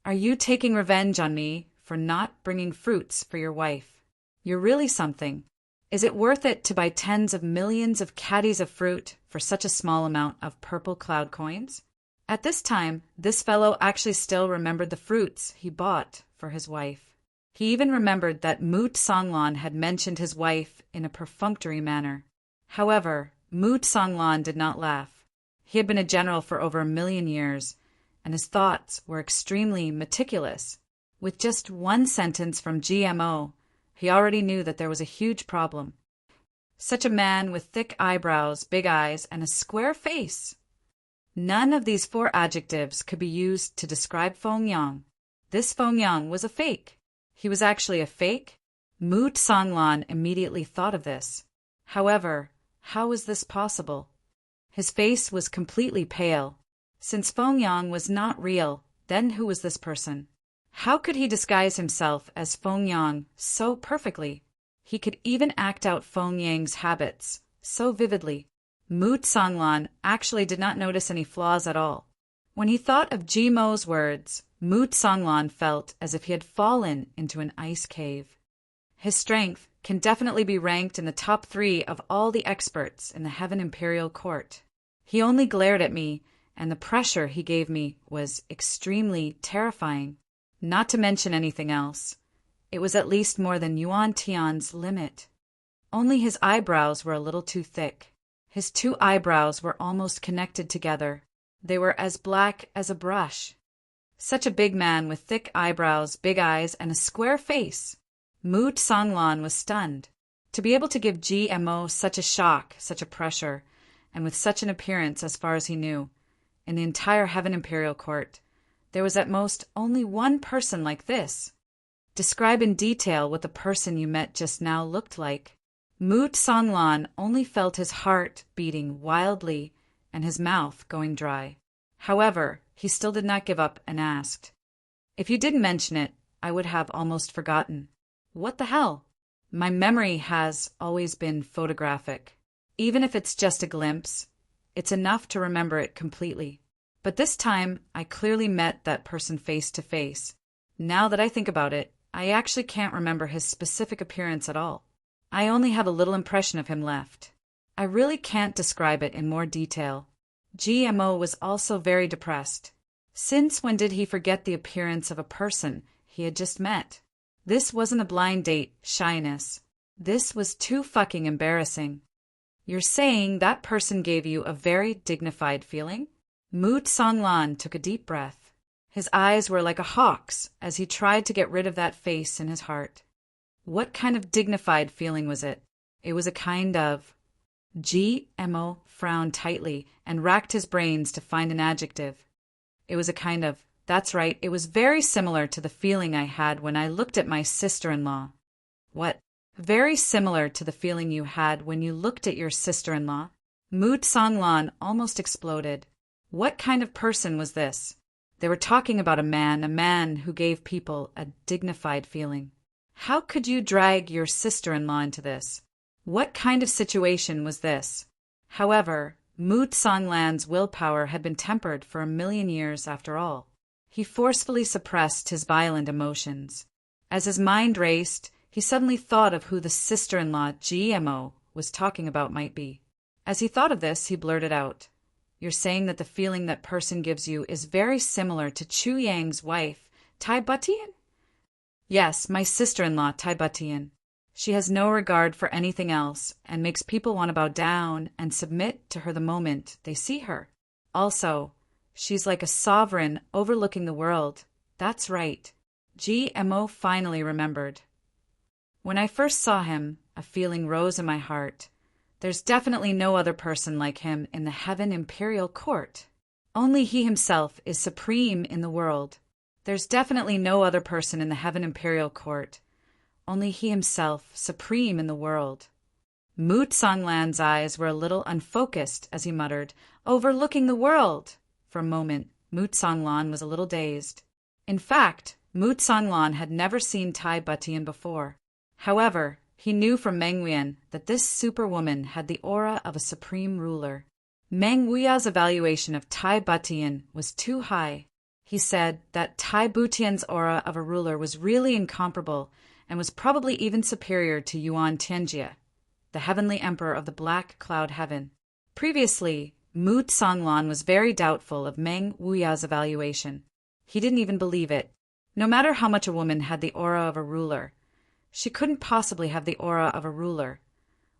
Are you taking revenge on me for not bringing fruits for your wife? You're really something. Is it worth it to buy tens of millions of caddies of fruit for such a small amount of purple cloud coins? At this time, this fellow actually still remembered the fruits he bought for his wife. He even remembered that Moot Songlan had mentioned his wife in a perfunctory manner. However, Moot Songlan did not laugh. He had been a general for over 1,000,000 years, and his thoughts were extremely meticulous. With just one sentence from GMO, he already knew that there was a huge problem. Such a man with thick eyebrows, big eyes, and a square face. None of these 4 adjectives could be used to describe Feng Yang. This Feng Yang was a fake. He was actually a fake? Moot Songlan immediately thought of this. However, how was this possible? His face was completely pale. Since Feng Yang was not real, then who was this person? How could he disguise himself as Feng Yang so perfectly? He could even act out Feng Yang's habits so vividly. Moot Songlan actually did not notice any flaws at all. When he thought of Jimo's words, Moot Songlan felt as if he had fallen into an ice cave. His strength can definitely be ranked in the top 3 of all the experts in the Heaven Imperial Court. He only glared at me, and the pressure he gave me was extremely terrifying. Not to mention anything else. It was at least more than Yuan Tian's limit. Only his eyebrows were a little too thick. His 2 eyebrows were almost connected together. They were as black as a brush. Such a big man with thick eyebrows, big eyes, and a square face. Moot Songlan was stunned. To be able to give GMO such a shock, such a pressure, and with such an appearance as far as he knew, in the entire Heaven Imperial Court, there was at most only one person like this. Describe in detail what the person you met just now looked like. Moot Songlan only felt his heart beating wildly and his mouth going dry. However, he still did not give up and asked, "If you didn't mention it, I would have almost forgotten." What the hell? My memory has always been photographic. Even if it's just a glimpse, it's enough to remember it completely. But this time, I clearly met that person face to face. Now that I think about it, I actually can't remember his specific appearance at all. I only have a little impression of him left. I really can't describe it in more detail. GMO was also very depressed. Since when did he forget the appearance of a person he had just met? This wasn't a blind date, shyness. This was too fucking embarrassing. You're saying that person gave you a very dignified feeling? Moot Songlan took a deep breath. His eyes were like a hawk's as he tried to get rid of that face in his heart. What kind of dignified feeling was it? It was a kind of... GMO frowned tightly and racked his brains to find an adjective. It was a kind of... That's right, it was very similar to the feeling I had when I looked at my sister-in-law. What? Very similar to the feeling you had when you looked at your sister-in-law? Moot Songlan almost exploded. What kind of person was this? They were talking about a man who gave people a dignified feeling. How could you drag your sister-in-law into this? What kind of situation was this? However, Moot Songlan's willpower had been tempered for 1,000,000 years after all. He forcefully suppressed his violent emotions. As his mind raced, he suddenly thought of who the sister-in-law GMO was talking about might be. As he thought of this, he blurted out, "You're saying that the feeling that person gives you is very similar to Chu Yang's wife, Tai Butian?" "Yes, my sister-in-law, Tai Butian. She has no regard for anything else and makes people want to bow down and submit to her the moment they see her. Also, she's like a sovereign overlooking the world. That's right." GMO finally remembered. "When I first saw him, a feeling rose in my heart. There's definitely no other person like him in the Heaven Imperial Court. Only he himself is supreme in the world. There's definitely no other person in the Heaven Imperial Court. Only he himself, supreme in the world." Moot Songlan's eyes were a little unfocused as he muttered, "Overlooking the world." For a moment, Mu Songlan was a little dazed. In fact, Mu Songlan had never seen Tai Butian before. However, he knew from Meng Wuyan that this superwoman had the aura of a supreme ruler. Meng Wuya's evaluation of Tai Butian was too high. He said that Tai Butian's aura of a ruler was really incomparable and was probably even superior to Yuan Tianjie, the heavenly emperor of the Black Cloud Heaven. Previously, Mu Songlan was very doubtful of Meng Wuya's evaluation. He didn't even believe it. No matter how much a woman had the aura of a ruler, she couldn't possibly have the aura of a ruler,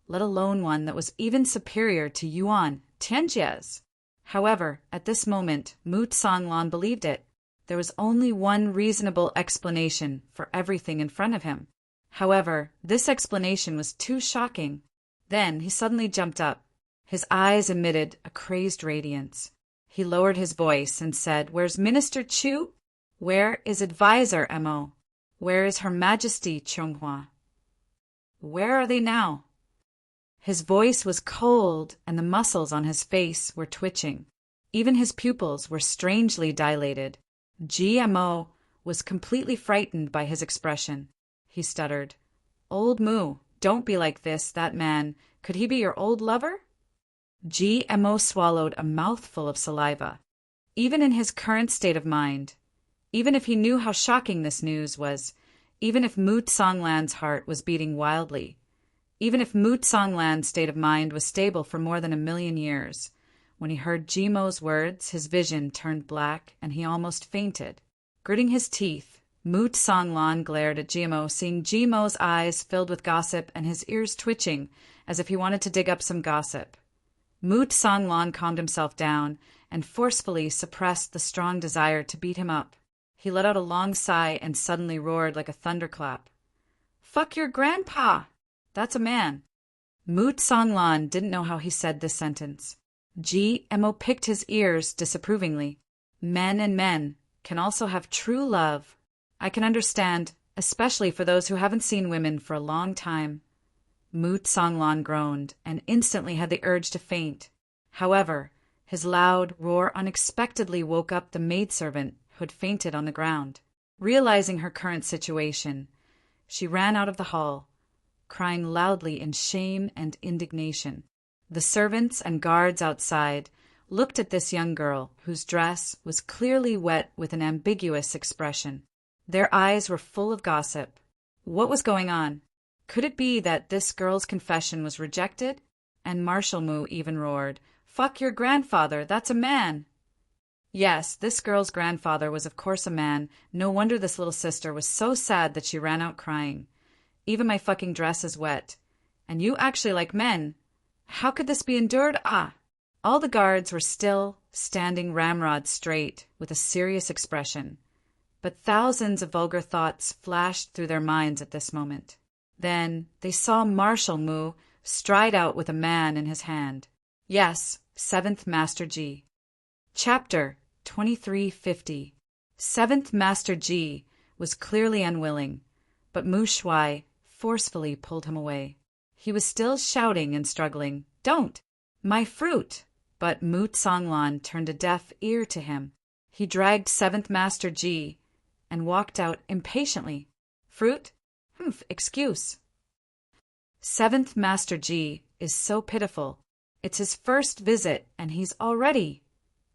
let alone one that was even superior to Yuan Tianjie's. However, at this moment, Mu Songlan believed it. There was only one reasonable explanation for everything in front of him. However, this explanation was too shocking. Then he suddenly jumped up. His eyes emitted a crazed radiance. He lowered his voice and said, "Where's Minister Chu? Where is Advisor Mo? Where is Her Majesty Chonghua? Where are they now?" His voice was cold, and the muscles on his face were twitching. Even his pupils were strangely dilated. GMO was completely frightened by his expression. He stuttered, "Old Mu, don't be like this, that man. Could he be your old lover?" GMO swallowed a mouthful of saliva. Even in his current state of mind, even if he knew how shocking this news was, even if Mu Songlan's heart was beating wildly, even if Mu Songlan's state of mind was stable for more than 1,000,000 years, when he heard Jimo's words, his vision turned black and he almost fainted. Gritting his teeth, Mu Songlan glared at Jimo, seeing Jimo's eyes filled with gossip and his ears twitching as if he wanted to dig up some gossip. Mu Songlan calmed himself down and forcefully suppressed the strong desire to beat him up. He let out a long sigh and suddenly roared like a thunderclap. "Fuck your grandpa! That's a man." Mu Songlan didn't know how he said this sentence. GMO picked his ears disapprovingly. Men and men can also have true love. I can understand, especially for those who haven't seen women for a long time. Mu Songlan groaned and instantly had the urge to faint. However, his loud roar unexpectedly woke up the maidservant who had fainted on the ground. Realizing her current situation, she ran out of the hall, crying loudly in shame and indignation. The servants and guards outside looked at this young girl whose dress was clearly wet with an ambiguous expression. Their eyes were full of gossip. What was going on? Could it be that this girl's confession was rejected? And Marshal Mu even roared, "Fuck your grandfather, that's a man!" Yes, this girl's grandfather was of course a man. No wonder this little sister was so sad that she ran out crying. "Even my fucking dress is wet. And you actually like men. How could this be endured? Ah!" All the guards were still, standing ramrod straight, with a serious expression. But thousands of vulgar thoughts flashed through their minds at this moment. Then they saw Marshal Mu stride out with a man in his hand. Yes, 7th Master Ji. Chapter 2350. 7th Master Ji was clearly unwilling, but Mu Shuai forcefully pulled him away. He was still shouting and struggling, "Don't! My fruit!" But Mu Songlan turned a deaf ear to him. He dragged 7th Master Ji and walked out impatiently. "Fruit? Excuse." 7th Master Ji is so pitiful. It's his first visit and he's already...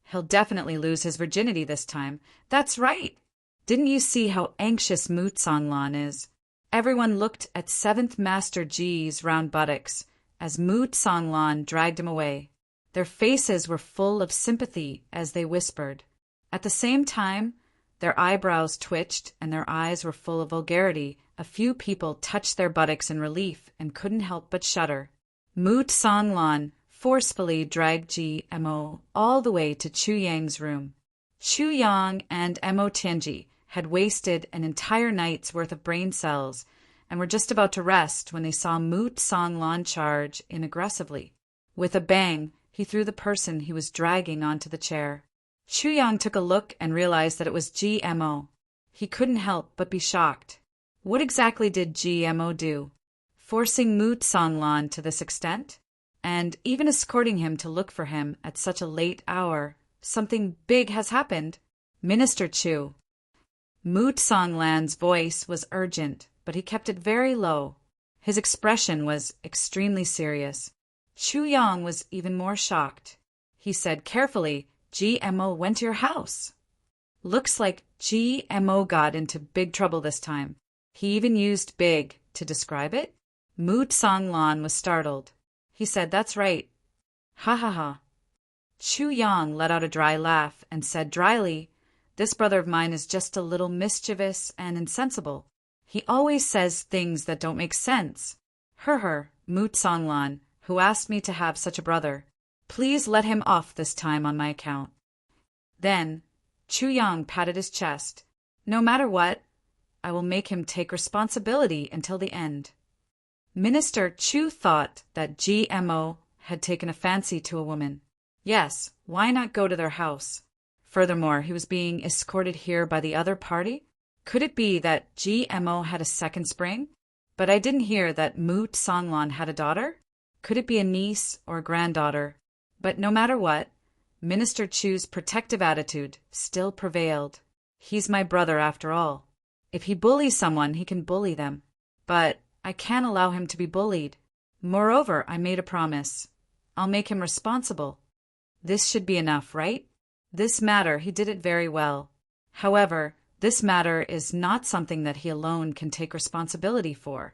He'll definitely lose his virginity this time. That's right. Didn't you see how anxious Mu Songlan is? Everyone looked at 7th Master Ji's round buttocks as Mu Songlan dragged him away. Their faces were full of sympathy as they whispered. At the same time, their eyebrows twitched and their eyes were full of vulgarity. A few people touched their buttocks in relief and couldn't help but shudder. Mu Songlan forcefully dragged GMO all the way to Chu Yang's room. Chu Yang and Mo Tianji had wasted an entire night's worth of brain cells and were just about to rest when they saw Mu Songlan charge in aggressively. With a bang, he threw the person he was dragging onto the chair. Chu Yang took a look and realized that it was GMO. He couldn't help but be shocked. What exactly did GMO do? Forcing Mu Songlan to this extent? And even escorting him to look for him at such a late hour Something big has happened. Minister Chu. Moot Songlan's voice was urgent, but he kept it very low. His expression was extremely serious. Chu Yang was even more shocked. He said carefully, GMO went to your house. Looks like GMO got into big trouble this time. He even used big to describe it. Moot Songlan was startled. He said, that's right. Ha ha ha. Chu Yang let out a dry laugh and said dryly, this brother of mine is just a little mischievous and insensible. He always says things that don't make sense. Moot Songlan, who asked me to have such a brother. Please let him off this time on my account. Then Chu Yang patted his chest. No matter what, I will make him take responsibility until the end. Minister Chu thought that GMO had taken a fancy to a woman. Yes, why not go to their house? Furthermore, he was being escorted here by the other party. Could it be that GMO had a second spring? But I didn't hear that Moot Songlan had a daughter. Could it be a niece or a granddaughter? But no matter what, Minister Chu's protective attitude still prevailed. He's my brother after all. If he bullies someone, he can bully them. But I can't allow him to be bullied. Moreover, I made a promise. I'll make him responsible. This should be enough, right? This matter, he did it very well. However, this matter is not something that he alone can take responsibility for.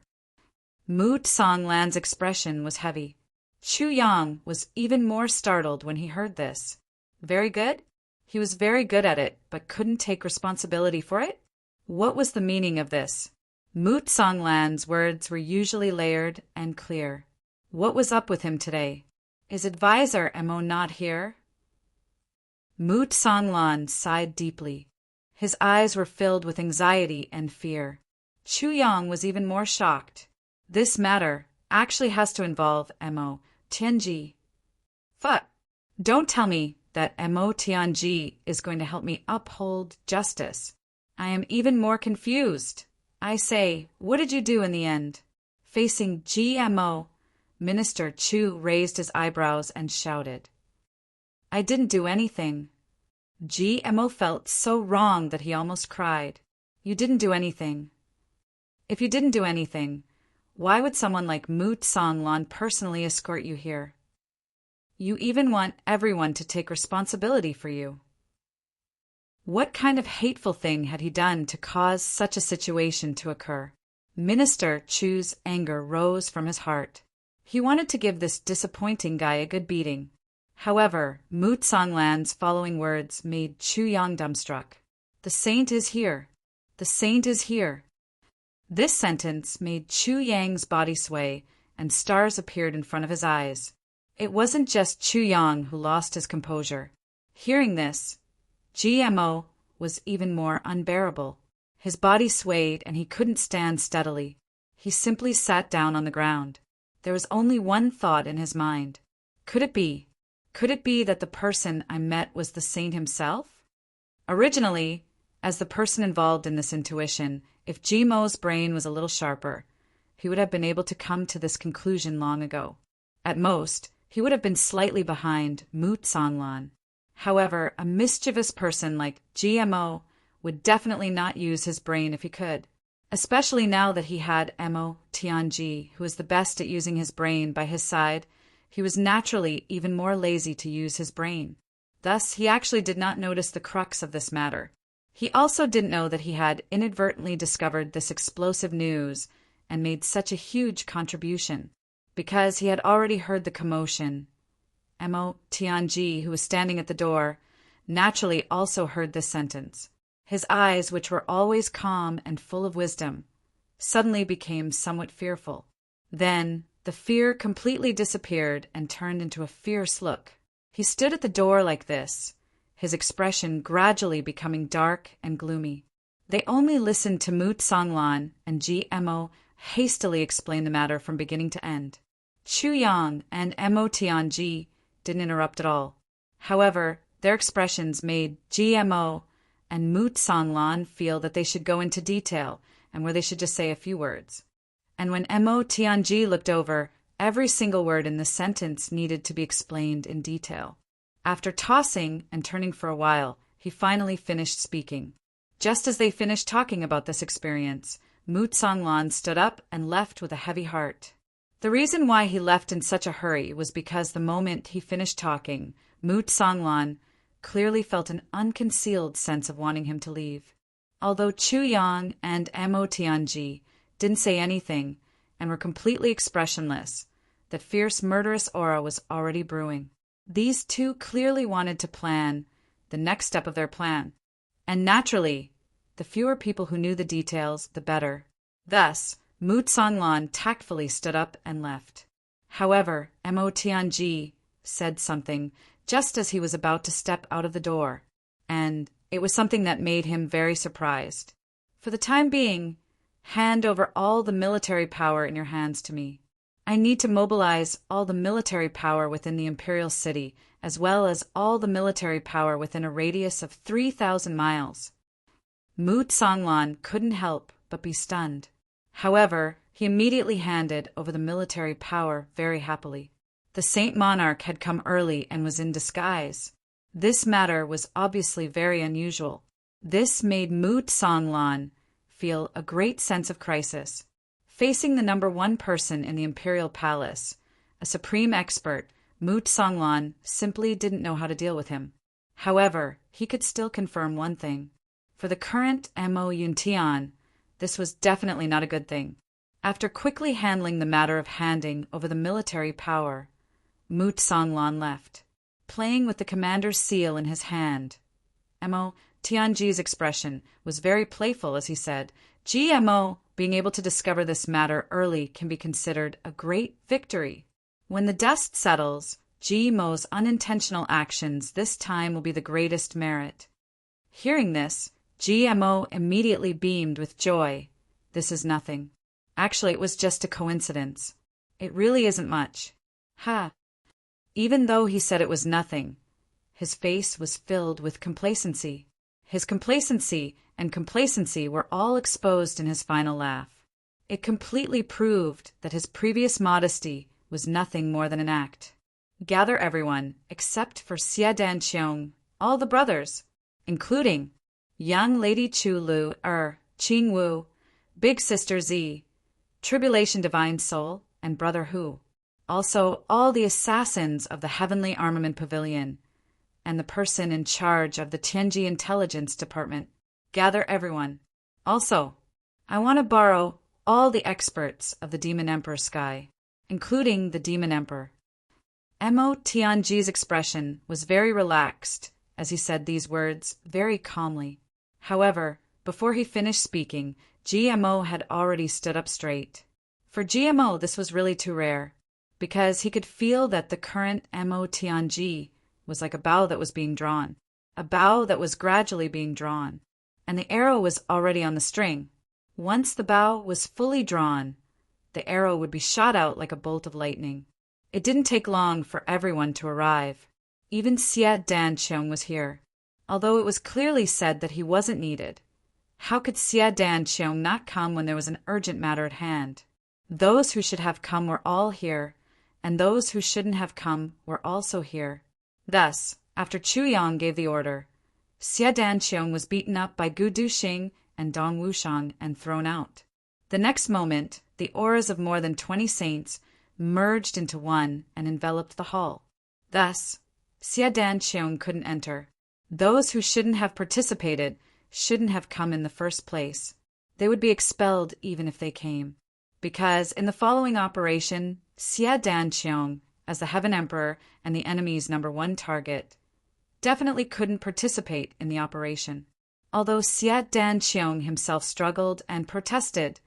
Moot Songlan's expression was heavy. Chu Yang was even more startled when he heard this. Very good? He was very good at it, but couldn't take responsibility for it? What was the meaning of this? Moot Songlan's words were usually layered and clear. What was up with him today? Is advisor Mo not here? Moot Songlan sighed deeply. His eyes were filled with anxiety and fear. Chu Yang was even more shocked. This matter actually has to involve Mo Tianji. Fuck! Don't tell me that Mo Tianji is going to help me uphold justice. I am even more confused. I say, what did you do in the end? Facing GMO, Minister Chu raised his eyebrows and shouted. I didn't do anything. GMO felt so wrong that he almost cried. You didn't do anything. If you didn't do anything, why would someone like Moot Songlan personally escort you here? You even want everyone to take responsibility for you. What kind of hateful thing had he done to cause such a situation to occur? Minister Chu's anger rose from his heart. He wanted to give this disappointing guy a good beating. However, Moot Songlan's following words made Chu Yang dumbstruck. The saint is here. The saint is here. This sentence made Chu Yang's body sway, and stars appeared in front of his eyes. It wasn't just Chu Yang who lost his composure. Hearing this, GMO was even more unbearable. His body swayed and he couldn't stand steadily. He simply sat down on the ground. There was only one thought in his mind. Could it be that the person I met was the saint himself? Originally, as the person involved in this intuition, if GMO's brain was a little sharper, he would have been able to come to this conclusion long ago. At most, he would have been slightly behind Moot Songlan. However, a mischievous person like GMO would definitely not use his brain if he could, especially now that he had Mo Tianji, who was the best at using his brain, by his side. He was naturally even more lazy to use his brain. Thus, he actually did not notice the crux of this matter. He also didn't know that he had inadvertently discovered this explosive news and made such a huge contribution, because he had already heard the commotion. Mo Tianji, who was standing at the door, naturally also heard this sentence. His eyes, which were always calm and full of wisdom, suddenly became somewhat fearful. Then the fear completely disappeared and turned into a fierce look. He stood at the door like this, his expression gradually becoming dark and gloomy. They only listened to Moot Songlan, and GMO hastily explained the matter from beginning to end. Chu Yang and Mo Tianji didn't interrupt at all. However, their expressions made GMO and Moot Songlan feel that they should go into detail and where they should just say a few words. And when Mo Tianji looked over, every single word in the sentence needed to be explained in detail. After tossing and turning for a while, he finally finished speaking. Just as they finished talking about this experience, Mu Songlan stood up and left with a heavy heart. The reason why he left in such a hurry was because the moment he finished talking, Mu Songlan clearly felt an unconcealed sense of wanting him to leave. Although Chu Yang and Mo Tianji didn't say anything and were completely expressionless, the fierce murderous aura was already brewing. These two clearly wanted to plan the next step of their plan. And naturally, the fewer people who knew the details, the better. Thus, Mu Songlan tactfully stood up and left. However, Mo Tianji said something just as he was about to step out of the door, and it was something that made him very surprised. For the time being, hand over all the military power in your hands to me. I need to mobilize all the military power within the imperial city, as well as all the military power within a radius of 3,000 miles. Mu Songlan couldn't help but be stunned. However, he immediately handed over the military power very happily. The Saint Monarch had come early and was in disguise. This matter was obviously very unusual. This made Mu Songlan feel a great sense of crisis. Facing the number one person in the imperial palace, a supreme expert, Mu Songlan simply didn't know how to deal with him. However, he could still confirm one thing. For the current Mo Yuntian, this was definitely not a good thing. After quickly handling the matter of handing over the military power, Mu Songlan left, playing with the commander's seal in his hand. Mo Tianji's expression was very playful as he said, "GMO, being able to discover this matter early can be considered a great victory. When the dust settles, GMO's unintentional actions this time will be the greatest merit." Hearing this, GMO immediately beamed with joy. This is nothing. Actually, it was just a coincidence. It really isn't much. Ha! Even though he said it was nothing, his face was filled with complacency. His complacency and complacency were all exposed in his final laugh. It completely proved that his previous modesty was nothing more than an act. Gather everyone, except for Xie Danqiong, all the brothers, including young Lady Chu Lu, Qing Wu, Big Sister Zi, Tribulation Divine Soul, and Brother Hu. Also, all the assassins of the Heavenly Armament Pavilion, and the person in charge of the Tianji Intelligence Department. Gather everyone. Also, I want to borrow all the experts of the Demon Emperor Sky, including the Demon Emperor. Mo Tianji's expression was very relaxed as he said these words very calmly. However, before he finished speaking, GMO had already stood up straight. For GMO, this was really too rare, because he could feel that the current Mo Tianji was like a bow that was being drawn, a bow that was gradually being drawn, and the arrow was already on the string. Once the bow was fully drawn, the arrow would be shot out like a bolt of lightning. It didn't take long for everyone to arrive. Even Xie Danqiong was here, although it was clearly said that he wasn't needed. How could Xie Danqiong not come when there was an urgent matter at hand? Those who should have come were all here, and those who shouldn't have come were also here. Thus, after Chu Yang gave the order, Xie Danqiong was beaten up by Gu Duxing and Dong Wushang and thrown out. The next moment, the auras of more than 20 saints merged into one and enveloped the hall. Thus, Xie Danqiong couldn't enter. Those who shouldn't have participated shouldn't have come in the first place. They would be expelled even if they came. Because in the following operation, Xie Danqiong, as the Heaven Emperor and the enemy's number one target, definitely couldn't participate in the operation. Although Xie Danqiong himself struggled and protested,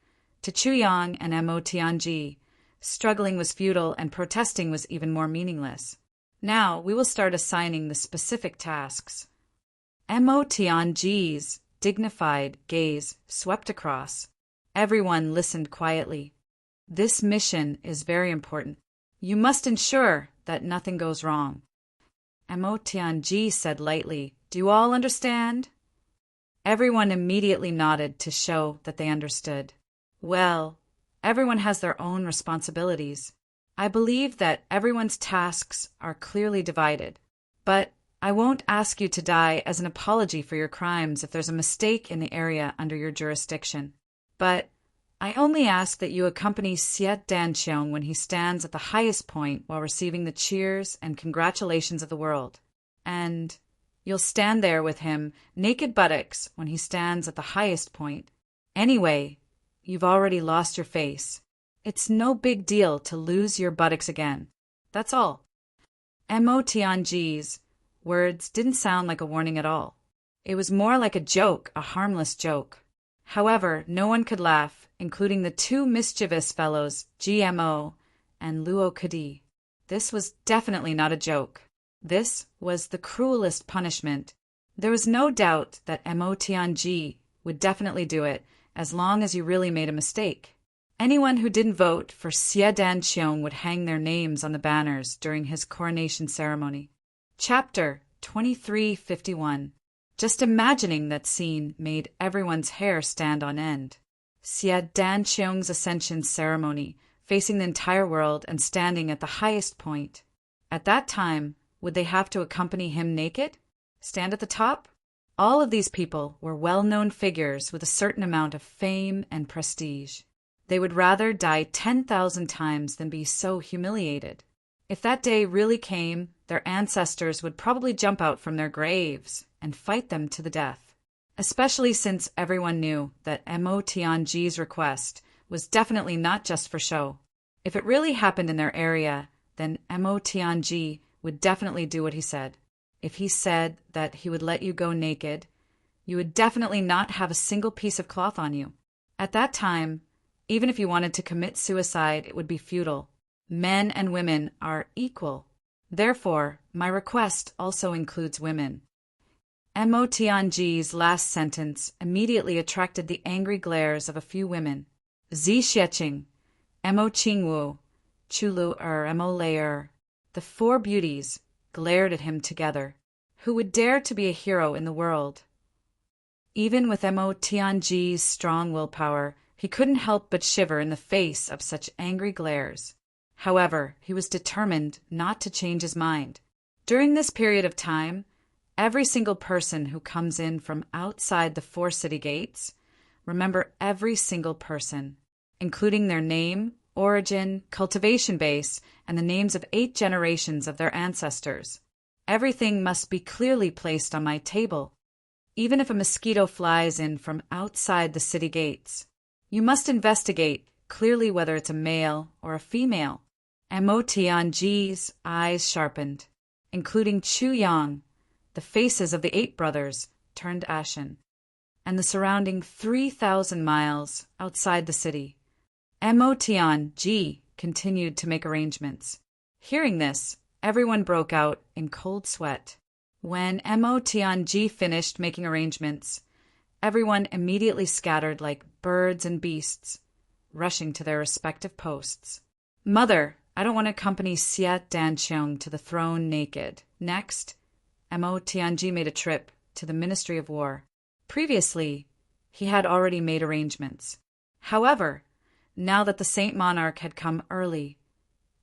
to Chu Yang and Mo Tianji, struggling was futile and protesting was even more meaningless. Now we will start assigning the specific tasks. Mo Tianji's dignified gaze swept across. Everyone listened quietly. This mission is very important. You must ensure that nothing goes wrong. Mo Tianji said lightly, "Do you all understand?" Everyone immediately nodded to show that they understood. Well, everyone has their own responsibilities. I believe that everyone's tasks are clearly divided. But I won't ask you to die as an apology for your crimes if there's a mistake in the area under your jurisdiction. But I only ask that you accompany Siet Dancheong when he stands at the highest point while receiving the cheers and congratulations of the world. And you'll stand there with him, naked buttocks, when he stands at the highest point. Anyway, you've already lost your face. It's no big deal to lose your buttocks again. That's all. Mo Tianji's words didn't sound like a warning at all. It was more like a joke, a harmless joke. However, no one could laugh, including the two mischievous fellows, GMO and Luo Kadi. This was definitely not a joke. This was the cruelest punishment. There was no doubt that Mo Tianji would definitely do it, as long as you really made a mistake. Anyone who didn't vote for Xie Dancheong would hang their names on the banners during his coronation ceremony. Chapter 2351. Just imagining that scene made everyone's hair stand on end. Xie Dancheong's Ascension ceremony, facing the entire world and standing at the highest point. At that time, would they have to accompany him naked? Stand at the top? All of these people were well-known figures with a certain amount of fame and prestige. They would rather die 10,000 times than be so humiliated. If that day really came, their ancestors would probably jump out from their graves and fight them to the death, especially since everyone knew that Mo Tianji's request was definitely not just for show. If it really happened in their area, then Mo Tianji would definitely do what he said. If he said that he would let you go naked, you would definitely not have a single piece of cloth on you. At that time, even if you wanted to commit suicide, it would be futile. Men and women are equal. Therefore, my request also includes women. Mo Tianji's last sentence immediately attracted the angry glares of a few women. Zi Xieching, Mo Qingwu, Chulu Mo Layer, the four beauties glared at him together. Who would dare to be a hero in the world? Even with Mo Tianji's strong willpower, he couldn't help but shiver in the face of such angry glares. However, he was determined not to change his mind. During this period of time, every single person who comes in from outside the 4 city gates, remember every single person, including their name, origin, cultivation base, and the names of 8 generations of their ancestors. Everything must be clearly placed on my table. Even if a mosquito flies in from outside the city gates, you must investigate clearly whether it's a male or a female. Mo Tianji's eyes sharpened, including Chu Yang. The faces of the 8 brothers turned ashen, and the surrounding 3,000 miles outside the city. Mo Tianji continued to make arrangements. Hearing this, everyone broke out in cold sweat. When Mo Tianji finished making arrangements, everyone immediately scattered like birds and beasts, rushing to their respective posts. Mother, I don't want to accompany Xie Dancheong to the throne naked. Next, Mo Tianji made a trip to the Ministry of War. Previously, he had already made arrangements. However, now that the Saint Monarch had come early,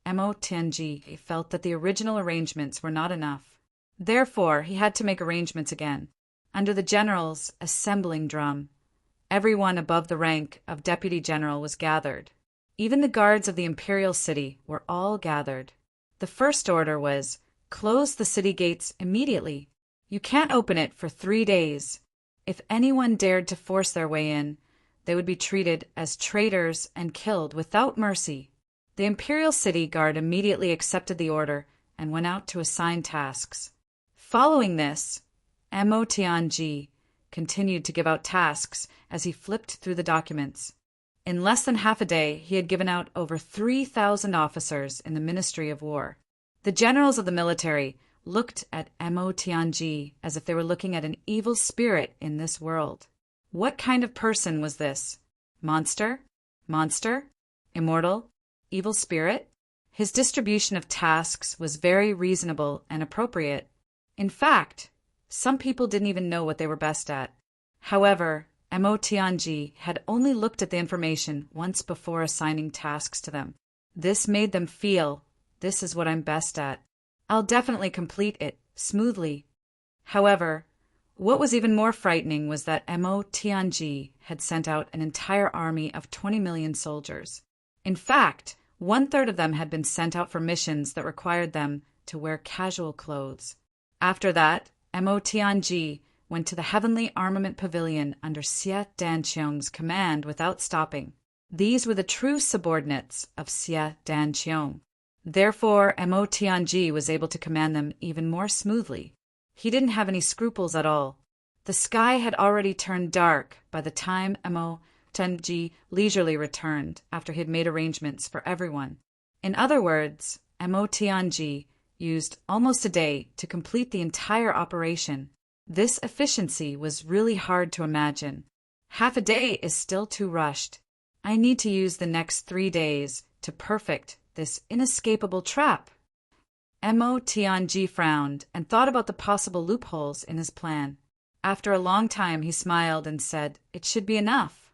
Mo Tianji felt that the original arrangements were not enough. Therefore, he had to make arrangements again. Under the general's assembling drum, everyone above the rank of deputy general was gathered. Even the guards of the imperial city were all gathered. The first order was, close the city gates immediately. You can't open it for 3 days. If anyone dared to force their way in, they would be treated as traitors and killed without mercy. The imperial city guard immediately accepted the order and went out to assign tasks. Following this, Mo Tianji continued to give out tasks as he flipped through the documents. In less than half a day, he had given out over 3,000 officers in the Ministry of War. The generals of the military looked at Mo Tianji as if they were looking at an evil spirit in this world. What kind of person was this? Monster? Monster? Immortal? Evil spirit? His distribution of tasks was very reasonable and appropriate. In fact, some people didn't even know what they were best at. However, Mo Tianji had only looked at the information once before assigning tasks to them. This made them feel, this is what I'm best at. I'll definitely complete it smoothly. However, what was even more frightening was that Mo Tianji had sent out an entire army of 20 million soldiers. In fact, 1/3 of them had been sent out for missions that required them to wear casual clothes. After that, Mo Tianji went to the Heavenly Armament Pavilion under Xie Danqiong's command without stopping. These were the true subordinates of Xie Danqiong. Therefore, Mo Tianji was able to command them even more smoothly. He didn't have any scruples at all. The sky had already turned dark by the time Mo Tianji leisurely returned after he had made arrangements for everyone. In other words, Mo Tianji used almost a day to complete the entire operation. This efficiency was really hard to imagine. Half a day is still too rushed. I need to use the next 3 days to perfect this inescapable trap. Mo Tianji frowned and thought about the possible loopholes in his plan. After a long time, he smiled and said, "It should be enough."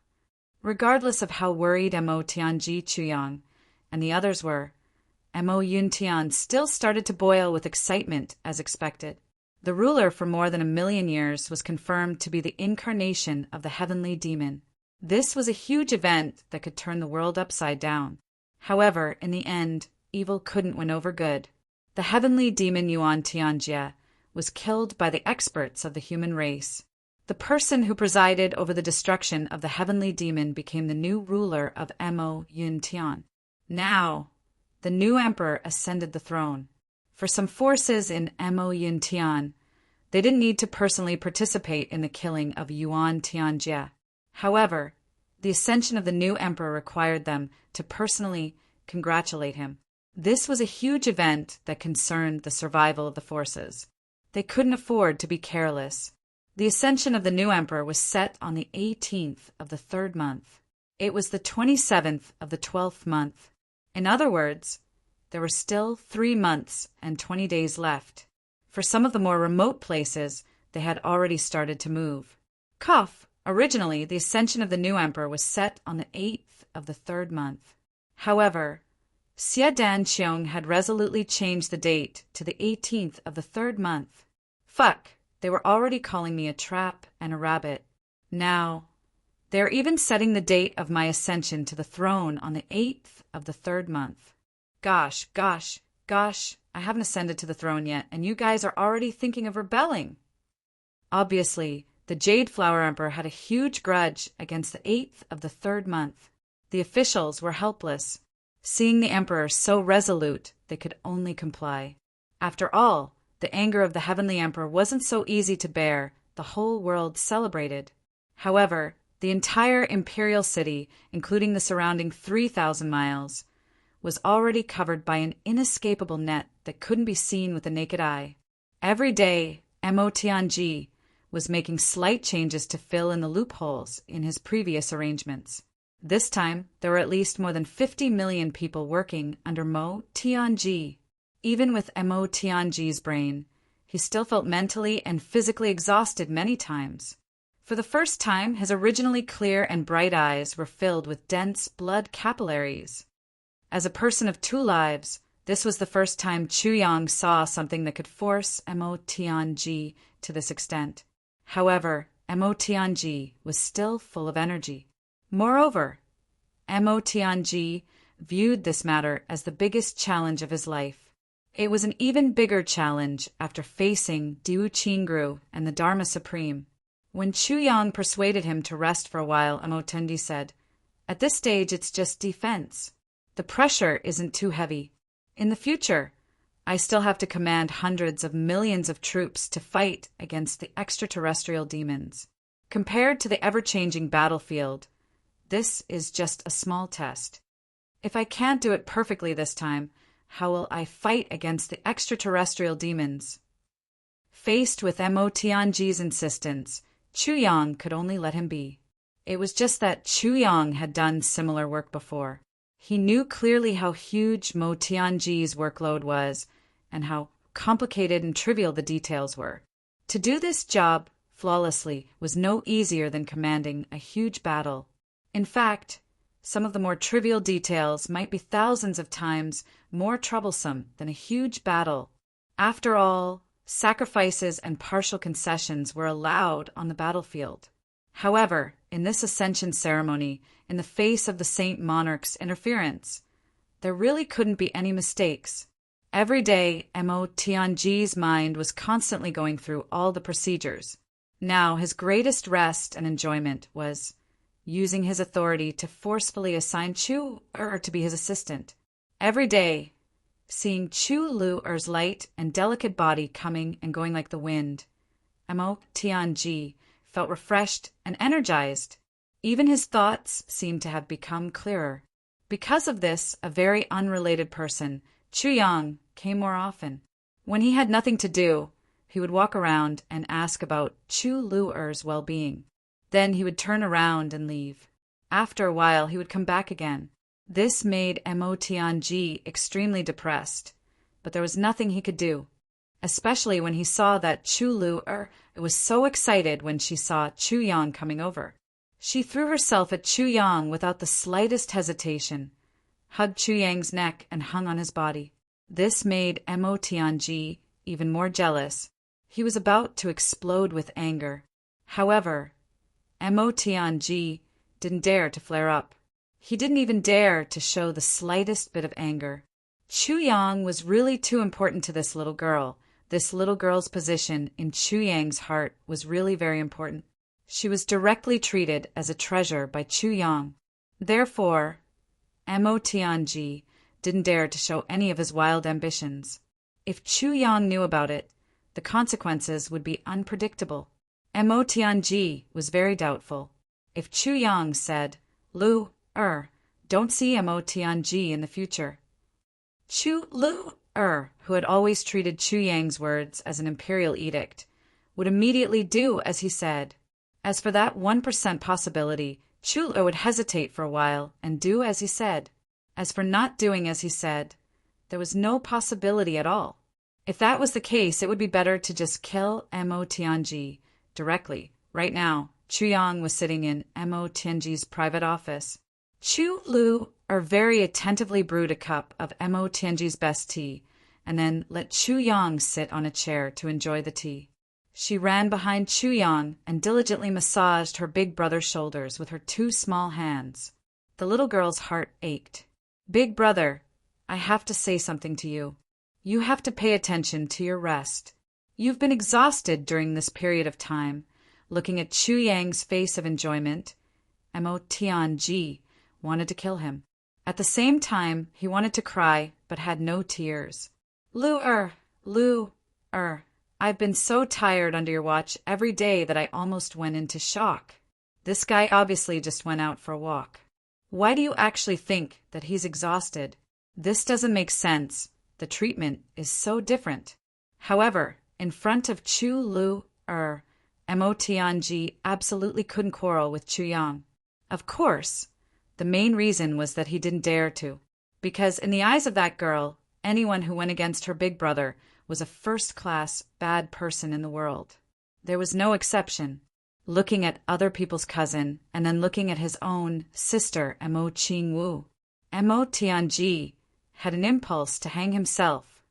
Regardless of how worried Mo Tianji, Chuyang, and the others were, Mo Yuntian still started to boil with excitement as expected. The ruler for more than 1,000,000 years was confirmed to be the incarnation of the heavenly demon. This was a huge event that could turn the world upside down. However, in the end, evil couldn't win over good. The heavenly demon Yuan Tianjie was killed by the experts of the human race. The person who presided over the destruction of the heavenly demon became the new ruler of Mo Yuntian. Now, the new emperor ascended the throne. For some forces in Mo Yuntian, they didn't need to personally participate in the killing of Yuan Tianjie. However, the ascension of the new emperor required them to personally congratulate him. This was a huge event that concerned the survival of the forces. They couldn't afford to be careless. The ascension of the new emperor was set on the 18th of the 3rd month. It was the 27th of the 12th month. In other words, there were still 3 months and 20 days left. For some of the more remote places, they had already started to move. Originally, the ascension of the new emperor was set on the 8th of the 3rd month. However, Xie Danqiong had resolutely changed the date to the 18th of the 3rd month. They were already calling me a trap and a rabbit. Now, they are even setting the date of my ascension to the throne on the 8th of the 3rd month. Gosh, I haven't ascended to the throne yet, and you guys are already thinking of rebelling. Obviously, the Jade Flower Emperor had a huge grudge against the 8th of the 3rd month. The officials were helpless. Seeing the emperor so resolute, they could only comply. After all, the anger of the heavenly emperor wasn't so easy to bear. The whole world celebrated. However, the entire imperial city, including the surrounding 3,000 miles, was already covered by an inescapable net that couldn't be seen with the naked eye. Every day, Mo Tianji was making slight changes to fill in the loopholes in his previous arrangements. This time, there were at least more than 50 million people working under Mo Tianji. Even with Mo Tianji's brain, he still felt mentally and physically exhausted many times. For the first time, his originally clear and bright eyes were filled with dense blood capillaries. As a person of 2 lives, this was the first time Chuyang saw something that could force Mo Tianji to this extent. However, Mo Tianji was still full of energy. Moreover, Mo Tianji viewed this matter as the biggest challenge of his life. It was an even bigger challenge after facing Diwu Qingru and the Dharma Supreme. When Chuyang persuaded him to rest for a while, Mo Tianji said, "At this stage, it's just defense. The pressure isn't too heavy. In the future, I still have to command hundreds of millions of troops to fight against the extraterrestrial demons. Compared to the ever-changing battlefield, this is just a small test. If I can't do it perfectly this time, how will I fight against the extraterrestrial demons?" Faced with Mo Tianji's insistence, Chuyang could only let him be. It was just that Chuyang had done similar work before. He knew clearly how huge Mo Tianji's workload was and how complicated and trivial the details were. To do this job flawlessly was no easier than commanding a huge battle. In fact, some of the more trivial details might be thousands of times more troublesome than a huge battle. After all, Sacrifices and partial concessions were allowed on the battlefield. However, in this ascension ceremony, in the face of the Saint Monarch's interference, there really couldn't be any mistakes. Every day, Mo Tianji's mind was constantly going through all the procedures. Now, his greatest rest and enjoyment was using his authority to forcefully assign Chu to be his assistant. Every day, seeing Chu Lu'er's light and delicate body coming and going like the wind, Mo Tianji felt refreshed and energized. Even his thoughts seemed to have become clearer. Because of this, a very unrelated person, Chu Yang, came more often. When he had nothing to do, he would walk around and ask about Chu Lu'er's well-being. Then he would turn around and leave. After a while, he would come back again. This made Mo Tianji extremely depressed, but there was nothing he could do, especially when he saw that Chu Lu'er was so excited when she saw Chu Yang coming over. She threw herself at Chu Yang without the slightest hesitation, hugged Chu Yang's neck and hung on his body. This made Mo Tianji even more jealous. He was about to explode with anger. However, Mo Tianji didn't dare to flare up. He didn't even dare to show the slightest bit of anger. Chu Yang was really too important to this little girl. This little girl's position in Chu Yang's heart was really very important. She was directly treated as a treasure by Chu Yang. Therefore, Mo Tianji didn't dare to show any of his wild ambitions. If Chu Yang knew about it, the consequences would be unpredictable. Mo Tianji was very doubtful. If Chu Yang said, don't see Mo Tianji in the future. Chu Lu'er, who had always treated Chu Yang's words as an imperial edict, would immediately do as he said. As for that 1% possibility, Chu Lu'er would hesitate for a while and do as he said. As for not doing as he said, there was no possibility at all. If that was the case, it would be better to just kill Mo Tianji directly. Right now, Chu Yang was sitting in Mo Tianji's private office. Chu Lu'er very attentively brewed a cup of Mo Tianji's best tea, and then let Chu Yang sit on a chair to enjoy the tea. She ran behind Chu Yang and diligently massaged her big brother's shoulders with her 2 small hands. The little girl's heart ached. "Big brother, I have to say something to you. You have to pay attention to your rest. You've been exhausted during this period of time." Looking at Chu Yang's face of enjoyment, Mo Tianji wanted to kill him. At the same time, he wanted to cry, but had no tears. Lu'er, I've been so tired under your watch every day that I almost went into shock. This guy obviously just went out for a walk. Why do you actually think that he's exhausted? This doesn't make sense. The treatment is so different. However, in front of Chu Lu'er, Mo Tianji absolutely couldn't quarrel with Chu Yang. Of course, the main reason was that he didn't dare to, because in the eyes of that girl, anyone who went against her big brother was a first-class bad person in the world. There was no exception. Looking at other people's cousin and then looking at his own sister, Mo Qingwu, Mo Tianji had an impulse to hang himself.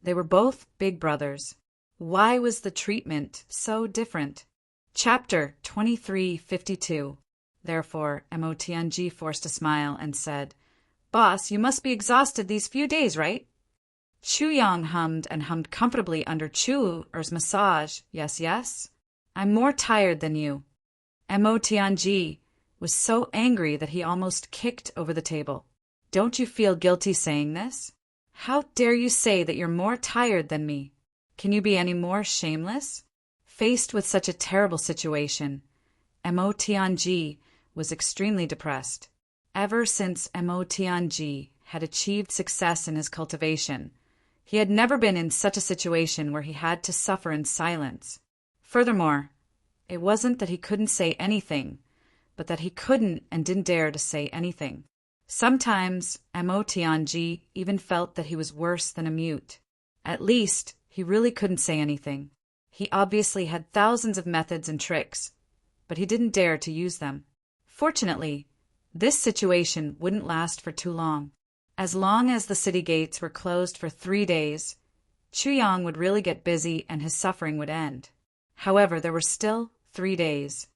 They were both big brothers. Why was the treatment so different? Chapter 2352. Therefore, Mo Tianji forced a smile and said, "Boss, you must be exhausted these few days, right?" Chu Yang hummed and hummed comfortably under Chu Lu'er's massage. Yes. I'm more tired than you." Mo Tianji was so angry that he almost kicked over the table. "Don't you feel guilty saying this? How dare you say that you're more tired than me? Can you be any more shameless?" Faced with such a terrible situation, Mo Tianji was extremely depressed. Ever since Mo Tianji had achieved success in his cultivation, he had never been in such a situation where he had to suffer in silence. Furthermore, it wasn't that he couldn't say anything, but that he couldn't and didn't dare to say anything. Sometimes Mo Tianji even felt that he was worse than a mute. At least, he really couldn't say anything. He obviously had thousands of methods and tricks, but he didn't dare to use them. Fortunately, this situation wouldn't last for too long. As the city gates were closed for 3 days, Chuyang would really get busy and his suffering would end. However, there were still 3 days.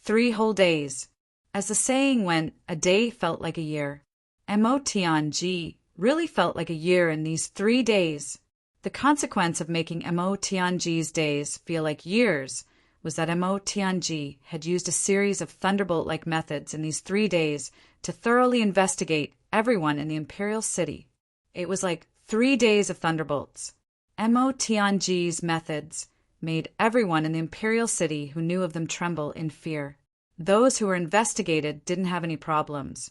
3 whole days. As the saying went, a day felt like a year. Mo Tianji really felt like a year in these 3 days. The consequence of making Mo Tianji's days feel like years was that Mo Tianji had used a series of thunderbolt-like methods in these 3 days to thoroughly investigate everyone in the imperial city. It was like 3 days of thunderbolts. Mo Tianji's methods made everyone in the imperial city who knew of them tremble in fear. Those who were investigated didn't have any problems,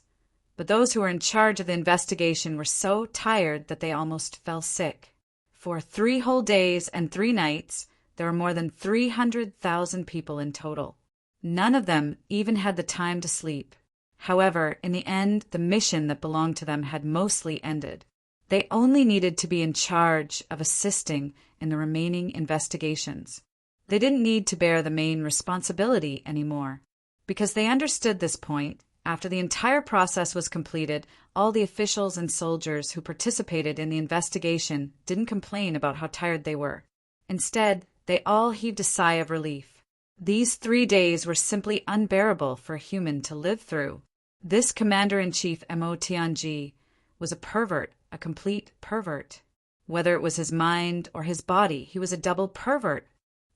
but those who were in charge of the investigation were so tired that they almost fell sick. For 3 whole days and 3 nights, there were more than 300,000 people in total. None of them even had the time to sleep. However, in the end, the mission that belonged to them had mostly ended. They only needed to be in charge of assisting in the remaining investigations. They didn't need to bear the main responsibility anymore. Because they understood this point, after the entire process was completed, all the officials and soldiers who participated in the investigation didn't complain about how tired they were. Instead, they all heaved a sigh of relief. These 3 days were simply unbearable for a human to live through. This Commander-in-Chief Mo Tianji was a pervert, a complete pervert. Whether it was his mind or his body, he was a double pervert.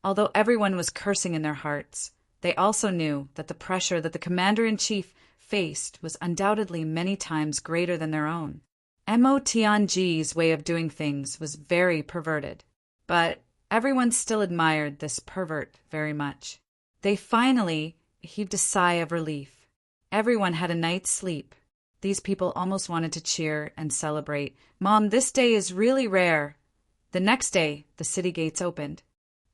Although everyone was cursing in their hearts, they also knew that the pressure that the Commander-in-Chief faced was undoubtedly many times greater than their own. Mo Tianji's way of doing things was very perverted, but everyone still admired this pervert very much. They finally heaved a sigh of relief. Everyone had a night's sleep. These people almost wanted to cheer and celebrate. "Mom, this day is really rare." The next day, the city gates opened.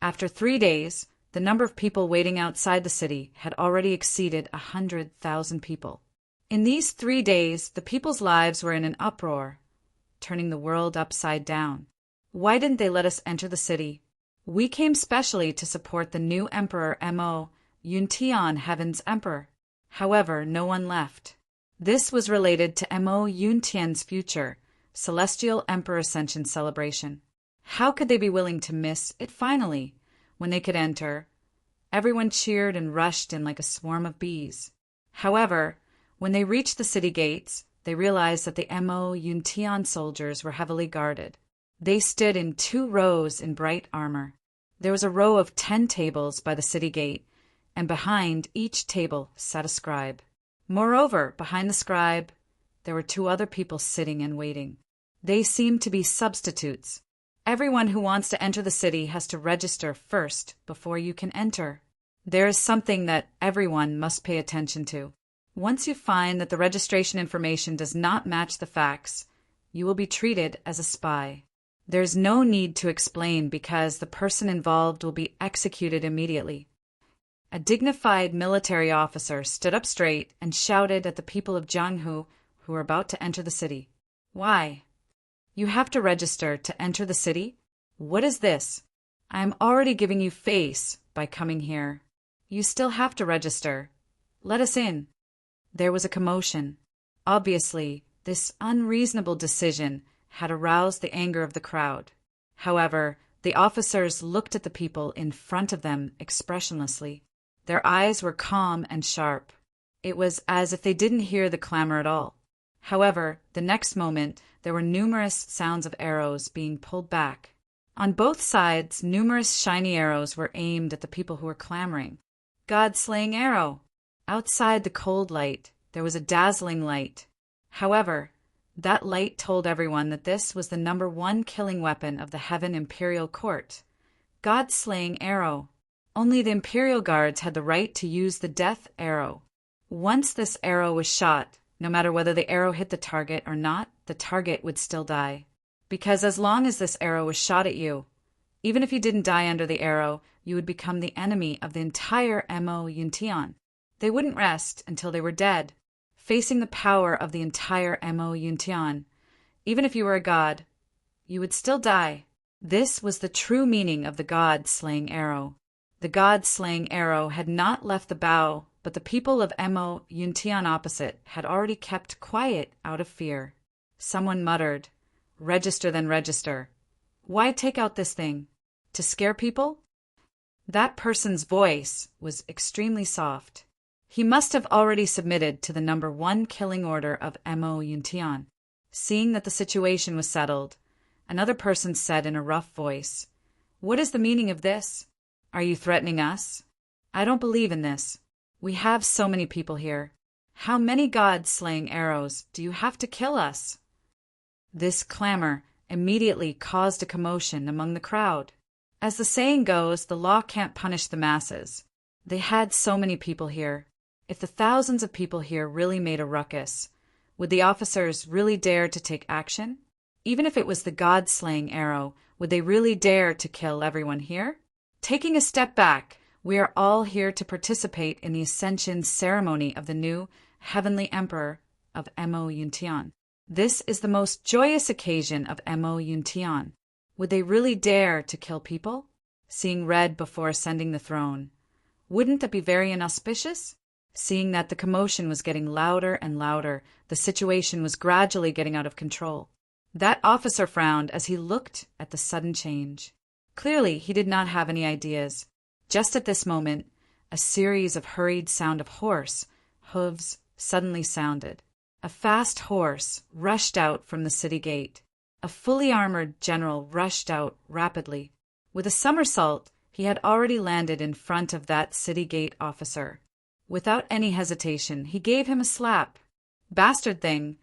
After 3 days, the number of people waiting outside the city had already exceeded 100,000 people. In these 3 days, the people's lives were in an uproar, turning the world upside down. Why didn't they let us enter the city? We came specially to support the new emperor Mo Yuntian, Heaven's Emperor. However, no one left. This was related to Mo Yuntian's future, Celestial Emperor Ascension celebration. How could they be willing to miss it finally, when they could enter? Everyone cheered and rushed in like a swarm of bees. However, when they reached the city gates, they realized that the Mo Yuntian soldiers were heavily guarded. They stood in 2 rows in bright armor. There was a row of 10 tables by the city gate, and behind each table sat a scribe. Moreover, behind the scribe, there were 2 other people sitting and waiting. They seemed to be substitutes. Everyone who wants to enter the city has to register first before you can enter. There is something that everyone must pay attention to. Once you find that the registration information does not match the facts, you will be treated as a spy. There's no need to explain because the person involved will be executed immediately. A dignified military officer stood up straight and shouted at the people of Jianghu who were about to enter the city. "Why? You have to register to enter the city? What is this? I am already giving you face by coming here. You still have to register. Let us in." There was a commotion. Obviously, this unreasonable decision had aroused the anger of the crowd. However, the officers looked at the people in front of them expressionlessly. Their eyes were calm and sharp. It was as if they didn't hear the clamor at all. However, the next moment, there were numerous sounds of arrows being pulled back. On both sides, numerous shiny arrows were aimed at the people who were clamoring. God-slaying arrow! Outside the cold light, there was a dazzling light. However, that light told everyone that this was the number 1 killing weapon of the Heaven Imperial Court. God-slaying arrow. Only the Imperial Guards had the right to use the death arrow. Once this arrow was shot, no matter whether the arrow hit the target or not, the target would still die. Because as long as this arrow was shot at you, even if you didn't die under the arrow, you would become the enemy of the entire Mo Yuntian. They wouldn't rest until they were dead, facing the power of the entire Mo Yuntian. Even if you were a god, you would still die. This was the true meaning of the god-slaying arrow. The god-slaying arrow had not left the bow, but the people of Mo Yuntian opposite had already kept quiet out of fear. Someone muttered, "Register then register. Why take out this thing? To scare people? That person's voice was extremely soft. He must have already submitted to the number 1 killing order of Mo Yuntian. Seeing that the situation was settled, another person said in a rough voice, "What is the meaning of this? Are you threatening us? I don't believe in this. We have so many people here. How many god-slaying arrows do you have to kill us?" This clamor immediately caused a commotion among the crowd. As the saying goes, the law can't punish the masses. They had so many people here. If the thousands of people here really made a ruckus, would the officers really dare to take action? Even if it was the god-slaying arrow, would they really dare to kill everyone here? Taking a step back, we are all here to participate in the Ascension ceremony of the new Heavenly Emperor of Mo Yuntian. This is the most joyous occasion of Mo Yuntian. Would they really dare to kill people? Seeing red before ascending the throne. Wouldn't that be very inauspicious? Seeing that the commotion was getting louder and louder, the situation was gradually getting out of control. That officer frowned as he looked at the sudden change. Clearly, he did not have any ideas. Just at this moment, a series of hurried sound of horse hooves suddenly sounded. A fast horse rushed out from the city gate. A fully armored general rushed out rapidly. With a somersault, he had already landed in front of that city gate officer. Without any hesitation, he gave him a slap. "Bastard thing,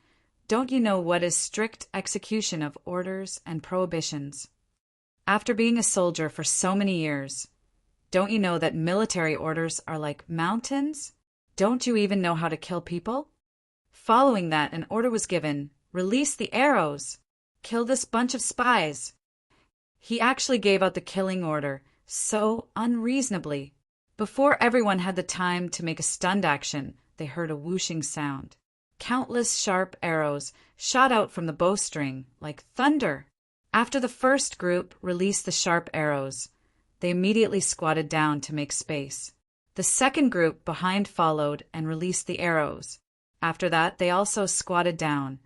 don't you know what is strict execution of orders and prohibitions? After being a soldier for so many years, don't you know that military orders are like mountains? Don't you even know how to kill people?" Following that, an order was given, "Release the arrows! Kill this bunch of spies!" He actually gave out the killing order, so unreasonably. Before everyone had the time to make a stunned action, they heard a whooshing sound. Countless sharp arrows shot out from the bowstring like thunder. After the first group released the sharp arrows, they immediately squatted down to make space. The second group behind followed and released the arrows. After that, they also squatted down,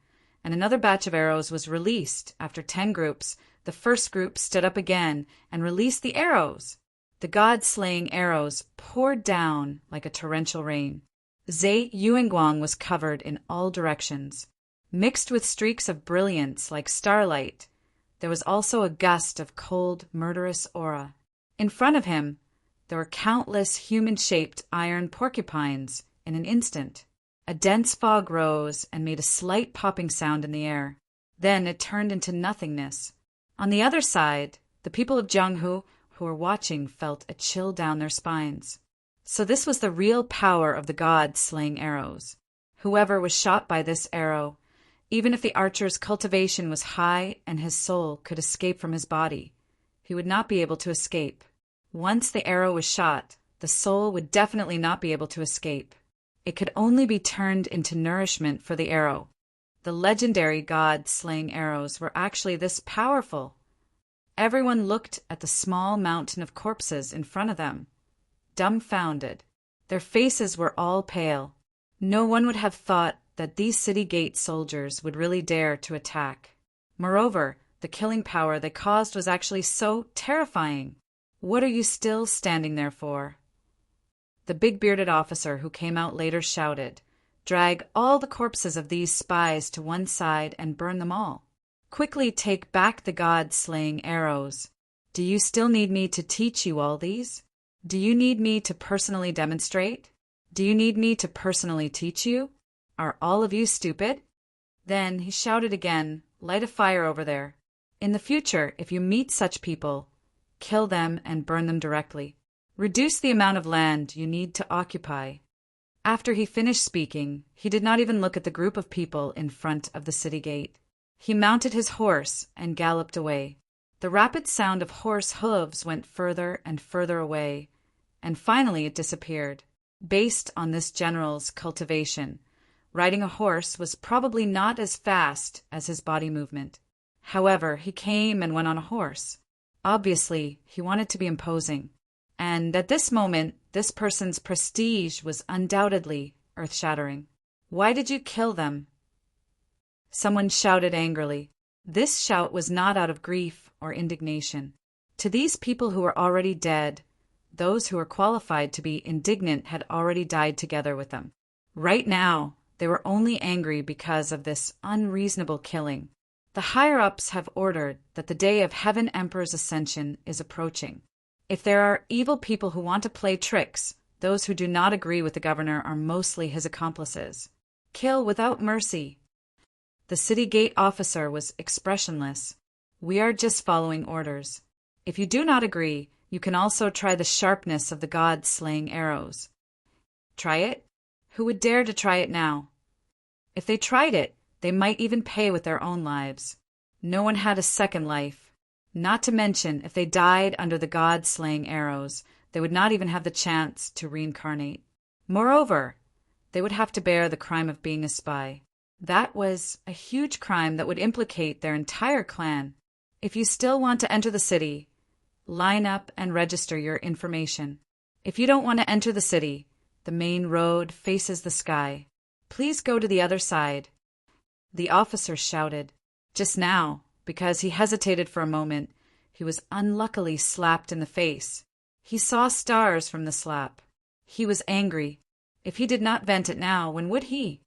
and another batch of arrows was released. After 10 groups, the first group stood up again and released the arrows. The god-slaying arrows poured down like a torrential rain. Zhe Yuanguang was covered in all directions. Mixed with streaks of brilliance like starlight, there was also a gust of cold, murderous aura. In front of him, there were countless human-shaped iron porcupines in an instant. A dense fog rose and made a slight popping sound in the air. Then it turned into nothingness. On the other side, the people of Jianghu who were watching felt a chill down their spines. So this was the real power of the god-slaying arrows. Whoever was shot by this arrow, even if the archer's cultivation was high and his soul could escape from his body, he would not be able to escape. Once the arrow was shot, the soul would definitely not be able to escape. It could only be turned into nourishment for the arrow. The legendary god-slaying arrows were actually this powerful. Everyone looked at the small mountain of corpses in front of them, dumbfounded. Their faces were all pale. No one would have thought that these city gate soldiers would really dare to attack. Moreover, the killing power they caused was actually so terrifying. "What are you still standing there for?" The big-bearded officer who came out later shouted, "Drag all the corpses of these spies to one side and burn them all. Quickly take back the god-slaying arrows. Do you still need me to teach you all these? Do you need me to personally demonstrate? Do you need me to personally teach you? Are all of you stupid?" Then he shouted again, "Light a fire over there. In the future, if you meet such people, kill them and burn them directly. Reduce the amount of land you need to occupy." After he finished speaking, he did not even look at the group of people in front of the city gate. He mounted his horse and galloped away. The rapid sound of horse hooves went further and further away, and finally it disappeared. Based on this general's cultivation, riding a horse was probably not as fast as his body movement. However, he came and went on a horse. Obviously, he wanted to be imposing. And at this moment, this person's prestige was undoubtedly earth-shattering. "Why did you kill them?" Someone shouted angrily. This shout was not out of grief or indignation. To these people who were already dead, those who were qualified to be indignant had already died together with them. Right now, they were only angry because of this unreasonable killing. The higher-ups have ordered that the day of Heaven Emperor's Ascension is approaching. If there are evil people who want to play tricks, those who do not agree with the governor are mostly his accomplices. Kill without mercy. The city gate officer was expressionless. We are just following orders. If you do not agree, you can also try the sharpness of the god-slaying arrows. Try it? Who would dare to try it now? If they tried it, they might even pay with their own lives. No one had a second life. Not to mention, if they died under the god-slaying arrows, they would not even have the chance to reincarnate. Moreover, they would have to bear the crime of being a spy. That was a huge crime that would implicate their entire clan. If you still want to enter the city, line up and register your information. If you don't want to enter the city, the main road faces the sky. Please go to the other side. The officer shouted. Just now, because he hesitated for a moment, he was unluckily slapped in the face. He saw stars from the slap. He was angry. If he did not vent it now, when would he?